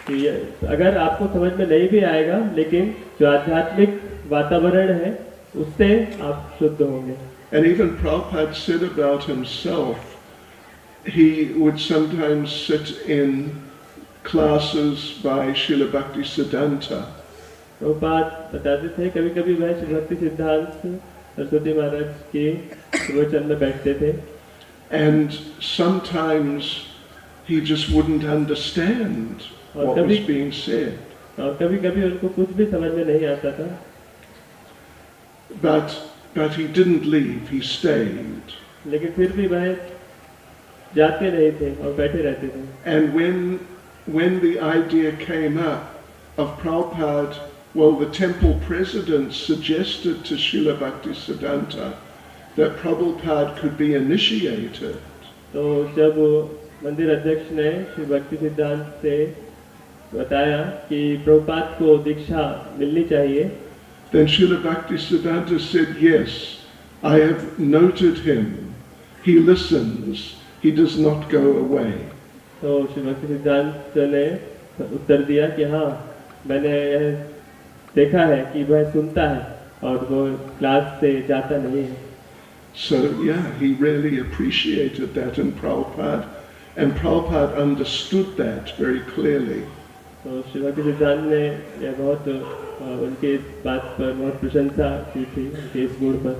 कि अगर आपको समझ में नहीं भी आएगा, लेकिन जो आध्यात्मिक वातावरण है उससे आप शुद्ध होंगे। And even Prabhupada said about himself, he would sometimes sit in classes by Srila Bhaktisidhanta. Prabhupada बताते थे कभी-कभी वह श्री भक्ति सिद्धांत सरस्वती महाराज के प्रवचन में बैठते थे। And sometimes he just wouldn't understand what was being said. और कभी-कभी उनको कुछ भी समझ में नहीं आता था। But he didn't leave, he stayed. लेकिन फिर भी वह जाते नहीं थे और बैठे रहते थे। And when the idea came up of Prabhupada, well, the temple president suggested to Srila Bhaktisidhanta that Prabhupada could be initiated. तो जब मंदिर अध्यक्ष ने श्री भक्ति सिद्धांत से बताया कि प्रभुपाद को दीक्षा मिलनी चाहिए, then Srila Bhaktisidhanta said, yes, I have noted him. He listens. He does not go away. तो श्री भक्ति सिद्धांत ने उत्तर दिया कि हाँ, मैंने यह देखा है कि वह सुनता है और वो क्लास से जाता नहीं है। So yeah, he really appreciated that in Prabhupada, and Prabhupada understood that very clearly. तो श्री भक्ति सिद्धांत ने यह बहुत उनके इस बात पर बहुत प्रशंसा की थी, उनके इस गुण पर।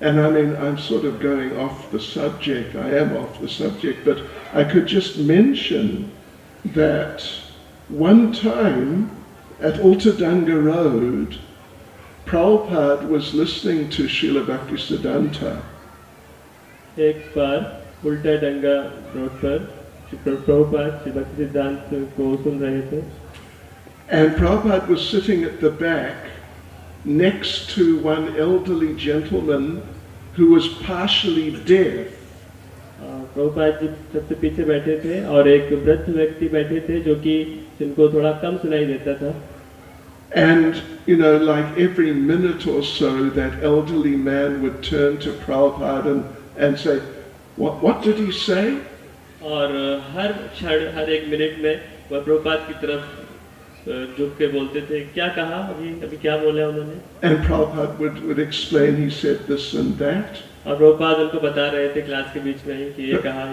And I'm sort of going off the subject. I am off the subject, but I could just mention that one time at Ultadanga Road, Prabhupada was listening to Srila Bhaktisidhanta. एक बार उल्टा डंगा रोड पर प्रभुपाद श्री भक्ति सिद्धांत को सुन रहे थे। And Prabhupada was sitting at the back next to one elderly gentleman who was partially deaf. Prabhupada ji सबसे पीछे बैठे थे और एक वृद्ध व्यक्ति बैठे थे जो कि जिनको थोड़ा कम सुनाई देता था। And like every minute or so, that elderly man would turn to Prabhupada and say, "What did he say?" और हर क्षण हर एक मिनट में वह प्रभुपाद की तरफ झुक के बोलते थे क्या कहा अभी क्या बोला उन्होंने. And Prabhupada would explain, he said this and that. और प्रभुपाद उनको बता रहे थे क्लास के बीच में ही कि ये कहा.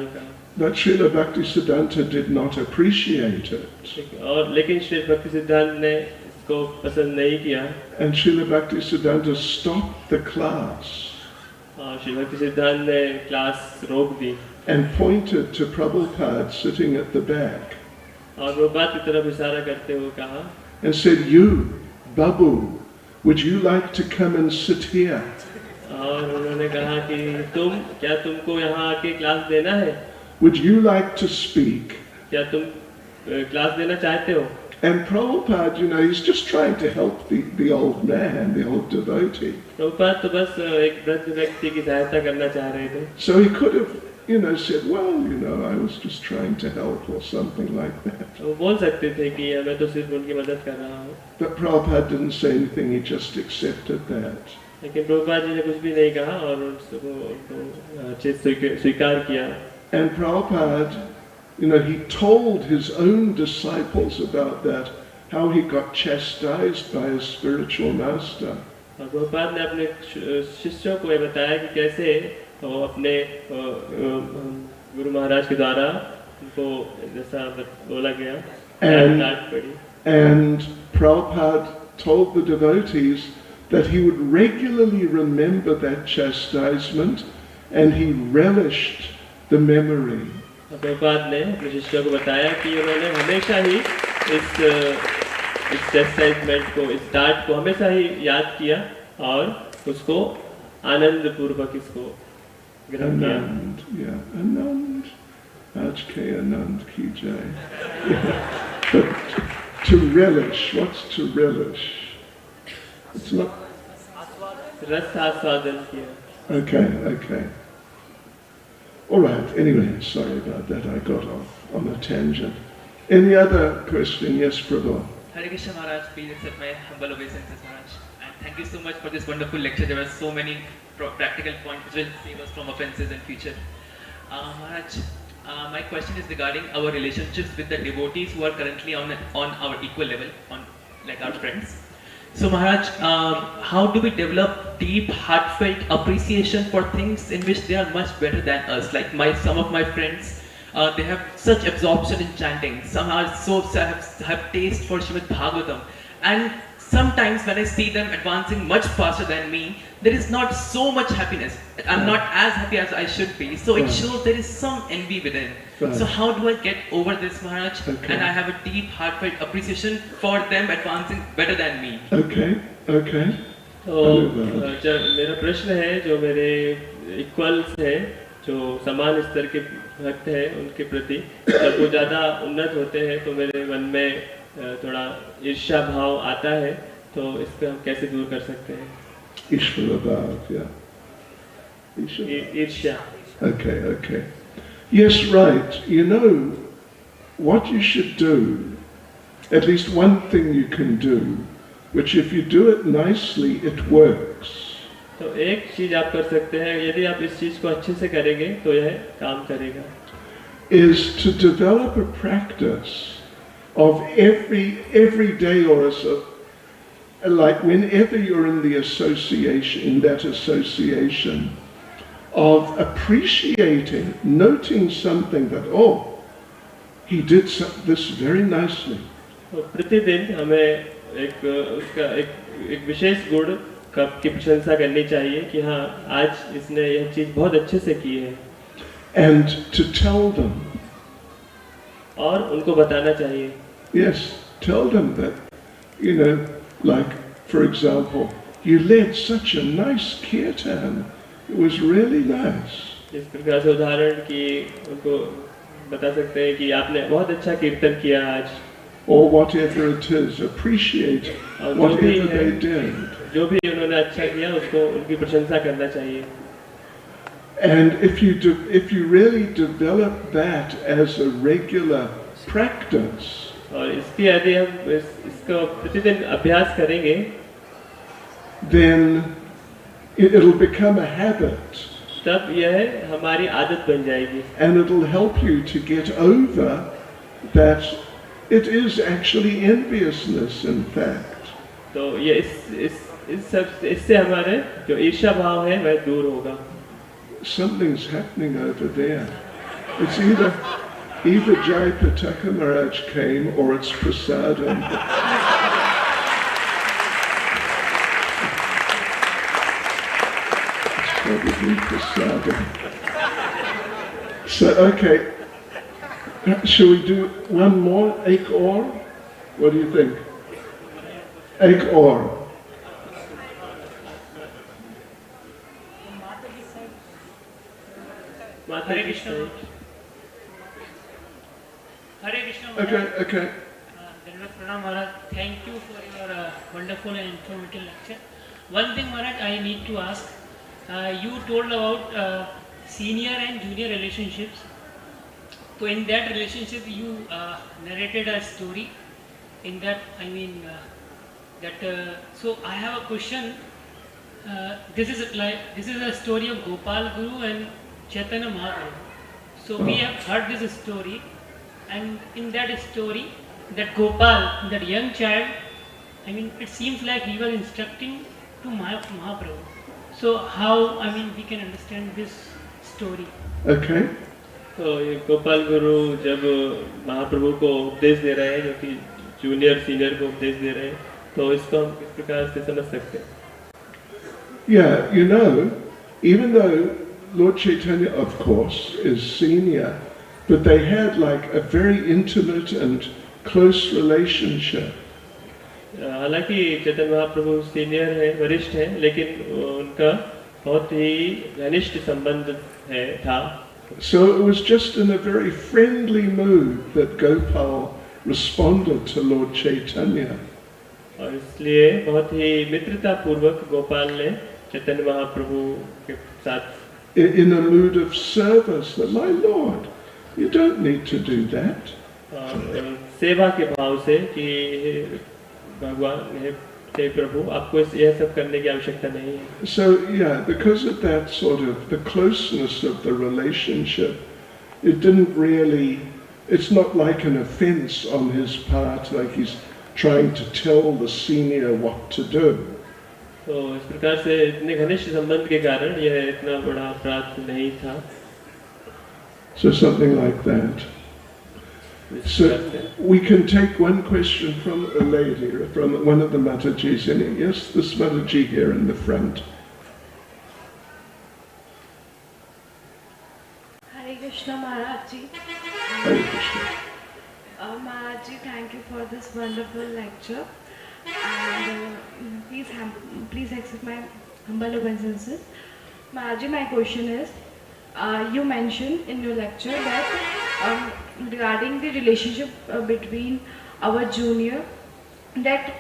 But Srila Bhaktisidhanta did not appreciate it. और लेकिन श्री भक्ति सिद्धांत ने इसको पसंद नहीं किया. And Srila Bhaktisidhanta stopped the class. और श्री भक्ति सिद्धांत ने क्लास रोक दी. And pointed to Prabhupada sitting at the back. और प्रभुपाद की तरफ इशारा करते हुए कहा. And said, "You, Babu, would you like to come and sit here?" और उन्होंने कहा कि क्या तुमको यहाँ आके क्लास देना है? Would you like to speak? क्या तुम क्लास देना चाहते हो? And Prabhupada, you know, he's just trying to help the old man, the old devotee. Prabhupada तो बस एक वृद्ध व्यक्ति की सहायता करना चाह रहे थे. So he could have, you know, said, "Well, you know, I was just trying to help," or something like that. वो बोल सकते थे कि मैं तो सिर्फ उनकी मदद कर रहा हूँ. But Prabhupada didn't say anything, he just accepted that. लेकिन प्रभुपाद जी ने कुछ भी नहीं कहा और उनको चीज स्वीकार किया. And Prabhupada, you know, he told his own disciples about that, how he got chastised by his spiritual master. और प्रभुपाद ने अपने शिष्यों को ये बताया कि कैसे वो अपने गुरु महाराज के द्वारा उनको जैसा बोला गया. And Prabhupada told the devotees that he would regularly remember that chastisement and he relished the memory. Prabhupada ने अपने शिष्यों को बताया कि उन्होंने हमेशा ही इस चैस्टाइजमेंट को, इस डांट को हमेशा ही याद किया और उसको आनंद पूर्वक इसको ग्रहण किया. Anand, yeah, Anand, Aj ke Anand ki jai. But to relish, what's to relish? It's not. रस आस्वादन किया. Okay. All right. Anyway, sorry about that. I got off on a tangent. Any other question? Yes, Prabhu. Hare Krishna Maharaj, please accept my humble obeisances, Maharaj. And thank you so much for this wonderful lecture. There were so many practical points which will save us from offenses in future. Maharaj, my question is regarding our relationships with the devotees who are currently on our equal level, like our friends. So Maharaj, how do we develop deep, heartfelt appreciation for things in which they are much better than us? Like some of my friends, they have such absorption in chanting. Some are have taste for Srimad Bhagavatam, and sometimes when I see them advancing much faster than me, there is not so much happiness. I'm not as happy as I should be. So it shows there is some envy within. So how do I get over this, Maharaj? Okay. And I have a deep, heartfelt appreciation for them advancing better than me. Okay. तो जब मेरा प्रश्न है जो मेरे equals हैं, जो समान स्तर के भक्त हैं, उनके प्रति जब वो ज़्यादा उन्नत होते हैं तो मेरे मन में थोड़ा ईर्ष्या भाव आता है. तो इसको हम कैसे दूर कर सकते हैं? Ishvara bhav, yeah. ईर्ष्या. Okay. Yes, right. You know what you should do, at least one thing you can do, which if you do it nicely, it works. तो एक चीज आप कर सकते हैं, यदि आप इस चीज को अच्छे से करेंगे तो यह काम करेगा. Is to develop a practice of every day or so, like whenever you're in the association, in that association, of appreciating, noting something that, oh, he did this very nicely. तो प्रतिदिन हमें एक विशेष गुण की प्रशंसा करनी चाहिए कि हाँ आज इसने यह चीज बहुत अच्छे से की है. And to tell them. और उनको बताना चाहिए. Yes, tell them that, you know, like for example, you led such a nice kirtan. It was really nice. इस प्रकार से उदाहरण कि उनको बता सकते हैं कि आपने बहुत अच्छा कीर्तन किया आज. Or whatever it is, appreciate whatever they did. जो भी उन्होंने अच्छा किया उसको उनकी प्रशंसा करना चाहिए. And if you really develop that as a regular practice, और इसकी यदि हम इसको प्रतिदिन अभ्यास करेंगे, then it'll become a habit. तब यह हमारी आदत बन जाएगी. And it'll help you to get over that It is actually enviousness, in fact. तो ये इस सब इससे हमारे जो ईर्ष्या भाव है वह दूर होगा. Something's happening over there. It's either Jai Pataka Maharaj came or it's prasadam. It's probably prasadam. So, okay. Shall we do one more? Ek or? What do you think? Ek or? Hare Krishna. Hare Krishna. Okay. Pranam Maharaj, thank you for your wonderful and informative lecture. One thing, Maharaj, I need to ask. You told about senior and junior relationships. So in that relationship, you narrated a story. In that, so I have a question. This is a story of Gopal Guru and Chaitanya Mahaprabhu. So we have heard this story, and in that story, that Gopal, that young child, it seems like he was instructing to Mahaprabhu. So how, we can understand this story? Okay. तो ये गोपाल गुरु जब महाप्रभु को उपदेश दे रहे हैं, जो कि junior senior को उपदेश दे रहे हैं, तो इसको हम किस प्रकार से समझ सकते हैं? Yeah, even though Lord Chaitanya, of course, is senior, but they had like a very intimate and close relationship. हालांकि चैतन्य महाप्रभु सीनियर है, वरिष्ठ है, लेकिन उनका बहुत ही घनिष्ठ संबंध था. So it was just in a very friendly mood that Gopal responded to Lord Chaitanya. और इसलिए बहुत ही मित्रता पूर्वक गोपाल ने चैतन्य महाप्रभु के साथ in a mood of service, that my Lord, you don't need to do that. सेवा के भाव से कि भगवान हे प्रभु, आपको यह सब करने की आवश्यकता नहीं है. So yeah, because of that sort of the closeness of the relationship, it's not like an offense on his part, like he's trying to tell the senior what to do. तो इस प्रकार से इतने घनिष्ठ संबंध के कारण यह इतना बड़ा अपराध नहीं था. So something like that. So we can take one question from a lady, from one of the Matajis in it. Yes, this Mataji here in the front. Hare Krishna Maharaj Ji. Hare Krishna. Maharaj Ji, thank you for this wonderful lecture. And please accept my humble obeisances. Maharaj Ji, my question is, you mentioned in your lecture that regarding the relationship between our junior, that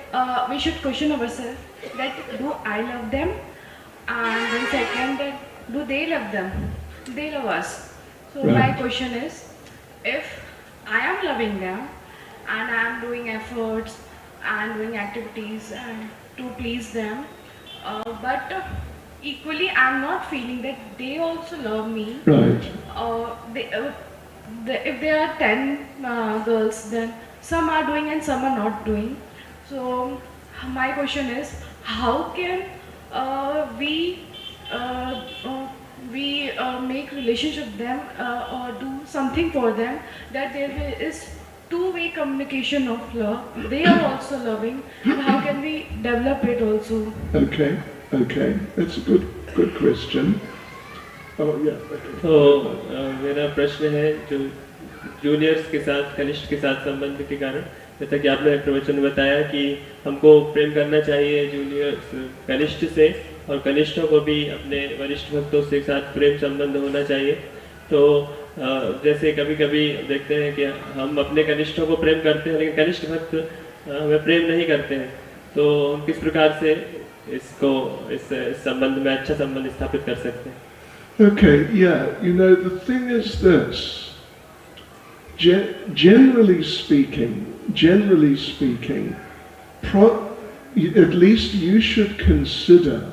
we should question ourselves that do I love them, and then second, that do they love them? They love us. So my question is, if I am loving them and I am doing efforts and doing activities and to please them, but equally I am not feeling that they also love me. Right. If there are 10 girls, then some are doing and some are not doing. So my question is, how can we make relationship with them or do something for them, that there is two-way communication of love. They are also loving, and how can we develop it also? Okay, that's a good question. Oh yeah. Okay. तो मेरा प्रश्न है, जो juniors के साथ, कनिष्ठ के साथ संबंध के कारण, जैसा कि आपने प्रवचन में बताया कि हमको प्रेम करना चाहिए जूनियर्स कनिष्ठ से, और कनिष्ठों को भी अपने वरिष्ठ भक्तों के साथ प्रेम संबंध होना चाहिए. तो जैसे कभी कभी देखते हैं कि हम अपने कनिष्ठों को प्रेम करते हैं, लेकिन कनिष्ठ भक्त हमें प्रेम नहीं करते हैं. तो हम किस प्रकार से इस संबंध में अच्छा संबंध स्थापित कर सकते हैं? Okay, yeah, the thing is this, generally speaking, at least you should consider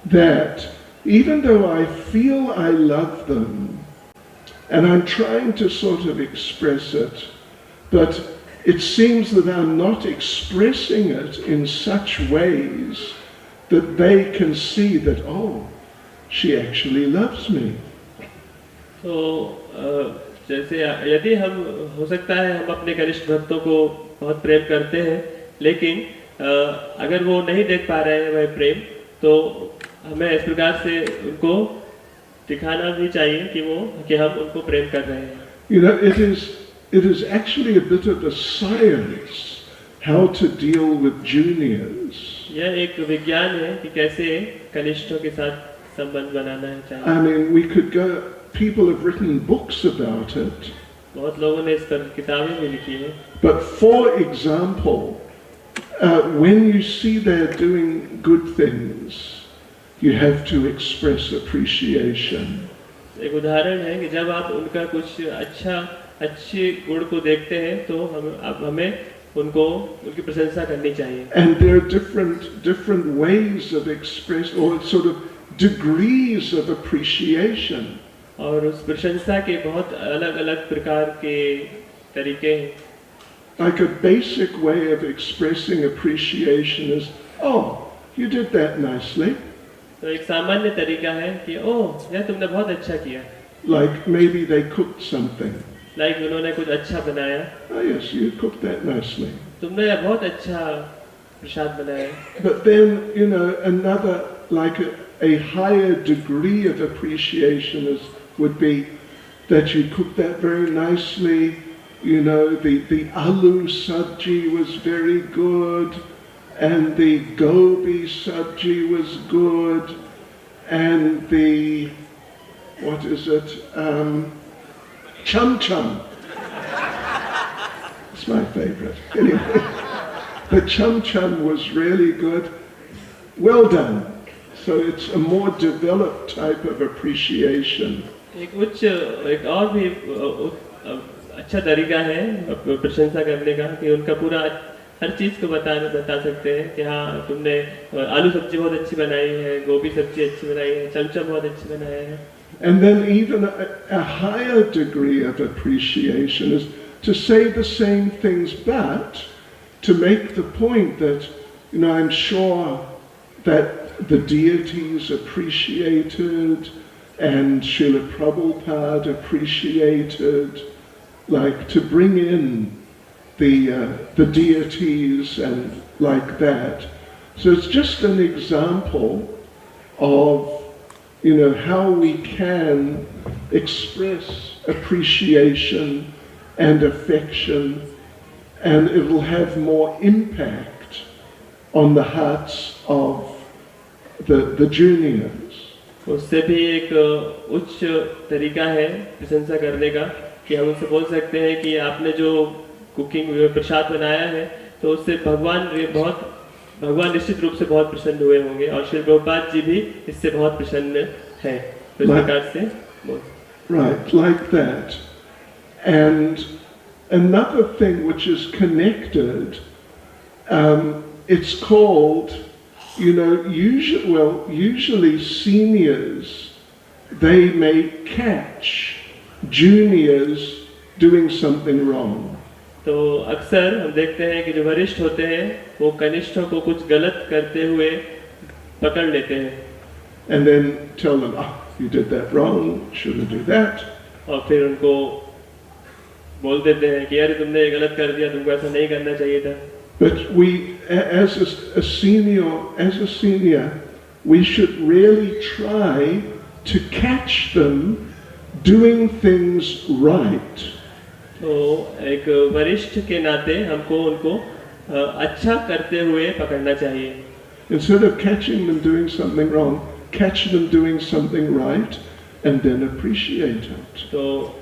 that even though I feel I love them, and I'm trying to sort of express it, but it seems that I'm not expressing it in such ways that they can see that, oh, she actually loves me. तो जैसे यदि हम हो सकता है हम अपने कनिष्ठ भक्तों को बहुत प्रेम करते हैं, लेकिन अगर वो नहीं देख पा रहे हैं वह प्रेम, तो हमें इस प्रकार से उनको दिखाना भी चाहिए कि हम उनको प्रेम कर रहे हैं. You know, it is actually a bit of a science how to deal with juniors. यह एक विज्ञान है कि कैसे कनिष्ठों के साथ संबंध बनाना चाहिए. I mean, we could go. People have written books about it. बहुत लोगों ने इस पर किताबें भी लिखी हैं. But for example, when you see they're doing good things, you have to express appreciation. एक उदाहरण है कि जब आप उनका कुछ अच्छे गुण को देखते हैं, तो हमें उनकी प्रशंसा करनी चाहिए. And there are different ways of express, or sort of degrees of appreciation. और उस प्रशंसा के बहुत अलग-अलग प्रकार के तरीके हैं. Like a basic way of expressing appreciation is, oh, you did that nicely. तो एक सामान्य तरीका है कि ओह, यह तुमने बहुत अच्छा किया. Like maybe they cooked something. Like उन्होंने कुछ अच्छा बनाया. Oh yes, you cooked that nicely. तुमने बहुत अच्छा प्रसाद बनाया. But then, you know, another, like a higher degree of appreciation would be that you cooked that very nicely. You know, the aloo sabji was very good, and the gobi sabji was good, and the, what is it, chum chum. It's my favorite. Anyway, the chum chum was really good. Well done. So it's a more developed type of appreciation. एक और भी अच्छा तरीका है प्रशंसा करने का कि उनका पूरा हर चीज को बता सकते हैं कि हाँ, तुमने आलू सब्जी बहुत अच्छी बनाई है, गोभी सब्जी अच्छी बनाई है, चमचम बहुत अच्छी बनाया है. And then even a higher degree of appreciation is to say the same things, but to make the point that, you know, I'm sure that the deities appreciated and Srila Prabhupada appreciated, like to bring in the deities and like that. So it's just an example of, you know, how we can express appreciation and affection, and it will have more impact on the hearts of the juniors. उससे भी एक उच्च तरीका है प्रशंसा करने का कि हम उनसे बोल सकते हैं कि आपने जो कुकिंग प्रसाद बनाया है, तो उससे भगवान निश्चित रूप से बहुत प्रसन्न हुए होंगे, और श्री प्रभुपाद जी भी इससे बहुत प्रसन्न हैं. तो इस प्रकार से Right, like that. And another thing which is connected, it's called, you know, usually seniors, they may catch juniors doing something wrong. तो अक्सर हम देखते हैं कि जो वरिष्ठ होते हैं वो कनिष्ठों को कुछ गलत करते हुए पकड़ लेते हैं. And then tell them, oh, you did that wrong, shouldn't do that. और फिर उनको बोल देते हैं कि यार तुमने ये गलत कर दिया, तुमको ऐसा नहीं करना चाहिए था. But we, as a senior, we should really try to catch them doing things right. तो एक वरिष्ठ के नाते हमको उनको अच्छा करते हुए पकड़ना चाहिए. Instead of catching them doing something wrong, catch them doing something right and then appreciate it. तो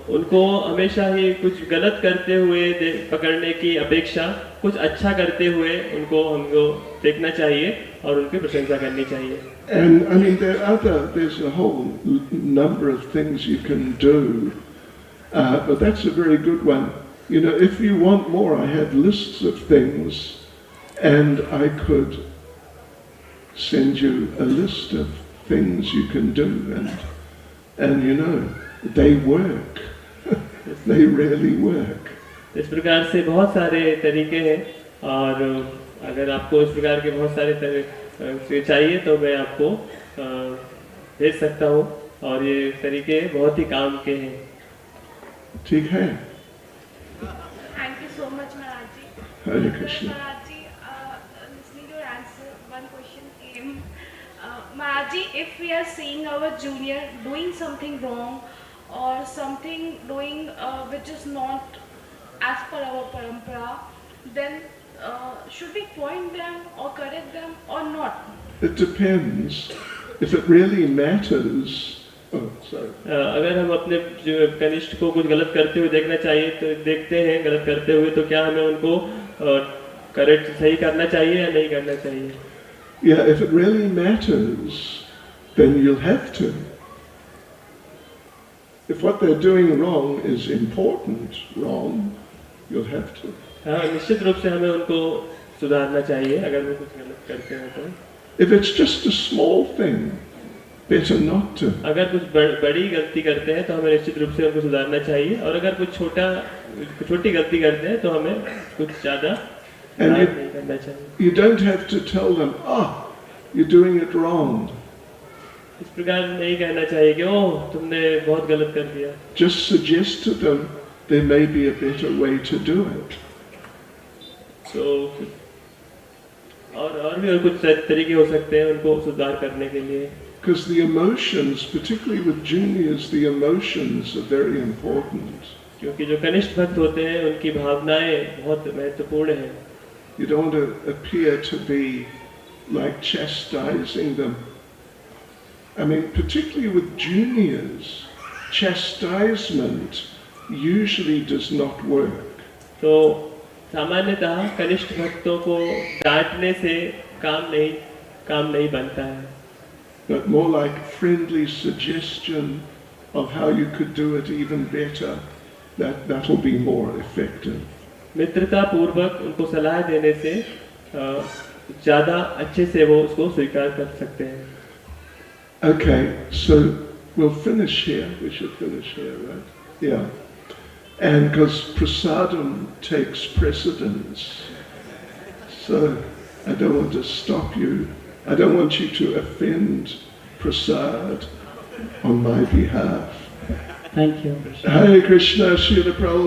उनको हमेशा ही कुछ गलत करते हुए पकड़ने की अपेक्षा कुछ अच्छा करते हुए उनको हमको देखना चाहिए और उनकी प्रशंसा करनी चाहिए. And I mean, there's a whole number of things you can do, but that's a very good one. You know, if you want more, I have lists of things, and I could send you a list of things you can do, and you know, they work. They really work. इस प्रकार से बहुत सारे तरीके हैं और अगर आपको इस प्रकार के बहुत सारे तरीके चाहिए तो मैं आपको भेज सकता हूँ और ये तरीके बहुत ही काम के हैं। ठीक है? Thank you so much, Maharaj ji. Hare Krishna. Maharaj ji, listening to your answer, one question came. Maharaj ji, if we are seeing our junior doing something wrong or something doing which is not as per our parampara, then should we point them or correct them or not? It depends. If it really matters. Oh, sorry. अगर हम अपने जो कनिष्ठ को कुछ गलत करते हुए देखना चाहिए तो देखते हैं गलत करते हुए तो क्या हमें उनको करेक्ट सही करना चाहिए या नहीं करना चाहिए? Yeah, if it really matters, then you'll have to. If what they're doing wrong is important, wrong, you'll have to. हाँ, निश्चित रूप से हमें उनको सुधारना चाहिए अगर वो कुछ गलत करते हैं तो। If it's just a small thing, better not to. अगर कुछ बड़ी गलती करते हैं तो हमें निश्चित रूप से उनको सुधारना चाहिए और अगर कुछ छोटी गलती करते हैं तो हमें कुछ ज़्यादा नहीं करना चाहिए। You don't have to tell them, you're doing it wrong. इस प्रकार नहीं कहना चाहिए कि ओह तुमने बहुत गलत कर दिया। Just suggest to them there may be a better way to do it. So और भी कुछ तरीके हो सकते हैं उनको सुधार करने के लिए। Because the emotions, particularly with juniors, the emotions are very important. क्योंकि जो कनिष्ठ भक्त होते हैं उनकी भावनाएं बहुत महत्वपूर्ण हैं। You don't want to appear to be like chastising them. I mean, particularly with juniors, chastisement usually does not work. तो सामान्यतः कनिष्ठ भक्तों को डांटने से काम नहीं बनता है। But more like friendly suggestion of how you could do it even better. That'll be more effective. मित्रता पूर्वक उनको सलाह देने से ज़्यादा अच्छे से वो उसको स्वीकार कर सकते हैं। Okay, so we'll finish here. We should finish here, right? Yeah. And because prasadam takes precedence, so I don't want to stop you. I don't want you to offend prasad on my behalf. Thank you. Hare Krishna, Srila Prabhu.